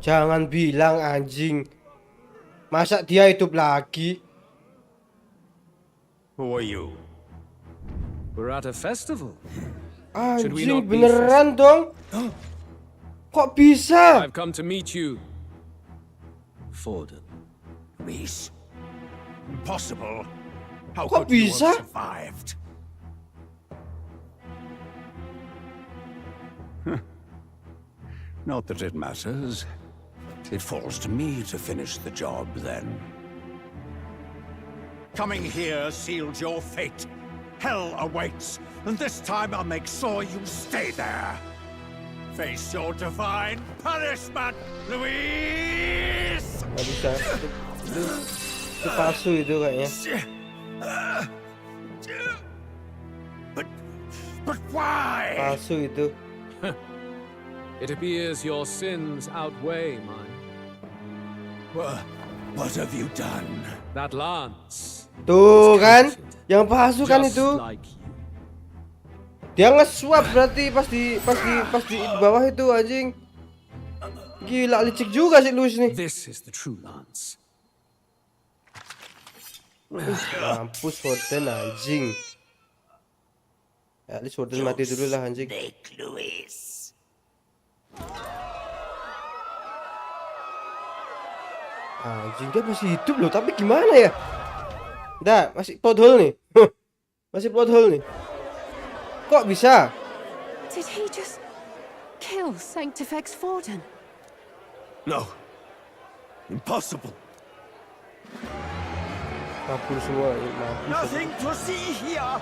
A: Jangan bilang anjing. Masa dia hidup lagi?
B: Who are you?
N: We're at a festival.
A: Anjing beneran dong? Kok bisa?
N: I've come to meet you, Forden.
B: Luis. Impossible. How
A: Kok
B: could you
A: bisa?
B: have survived? Not that it matters. It falls to me to finish the job, then. Coming here sealed your fate. Hell awaits, and this time I'll make sure you stay there. Face your divine punishment, Luis!
A: Gak bisa. Itu palsu itu kayaknya.
B: But why?
A: Palsu itu.
N: It appears your sins outweigh mine.
B: What have you done?
N: That lance.
A: Tuh kan, yang palsu kan itu. Dia nge-swap berarti pas di bawah itu anjing. Gila licik juga sih Luis nih.
N: This is the true lance.
A: Mampus Forden anjing. Ya, Forden mati dulu lah anjing. Anjing dia masih hidup loh, tapi gimana ya? Dah, masih plot hole nih. Masih plot hole nih. Kok bisa?
I: Did he just kill Sanctifex Forden?
G: No. Impossible.
A: Kabur semua, mampus.
P: Nothing to see here.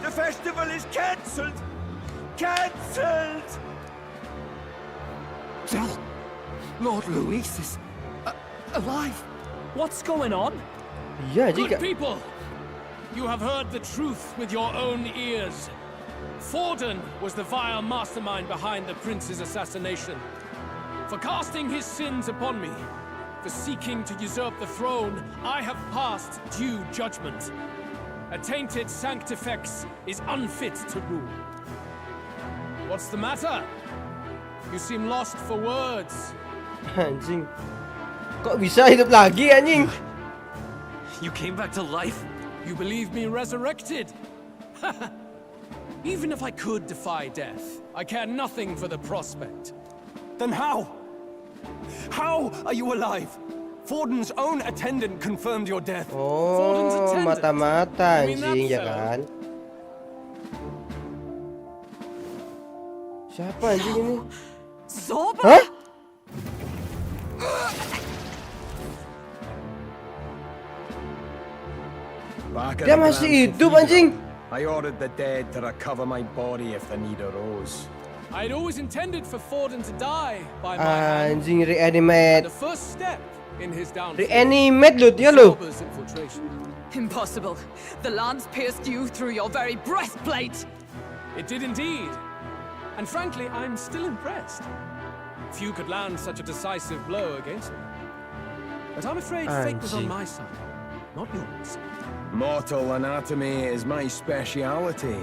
P: The festival is cancelled. Cancelled.
H: Del, Lord Luis is alive.
Q: What's going on?
A: Yeah,
K: Good people, you have heard the truth with your own ears. Forden was the vile mastermind behind the prince's assassination. For casting his sins upon me, for seeking to usurp the throne, I have passed due judgment. A tainted Sanctifex is unfit to rule. What's the matter? You seem lost for words.
A: Anjing. Kok bisa hidup lagi anjing?
K: You came back to life? You believe me resurrected? Even if I could defy death, I care nothing for the prospect.
T: Then how? How are you alive? Forden's own attendant confirmed your death.
A: Oh, mata-mata anjing ya kan? Siapa anjing ini? Hah? Dia masih hidup anjing.
T: I ordered the dead to recover my body if the need arose.
K: I'd always intended for Forden to die by my hand.
A: Anjing reanimate.
K: The first step in his downfall.
A: Reanimate lo dia lo.
R: Impossible. The lance pierced you through your very breastplate.
K: It did indeed. And frankly, I'm still impressed. Few could land such a decisive blow against me. But I'm afraid fate was on my side, not yours.
T: Mortal anatomy is my speciality.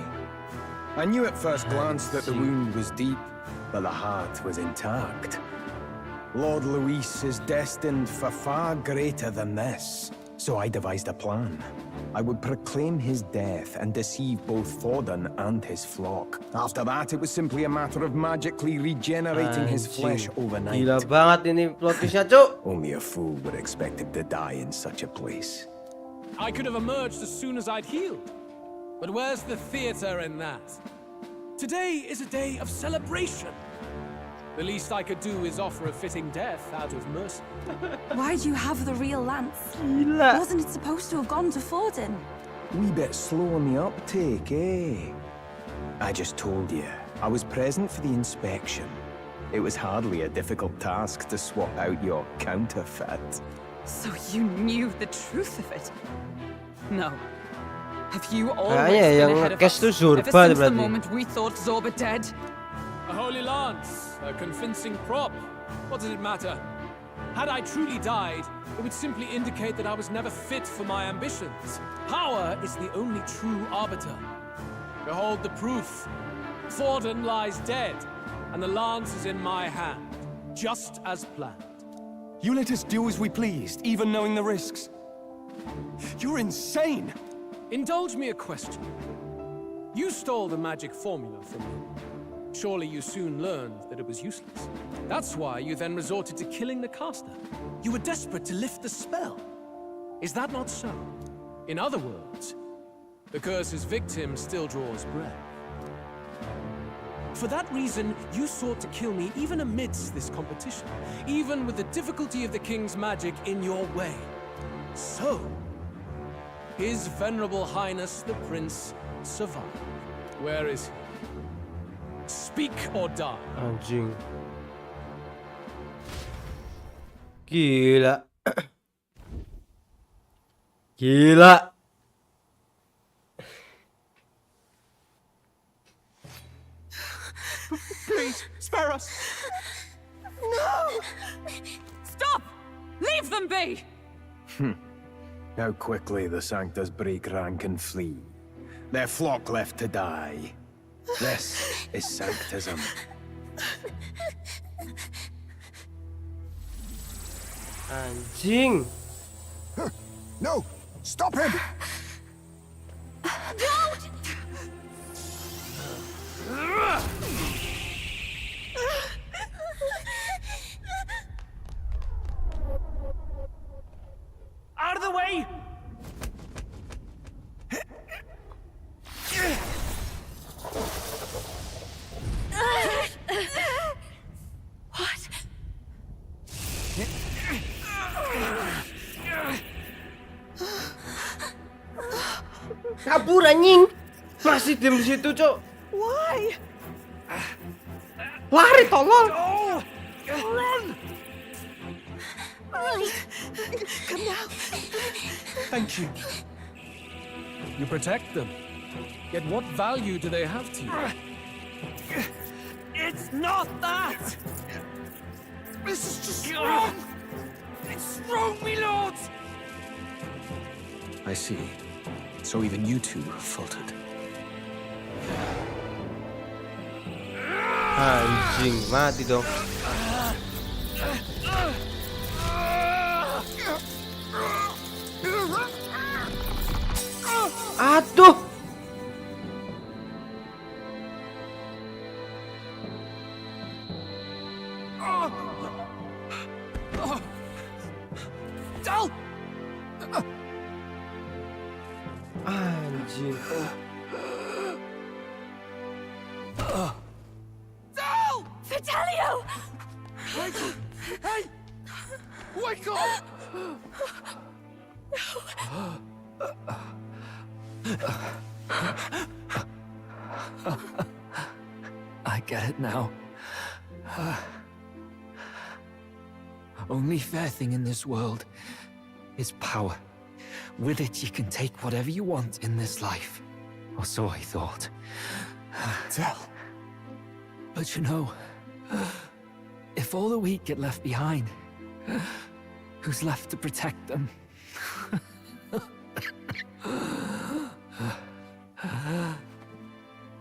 T: I knew at first glance that the wound was deep, but the heart was intact.
U: Lord Luis is destined for far greater than this. So I devised a plan. I would proclaim his death and deceive both Forden and his flock. After that, it was simply a matter of magically regenerating his flesh overnight.
A: Gila banget ini plot twistnya, Cuk.
U: Only a fool would expect him to die in such a place.
K: I could have emerged as soon as I'd healed. But where's the theater in that? Today is a day of celebration. The least I could do is offer a fitting death out of mercy.
F: Why'd you have the real lance?
A: Gila.
F: Wasn't it supposed to have gone to Forden?
U: Wee bit slow on the uptake, eh? I just told you, I was present for the inspection. It was hardly a difficult task to swap out your counterfeit.
R: So you knew the truth of it? No. Have you always
A: Kayaknya
R: been
A: yang
R: ahead of
A: nge-cast
R: us?
A: tuh Zurba
R: Ever since the
A: berarti.
R: moment we thought Zorba dead?
K: A holy lance, a convincing prop. What does it matter? Had I truly died, it would simply indicate that I was never fit for my ambitions. Power is the only true arbiter. Behold the proof. Forden lies dead, and the lance is in my hand, just as planned.
U: You let us do as we pleased, even knowing the risks. You're insane!
K: Indulge me a question. You stole the magic formula from me. Surely you soon learned that it was useless. That's why you then resorted to killing the caster. You were desperate to lift the spell. Is that not so? In other words, the curse's victim still draws breath. For that reason, you sought to kill me even amidst this competition, even with the difficulty of the king's magic in your way. So, His Venerable Highness the Prince survived. Where is he? Speak or die.
A: Anjing. Gila. Gila.
T: Please, spare us.
R: No! Stop! Leave them be!
U: How quickly the Sanctus break rank and flee. Their flock left to die. This is Sanctism.
A: Anjing.
D: No! Stop him!
S: Don't!
T: Out of the way!
S: What?
A: Kabur anjing. Masih diem di situ, Cok.
S: Why?
A: Lari, tolong.
T: Run!
S: Right. Come now.
K: Thank you. You protect them. Yet what value do they have to you?
T: It's not that! This is just wrong! It's wrong, me lords!
N: I see. So even you two faltered.
A: Anjing, mati dong. Aduh.
T: Dal!
A: Anjing.
T: Dal!
S: Fidelio!
T: Hey! Wake up!
Q: I get it now. Only fair thing in this world is power. With it, you can take whatever you want in this life. Or so I thought.
U: Tell.
Q: But you know, if all the weak get left behind, who's left to protect them?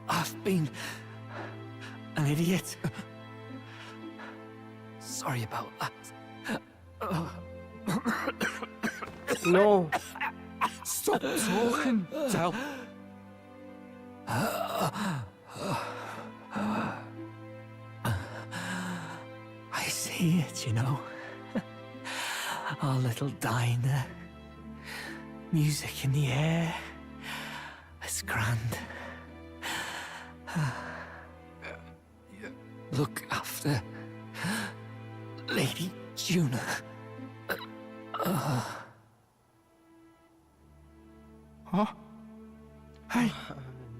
Q: I've been an idiot.
H: sorry about that.
A: No.
H: Stop talking, Del. I see it, you know. Our little diner. Music in the air. It's grand. Look after Lady Juna. Huh? Hey.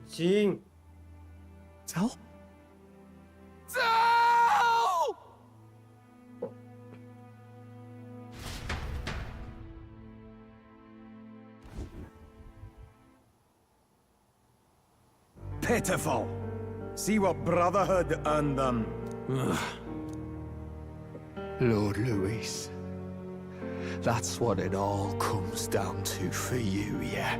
A: Anjing.
H: Del? Del!
T: Pitiful. See what brotherhood earned them.
H: Lord Louis. That's what it all comes down to for you, yeah?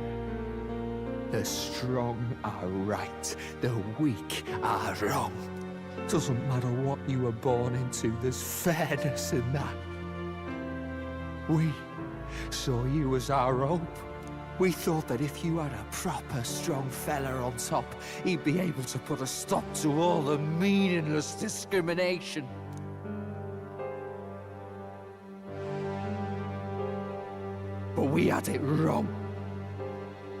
H: The strong are right, the weak are wrong. Doesn't matter what you were born into, there's fairness in that. We saw you as our hope. We thought that if you had a proper strong fella on top, he'd be able to put a stop to all the meaningless discrimination. But we had it wrong.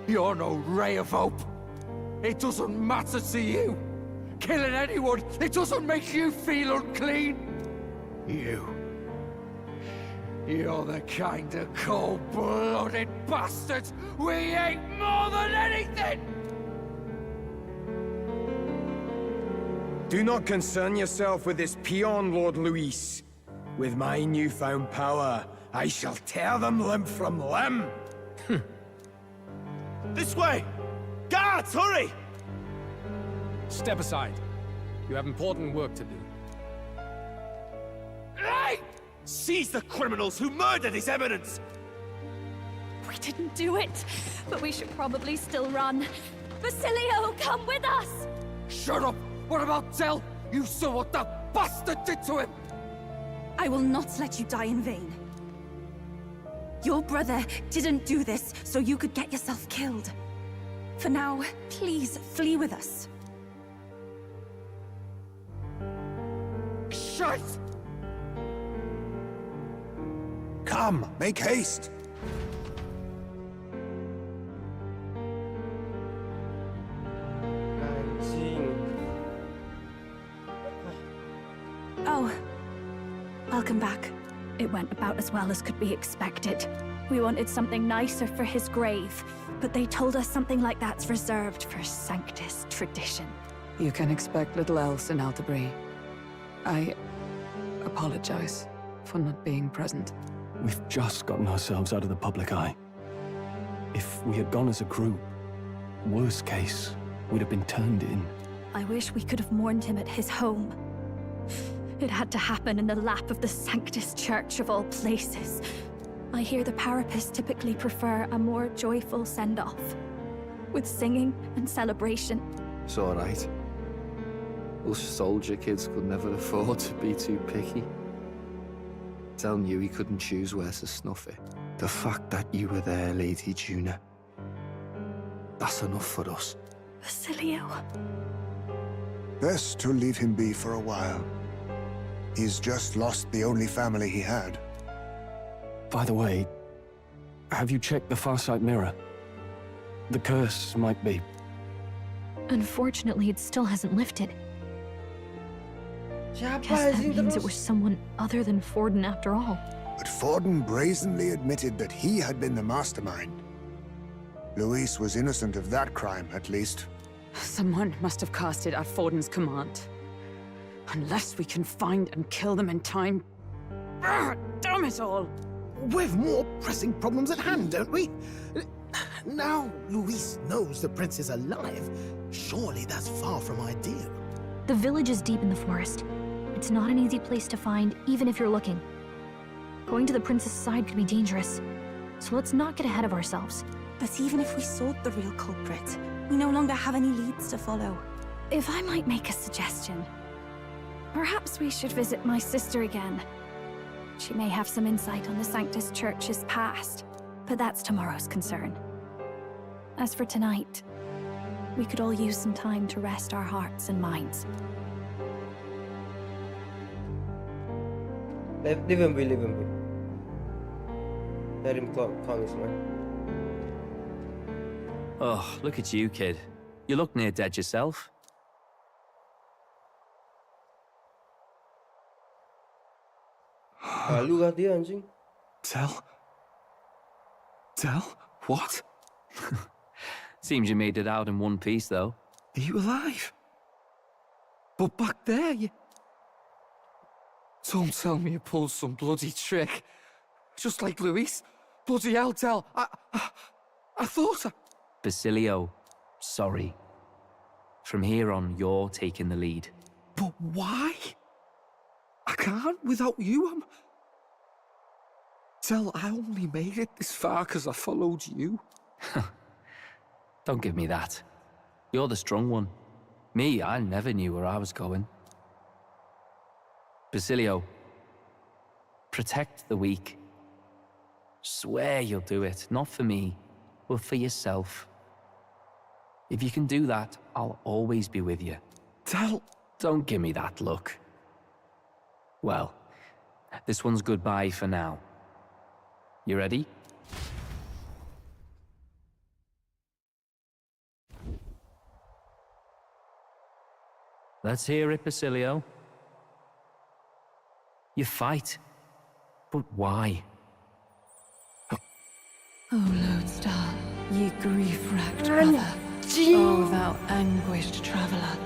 H: You're no ray of hope. It doesn't matter to you. Killing anyone, it doesn't make you feel unclean. You're the kind of cold-blooded bastard we hate more than anything!
T: Do not concern yourself with this peon, Lord Louis. With my newfound power, I shall tear them limb from limb.
P: This way! Guards, hurry!
K: Step aside. You have important work to do.
P: Hey! Seize the criminals who murdered His Eminence!
C: We didn't do it, but we should probably still run. Basilio, come with us!
H: Shut up! What about Del? You saw what that bastard did to him!
F: I will not let you die in vain. Your brother didn't do this so you could get yourself killed. For now, please flee with us.
H: Shite!
D: Come, make haste!
F: Oh, welcome back.
C: It went about as well as could be expected. We wanted something nicer for his grave, but they told us something like that's reserved for Sanctus tradition.
R: You can expect little else in Altabri. I apologize for not being present.
U: We've just gotten ourselves out of the public eye. If we had gone as a group, worst case, we'd have been turned in.
C: I wish we could have mourned him at his home. It had to happen in the lap of the Sanctus Church of all places. I hear the Parapists typically prefer a more joyful send-off, with singing and celebration.
L: It's all right. Us soldier kids could never afford to be too picky. Del knew he couldn't choose where to snuff it. The fact that you were there, Lady Juna, that's enough for us.
C: Basilio.
D: Best to leave him be for a while. He's just lost the only family he had.
U: By the way, have you checked the Farsight mirror? The curse might be...
J: Unfortunately, it still hasn't lifted.
A: Siapa
J: Guess that
A: sih
J: means
A: terus?
J: it was someone other than Forden after all.
D: But Forden brazenly admitted that he had been the mastermind. Luis was innocent of that crime, at least.
R: Someone must have cast it at Forden's command. Unless we can find and kill them in time. Damn it all!
M: We've more pressing problems at hand, don't we? Now Luis knows the prince is alive. Surely that's far from ideal.
J: The village is deep in the forest. It's not an easy place to find, even if you're looking. Going to the prince's side could be dangerous. So let's not get ahead of ourselves.
F: But even if we sought the real culprit, we no longer have any leads to follow.
C: If I might make a suggestion, Perhaps we should visit my sister again. She may have some insight on the Sanctus Church's past, but that's tomorrow's concern. As for tonight, we could all use some time to rest our hearts and minds.
A: Leave him be. Let him calm his mind.
Q: Oh, look at you, kid. You look near dead yourself.
A: Lu kah dia anjing?
L: Del? What?
Q: Seems you made it out in one piece, though.
H: Are you alive? But back there, you... Don't tell me you pulled some bloody trick. Just like Luis. Bloody hell, Del. I thought I...
Q: Basilio, sorry. From here on, you're taking the lead.
H: But why? I can't without you. Del, I only made it this far because I followed you.
Q: Don't give me that. You're the strong one. Me, I never knew where I was going. Basilio, protect the weak. Swear you'll do it, not for me, but for yourself. If you can do that, I'll always be with you.
H: Del...
Q: Don't give me that look. Well, this one's goodbye for now. You ready? Let's hear it, Basilio. You fight. But why?
O: O Lodestar, ye grief-racked brother, O thou anguished traveler.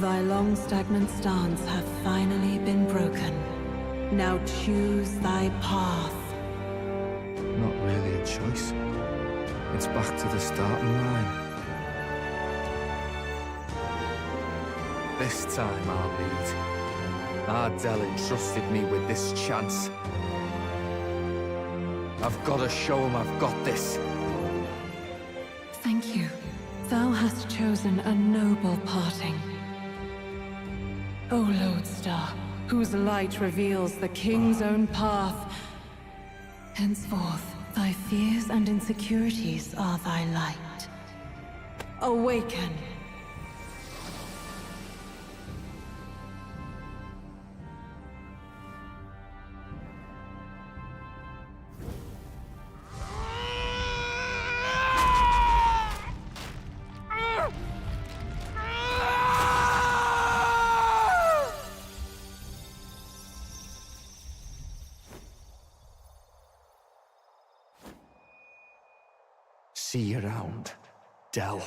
O: Thy long stagnant stance hath finally been broken. Now choose thy path.
L: Not really a choice. It's back to the starting line. This time I'll lead. Ardell entrusted me with this chance. I've got to show him I've got this.
O: Thank you. Thou hast chosen a noble parting. O Lodestar, whose light reveals the king's own path. Henceforth, thy fears and insecurities are thy light. Awaken.
L: See you around, Del.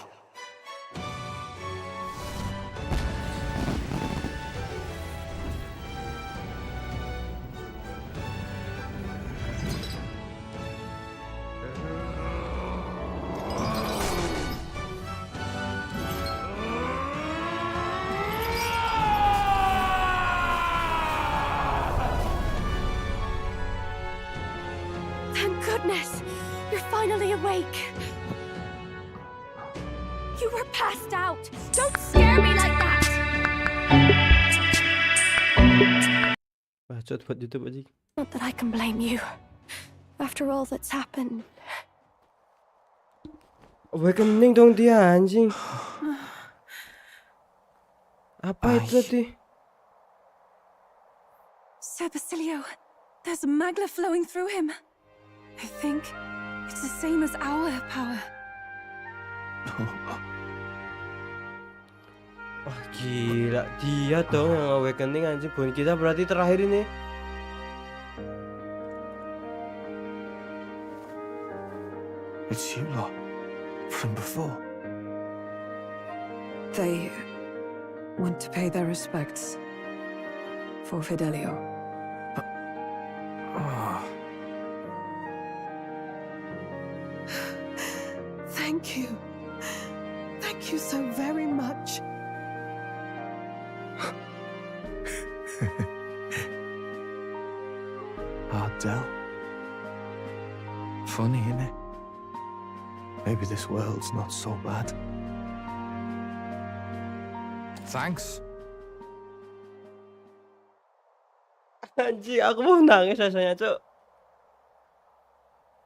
C: Thank goodness! You're finally awake! You were passed out! Don't scare me like that!
A: Bacot buat YouTube aja.
C: Not that I can blame you. After all that's happened.
A: Awakening dong dia anjing. Apa itu tadi?
F: Sir Basilio, there's magla flowing through him. I think it's the same as our power.
A: Wah gila, dia dong yang awakening anjing. Bukan kita berarti terakhir ini.
L: It's you lot, from before.
O: They want to pay their respects for Fidelio. Thank you. Thank you so very much.
L: Ardell. Funny, innit? Maybe this world's not so bad.
H: Thanks.
A: Anjing, aku mau nangis rasanya, Cok.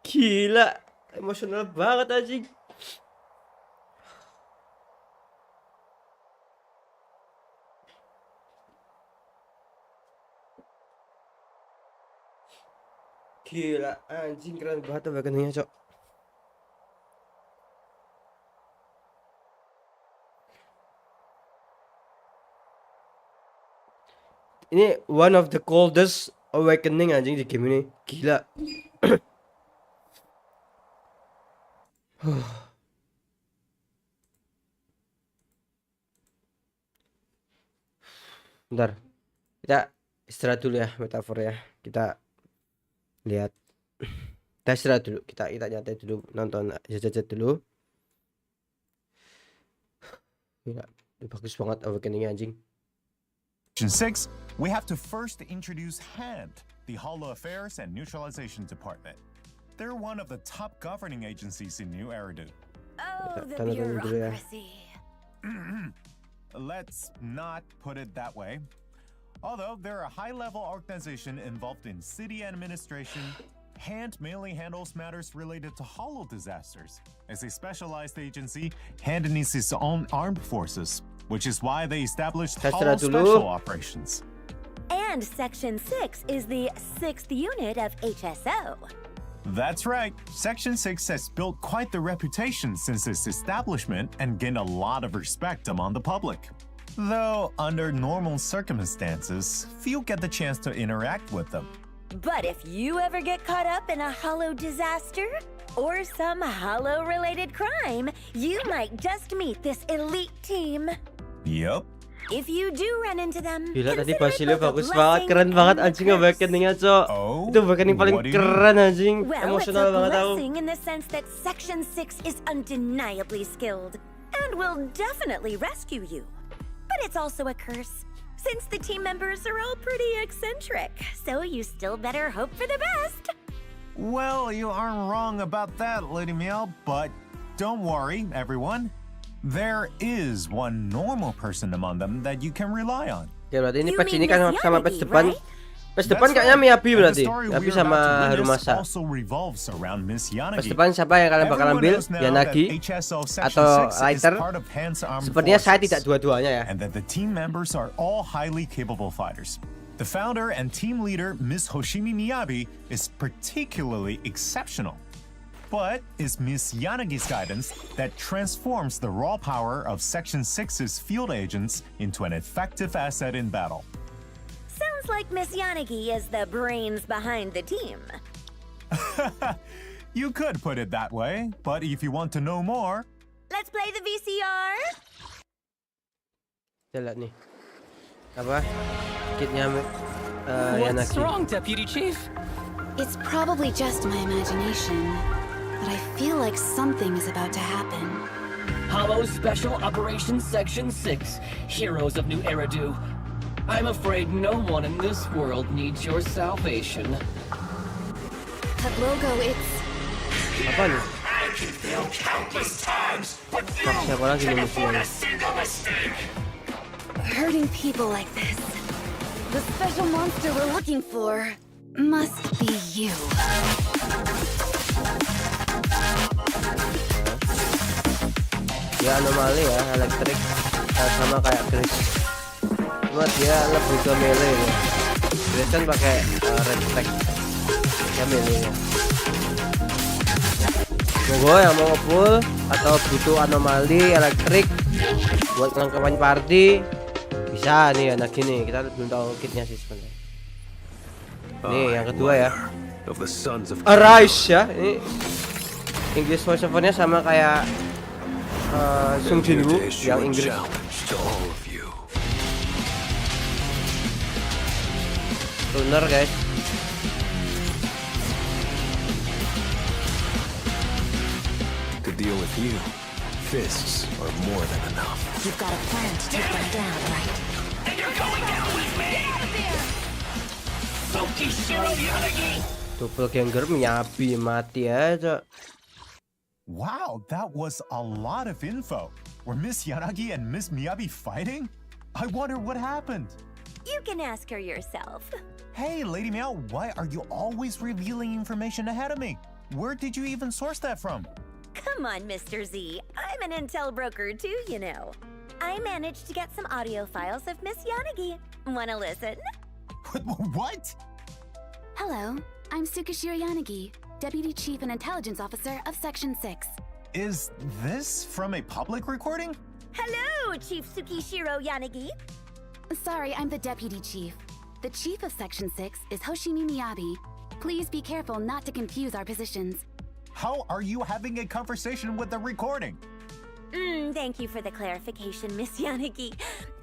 A: Gila, emosional banget anjing. Gila, anjing keren banget awakeningnya, Cok. Ini one of the coldest awakening anjing di game ini. Gila. Bentar. Kita istirahat dulu ya metafor ya. Kita lihat. Kita istirahat dulu. Kita nyantai dulu, nonton jajet dulu. Gila, bagus banget awakeningnya anjing.
E: Section 6, we have to first introduce HAND, the Hollow Affairs and Neutralization Department. They're one of the top governing agencies in New Eridu.
S: Oh, the bureaucracy.
E: Let's not put it that way. Although they're a high-level organization involved in city administration, HAND mainly handles matters related to hollow disasters. As a specialized agency, HAND needs its own armed forces, which is why they established Hollow Special Operations.
S: And Section 6 is the 6th unit of HSO.
E: That's right. Section 6 has built quite the reputation since its establishment and gained a lot of respect among the public. Though, under normal circumstances, few get the chance to interact with them.
S: But if you ever get caught up in a hollow disaster or some hollow-related crime, you might just meet this elite team.
E: Yup.
S: If you do run into them,
A: gila tadi Basilio bagus banget, keren banget anjing awakeningnya, Cok. Itu awakening paling keren anjing. Emosional banget aku.
S: Blessing in the sense that Section 6 is undeniably skilled and will definitely rescue you. But it's also a curse, since the team members are all pretty eccentric, so you still better hope for the best.
E: Well, you aren't wrong about that, Lady Meow, but don't worry, everyone. There is one normal person among them that you can rely on.
A: Ya berarti ini patch ini kan sama patch depan. Patch depan kayaknya Miyabi berarti. Miyabi sama Harumasa. Patch depan siapa yang kalian bakal ambil? Yanagi atau Lighter? Sepertinya saya tidak dua-duanya ya.
E: And that the team members are all highly capable fighters. The founder and team leader, Miss Hoshimi Miyabi, is particularly exceptional. But it's Miss Yanagi's guidance that transforms the raw power of Section 6's field agents into an effective asset in battle.
S: Sounds like Miss Yanagi is the brains behind the team.
E: You could put it that way, but if you want to know more...
S: Let's play the VCR!
A: Kita lihat nih. Apa? Kitnya
V: What's
A: Yanagi.
V: wrong, Deputy Chief?
W: It's probably just my imagination. But I feel like something is about to happen.
V: Hollow Special Operations Section 6, Heroes of New Eridu. I'm afraid no one in this world needs your salvation.
W: That logo, it's...
A: Apa nih?
V: I can fail countless times, but
A: Siapa lagi nih musuhnya?
V: single mistake.
W: Hurting people like this. The special monster we're looking for must be you.
A: Dia anomali ya, elektrik sama kayak Chris. Cuma dia lebih ke melee ya. Chris kan pakai red tag. Ya melee ya. Monggo yang mau full atau butuh anomali elektrik buat kelengkapan party bisa nih anak ini. Kita belum tahu kitnya sih sebenarnya. Nih yang kedua ya. Arise ya. Ini English voiceover-nya sama kayak Sung Jinwoo yang Inggris. Tuner guys.
G: To deal with you, fists are more than enough.
S: You've got a plan to take them down, right?
V: And you're going down with me! Funky Shiro Yanagi!
A: Doppelganger Miyabi mati aja.
E: Wow, that was a lot of info. Were Miss Yanagi and Miss Miyabi fighting? I wonder what happened.
S: You can ask her yourself.
E: Hey, Lady Meow, why are you always revealing information ahead of me? Where did you even source that from?
S: Come on, Mr. Z. I'm an intel broker too, you know. I managed to get some audio files of Miss Yanagi. Wanna listen?
E: What?
W: Hello, I'm Tsukishiro Yanagi, Deputy Chief and Intelligence Officer of Section 6.
E: Is this from a public recording?
S: Hello, Chief Tsukishiro Yanagi.
W: Sorry, I'm the Deputy Chief. The Chief of Section 6 is Hoshimi Miyabi. Please be careful not to confuse our positions.
E: How are you having a conversation with the recording?
S: Thank you for the clarification, Miss Yanagi.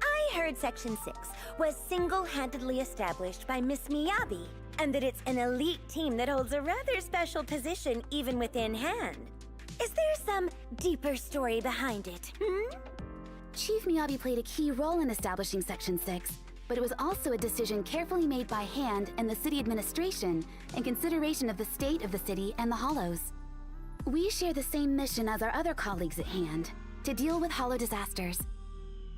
S: I heard Section 6 was single-handedly established by Miss Miyabi, and that it's an elite team that holds a rather special position even within hand. Is there some deeper story behind it,
W: Chief Miyabi played a key role in establishing Section 6, but it was also a decision carefully made by hand and the city administration in consideration of the state of the city and the Hollows. We share the same mission as our other colleagues at hand, to deal with Hollow disasters.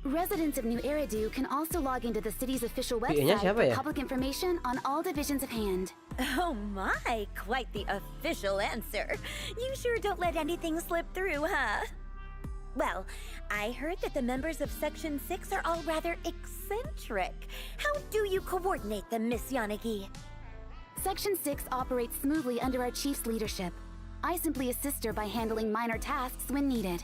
W: Residents of New Eridu can also log into the city's official website for public information on all divisions of hand.
S: Oh my, quite the official answer. You sure don't let anything slip through, huh? Well, I heard that the members of Section 6 are all rather eccentric. How do you coordinate them, Miss Yanagi?
W: Section 6 operates smoothly under our chief's leadership. I simply assist her by handling minor tasks when needed.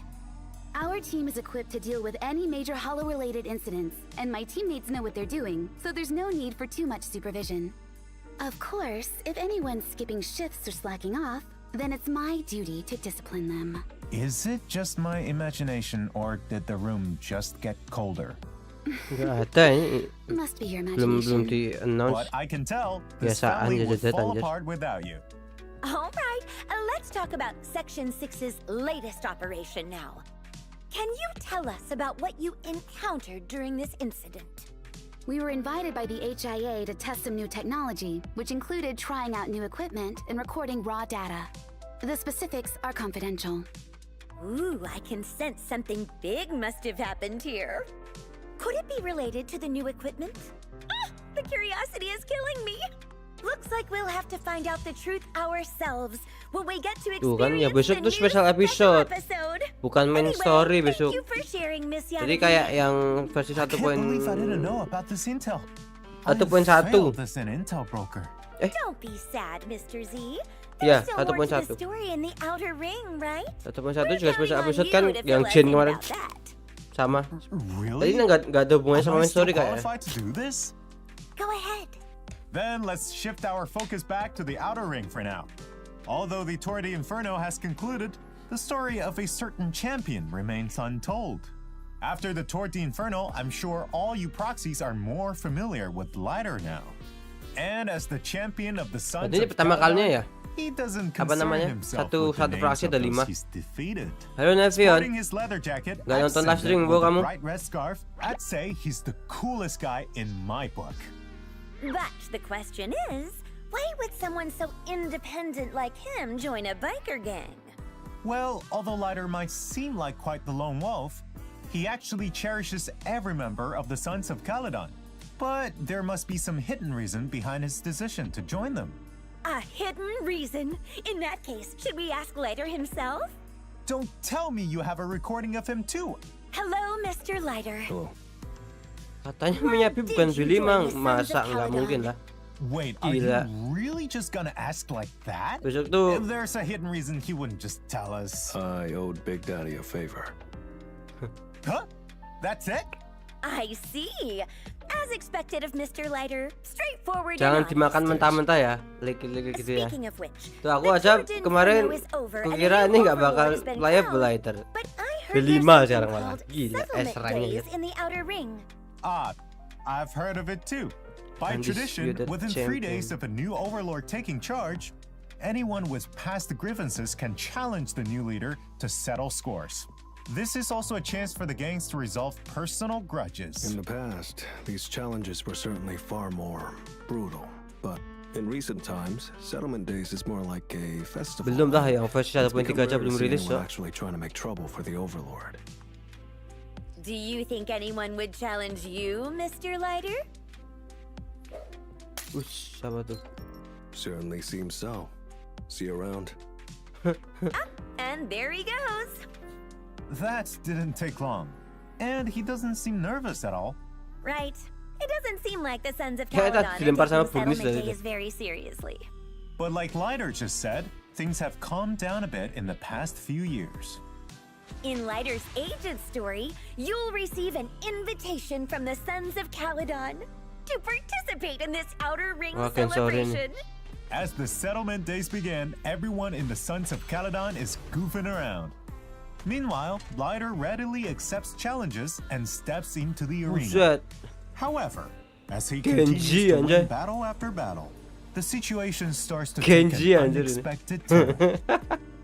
W: Our team is equipped to deal with any major Hollow-related incidents, and my teammates know what they're doing, so there's no need for too much supervision. Of course, if anyone's skipping shifts or slacking off, then it's my duty to discipline them.
E: Is it just my imagination, or did the room just get colder?
W: Must be your imagination.
A: Belum di-announce.
E: But I can tell this family would fall apart without you.
S: All right, let's talk about Section 6's latest operation now. Can you tell us about what you encountered during this incident?
W: We were invited by the HIA to test some new technology, which included trying out new equipment and recording raw data. The specifics are confidential.
S: Ooh, I can sense something big must have happened here. Could it be related to the new equipment? The curiosity is killing me. Looks like we'll have to find out the truth ourselves when we get to
A: Tuh kan ya,
S: experience
A: besok
S: the
A: tuh
S: new
A: special episode.
S: Bukan
A: Bukan main story besok.
S: Thank you for sharing, Miss
A: Jadi
S: Yanagi.
A: kayak yang versi 1.1.
E: I can't believe I didn't know about this intel.
A: 1.1.
E: As an intel broker.
S: Don't be sad, Mr. Z.
A: Ya,
S: There's still more to
A: 1.1.
S: the story in the outer ring, right?
A: 1.1 juga special episode kan yang Jin kemarin. Sama. Tadi nggak ada hubungannya sama main story kayak.
E: Qualified to do this?
S: Go ahead.
E: Then let's shift our focus back to the outer ring for now. Although the Tour de Inferno has concluded, the story of a certain champion remains untold. After the Tour de Inferno, I'm sure all you proxies are more familiar with Lighter now. And as the champion of the Sons
A: Ini
E: of
A: pertama kalinya ya.
E: he doesn't
A: Apa
E: concern
A: namanya?
E: himself
A: Satu
E: with the names
A: fraksi
E: of
A: ada 5.
E: those he's defeated.
A: Halo Nevion.
E: Sporting his leather jacket,
A: Gak nonton live stream
E: accented
A: gua
E: with a
A: kamu.
E: bright red scarf, I'd say he's the coolest guy in my book.
S: But the question is, why would someone so independent like him join a biker gang?
E: Well, although Lighter might seem like quite the lone wolf, he actually cherishes every member of the Sons of Caledon. But there must be some hidden reason behind his decision to join them.
S: A hidden reason? In that case, should we ask Lighter himself?
E: Don't tell me you have a recording of him too.
S: Hello, Mr. Lighter.
A: Katanya Miyabi bukan Billy, masa nggak mungkin lah.
E: Wait, are you
A: Gila.
E: really just gonna ask like that?
A: Besok tuh.
E: If there's a hidden reason, he wouldn't just tell us.
G: I owed Big Daddy a favor.
E: Huh? That's it?
S: I see. As expected of Mr. Lighter, straightforward.
A: Jangan
S: and
A: dimakan
S: honest.
A: mentah-mentah ya, like gitu ya.
S: Speaking of which,
A: Tuh aku aja kemarin kukira ini nggak bakal playable Lighter. Billy 5 sekarang malah. Gila, S-ranknya.
S: In the outer ring.
E: I've heard of it too. By tradition,
A: Undisputed
E: within 3
A: champion.
E: days of a new overlord taking charge, anyone with past grievances can challenge the new leader to settle scores. This is also a chance for the gangs to resolve personal grudges.
G: In the past, these challenges were certainly far more brutal, but in recent times, settlement days is more like a festival.
A: Belum lah, yang versi
G: It's
A: 1.3
G: become
A: aja
G: rare to
A: belum
G: see
A: rilis
G: anyone
A: so.
G: actually trying to make trouble for the overlord.
S: Do you think anyone would challenge you, Mr. Lighter?
A: Siapa tuh?
G: Certainly seems so. See you around.
S: And there he goes.
E: That didn't take long. And he doesn't seem nervous at all.
S: Right. It doesn't seem like the Sons of
A: Kayak
S: Caledon are taking
A: dilempar sama Bugis
S: settlement
A: tadi.
S: days very seriously.
E: But like Lighter just said, things have calmed down a bit in the past few years.
S: In Lighter's agent story, you'll receive an invitation from the Sons of Caledon to participate in this Outer Ring celebration.
E: As the settlement days begin, everyone in the Sons of Caledon is goofing around. Meanwhile, Lighter readily accepts challenges and steps into the arena. However, as he continues to win battle after battle, the situation starts to take an unexpected turn.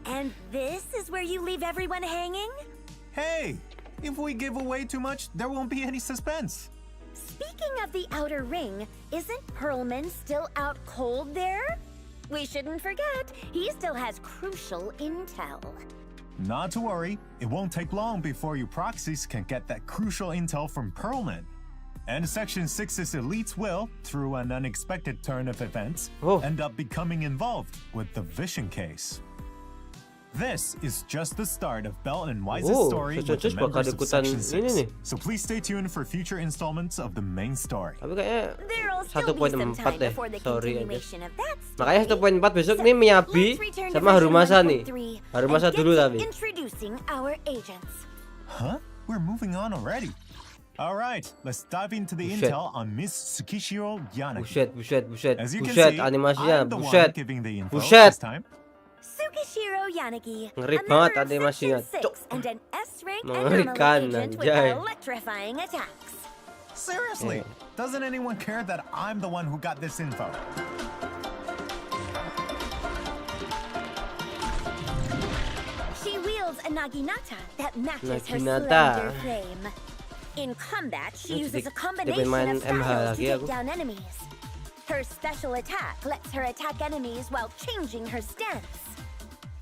S: And this is where you leave everyone hanging?
E: Hey, if we give away too much, there won't be any suspense.
S: Speaking of the Outer Ring, isn't Perlman still out cold there? We shouldn't forget, he still has crucial intel.
E: Not to worry, it won't take long before you proxies can get that crucial intel from Perlman. And Section 6's elites will, through an unexpected turn of events, end up becoming involved with the Vision case. This is just the start of Bell and Wise's story with the members of Section 6. So please stay tuned for future installments of the main story.
A: Tapi kayaknya
S: There'll still be some
A: 1.4
S: time
A: deh.
S: before the
A: Sorry aja.
S: continuation of that
A: Makanya 1.4 besok nih Miyabi sama Harumasa nih. Harumasa dulu tapi.
S: Introducing our agents.
E: Huh? We're moving on already. Alright, let's dive into the intel on Miss Tsukishiro Yanagi.
A: Buset.
E: As you can
A: Buset
E: see,
A: animasinya,
E: I'm the one
A: buset.
E: giving the info
A: Buset.
E: this time.
S: Tsukishiro Yanagi,
A: Ngeri
S: a
A: banget
S: member of
A: animasinya.
S: Section 6 and an S-rank
A: Mengerikan,
S: anomaly agent with
A: anjay.
S: electrifying attacks.
E: Seriously, doesn't anyone care that I'm the one who got this info?
S: She wields a naginata that matches her
A: Naginata.
S: slender frame. In combat, she
A: Ini
S: uses a
A: dia
S: combination
A: main
S: of
A: MH
S: styles to
A: lagi
S: take
A: aku.
S: down enemies. Her special attack lets her attack enemies while changing her stance.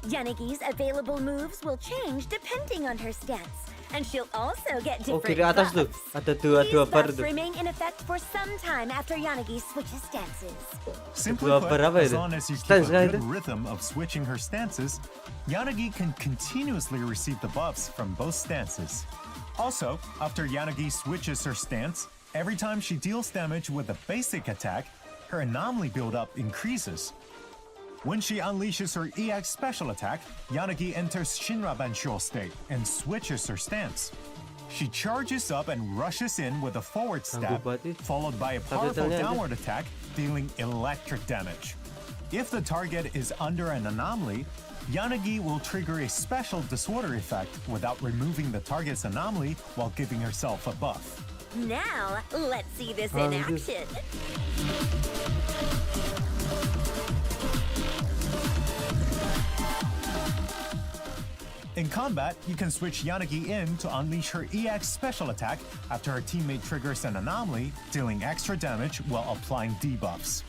S: Yanagi's available moves will change depending on her stance, and she'll also get different
A: kiri atas tuh.
S: buffs.
A: Ada dua
S: These
A: bar
S: buffs
A: tuh.
S: remain in effect for some time after Yanagi switches stances.
E: Simply
A: Dua
E: put,
A: bar apa
E: as
A: itu?
E: long as you keep
A: Stance
E: a
A: kah
E: good
A: itu?
E: rhythm of switching her stances, Yanagi can continuously receive the buffs from both stances. Also, after Yanagi switches her stance, every time she deals damage with a basic attack, her anomaly buildup increases. When she unleashes her EX special attack, Yanagi enters Shinra Bansho state and switches her stance. She charges up and rushes in with a forward stab, followed by a powerful downward attack, dealing electric damage. If the target is under an anomaly, Yanagi will trigger a special disorder effect without removing the target's anomaly while giving herself a buff.
S: Now, let's see this in action.
E: In combat, you can switch Yanagi in to unleash her EX special attack after her teammate triggers an anomaly, dealing extra damage while applying debuffs.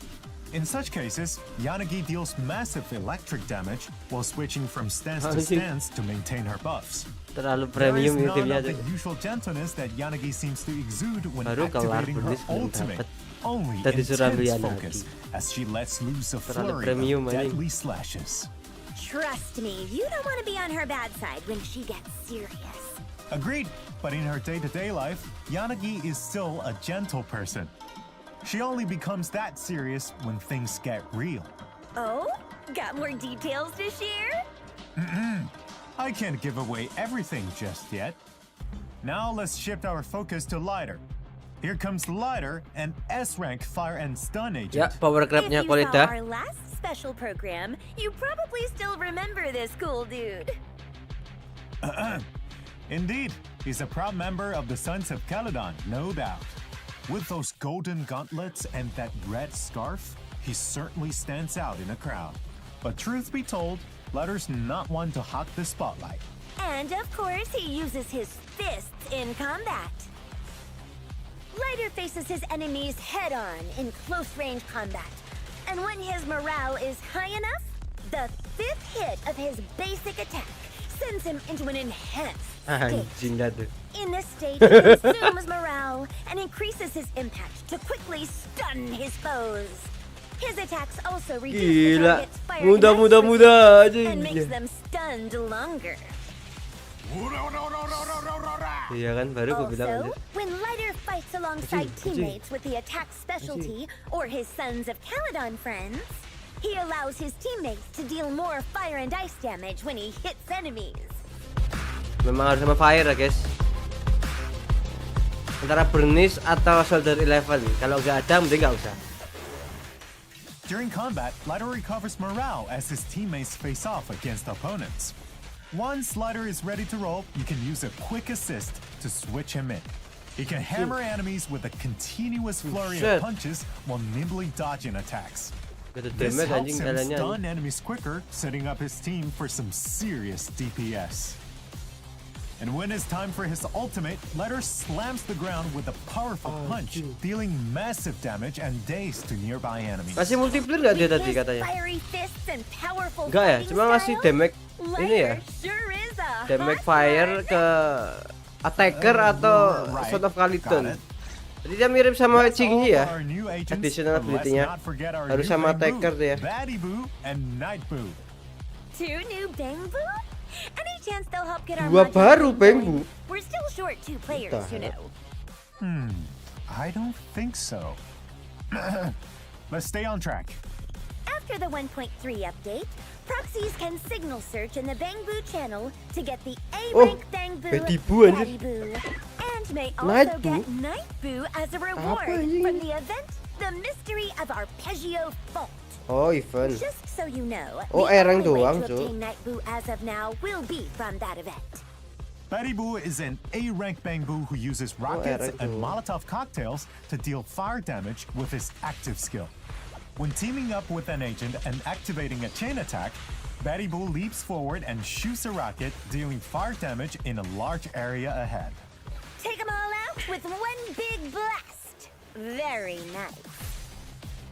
E: In such cases, Yanagi deals massive electric damage while switching from stance to stance to maintain her buffs.
A: Terlalu
E: There is
A: premium
E: none
A: timnya
E: of the
A: tuh.
E: usual gentleness that Yanagi seems to exude when
A: Baru kelar
E: activating her
A: bonus belum
E: ultimate.
A: dapat.
E: Only
A: Tadi suruh ambil
E: intense
A: Yanagi.
E: focus as she lets loose a
A: Terlalu
E: flurry
A: premium,
E: of
A: anjing.
E: deadly slashes.
S: Trust me, you don't want to be on her bad side when she gets serious.
E: Agreed, but in her day-to-day life, Yanagi is still a gentle person. She only becomes that serious when things get real.
S: Oh? Got more details to share?
E: I can't give away everything just yet. Now let's shift our focus to Lighter. Here comes Lighter, an S-rank fire and stun agent.
A: Ya, power grabnya
S: If you saw
A: Kolita.
S: our last special program, you probably still remember this cool dude.
E: Indeed, he's a proud member of the Sons of Caledon, no doubt. With those golden gauntlets and that red scarf, he certainly stands out in a crowd. But truth be told, Lighter's not one to hog the spotlight.
S: And of course, he uses his fists in combat. Lighter faces his enemies head-on in close-range combat. And when his morale is high enough, the 5th hit of his basic attack sends him into an enhanced state.
A: Anjing dah tuh.
S: In this state, he consumes morale channel and increases his impact to quickly stun his foes. His attacks also reduce the
A: Gila,
S: target's fire
A: muda aja.
S: and makes them stunned longer.
A: Iya kan, baru gue bilang
S: Also,
A: aja.
S: when Lighter fights alongside teammates with the attack specialty or his Sons of Caledon friends, he allows his teammates to deal more fire and ice damage when he hits enemies.
A: Memang harus sama fire ya guys. Antara Bernice atau Soldier 11. Kalau nggak ada, mending nggak usah.
E: During combat, Lighter recovers morale as his teammates face off against opponents. Once Lighter is ready to roll, you can use a quick assist to switch him in. He can hammer enemies with a continuous flurry of punches while nimbly dodging attacks. This helps him stun enemies quicker, setting up his team for some serious DPS. And when it's time for his ultimate, Lighter slams the ground with a powerful punch, dealing massive damage and daze to nearby enemies.
A: Masih multiplayer nggak dia tadi katanya? Enggak ya, cuma ngasih damage ini ya. Damage fire ke attacker atau Sword of Khaliton. Jadi dia mirip sama Qingyi ya. Additional ability-nya harus sama attacker tuh ya.
S: Two new Bangbu? Any chance they'll help get our
A: Dua baru Bangbu.
S: We're still short 2 players, you know.
E: I don't think so. Let's stay on track.
S: After the 1.3 update, proxies can signal search in the Bangbu channel to get the A-rank Bangbu,
A: Betty Boo,
S: Daddy Boo, and may also get Night Boo as a reward from the event, The Mystery of Arpeggio Fault.
A: Oh, event.
S: Just so you know,
A: rank
S: the only way
A: doang,
S: to
A: Cuk.
S: obtain Night Boo as of now will be from that event.
E: Betty Boo is an A-rank Bangbu who uses rockets
A: rank
E: and
A: Boo.
E: Molotov cocktails to deal fire damage with his active skill. When teaming up with an agent and activating a chain attack, Betty Boo leaps forward and shoots a rocket, dealing fire damage in a large area ahead.
S: Take them all out with one big blast. Very nice.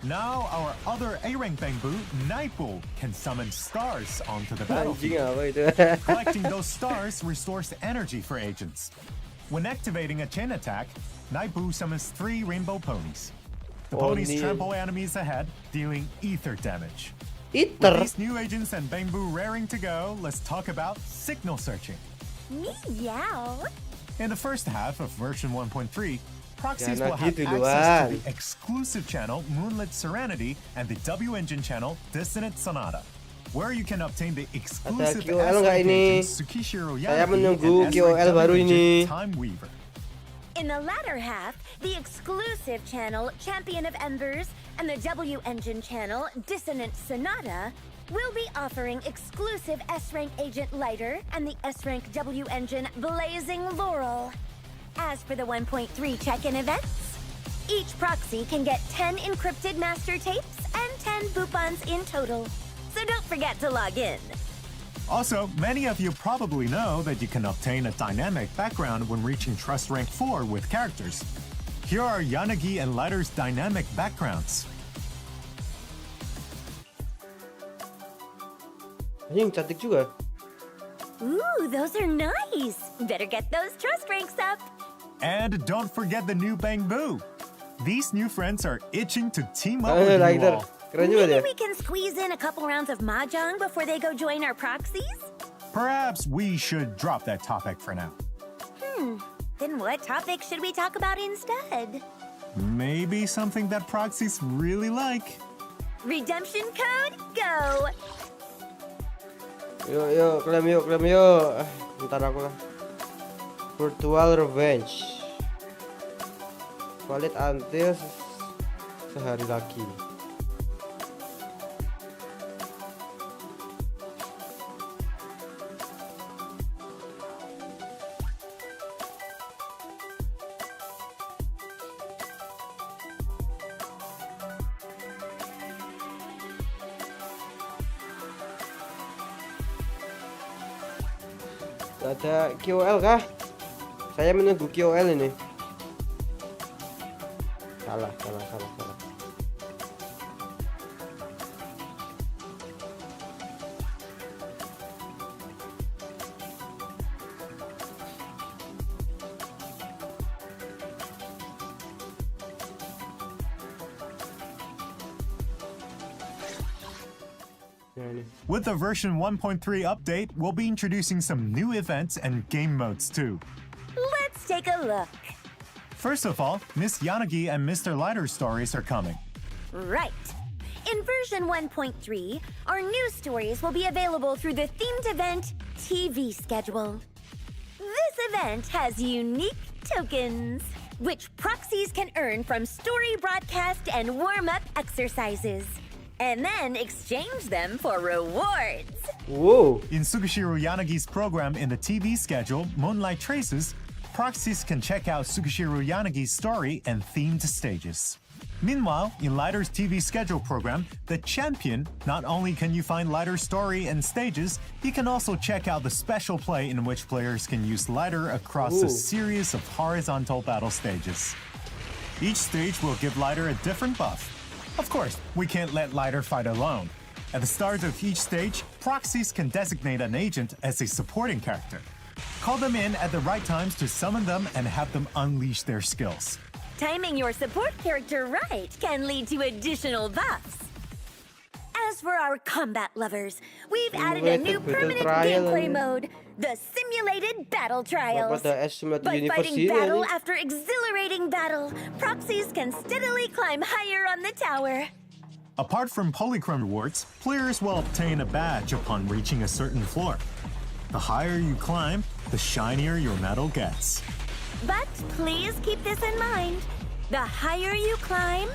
E: Now our other A-rank Bangbu, Night Boo, can summon stars onto the battlefield. Collecting those stars restores energy for agents. When activating a chain attack, Night Boo summons 3 rainbow ponies. The ponies trample enemies ahead, dealing ether damage. With these new agents and Bangbu raring to go, let's talk about signal searching.
S: Meow.
E: In the first half of version 1.3, proxies
A: Jangan
E: will have
A: gitu
E: access to
A: doang.
E: the exclusive channel Moonlit Serenity and the W Engine channel Dissonant Sonata, where you can obtain the exclusive
A: QL nggak
E: S-rank
A: ini?
E: agents Tsukishiro
A: Saya
E: Yagi
A: menunggu
E: and
A: QL
E: S-rank
A: baru
E: W
A: ini.
E: agent Time Weaver.
S: In the latter half, the exclusive channel Champion of Embers and the W Engine channel Dissonant Sonata will be offering exclusive S-rank agent Lighter and the S-rank W Engine Blazing Laurel. As for the 1.3 check-in events, each proxy can get 10 encrypted master tapes and 10 boopons in total. So don't forget to log in.
E: Also, many of you probably know that you can obtain a dynamic background when reaching Trust Rank 4 with characters. Here are Yanagi and Lighter's dynamic backgrounds.
A: Anjing cantik juga.
S: Ooh, those are nice. Better get those trust ranks up.
E: And don't forget the new Bangbu. These new friends are itching to team up with you all.
S: Maybe we can squeeze in a couple rounds of mahjong before they go join our proxies?
E: Perhaps we should drop that topic for now.
S: Then what topic should we talk about instead?
E: Maybe something that proxies really like.
S: Redemption code, go!
A: Yuk, klaim yuk. Ntar aku lah. Virtual Revenge. Valid until sehari lagi. Ada QOL kah? Saya menunggu QOL ini. Salah.
E: With the version 1.3 update, we'll be introducing some new events and game modes too.
S: Let's take a look.
E: First of all, Miss Yanagi and Mr. Lighter's stories are coming.
S: Right. In version 1.3, our new stories will be available through the themed event TV schedule. This event has unique tokens, which proxies can earn from story broadcast and warm-up exercises, and then exchange them for rewards.
A: Whoa.
E: In Sugashiro Yanagi's program in the TV schedule, Moonlight Traces, proxies can check out Sugashiro Yanagi's story and themed stages. Meanwhile, in Lighter's TV schedule program, The Champion, not only can you find Lighter's story and stages, you can also check out the special play in which players can use Lighter across a series of horizontal battle stages. Each stage will give Lighter a different buff. Of course, we can't let Lighter fight alone. At the start of each stage, proxies can designate an agent as a supporting character. Call them in at the right times to summon them and have them unleash their skills.
S: Timing your support character right can lead to additional buffs. As for our combat lovers, we've added a new permanent gameplay mode, the Simulated Battle Trials. By fighting battle after exhilarating battle, proxies can steadily climb higher on the tower.
E: Apart from polychrome rewards, players will obtain a badge upon reaching a certain floor. The higher you climb, the shinier your medal gets.
S: But please keep this in mind. The higher you climb,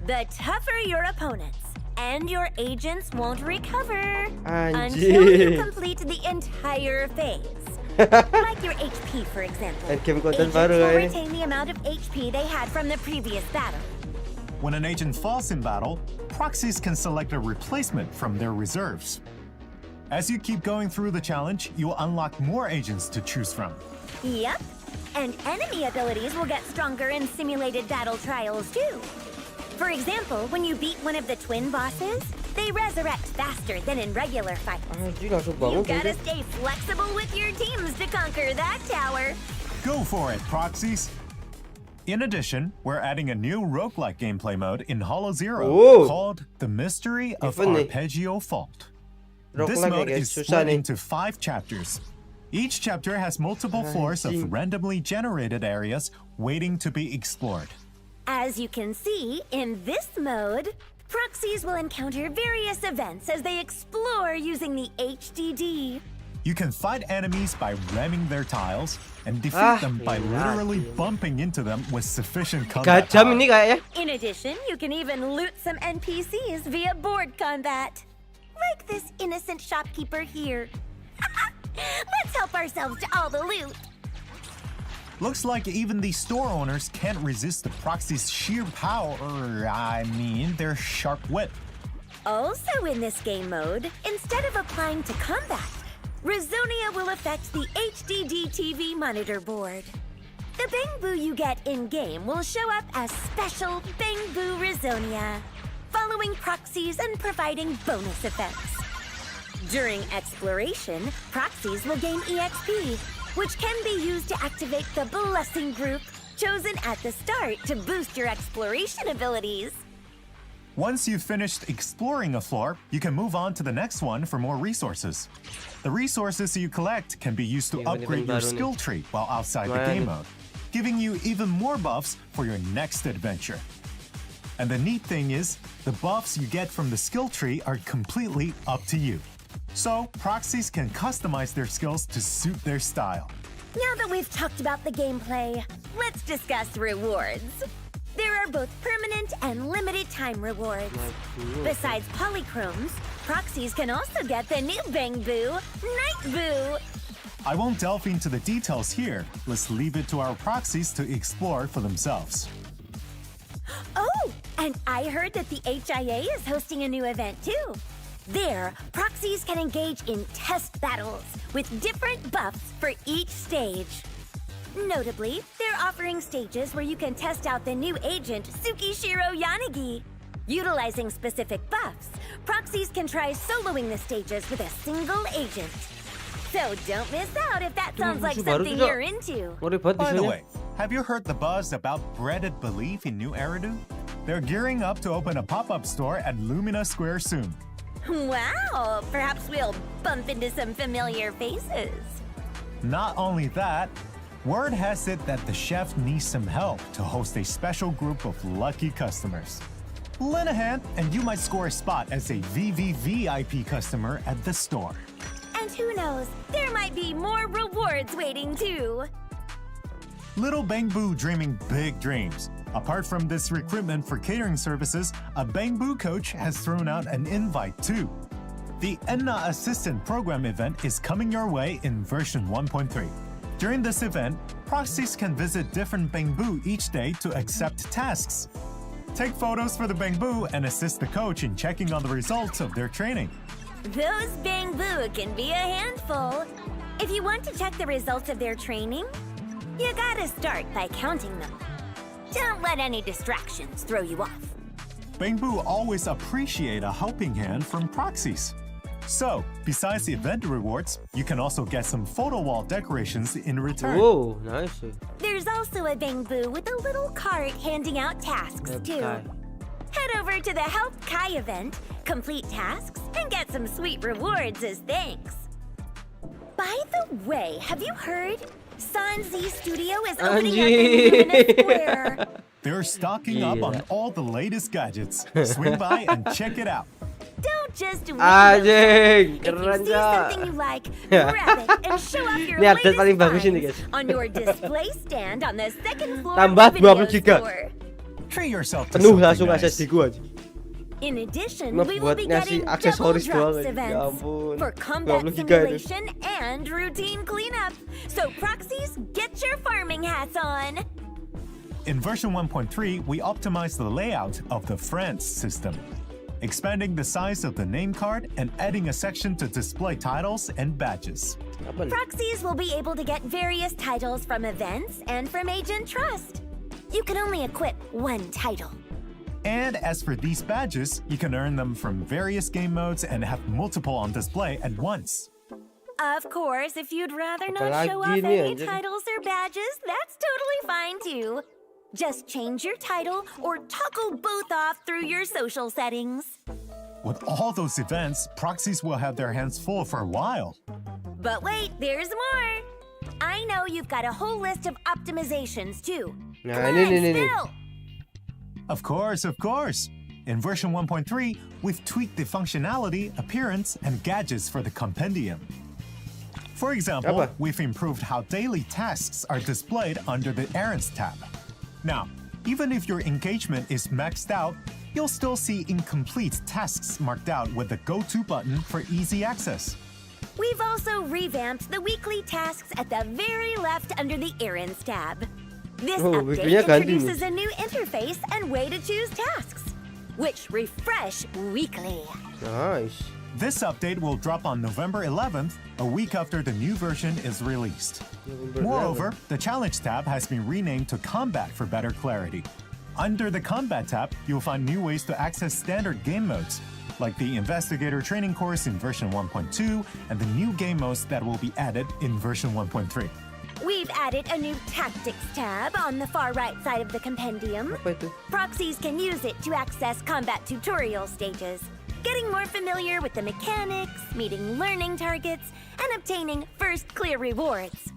S: the tougher your opponents, and your agents won't recover until you complete the entire phase. Like your HP, for example. Agents will retain the amount of HP they had from the previous battle.
E: When an agent falls in battle, proxies can select a replacement from their reserves. As you keep going through the challenge, you'll unlock more agents to choose from.
S: Yep. And enemy abilities will get stronger in simulated battle trials too. For example, when you beat one of the twin bosses, they resurrect faster than in regular fights. You gotta stay flexible with your teams to conquer that tower.
E: Go for it, proxies! In addition, we're adding a new roguelike gameplay mode in Hollow Zero called The Mystery of Arpeggio Fault. This mode is split into 5 chapters. Each chapter has multiple floors of randomly generated areas waiting to be explored.
S: As you can see, in this mode, proxies will encounter various events as they explore using the HDD.
E: You can fight enemies by ramming their tiles and defeat them by literally bumping into them with sufficient combat power.
S: In addition, you can even loot some NPCs via board combat. Like this innocent shopkeeper here. Let's help ourselves to all the loot.
E: Looks like even the store owners can't resist the proxy's sheer power, their sharp wit.
S: Also in this game mode, instead of applying to combat, Rizonia will affect the HDD TV monitor board. The Bangbu you get in-game will show up as special Bangbu Rizonia, following proxies and providing bonus effects. During exploration, proxies will gain EXP, which can be used to activate the Blessing Group, chosen at the start to boost your exploration abilities.
E: Once you've finished exploring a floor, you can move on to the next one for more resources. The resources you collect can be used to upgrade your skill tree while outside the game mode, giving you even more buffs for your next adventure. And the neat thing is, the buffs you get from the skill tree are completely up to you. So, proxies can customize their skills to suit their style.
S: Now that we've talked about the gameplay, let's discuss rewards. There are both permanent and limited time rewards. Besides polychromes, proxies can also get the new Bangbu, Night Boo.
E: I won't delve into the details here. Let's leave it to our proxies to explore for themselves.
S: Oh, and I heard that the HIA is hosting a new event too. There, proxies can engage in test battles with different buffs for each stage. Notably, they're offering stages where you can test out the new agent, Sugashiro Yanagi. Utilizing specific buffs, proxies can try soloing the stages with a single agent. So don't miss out if that sounds like something you're into.
E: By the way, have you heard the buzz about Breaded Belief in New Eridu? They're gearing up to open a pop-up store at Lumina Square soon.
S: Wow, perhaps we'll bump into some familiar faces.
E: Not only that, word has it that the chef needs some help to host a special group of lucky customers. Lend a hand, and you might score a spot as a VVVIP customer at the store.
S: And who knows, there might be more rewards waiting too.
E: Little Bangbu dreaming big dreams. Apart from this recruitment for catering services, a Bangbu coach has thrown out an invite too. The Enna Assistant Program event is coming your way in version 1.3. During this event, proxies can visit different Bangbu each day to accept tasks. Take photos for the Bangbu and assist the coach in checking on the results of their training.
S: Those Bangbu can be a handful. If you want to check the results of their training, you gotta start by counting them. Don't let any distractions throw you off.
E: Bangbu always appreciate a helping hand from proxies. So, besides the event rewards, you can also get some photo wall decorations in return.
A: Whoa, nice.
S: There's also a Bangbu with a little cart handing out tasks too. Head over to the Help Kai event, complete tasks, and get some sweet rewards as thanks. By the way, have you heard? Sanzi Studio is opening up in Luminous Square.
E: They're stocking up on all the latest gadgets. Swing by and check it out.
S: Don't just wait.
A: Anjing,
S: If you
A: keren
S: see
A: ya.
S: something you like, grab it and show off your
A: Ini update paling
S: latest
A: bagus ini,
S: finds
A: guys.
S: on your display stand on the second floor
A: Tambah
S: of the video
A: 20 giga.
S: store.
E: Treat yourself to
A: Penuh
E: something
A: langsung
E: nice.
A: SSD gua aja.
S: In addition,
A: Cuma
S: we will
A: buat
S: be
A: ngasih
S: getting double
A: aksesoris doang
S: drops
A: aja. Ya
S: events
A: ampun.
S: for combat
A: 20 giga ini.
S: simulation and routine cleanup. So proxies, get your farming hats on.
E: In version 1.3, we optimized the layout of the France system, expanding the size of the name card and adding a section to display titles and badges.
S: Proxies will be able to get various titles from events and from Agent Trust. You can only equip one title.
E: And as for these badges, you can earn them from various game modes and have multiple on display at once.
S: Of course, if you'd rather not
E: Apalagi
S: show off
E: nih,
S: any
E: anjir.
S: titles or badges, that's totally fine too. Just change your title or toggle both off through your social settings.
E: With all those events, proxies will have their hands full for a while.
S: But wait, there's more. I know you've got a whole list of optimizations too.
A: Nah,
S: Come
A: ini
S: on,
A: nih nih.
S: spill.
E: Of course, of course. In version 1.3, we've tweaked the functionality, appearance, and gadgets for the compendium. For example,
A: Apa?
E: we've improved how daily tasks are displayed under the Errands tab. Now, even if your engagement is maxed out, you'll still see incomplete tasks marked out with the Go To button for easy access.
S: We've also revamped the weekly tasks at the very left under the Errands tab. This
A: Oh,
S: update
A: weekly-nya ganti nih.
S: introduces a new interface and way to choose tasks, which refresh weekly.
A: Nice.
E: This update will drop on November 11th, a week after the new version is released. Moreover, the Challenge tab has been renamed to Combat for better clarity. Under the Combat tab, you'll find new ways to access standard game modes, like the Investigator Training Course in version 1.2 and the new game modes that will be added in version 1.3.
S: We've added a new Tactics tab on the far right side of the compendium. Proxies can use it to access combat tutorial stages, getting more familiar with the mechanics, meeting learning targets, and obtaining first clear rewards.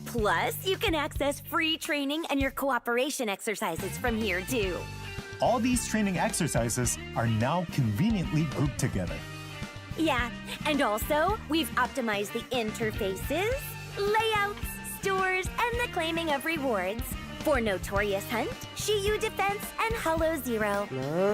S: Plus, you can access free training and your cooperation exercises from here too.
E: All these training exercises are now conveniently grouped together.
S: Yeah, and also, we've optimized the interfaces, layouts, stores, and the claiming of rewards for Notorious Hunt, Shiyu Defense, and Hollow Zero.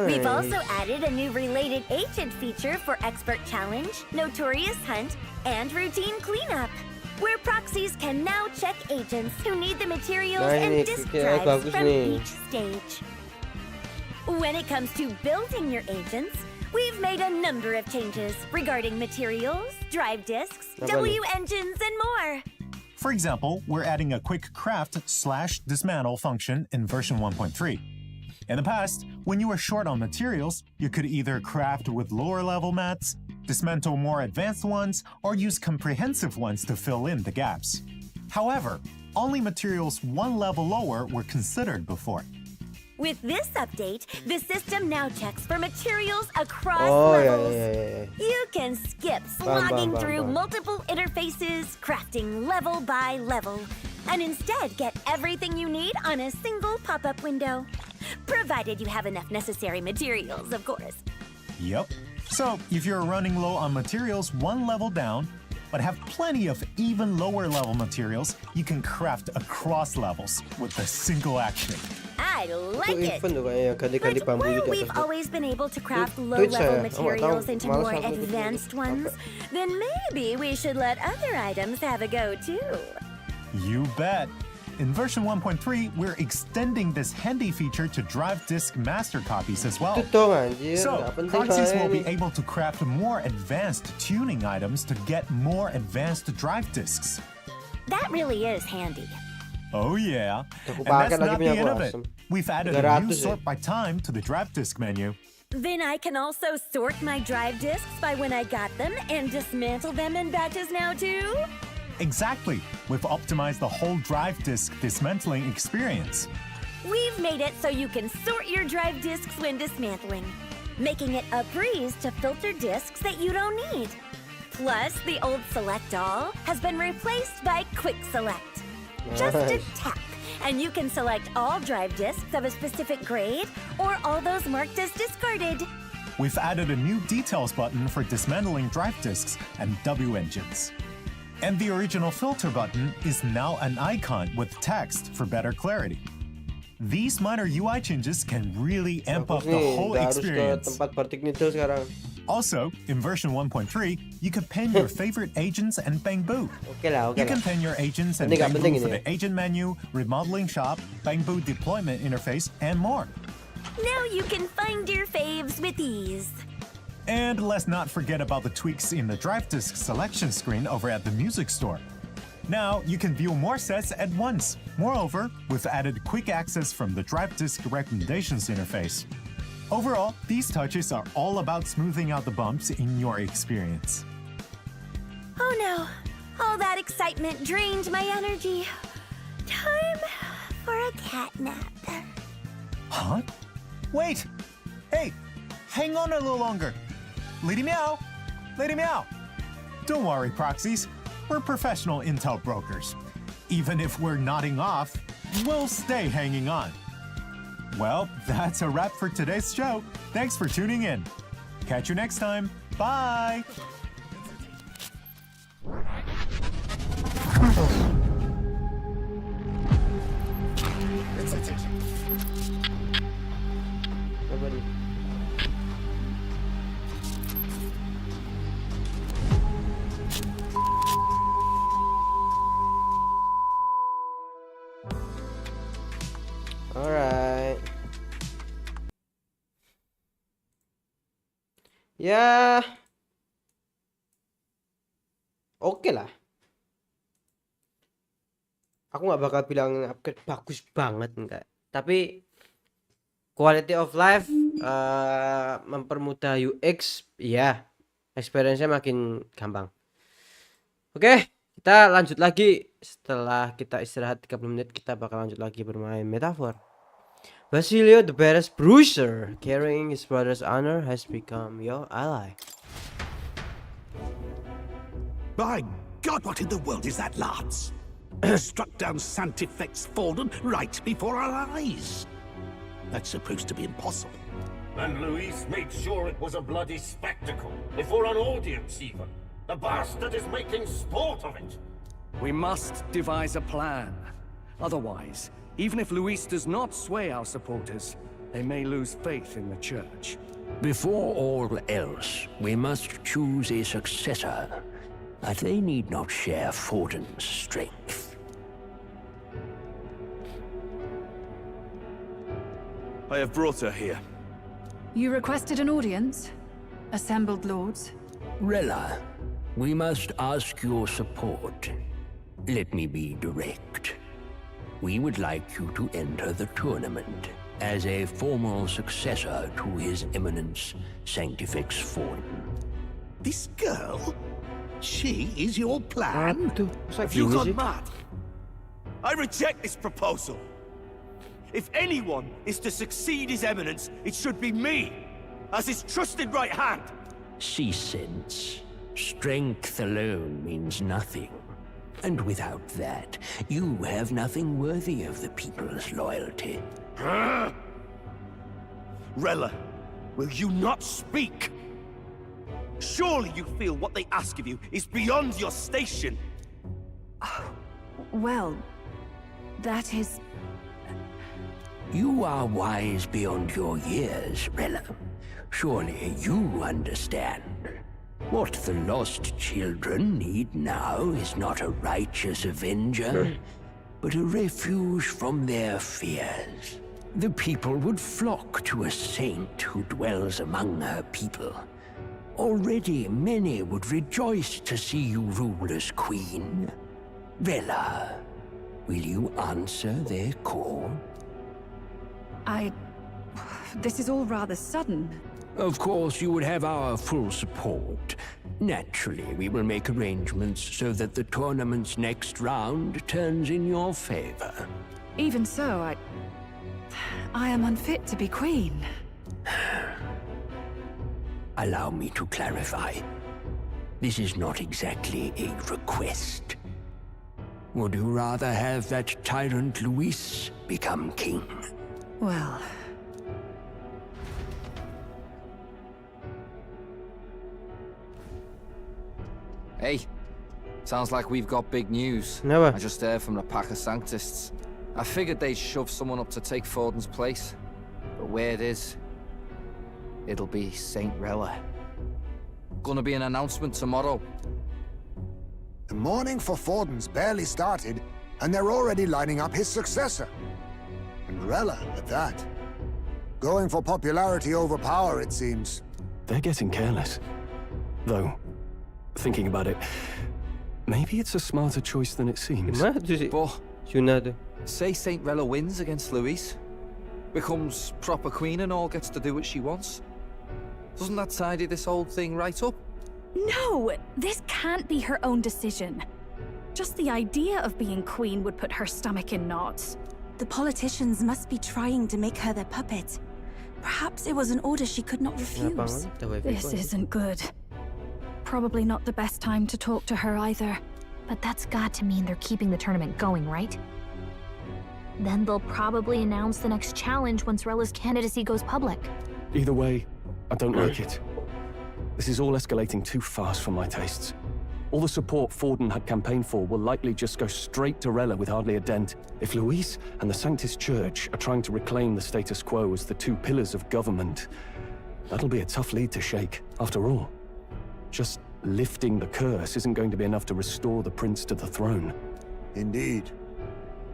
S: We've
A: Nice.
S: also added a new related agent feature for Expert Challenge, Notorious Hunt, and Routine Cleanup, where proxies can now check agents who need the materials
A: Nah, ini
S: and disk
A: kayaknya
S: drives
A: bagus
S: from
A: nih.
S: each stage. When it comes to building your agents, we've made a number of changes regarding materials, drive disks,
E: Apa nih?
S: W engines, and more.
E: For example, we're adding a quick craft/dismantle function in version 1.3. In the past, when you were short on materials, you could either craft with lower level mats, dismantle more advanced ones, or use comprehensive ones to fill in the gaps. However, only materials one level lower were considered before.
S: With this update, the system now checks for materials across
A: Oh,
S: levels.
A: yeah.
S: You can skip slogging through multiple interfaces, crafting level by level, and instead get everything you need on a single pop-up window. Provided you have enough necessary materials, of course.
E: Yep. So, if you're running low on materials one level down, but have plenty of even lower level materials, you can craft across levels with a single action.
S: I like it.
A: Event tuh kayaknya ganti-ganti bambu
S: While
A: gitu
S: we've
A: atasnya.
S: always been able to craft
A: Twitch
S: low-level
A: saya,
S: materials
A: tahu,
S: into
A: malas
S: more
A: aku
S: advanced ones, then maybe we should let other items have a go too.
E: You bet. In version 1.3, we're extending this handy feature to drive disk master copies as well.
A: Itu dong anjir,
E: So,
A: nggak penting
E: proxies
A: kayaknya
E: will be
A: ini.
E: able to craft more advanced tuning items to get more advanced drive disks.
S: That really is handy.
E: Oh yeah,
A: Aku
E: and that's
A: pakai lagi
E: not the
A: punya
E: end
A: aku
E: of it.
A: asem.
E: We've added a
A: 300
E: new
A: ya.
E: sort by time to the drive disk menu.
S: Then I can also sort my drive disks by when I got them and dismantle them in batches now too?
E: Exactly. We've optimized the whole drive disk dismantling experience.
S: We've made it so you can sort your drive disks when dismantling, making it a breeze to filter disks that you don't need. Plus, the old Select All has been replaced by Quick Select. Just a
A: Nice.
S: tap, and you can select all drive disks of a specific grade or all those marked as discarded.
E: We've added a new details button for dismantling drive disks and W engines. And the original filter button is now an icon with text for better clarity. These minor UI changes can really amp up the
A: Nih,
E: whole
A: udah harus ke
E: experience.
A: tempat Bartik Needle sekarang.
E: Also, in version 1.3, you can pin your favorite agents and Bang Boo.
A: Oke lah.
E: You can pin your agents and
A: Penting nggak
E: Bang
A: penting
E: Boo for
A: ini
E: the agent menu, remodeling shop, Bang Boo deployment interface, and more.
S: Now you can find your faves with ease.
E: And let's not forget about the tweaks in the drive disk selection screen over at the music store. Now you can view more sets at once. Moreover, we've added quick access from the drive disk recommendations interface. Overall, these touches are all about smoothing out the bumps in your experience.
S: Oh no, all that excitement drained my energy. Time for a cat nap.
E: Huh? Wait! Hey! Hang on a little longer! Lady Meow! Lady Meow! Don't worry, proxies. We're professional intel brokers. Even if we're nodding off, we'll stay hanging on. Well, that's a wrap for today's show. Thanks for tuning in. Catch you next time. Bye!
A: Apa nih? Alright. Ya. Oke lah. Aku nggak bakal bilang upgrade bagus banget enggak. Tapi quality of life mempermudah UX, ya. Experience-nya makin gampang. Oke, kita lanjut lagi. Setelah kita istirahat 30 menit, kita bakal lanjut lagi bermain metafor. Basilio the badass bruiser, carrying his brother's honor, has become your ally.
B: By God, what in the world is that, Lance? You struck down Santifex Forden right before our eyes. That's supposed to be impossible.
I: And Luis made sure it was a bloody spectacle, before an audience even. The bastard is making sport of it.
H: We must devise a plan. Otherwise, even if Luis does not sway our supporters, they may lose faith in the church.
N: Before all else, we must choose a successor. But they need not share Forden's strength.
G: I have brought her here.
F: You requested an audience? Assembled lords?
N: Rella, we must ask your support. Let me be direct. We would like you to enter the tournament as a formal successor to His Eminence Sanctifex Forden.
B: This girl? She is your plan?
G: Have you gone mad? I reject this proposal. If anyone is to succeed His Eminence, it should be me, as his trusted right hand.
N: See, sense. Strength alone means nothing. And without that, you have nothing worthy of the people's loyalty.
G: Rella, will you not speak? Surely you feel what they ask of you is beyond your station.
F: Well, that is...
N: You are wise beyond your years, Rella. Surely you understand. What the lost children need now is not a righteous avenger, but a refuge from their fears. The people would flock to a saint who dwells among her people. Already many would rejoice to see you rule as queen. Rella, will you answer their call?
R: This is all rather sudden.
N: Of course, you would have our full support. Naturally, we will make arrangements so that the tournament's next round turns in your favor.
R: Even so, I am unfit to be queen.
N: Allow me to clarify. This is not exactly a request. Would you rather have that tyrant Luis become king?
R: Well...
H: Hey, sounds like we've got big news.
A: Never.
H: I just heard from the pack of Sanctists. I figured they'd shove someone up to take Forden's place. But where it is, it'll be Saint Rella. Gonna be an announcement tomorrow.
D: The mourning for Forden's barely started, and they're already lining up his successor. And Rella, at that. Going for popularity over power, it seems.
U: They're getting careless. Though, thinking about it, maybe it's a smarter choice than it seems.
H: But, say Saint Rella wins against Luis, becomes proper queen and all gets to do what she wants. Doesn't that tidy this whole thing right up?
C: No! This can't be her own decision. Just the idea of being queen would put her stomach in knots.
F: The politicians must be trying to make her their puppet. Perhaps it was an order she could not refuse.
C: This isn't good. Probably not the best time to talk to her either.
J: But that's got to mean they're keeping the tournament going, right? Then they'll probably announce the next challenge once Rella's candidacy goes public.
U: Either way, I don't like it. This is all escalating too fast for my tastes. All the support Forden had campaigned for will likely just go straight to Rella with hardly a dent. If Luis and the Sanctus Church are trying to reclaim the status quo as the two pillars of government, that'll be a tough lead to shake. After all, just lifting the curse isn't going to be enough to restore the prince to the throne.
D: Indeed.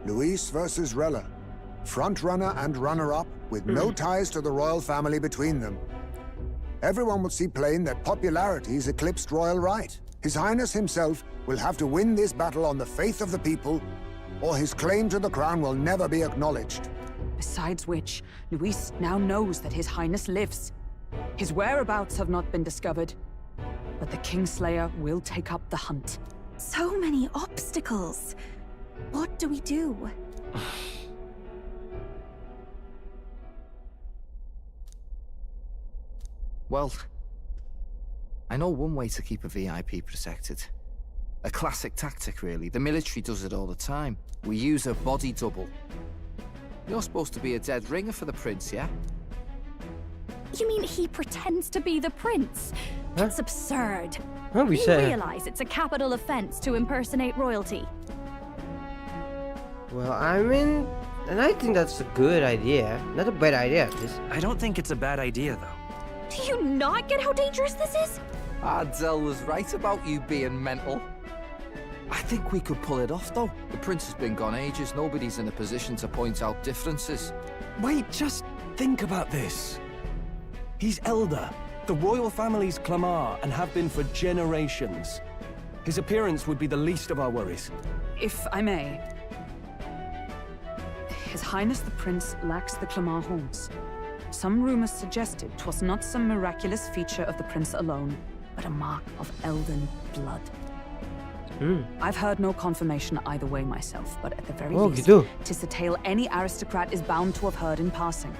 D: Luis versus Rella. Frontrunner and runner-up, with no ties to the royal family between them. Everyone will see plain that popularity's eclipsed royal right. His Highness himself will have to win this battle on the faith of the people, or his claim to the crown will never be acknowledged.
R: Besides which, Luis now knows that His Highness lives. His whereabouts have not been discovered, but the Kingslayer will take up the hunt.
F: So many obstacles. What do we do?
H: Well, I know one way to keep a VIP protected. A classic tactic, really. The military does it all the time. We use a body double. You're supposed to be a dead ringer for the prince, yeah?
C: You mean he pretends to be the prince? That's absurd.
A: Huh,
C: You realize it's a capital offense to impersonate royalty.
A: Well, I mean, and I think that's a good idea. Not a bad idea, at least.
K: I don't think it's a bad idea, though.
C: Do you not get how dangerous this is?
H: Ardell was right about you being mental. I think we could pull it off, though. The prince has been gone ages. Nobody's in a position to point out differences.
U: Wait, just think about this. He's elder, the royal family's Clamar, and have been for generations. His appearance would be the least of our worries.
R: If I may. His Highness the Prince lacks the Clamar horns. Some rumors suggested 'twas not some miraculous feature of the prince alone, but a mark of elden blood. I've heard no confirmation either way myself, but at the very
A: Oh,
R: least,
A: gitu.
R: 'tis a tale any aristocrat is bound to have heard in passing.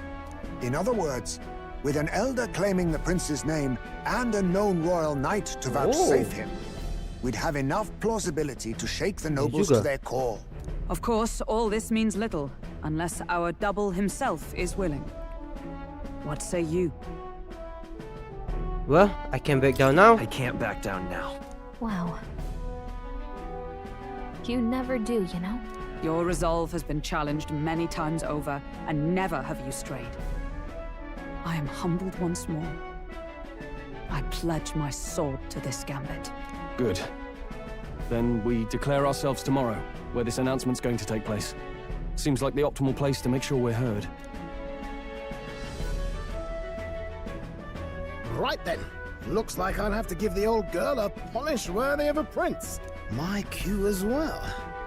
D: In other words, with an elder claiming the prince's name and a known royal knight to vouchsafe him, we'd have enough plausibility to shake the nobles to their core.
R: Of course, all this means little, unless our double himself is willing. What say you?
A: Well, I can't back down now.
K: I can't back down now.
J: Wow. You never do, you know?
R: Your resolve has been challenged many times over, and never have you strayed. I am humbled once more. I pledge my sword to this gambit.
U: Good. Then we declare ourselves tomorrow, where this announcement's going to take place. Seems like the optimal place to make sure we're heard.
M: Right then. Looks like I'll have to give the old girl a polish worthy of a prince. My cue as well.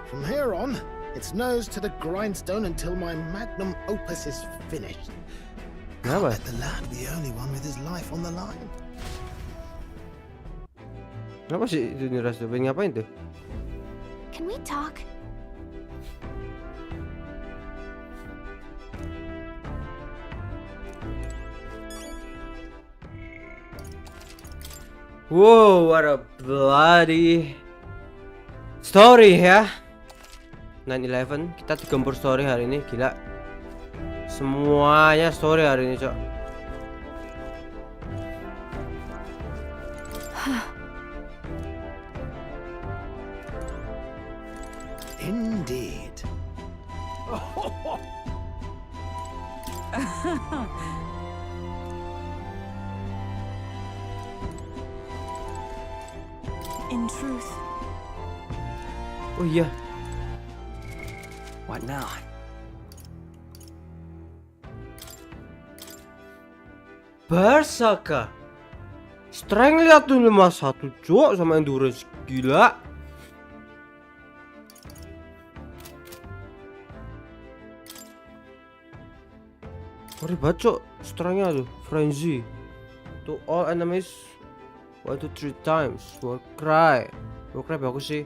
M: From here on, it's nose to the grindstone until my magnum opus is finished. Can't let the lad be the only one with his life on the line.
A: Kenapa sih itu nih Ras? Pengen ngapain tuh?
J: Can we talk?
A: Wow, what a bloody story ya. 9/11 kita digempur story hari ini, gila. Semuanya story hari ini, Cok.
M: Indeed.
F: In truth.
A: Oh iya.
K: What now?
A: Berserker. Strength lihat tuh 51 cok sama endurance, gila. Ngeri banget cok, strengthnya tuh, frenzy. To all enemies 1 to 3 times. War cry bagus sih.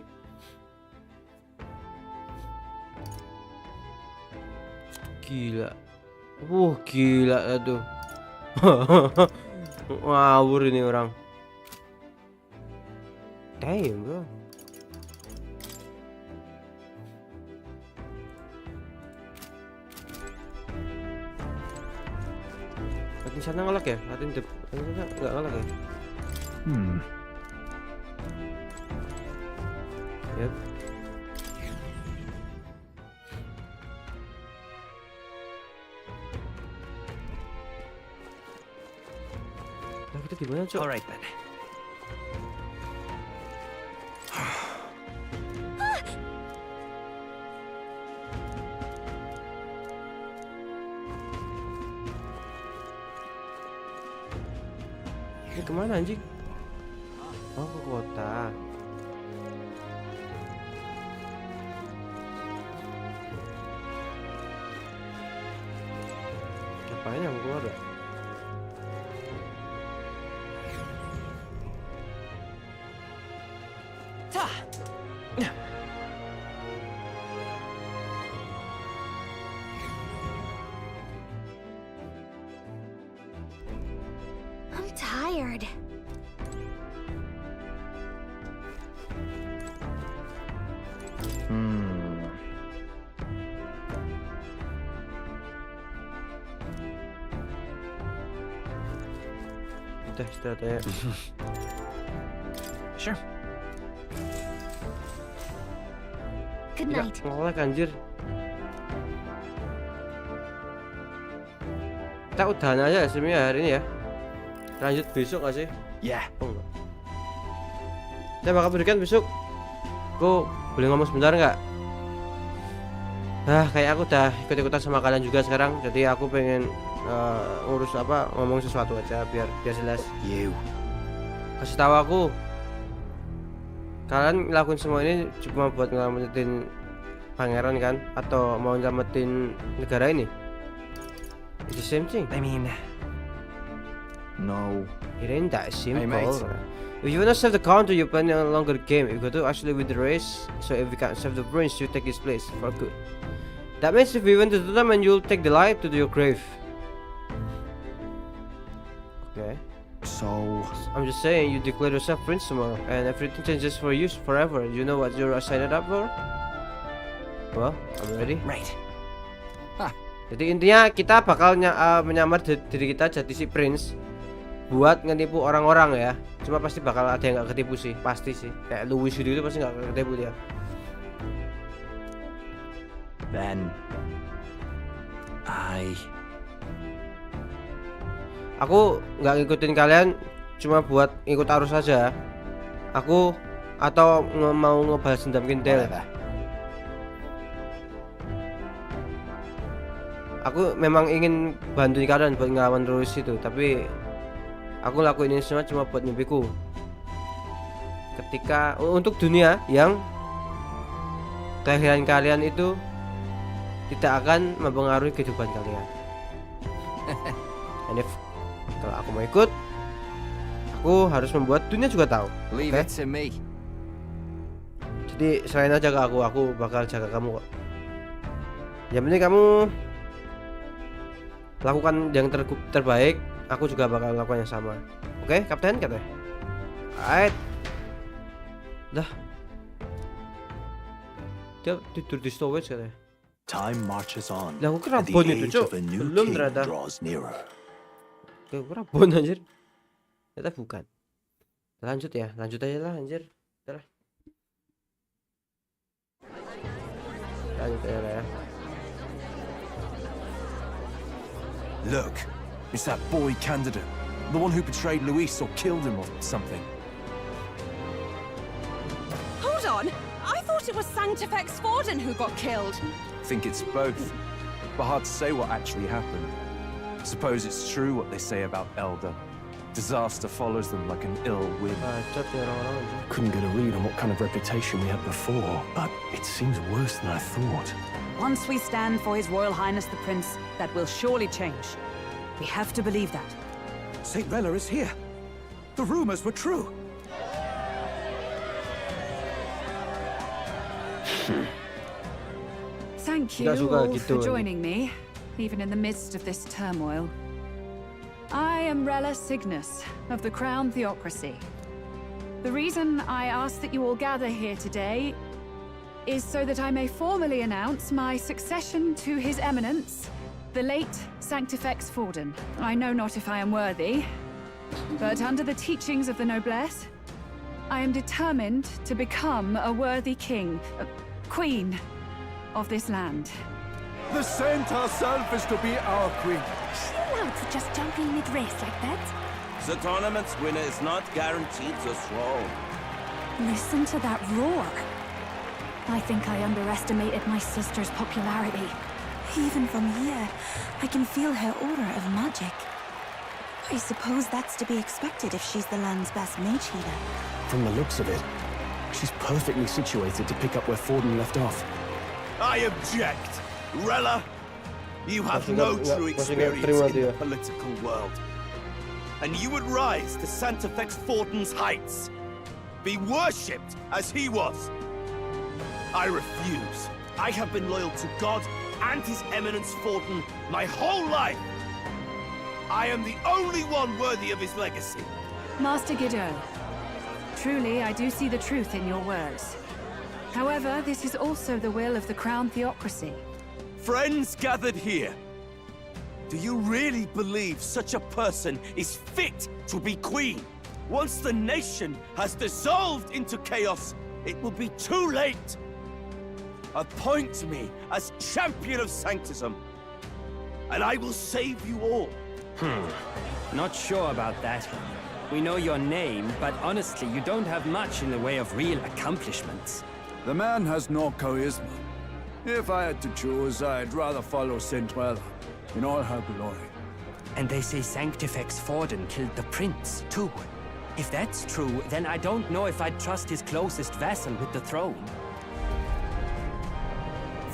A: Gila. Gila tuh. Ngawur ini orang. Damn bro. Lagi sana ngelak ya? Lagi sana nggak ngelak ya? Yep. Nah, kita gimana, Cok?
K: Alright then.
A: Ini kemana anjing? Oh, ke kota. Ngapain yang keluar ya?
J: I'm tired.
A: Kita istirahat ya.
K: Sure.
J: Good night.
A: Ngelak anjir. Kita udahan aja streamnya hari ini ya. Lanjut besok gak sih?
K: Yeah.
A: Oh enggak. Saya bakal berikan besok. Aku boleh ngomong sebentar nggak? Kayak aku udah ikut-ikutan sama kalian juga sekarang. Jadi aku pengen ngurus apa, ngomong sesuatu aja biar jelas. Kasih tahu aku. Kalian ngelakuin semua ini cuma buat nyelamatin pangeran kan? Atau mau nyelamatin negara ini? It's the same thing.
K: I mean, no.
A: It ain't that simple.
K: Hey, mate.
A: If you wanna save the country, you plan a longer game. You got to actually win the race. So if we can't save the prince, you take his place for good. That means if we win the tournament, you'll take the life to your grave. Okay.
U: So
A: I'm just saying, you declare yourself prince tomorrow, and everything changes for you forever. You know what you're signed up for? Well, I'm ready.
U: Right.
A: Jadi intinya kita bakal menyamar diri kita jadi si prince buat ngetipu orang-orang ya. Cuma pasti bakal ada yang gak ketipu sih, pasti sih. Kayak Louis gitu pasti gak ketipu dia.
U: Then
A: Aku nggak ngikutin kalian cuma buat ikut arus aja. Aku atau mau ngebalas dendam Kindel. Aku memang ingin bantuin kalian buat ngelawan terus itu, tapi aku lakuin ini semua cuma buat mimpiku. Ketika untuk dunia yang kelahiran kalian itu tidak akan mempengaruhi kehidupan kalian. And if kalau aku mau ikut, aku harus membuat dunia juga tahu.
L: Leave it to me.
A: Jadi selain aja ke aku bakal jaga kamu kok. Yang penting kamu lakukan yang terbaik, aku juga bakal lakukan yang sama. Oke, Kapten katanya. Alright. Dah. Dia tidur di storage katanya.
G: Time marches on.
A: Lah aku kira bon itu, Cuk. Belum ternyata. Oke, aku kira bon anjir. Ternyata bukan. Lanjut ya, lanjut aja lah anjir. Udah lah. Lanjut aja lah ya.
U: look, it's that boy candidate, the one who betrayed Luis or killed him or something.
R: Hold on! I thought it was Sanctifex Forden who got killed.
U: I think it's both, but hard to say what actually happened. Suppose it's true what they say about Elder. Disaster follows them like an ill wind. Couldn't get a read on what kind of reputation we had before, but it seems worse than I thought.
R: Once we stand for His Royal Highness the Prince, that will surely change. We have to believe that.
B: St. Rella is here. The rumors were true.
R: Thank you all for joining me, even in the midst of this turmoil. I am Rella Cygnus of the Crown Theocracy. The reason I ask that you all gather here today is so that I may formally announce my succession to His Eminence, the late Sanctifex Forden. I know not if I am worthy, but under the teachings of the noblesse, I am determined to become a worthy king, queen of this land.
P: The saint herself is to be our queen.
C: Is she allowed to just jump in mid-race like that?
Q: The tournament's winner is not guaranteed the throne.
C: Listen to that roar. I think I underestimated my sister's popularity.
F: Even from here, I can feel her aura of magic. I suppose that's to be expected if she's the land's best mage healer.
U: From the looks of it, she's perfectly situated to pick up where Forden left off.
Q: I object. Rella, you have no true experience in the political world. And you would rise to Sanctifex Forden's heights. Be worshipped as he was. I refuse. I have been loyal to God and His Eminence Forden my whole life. I am the only one worthy of his legacy.
R: Master Guido, truly I do see the truth in your words. However, this is also the will of the Crown Theocracy.
Q: Friends gathered here, do you really believe such a person is fit to be queen? Once the nation has dissolved into chaos, it will be too late. Appoint me as champion of sanctism, and I will save you all.
K: Not sure about that. We know your name, but honestly, you don't have much in the way of real accomplishments.
P: The man has no charisma. If I had to choose, I'd rather follow St. Rella in all her glory.
K: And they say Sanctifex Forden killed the prince, too. If that's true, then I don't know if I'd trust his closest vassal with the throne.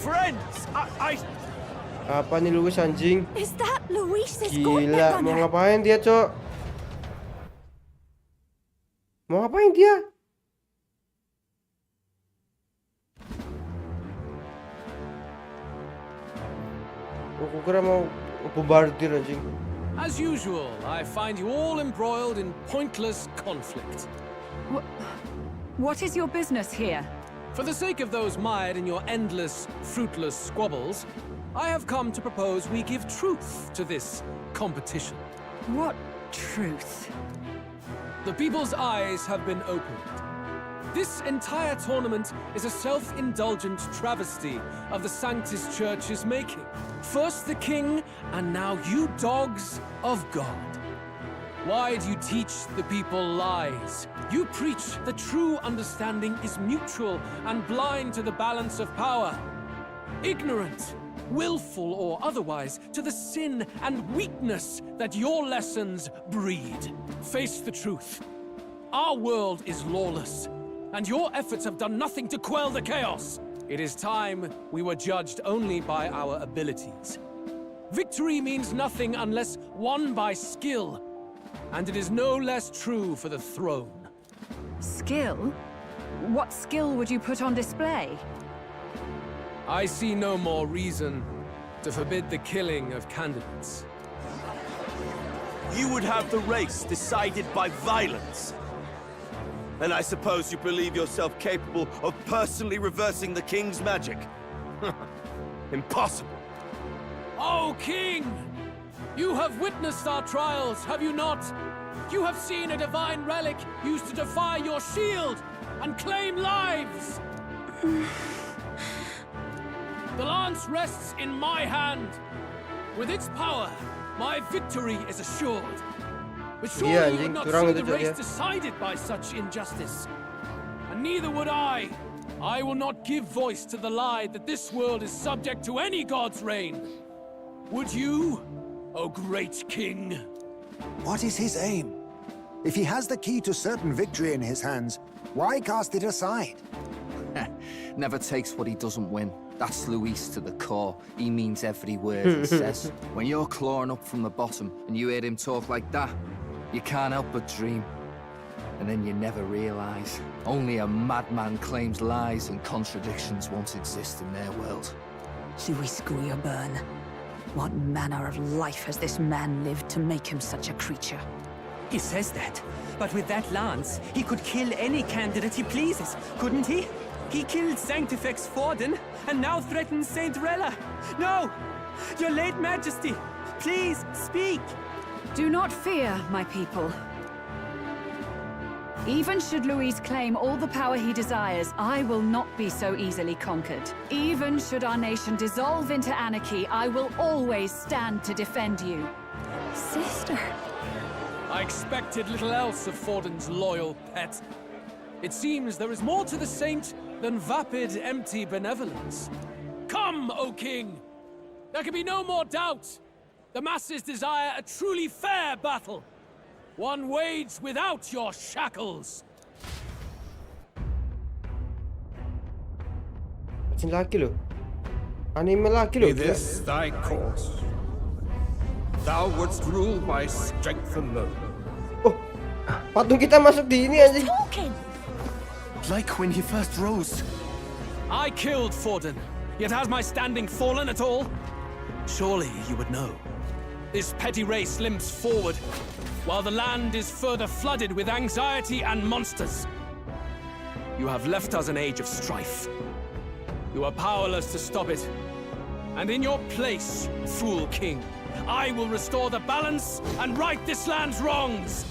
Q: Friends,
A: Apa nih Luis anjing?
C: Is that Luis's
A: Gila, mau ngapain dia, Cok? Mau ngapain dia? Aku kira mau bombardir anjing.
O: As usual, I find you all embroiled in pointless conflict.
R: What is your business here?
O: For the sake of those mired in your endless, fruitless squabbles, I have come to propose we give truth to this competition.
R: What truth?
O: The people's eyes have been opened. This entire tournament is a self-indulgent travesty of the Sanctus Church's making. First the king, and now you dogs of God. Why do you teach the people lies? You preach that true understanding is mutual and blind to the balance of power. Ignorant, willful or otherwise, to the sin and weakness that your lessons breed. Face the truth. Our world is lawless, and your efforts have done nothing to quell the chaos. It is time we were judged only by our abilities. Victory means nothing unless won by skill, and it is no less true for the throne.
R: Skill? What skill would you put on display?
O: I see no more reason to forbid the killing of candidates.
Q: You would have the race decided by violence. And I suppose you believe yourself capable of personally reversing the king's magic? Impossible.
O: Oh, king! You have witnessed our trials, have you not? You have seen a divine relic used to defy your shield and claim lives! The lance rests in my hand. With its power, my victory is assured. But surely you would not see the race decided by such injustice. And neither would I. I will not give voice to the lie that this world is subject to any god's reign. Would you, O great king?
D: What is his aim? If he has the key to certain victory in his hands, why cast it aside?
L: Never takes what he doesn't win. That's Luis to the core. He means every word he says. When you're clawing up from the bottom and you hear him talk like that, you can't help but dream. And then you never realize. Only a madman claims lies and contradictions won't exist in their world.
R: Luis Gw. What manner of life has this man lived to make him such a creature?
K: He says that, but with that lance, he could kill any candidate he pleases, couldn't he? He killed Sanctifex Forden, and now threatens Saint Rella. No! Your late majesty, please, speak!
R: Do not fear, my people. Even should Luis claim all the power he desires, I will not be so easily conquered. Even should our nation dissolve into anarchy, I will always stand to defend you.
C: Sister.
O: I expected little else of Forden's loyal pet. It seems there is more to the saint than vapid, empty benevolence. Come, O king! There can be no more doubt. The masses desire a truly fair battle. One waged without your shackles.
A: Macam laki lo. Anime laki lo.
T: Be this thy course. Thou wouldst rule by strength alone.
A: Oh, patung kita masuk di ini anjing.
O: Like when he first rose. I killed Forden, yet has my standing fallen at all? Surely you would know. This petty race limps forward, while the land is further flooded with anxiety and monsters. You have left us an age of strife. You are powerless to stop it. And in your place, fool king, I will restore the balance and right this land's wrongs.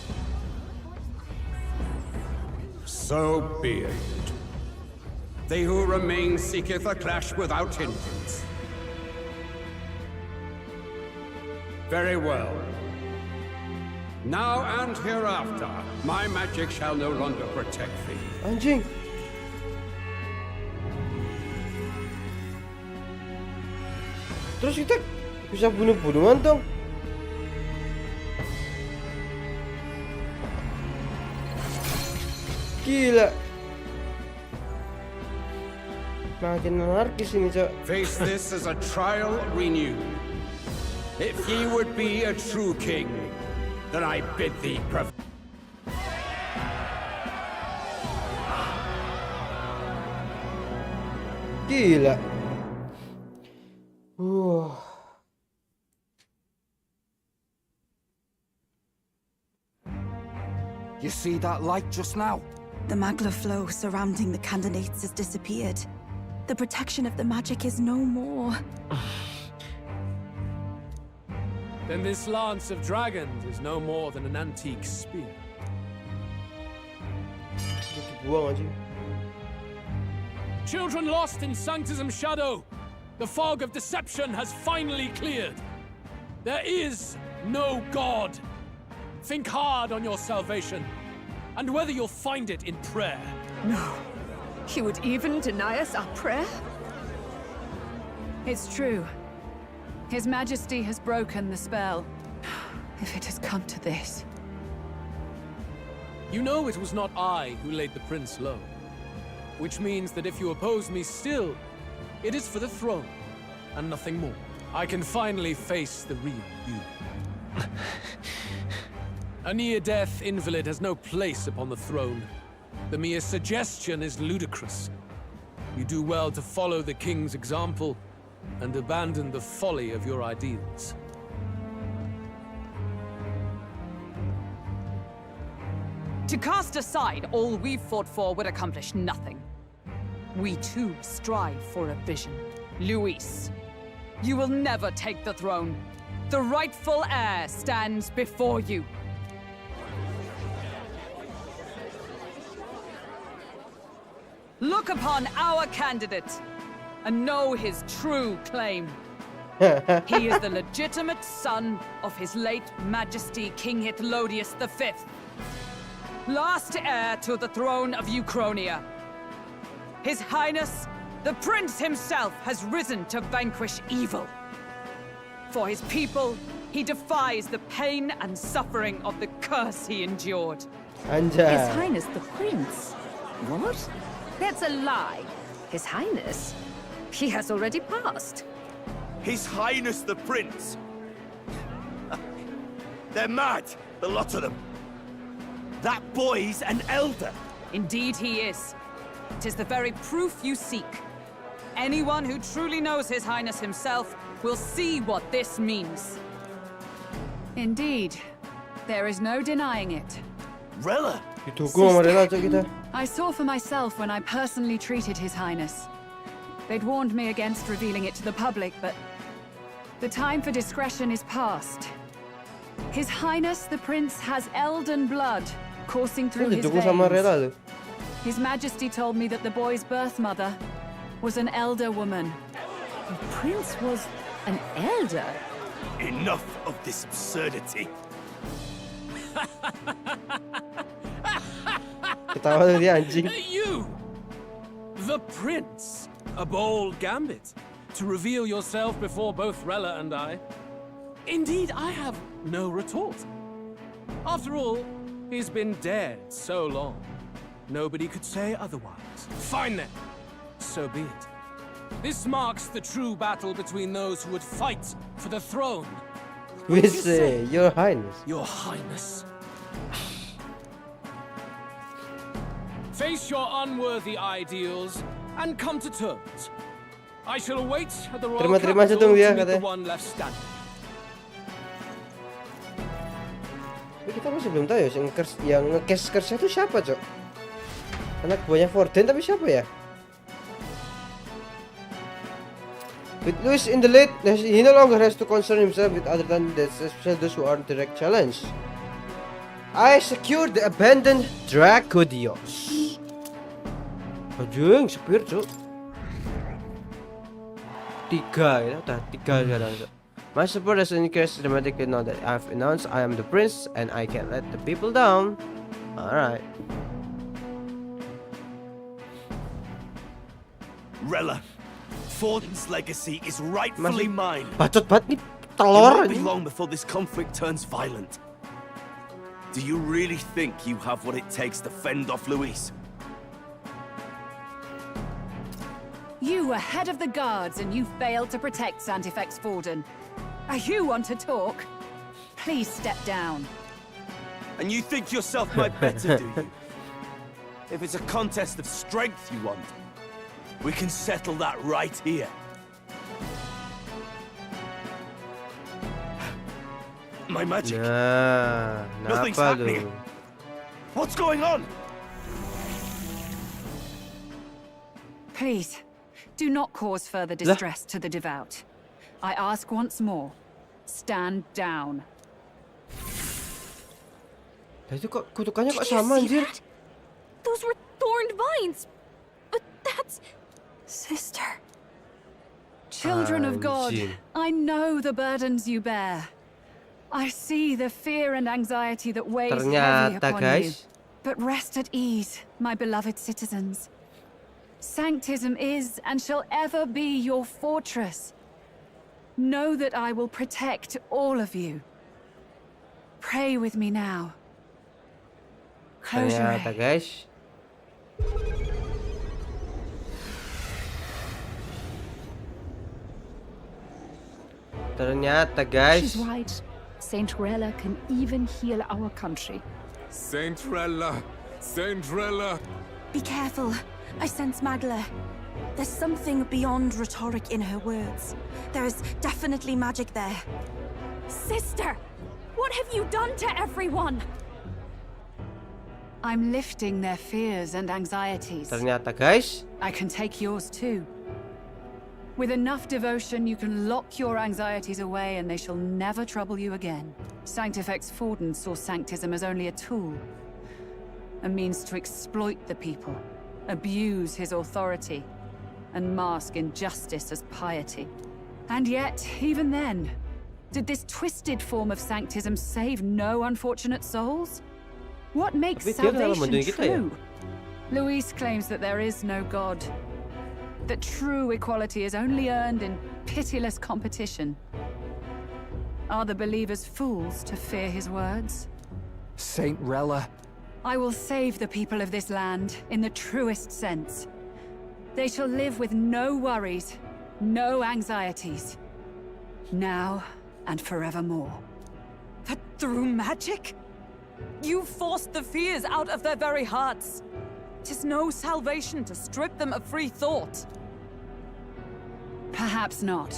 T: So be it. They who remain seeketh a clash without hindrance. Very well. Now and hereafter, my magic shall no longer protect thee.
A: Anjing. Terus kita bisa bunuh-bunuhan dong. Gila. Makin anarkis ini, Cok.
T: Face this as a trial renewed. If ye would be a true king, then I bid thee prevail.
A: Gila.
H: You see that light just now?
F: The magla flow surrounding the candidates has disappeared. The protection of the magic is no more.
O: Then this lance of dragons is no more than an antique spear. Children lost in Sanctism shadow, the fog of deception has finally cleared. There is no God. Think hard on your salvation, and whether you'll find it in prayer.
S: No. He would even deny us our prayer?
V: It's true. His Majesty has broken the spell. If it has come to this.
O: You know it was not I who laid the prince low. Which means that if you oppose me still, it is for the throne, and nothing more. I can finally face the real you. A near-death invalid has no place upon the throne. The mere suggestion is ludicrous. You do well to follow the king's example and abandon the folly of your ideals.
R: To cast aside all we've fought for would accomplish nothing. We too strive for a vision. Luis, you will never take the throne. The rightful heir stands before you. Look upon our candidate and know his true claim. He is the legitimate son of his late Majesty King Hythlodius V, last heir to the throne of Uchronia. His Highness, the Prince himself, has risen to vanquish evil. For his people, he defies the pain and suffering of the curse he endured.
A: His
S: Highness the Prince? What? That's a lie. His Highness? He has already passed.
Q: His Highness the Prince? They're mad, the lot of them. That boy's an elder.
R: Indeed he is. It is the very proof you seek. Anyone who truly knows His Highness himself will see what this means.
V: Indeed. There is no denying it.
Q: Rella!
V: I saw for myself when I personally treated His Highness. They'd warned me against revealing it to the public, but the time for discretion is past. His Highness the Prince has elden blood coursing through his veins. His Majesty told me that the boy's birth mother was an elder woman.
S: The Prince was an elder?
Q: Enough of this absurdity.
O: You! The Prince! A bold gambit. To reveal yourself before both Rella and I. Indeed, I have no retort. After all, he's been dead so long. Nobody could say otherwise. Fine then. So be it. This marks the true battle between those who would fight for the throne.
A: We say, Your Highness.
O: Your Highness. Face your unworthy ideals and come to terms. I shall await at the royal
A: Terima-terima
O: capital
A: dia,
O: to meet the
A: katanya.
O: one left standing.
A: Tapi kita masih belum tahu ya, yang nge-curse-nya itu siapa, Cok? Anak buahnya Forden, tapi siapa ya? With Luis in the lead, he no longer has to concern himself with other candidates, especially those who aren't direct challenge. I secured the abandoned Dracodios. Anjing, spear, Cok. 3 ya, udah 3 sekarang, Cok. My support has increased dramatically now that I've announced I am the prince and I can't let the people down. Alright.
Q: Rella, Forden's legacy is rightfully mine.
A: Bacot banget nih
Q: It
A: telur
Q: won't be
A: ini.
Q: long before this conflict turns violent. Do you really think you have what it takes to fend off Luis?
V: You were head of the guards and you failed to protect Santifex Forden. You want to talk? Please step down.
Q: And you think yourself my better, do you? If it's a contest of strength you want, We can settle that right here. My magic.
A: Nah,
Q: Nothing's
A: kenapa
Q: happening.
A: lu?
Q: What's going on?
V: Please, do not cause further distress to the devout. I ask once more, stand down.
A: Itu kok kutukannya kok sama anjir?
C: Those were thorned vines. But that's...
V: Sister. Children of God, I know the burdens you bear. I see the fear and anxiety that weighs heavy upon you. But rest at ease, my beloved citizens. Sanctism is and shall ever be your fortress. Know that I will protect all of you. Pray with me now. Close your eyes.
A: Ternyata guys. Ternyata guys.
E: She's right. Saint Rella can even heal our country.
I: Saint Rella! Saint Rella!
F: Be careful. I sense Magla. There's something beyond rhetoric in her words. There's definitely magic there.
C: Sister, what have you done to everyone?
V: I'm lifting their fears and anxieties.
A: Ternyata guys.
V: I can take yours too. With enough devotion, you can lock your anxieties away and they shall never trouble you again. Sanctifex Forden saw Sanctism as only a tool. A means to exploit the people, abuse his authority, and mask injustice as piety. And yet, even then, did this twisted form of Sanctism save no unfortunate souls? What makes salvation true? Luis claims that there is no God. That true equality is only earned in pitiless competition. Are the believers fools to fear his words?
H: Saint Rella.
V: I will save the people of this land in the truest sense. They shall live with no worries, no anxieties. Now and forevermore.
R: But through magic? You forced the fears out of their very hearts. 'Tis no salvation to strip them of free thought.
V: Perhaps not.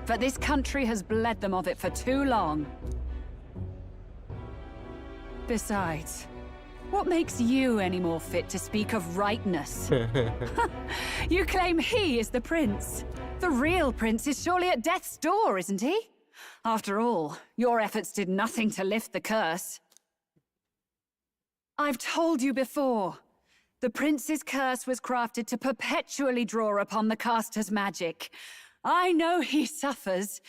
V: But this country has bled them of it for too long. Besides, what makes you any more fit to speak of rightness? You claim he is the prince. The real prince is surely at death's door, isn't he? After all, your efforts did nothing to lift the curse. I've told you before. The prince's curse was crafted to perpetually draw upon the caster's magic. I know he suffers,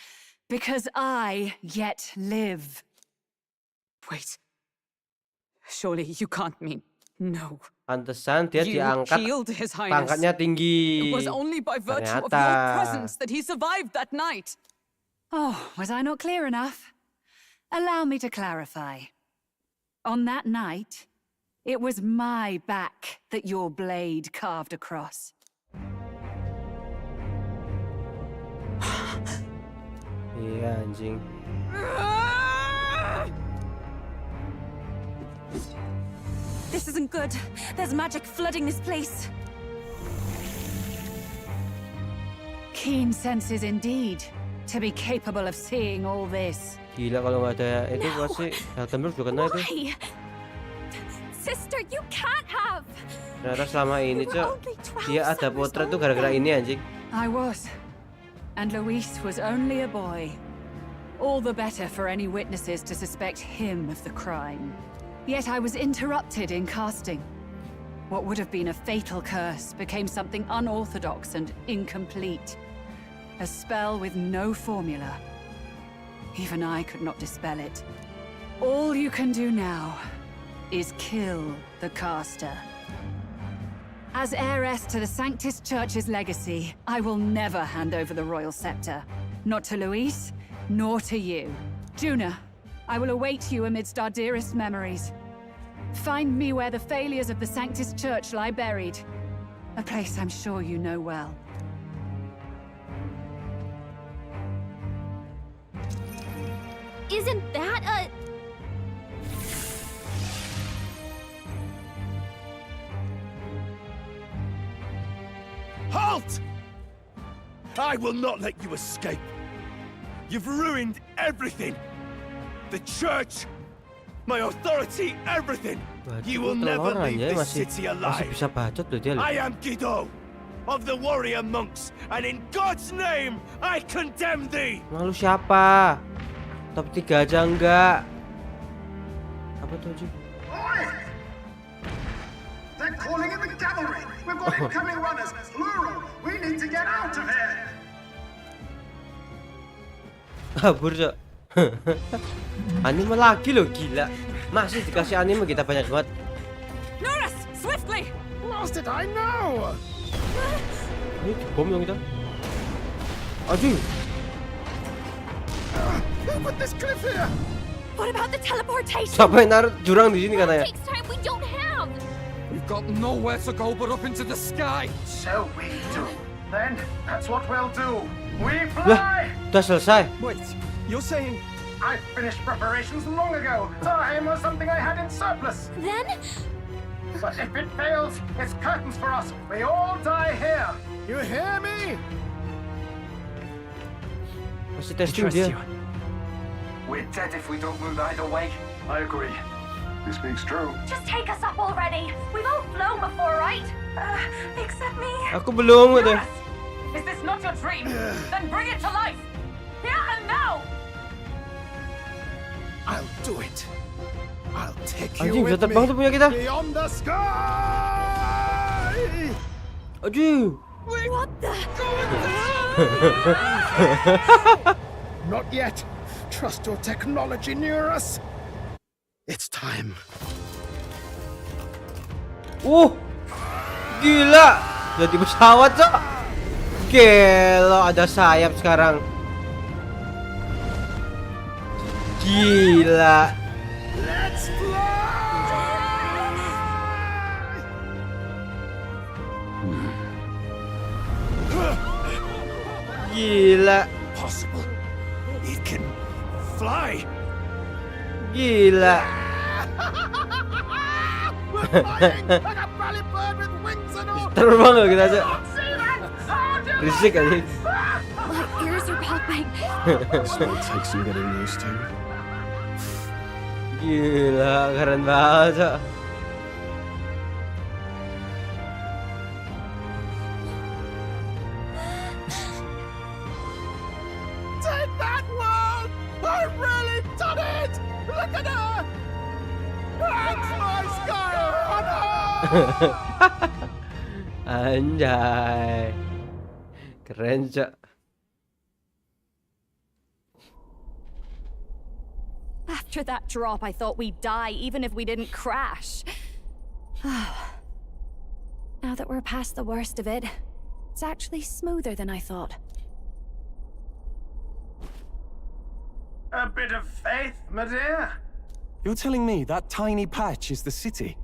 V: because I yet live.
R: Wait. Surely you can't mean... No.
A: Pantesan dia
R: You
A: diangkat,
R: healed His Highness.
A: pangkatnya tinggi.
R: It was only by virtue of
A: Ternyata.
R: your presence that he survived that night.
V: Oh, was I not clear enough? Allow me to clarify. On that night, it was my back that your blade carved across.
A: Iya anjing.
F: This isn't good. There's magic flooding this place.
V: Keen senses indeed, to be capable of seeing all this.
A: Gila kalau nggak ada itu pasti Heltenberg juga kena itu.
C: Why? Sister, you can't have.
A: Ternyata selama ini cok dia ada potret tuh gara-gara ini anjing.
V: I was. And Luis was only a boy. All the better for any witnesses to suspect him of the crime. Yet I was interrupted in casting. What would have been a fatal curse became something unorthodox and incomplete. A spell with no formula. Even I could not dispel it. All you can do now is kill the caster. As heiress to the Sanctis Church's legacy, I will never hand over the royal scepter. Not to Luis, nor to you. Juna, I will await you amidst our dearest memories. Find me where the failures of the Sanctis Church lie buried. A place I'm sure you know well.
C: Isn't that a...
Q: Halt! I will not let you escape. You've ruined everything. The church, my authority, everything. You will never leave this city alive. I am Guido, of the warrior monks, and in God's name, I condemn thee.
A: Malu siapa? Top 3 aja enggak. Apa tuh, Ji?
M: They're calling in the cavalry. We've got incoming runners, plural. We need to get out of here.
A: Kabur, Cok. Anime lagi loh, gila. Masih dikasih anime kita banyak banget.
R: Norris, swiftly!
M: Lost it, I know.
A: Ini bom yang kita. Aduh.
M: Who put this cliff here?
C: What about the teleportation?
A: Siapa yang naruh jurang di sini katanya?
C: It takes time we don't have.
O: We've got nowhere to go but up into the sky.
M: So we do. Then that's what we'll do. We
A: Lah,
M: fly.
A: udah selesai.
Q: Wait, you're saying...
M: I finished preparations long ago. Time was something I had in surplus.
C: Then?
M: But if it fails, it's curtains for us. We all die here. You hear me?
A: Masih testing dia.
M: We're dead if we don't move either way. I agree. He speaks true.
C: Just take us up already. We've all flown before, right? Except me.
A: Aku belum gitu.
R: Is this not your dream? Then bring it to life! Here and now!
M: I'll do it. I'll take you
A: Anjing,
M: with
A: bisa terbang tuh punya kita.
M: beyond the sky.
A: Aduh.
C: What the?
M: Not yet. Trust your technology near us. It's time.
A: Gila. Jadi pesawat, Cok. Gila, ada sayap sekarang. Gila.
M: Let's fly.
A: Gila.
Q: Possible. It can fly.
A: Gila.
M: We're flying like a bally bird with wings and all.
A: Terbang loh kita aja. Risik aja.
C: My ears are popping.
U: This will take some getting used to.
A: Gila, keren banget, Cok.
M: Take that world! I've really done it! Look at her! That's my sky runner!
A: Anjay. Keren, Cok.
C: After that drop, I thought we'd die even if we didn't crash. Now that we're past the worst of it, it's actually smoother than I thought.
M: A bit of faith, my dear.
U: You're telling me that tiny patch is the city?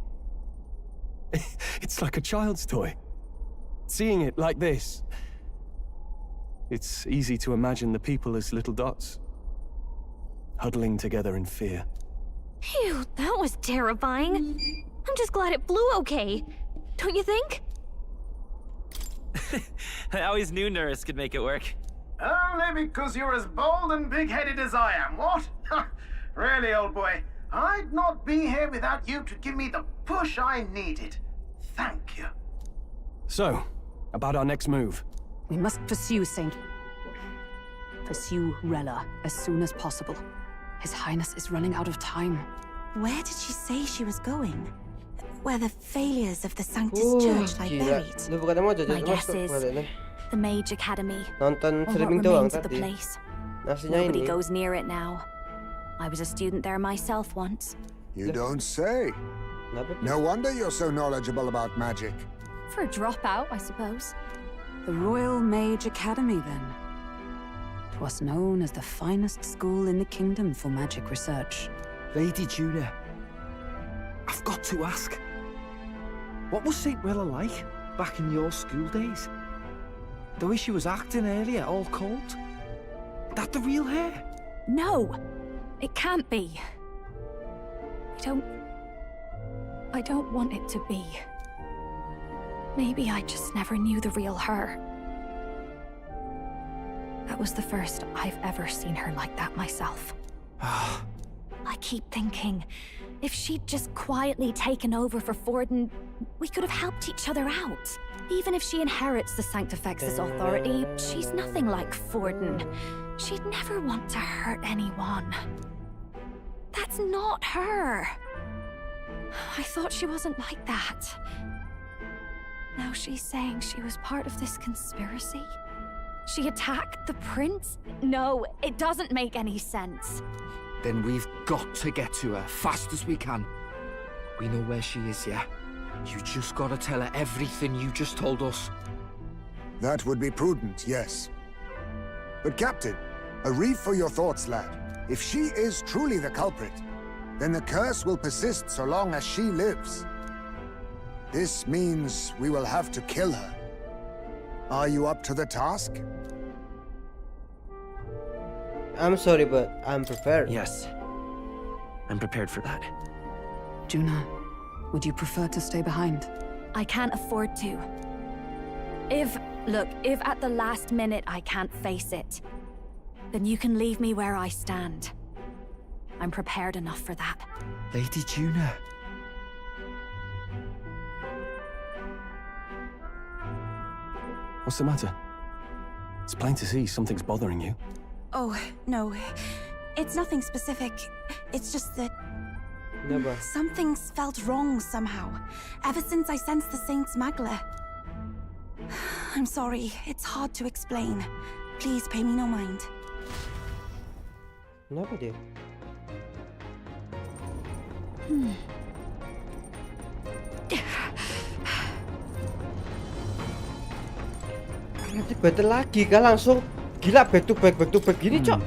U: It's like a child's toy. Seeing it like this, it's easy to imagine the people as little dots, huddling together in fear.
J: Phew, that was terrifying. I'm just glad it flew okay. Don't you think?
K: I always knew Norris could make it work.
M: Only because you're as bold and big-headed as I am, what? Really, old boy, I'd not be here without you to give me the push I needed. Thank you.
U: So, about our next move.
R: We must pursue Rella as soon as possible. His Highness is running out of time.
F: Where did she say she was going? Where the failures of the Sanctus Church lie buried?
C: My guess is the Mage Academy.
A: Nonton
C: Or what
A: streaming doang
C: remains of the
A: tadi.
C: place.
A: Nasinya
C: Nobody
A: ini.
C: goes near it now. I was a student there myself once.
D: You don't say. No wonder you're so knowledgeable about magic.
C: For a dropout, I suppose.
R: The Royal Mage Academy, then. 'Twas known as the finest school in the kingdom for magic research.
U: Lady Julia, I've got to ask. What was St. Rella like back in your school days? The way she was acting earlier, all cold? That the real hair?
C: No! It can't be. I don't want it to be. Maybe I just never knew the real her. That was the first I've ever seen her like that myself. I keep thinking, if she'd just quietly taken over for Forden, we could have helped each other out. Even if she inherits the Sanctifex's authority, she's nothing like Forden. She'd never want to hurt anyone. That's not her. I thought she wasn't like that. Now she's saying she was part of this conspiracy? She attacked the prince? No, it doesn't make any sense.
H: Then we've got to get to her fast as we can. We know where she is, yeah? You just gotta tell her everything you just told us.
D: That would be prudent, yes. But Captain, a reef for your thoughts, lad. If she is truly the culprit, then the curse will persist so long as she lives. This means we will have to kill her. Are you up to the task?
A: I'm sorry, but I'm prepared.
H: Yes. I'm prepared for that.
R: Juna, would you prefer to stay behind?
C: I can't afford to. If at the last minute I can't face it, then you can leave me where I stand. I'm prepared enough for that.
H: Lady Juna.
U: What's the matter? It's plain to see something's bothering you.
F: Oh, no. It's nothing specific. It's just that... something's felt wrong somehow, ever since I sensed the Saint's Magla. I'm sorry, it's hard to explain. Please pay me no mind.
A: Kenapa dia? Nanti battle lagi kan langsung gila back to back gini cok.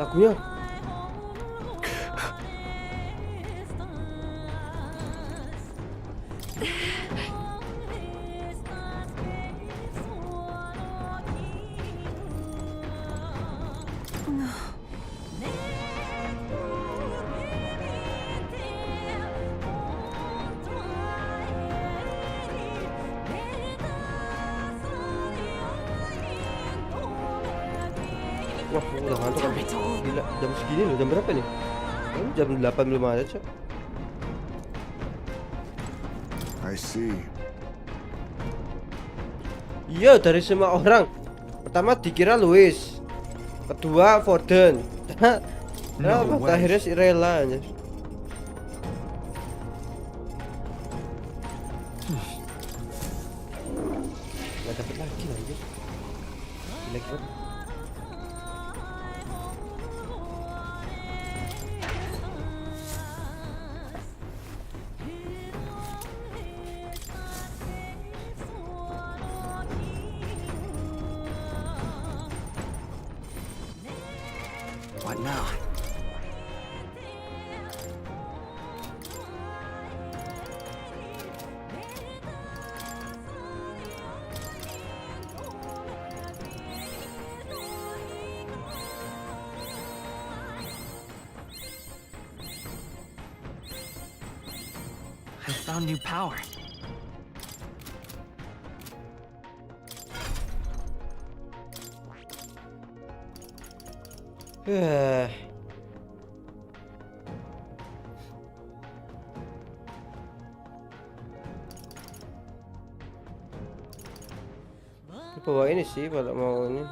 A: Lagunya wah, udah ngantuk kan. Gila, jam segini loh, jam berapa nih? Jam 8 belum ada, Cok.
D: I see.
A: Iya, dari semua orang. Pertama dikira Louis. Kedua Forden. Akhirnya si Rela aja. Gak dapet lagi lagi. Jelek banget.
H: What now? I found new power.
A: Bawa ini sih kalau mau ini.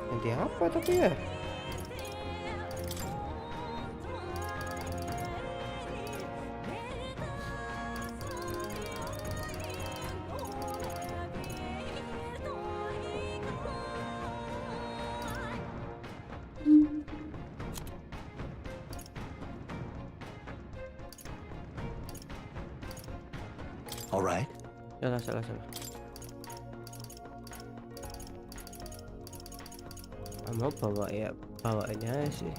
A: Nanti apa tapi ya?
H: Alright.
A: Salah. Mau bawaannya sih.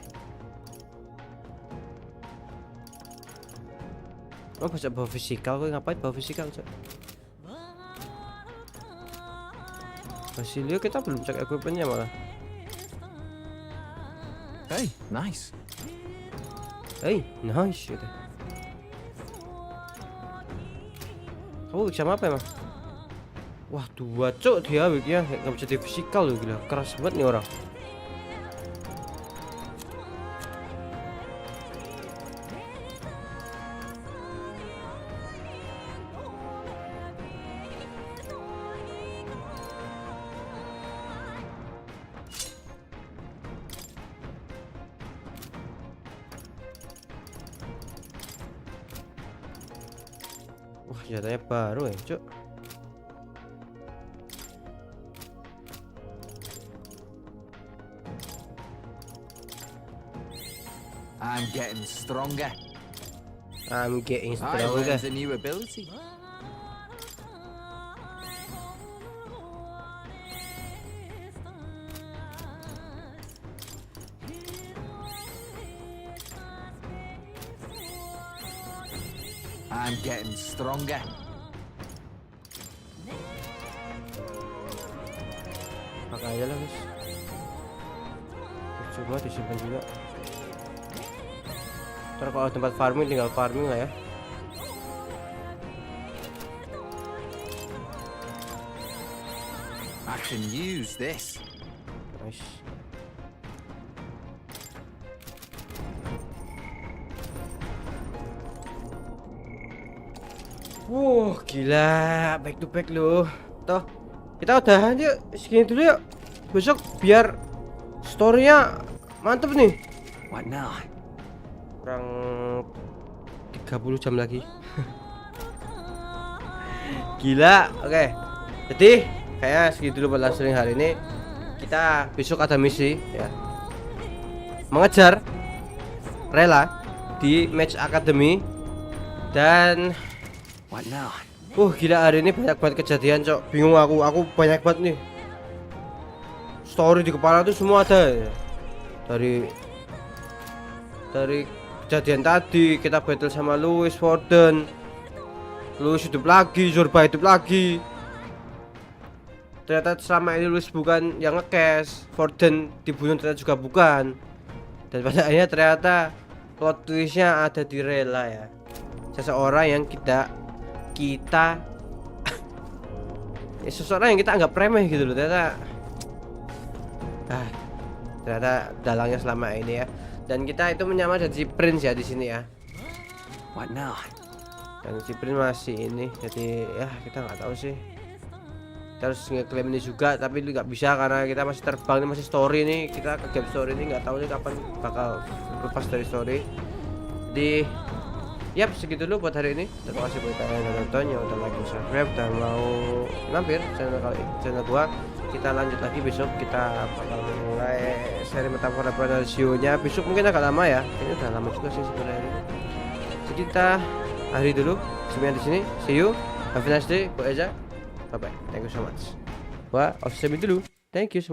A: Mau bawa fisikal, gue ngapain bawa fisikal, Cok? Basilio kita belum cek equipmentnya malah.
H: Hey, nice.
A: Hey, nice gitu. Kamu bisa apa emang? Wah, 2 cok dia ya, nggak bisa di fisikal loh, gila. Keras banget nih orang. Wah, senjatanya baru ya, cok.
H: I'm getting stronger.
A: I'm getting
H: I
A: stronger.
H: learned a new ability. I'm getting stronger.
A: Pakai aja lah guys. Coba disimpan juga. Ntar kalau tempat farming tinggal farming lah ya.
H: I can use this.
A: Nice. Gila, back to back loh. Toh, kita udahan yuk, segini dulu yuk. Besok biar story-nya mantep nih.
H: What now?
A: Kurang 30 jam lagi. Gila, oke. Jadi, kayaknya segini dulu buat live streaming hari ini. Kita besok ada misi ya. Mengejar Rela di Match Academy. Dan
H: what now?
A: Gila, hari ini banyak banget kejadian, cok. Bingung aku banyak banget nih. Story di kepala tuh semua ada ya. Dari kejadian tadi kita battle sama Louis Warden. Louis hidup lagi, Zorba hidup lagi. Ternyata selama ini Louis bukan yang nge-cash, Warden dibunuh ternyata juga bukan. Dan pada akhirnya ternyata plot twistnya ada di Rela ya. Seseorang yang kita seseorang yang kita anggap remeh gitu loh, ternyata dalangnya selama ini ya. Dan kita itu menyamar jadi Prince ya di sini ya.
H: What now?
A: Dan si Prince masih ini, jadi ya kita nggak tahu sih. Kita harus ngeklaim ini juga, tapi nggak bisa karena kita masih terbang, ini masih story nih. Kita ke gap story ini nggak tahu nih kapan bakal lepas dari story. Jadi yap, segitu dulu buat hari ini. Terima kasih buat kalian yang nonton, yang udah like, subscribe, dan mau mampir channel gua. Kita lanjut lagi besok. Kita bakal mulai seri metafora ReFantazio-nya. Besok mungkin agak lama ya. Ini udah lama juga sih sebenarnya. Jadi kita akhiri dulu semuanya di sini. See you. Have a nice day. Gua Eza. Bye bye. Thank you so much. Gua off dulu. Thank you so much.